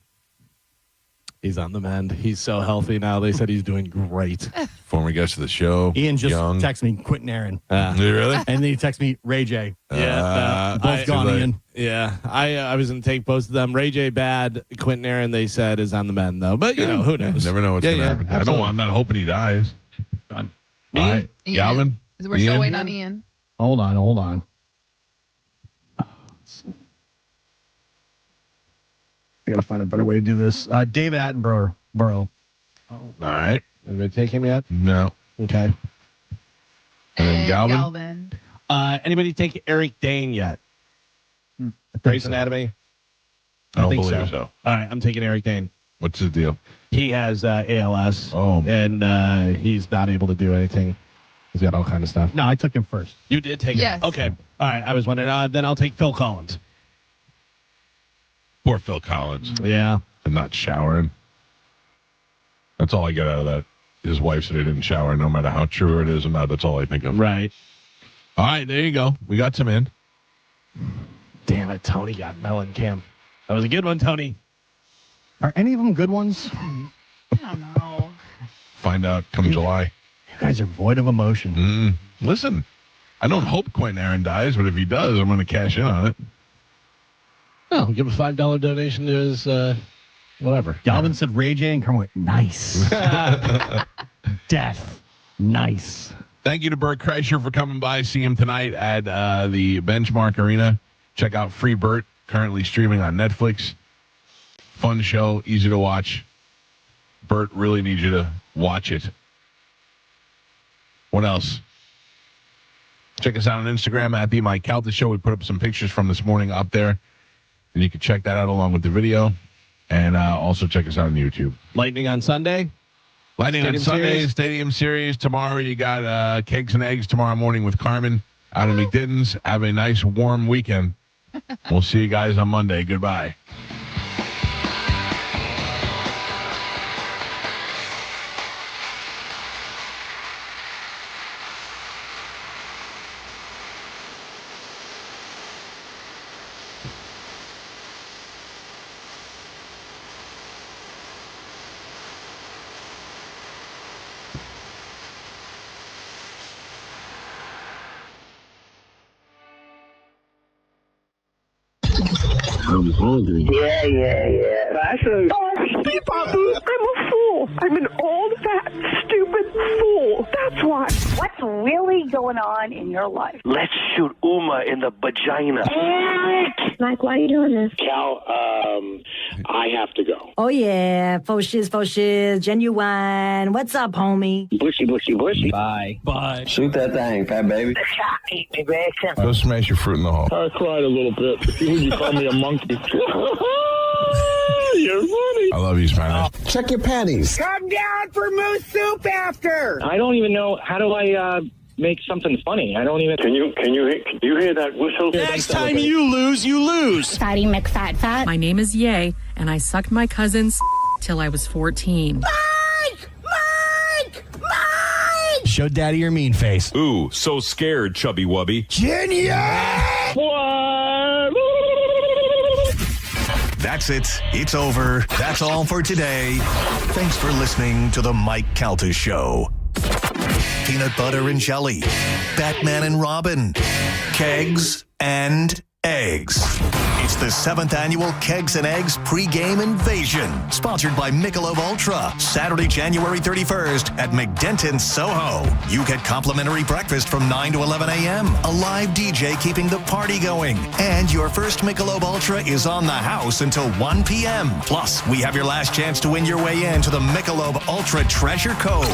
He's on the mend. He's so healthy now. They said he's doing great. Former guest of the show. Ian just young. texted me Quentin Aaron. Did he really? And then he texted me Ray J. Yeah. Both gone, Ian. Yeah. I was going to take both of them. Ray J bad. Quentin Aaron, they said, is on the mend, though. But, you know, who knows? Never know what's going to happen. I'm not hoping he dies. All right. Ian. Galvin? We're still waiting on Ian. Hold on. I got to find a better way to do this. David Attenborough. All right. Anybody take him yet? No. Okay. And then Galvin? Anybody take Eric Dane yet? Grey's Anatomy? I don't think believe so. All right, I'm taking Eric Dane. What's his deal? He has ALS. Oh. And he's not able to do anything. He's got all kind of stuff. No, I took him first. You did take Yes. it? Okay. All right, I was wondering. Then I'll take Phil Collins. Poor Phil Collins. Yeah. And not showering. That's all I get out of that. His wife said he didn't shower, no matter how true it is or not. That's all I think of. Right. All right, there you go. We got some in. Damn it, Tony got Mellencamp. That was a good one, Tony. Are any of them good ones? I don't know. Find out come July. You guys are void of emotion. Listen, I don't hope Quentin Aaron dies, but if he does, I'm going to cash in on it. No, give a $5 donation to his whatever. Galvin said Ray J and Carmen went, nice. Death. Nice. Thank you to Bert Kreischer for coming by. See him tonight at the Benchmark Arena. Check out Free Bert, currently streaming on Netflix. Fun show, easy to watch. Bert really needs you to watch it. What else? Check us out on Instagram at the Mike Calta Show. We put up some pictures from this morning up there. And you can check that out along with the video. And also check us out on YouTube. Lightning on Sunday. Lightning Stadium on Sunday, Series. Stadium Series. Tomorrow you got Cakes and Eggs tomorrow morning with Carmen out of McDitton's. Have a nice warm weekend. We'll see you guys on Monday. Goodbye. I'm hungry. Yeah. Actually, I'm a fool. I'm an old, fat, stupid fool. That's why. What's really going on in your life? Let's shoot Uma in the vagina. Mike, why are you doing this? Cal, I have to go. Oh, yeah. Faux shiz, genuine. What's up, homie? Bushy. Bye. Shoot that thing, fat baby. Eat me, bacon. Go smash your fruit in the hall. I cried a little bit. You call me a monkey. You're funny. I love you, Spanish. Check your panties. Come down for moose soup after. I don't even know. How do I make something funny? I don't even. Can you hear that whistle? Next time you lose, you lose. Fatty McFat. My name is Ye, and I sucked my cousin's till I was 14. Mike! Show daddy your mean face. Ooh, so scared, chubby wubby. That's it. It's over. That's all for today. Thanks for listening to the Mike Calta Show. Peanut butter and jelly, Batman and Robin, kegs, and eggs. It's the 7th annual Kegs and Eggs pregame invasion, sponsored by Michelob Ultra, Saturday, January 31st at McDenton, Soho. You get complimentary breakfast from 9 to 11 a.m., a live DJ keeping the party going, and your first Michelob Ultra is on the house until 1 p.m. Plus, we have your last chance to win your way into the Michelob Ultra Treasure Cove.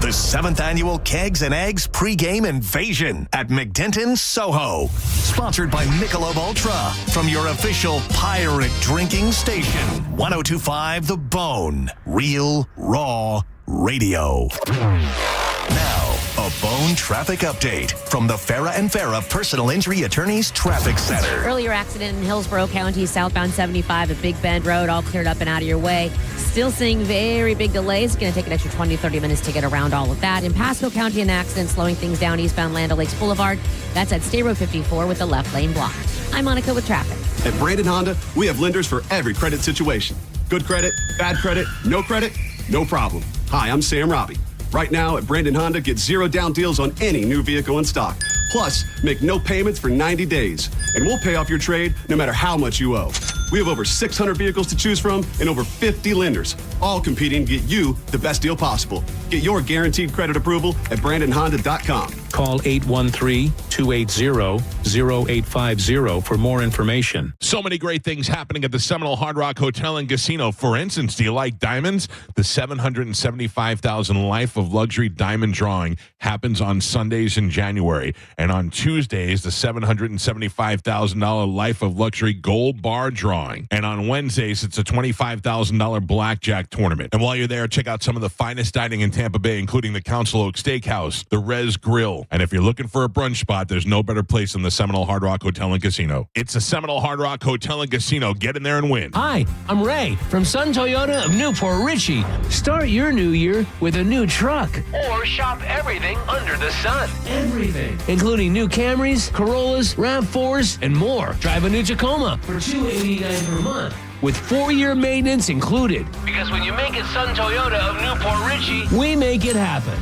The 7th annual Kegs and Eggs pregame invasion at McDenton, Soho. Sponsored by Michelob Ultra from your official pirate drinking station. 102.5 The Bone. Real, raw radio. Now, a Bone traffic update from the Farah and Farah Personal Injury Attorneys Traffic Center. Earlier accident in Hillsborough County, southbound 75 at Big Bend Road, all cleared up and out of your way. Still seeing very big delays. It's going to take an extra 20, 30 minutes to get around all of that. In Pasco County, an accident slowing things down eastbound Land O'Lakes Boulevard. That's at State Road 54 with the left lane blocked. I'm Monica with traffic. At Brandon Honda, we have lenders for every credit situation. Good credit, bad credit, no problem. Hi, I'm Sam Robbie. Right now at Brandon Honda, get 0 down deals on any new vehicle in stock. Plus, make no payments for 90 days. And we'll pay off your trade no matter how much you owe. We have over 600 vehicles to choose from and over 50 lenders, all competing to get you the best deal possible. Get your guaranteed credit approval at BrandonHonda.com. Call 813-280-0850 for more information. So many great things happening at the Seminole Hard Rock Hotel and Casino. For instance, do you like diamonds? The $775,000 Life of Luxury Diamond Drawing happens on Sundays in January. And on Tuesdays, the $775,000 Life of Luxury Gold Bar Drawing. And on Wednesdays, it's a $25,000 blackjack tournament. And while you're there, check out some of the finest dining in Tampa Bay, including the Council Oak Steakhouse, the Rez Grill. And if you're looking for a brunch spot, there's no better place than the Seminole Hard Rock Hotel and Casino. It's the Seminole Hard Rock Hotel and Casino. Get in there and win. Hi, I'm Ray from Sun Toyota of Newport Richey. Start your new year with a new truck. Or shop everything under the sun. Everything. Including new Camrys, Corollas, RAV4s, and more. Drive a new Tacoma for $289 per month, with 4-year maintenance included. Because when you make it Sun Toyota of Newport Richey, we make it happen.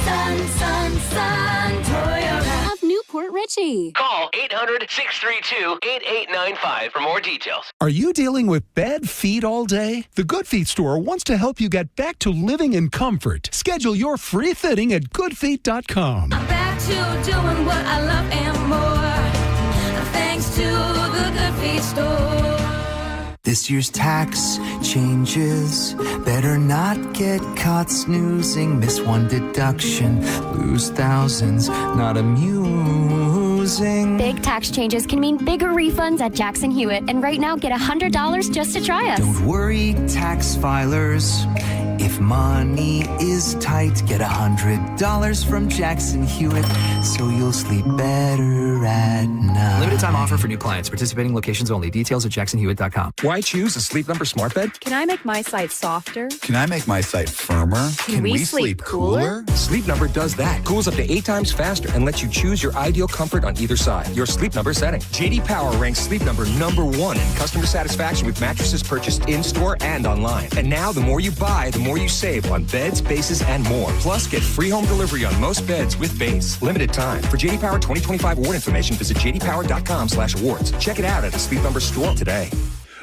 Sun Toyota of Newport Richey. Call 800-632-8895 for more details. Are you dealing with bad feet all day? The Good Feet store wants to help you get back to living in comfort. Schedule your free fitting at goodfeet.com. I'm back to doing what I love and more, thanks to the Good Feet store. This year's tax changes. Better not get caught snoozing. Miss one deduction, lose thousands. Not amusing. Big tax changes can mean bigger refunds at Jackson Hewitt. And right now, get $100 just to try us. Don't worry, tax filers. If money is tight, get $100 from Jackson Hewitt, so you'll sleep better at night. Limited time offer for new clients. Participating locations only. Details at jacksonhewitt.com. Why choose a Sleep Number smart bed? Can I make my site softer? Can I make my site firmer? Can we sleep cooler? Sleep Number does that. Cools up to 8 times faster and lets you choose your ideal comfort on either side. Your Sleep Number setting. JD Power ranks Sleep Number #1 in customer satisfaction with mattresses purchased in-store and online. And now, the more you buy, the more you save on beds, bases, and more. Plus, get free home delivery on most beds with base. Limited time. For JD Power 2025 award information, visit jdpower.com/awards. Check it out at a Sleep Number store today.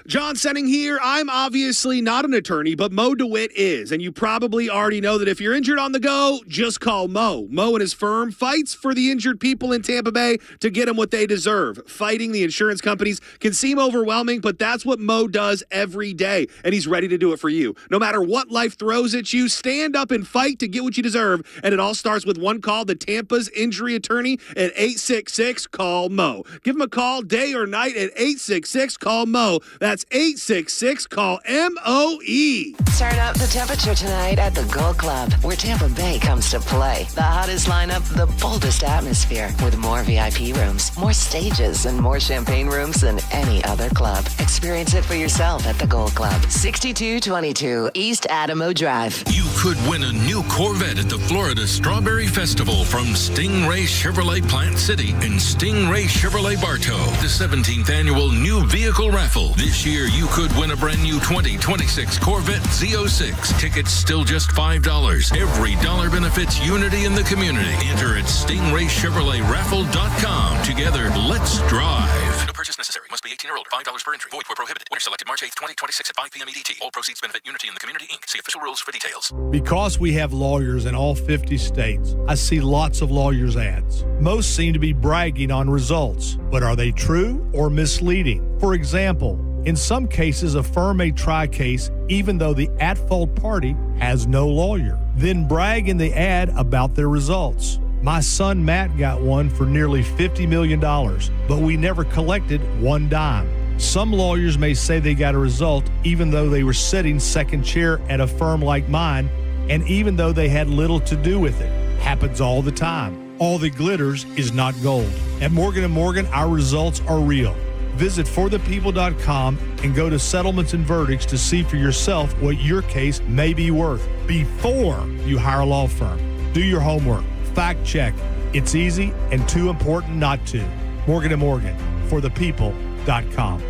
John Senning here. I'm obviously not an attorney, but Mo DeWitt is. And you probably already know that if you're injured on the go, just call Mo. Mo and his firm fights for the injured people in Tampa Bay to get them what they deserve. Fighting the insurance companies can seem overwhelming, but that's what Mo does every day. And he's ready to do it for you. No matter what life throws at you, stand up and fight to get what you deserve. And it all starts with one call to Tampa's injury attorney at 866-CALL-MO. Give him a call day or night at 866-CALL-MO. That's 866-CALL-MOE. Turn up the temperature tonight at the Gold Club, where Tampa Bay comes to play. The hottest lineup, the boldest atmosphere, with more VIP rooms, more stages, and more champagne rooms than any other club. Experience it for yourself at the Gold Club, 6222 East Adamo Drive. You could win a new Corvette at the Florida Strawberry Festival from Stingray Chevrolet Plant City and Stingray Chevrolet Bartow. The 17th annual new vehicle raffle. This This year, you could win a brand new 2026 Corvette Z06. Tickets still just $5. Every dollar benefits unity in the community. Enter at StingrayChevroletRaffle.com. Together, let's drive. No purchase necessary. Must be 18 or older. $5 per entry. Void where prohibited. Winner selected March 8th, 2026 at 5 p.m. EDT. All proceeds benefit Unity in the Community, Inc. See official rules for details. Because we have lawyers in all 50 states, I see lots of lawyers' ads. Most seem to be bragging on results, but are they true or misleading? For example, in some cases, a firm may try a case even though the at-fault party has no lawyer, then brag in the ad about their results. My son Matt got one for nearly $50 million, but we never collected one dime. Some lawyers may say they got a result even though they were sitting second chair at a firm like mine, and even though they had little to do with it. Happens all the time. All that glitters is not gold. At Morgan & Morgan, our results are real. Visit forthepeople.com and go to settlements and verdicts to see for yourself what your case may be worth before you hire a law firm. Do your homework. Fact check. It's easy and too important not to. Morgan & Morgan, forthepeople.com.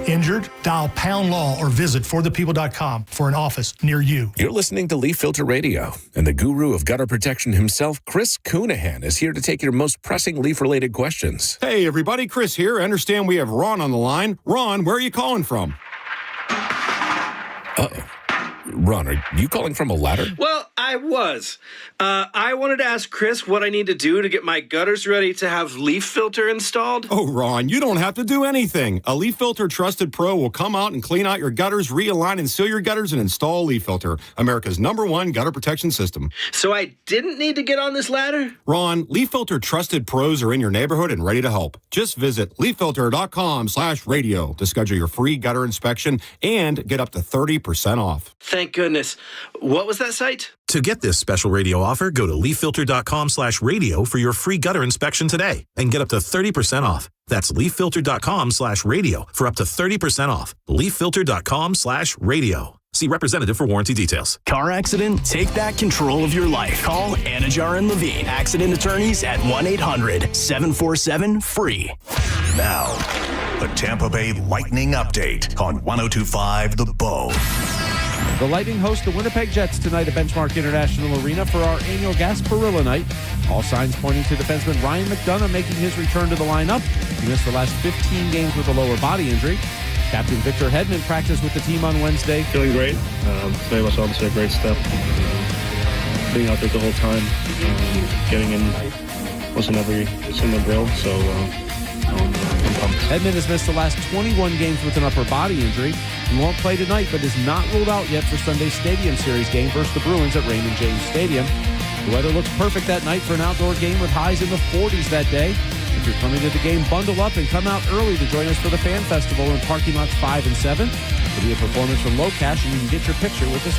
Injured? Dial Pound Law or visit forthepeople.com for an office near you. You're listening to Leaf Filter Radio, and the guru of gutter protection himself, Chris Coonahan, is here to take your most pressing leaf-related questions. Hey, everybody. Chris here. I understand we have Ron on the line. Ron, where are you calling from? Uh-oh. Ron, are you calling from a ladder? Well, I was. I wanted to ask Chris what I need to do to get my gutters ready to have leaf filter installed. Oh, Ron, you don't have to do anything. A Leaf Filter Trusted Pro will come out and clean out your gutters, realign and seal your gutters, and install Leaf Filter, America's #1 gutter protection system. So I didn't need to get on this ladder? Ron, Leaf Filter Trusted Pros are in your neighborhood and ready to help. Just visit leaffilter.com/radio to schedule your free gutter inspection and get up to 30% off. Thank goodness. What was that site? To get this special radio offer, go to leaffilter.com/radio for your free gutter inspection today and get up to 30% off. That's leaffilter.com/radio for up to 30% off. leaffilter.com/radio. See representative for warranty details. Car accident? Take back control of your life. Call Anajar and Levine, accident attorneys at 1-800-747-FREE. Now, the Tampa Bay Lightning Update on 102.5 The Bone. The Lightning host the Winnipeg Jets tonight at Benchmark International Arena for our annual Gasparilla Night. All signs pointing to defenseman Ryan McDonough making his return to the lineup. He missed the last 15 games with a lower body injury. Captain Victor Hedman practiced with the team on Wednesday. Feeling great. Today was obviously a great step. Being out there the whole time, getting in wasn't every single drill, so I'm pumped. Hedman has missed the last 21 games with an upper body injury. He won't play tonight, but is not ruled out yet for Sunday's Stadium Series game versus the Bruins at Raymond James Stadium. The weather looks perfect that night for an outdoor game with highs in the 40s that day. If you're coming to the game, bundle up and come out early to join us for the Fan Festival in parking lots 5 and 7. It'll be a performance from Low Cash, and you can get your picture with this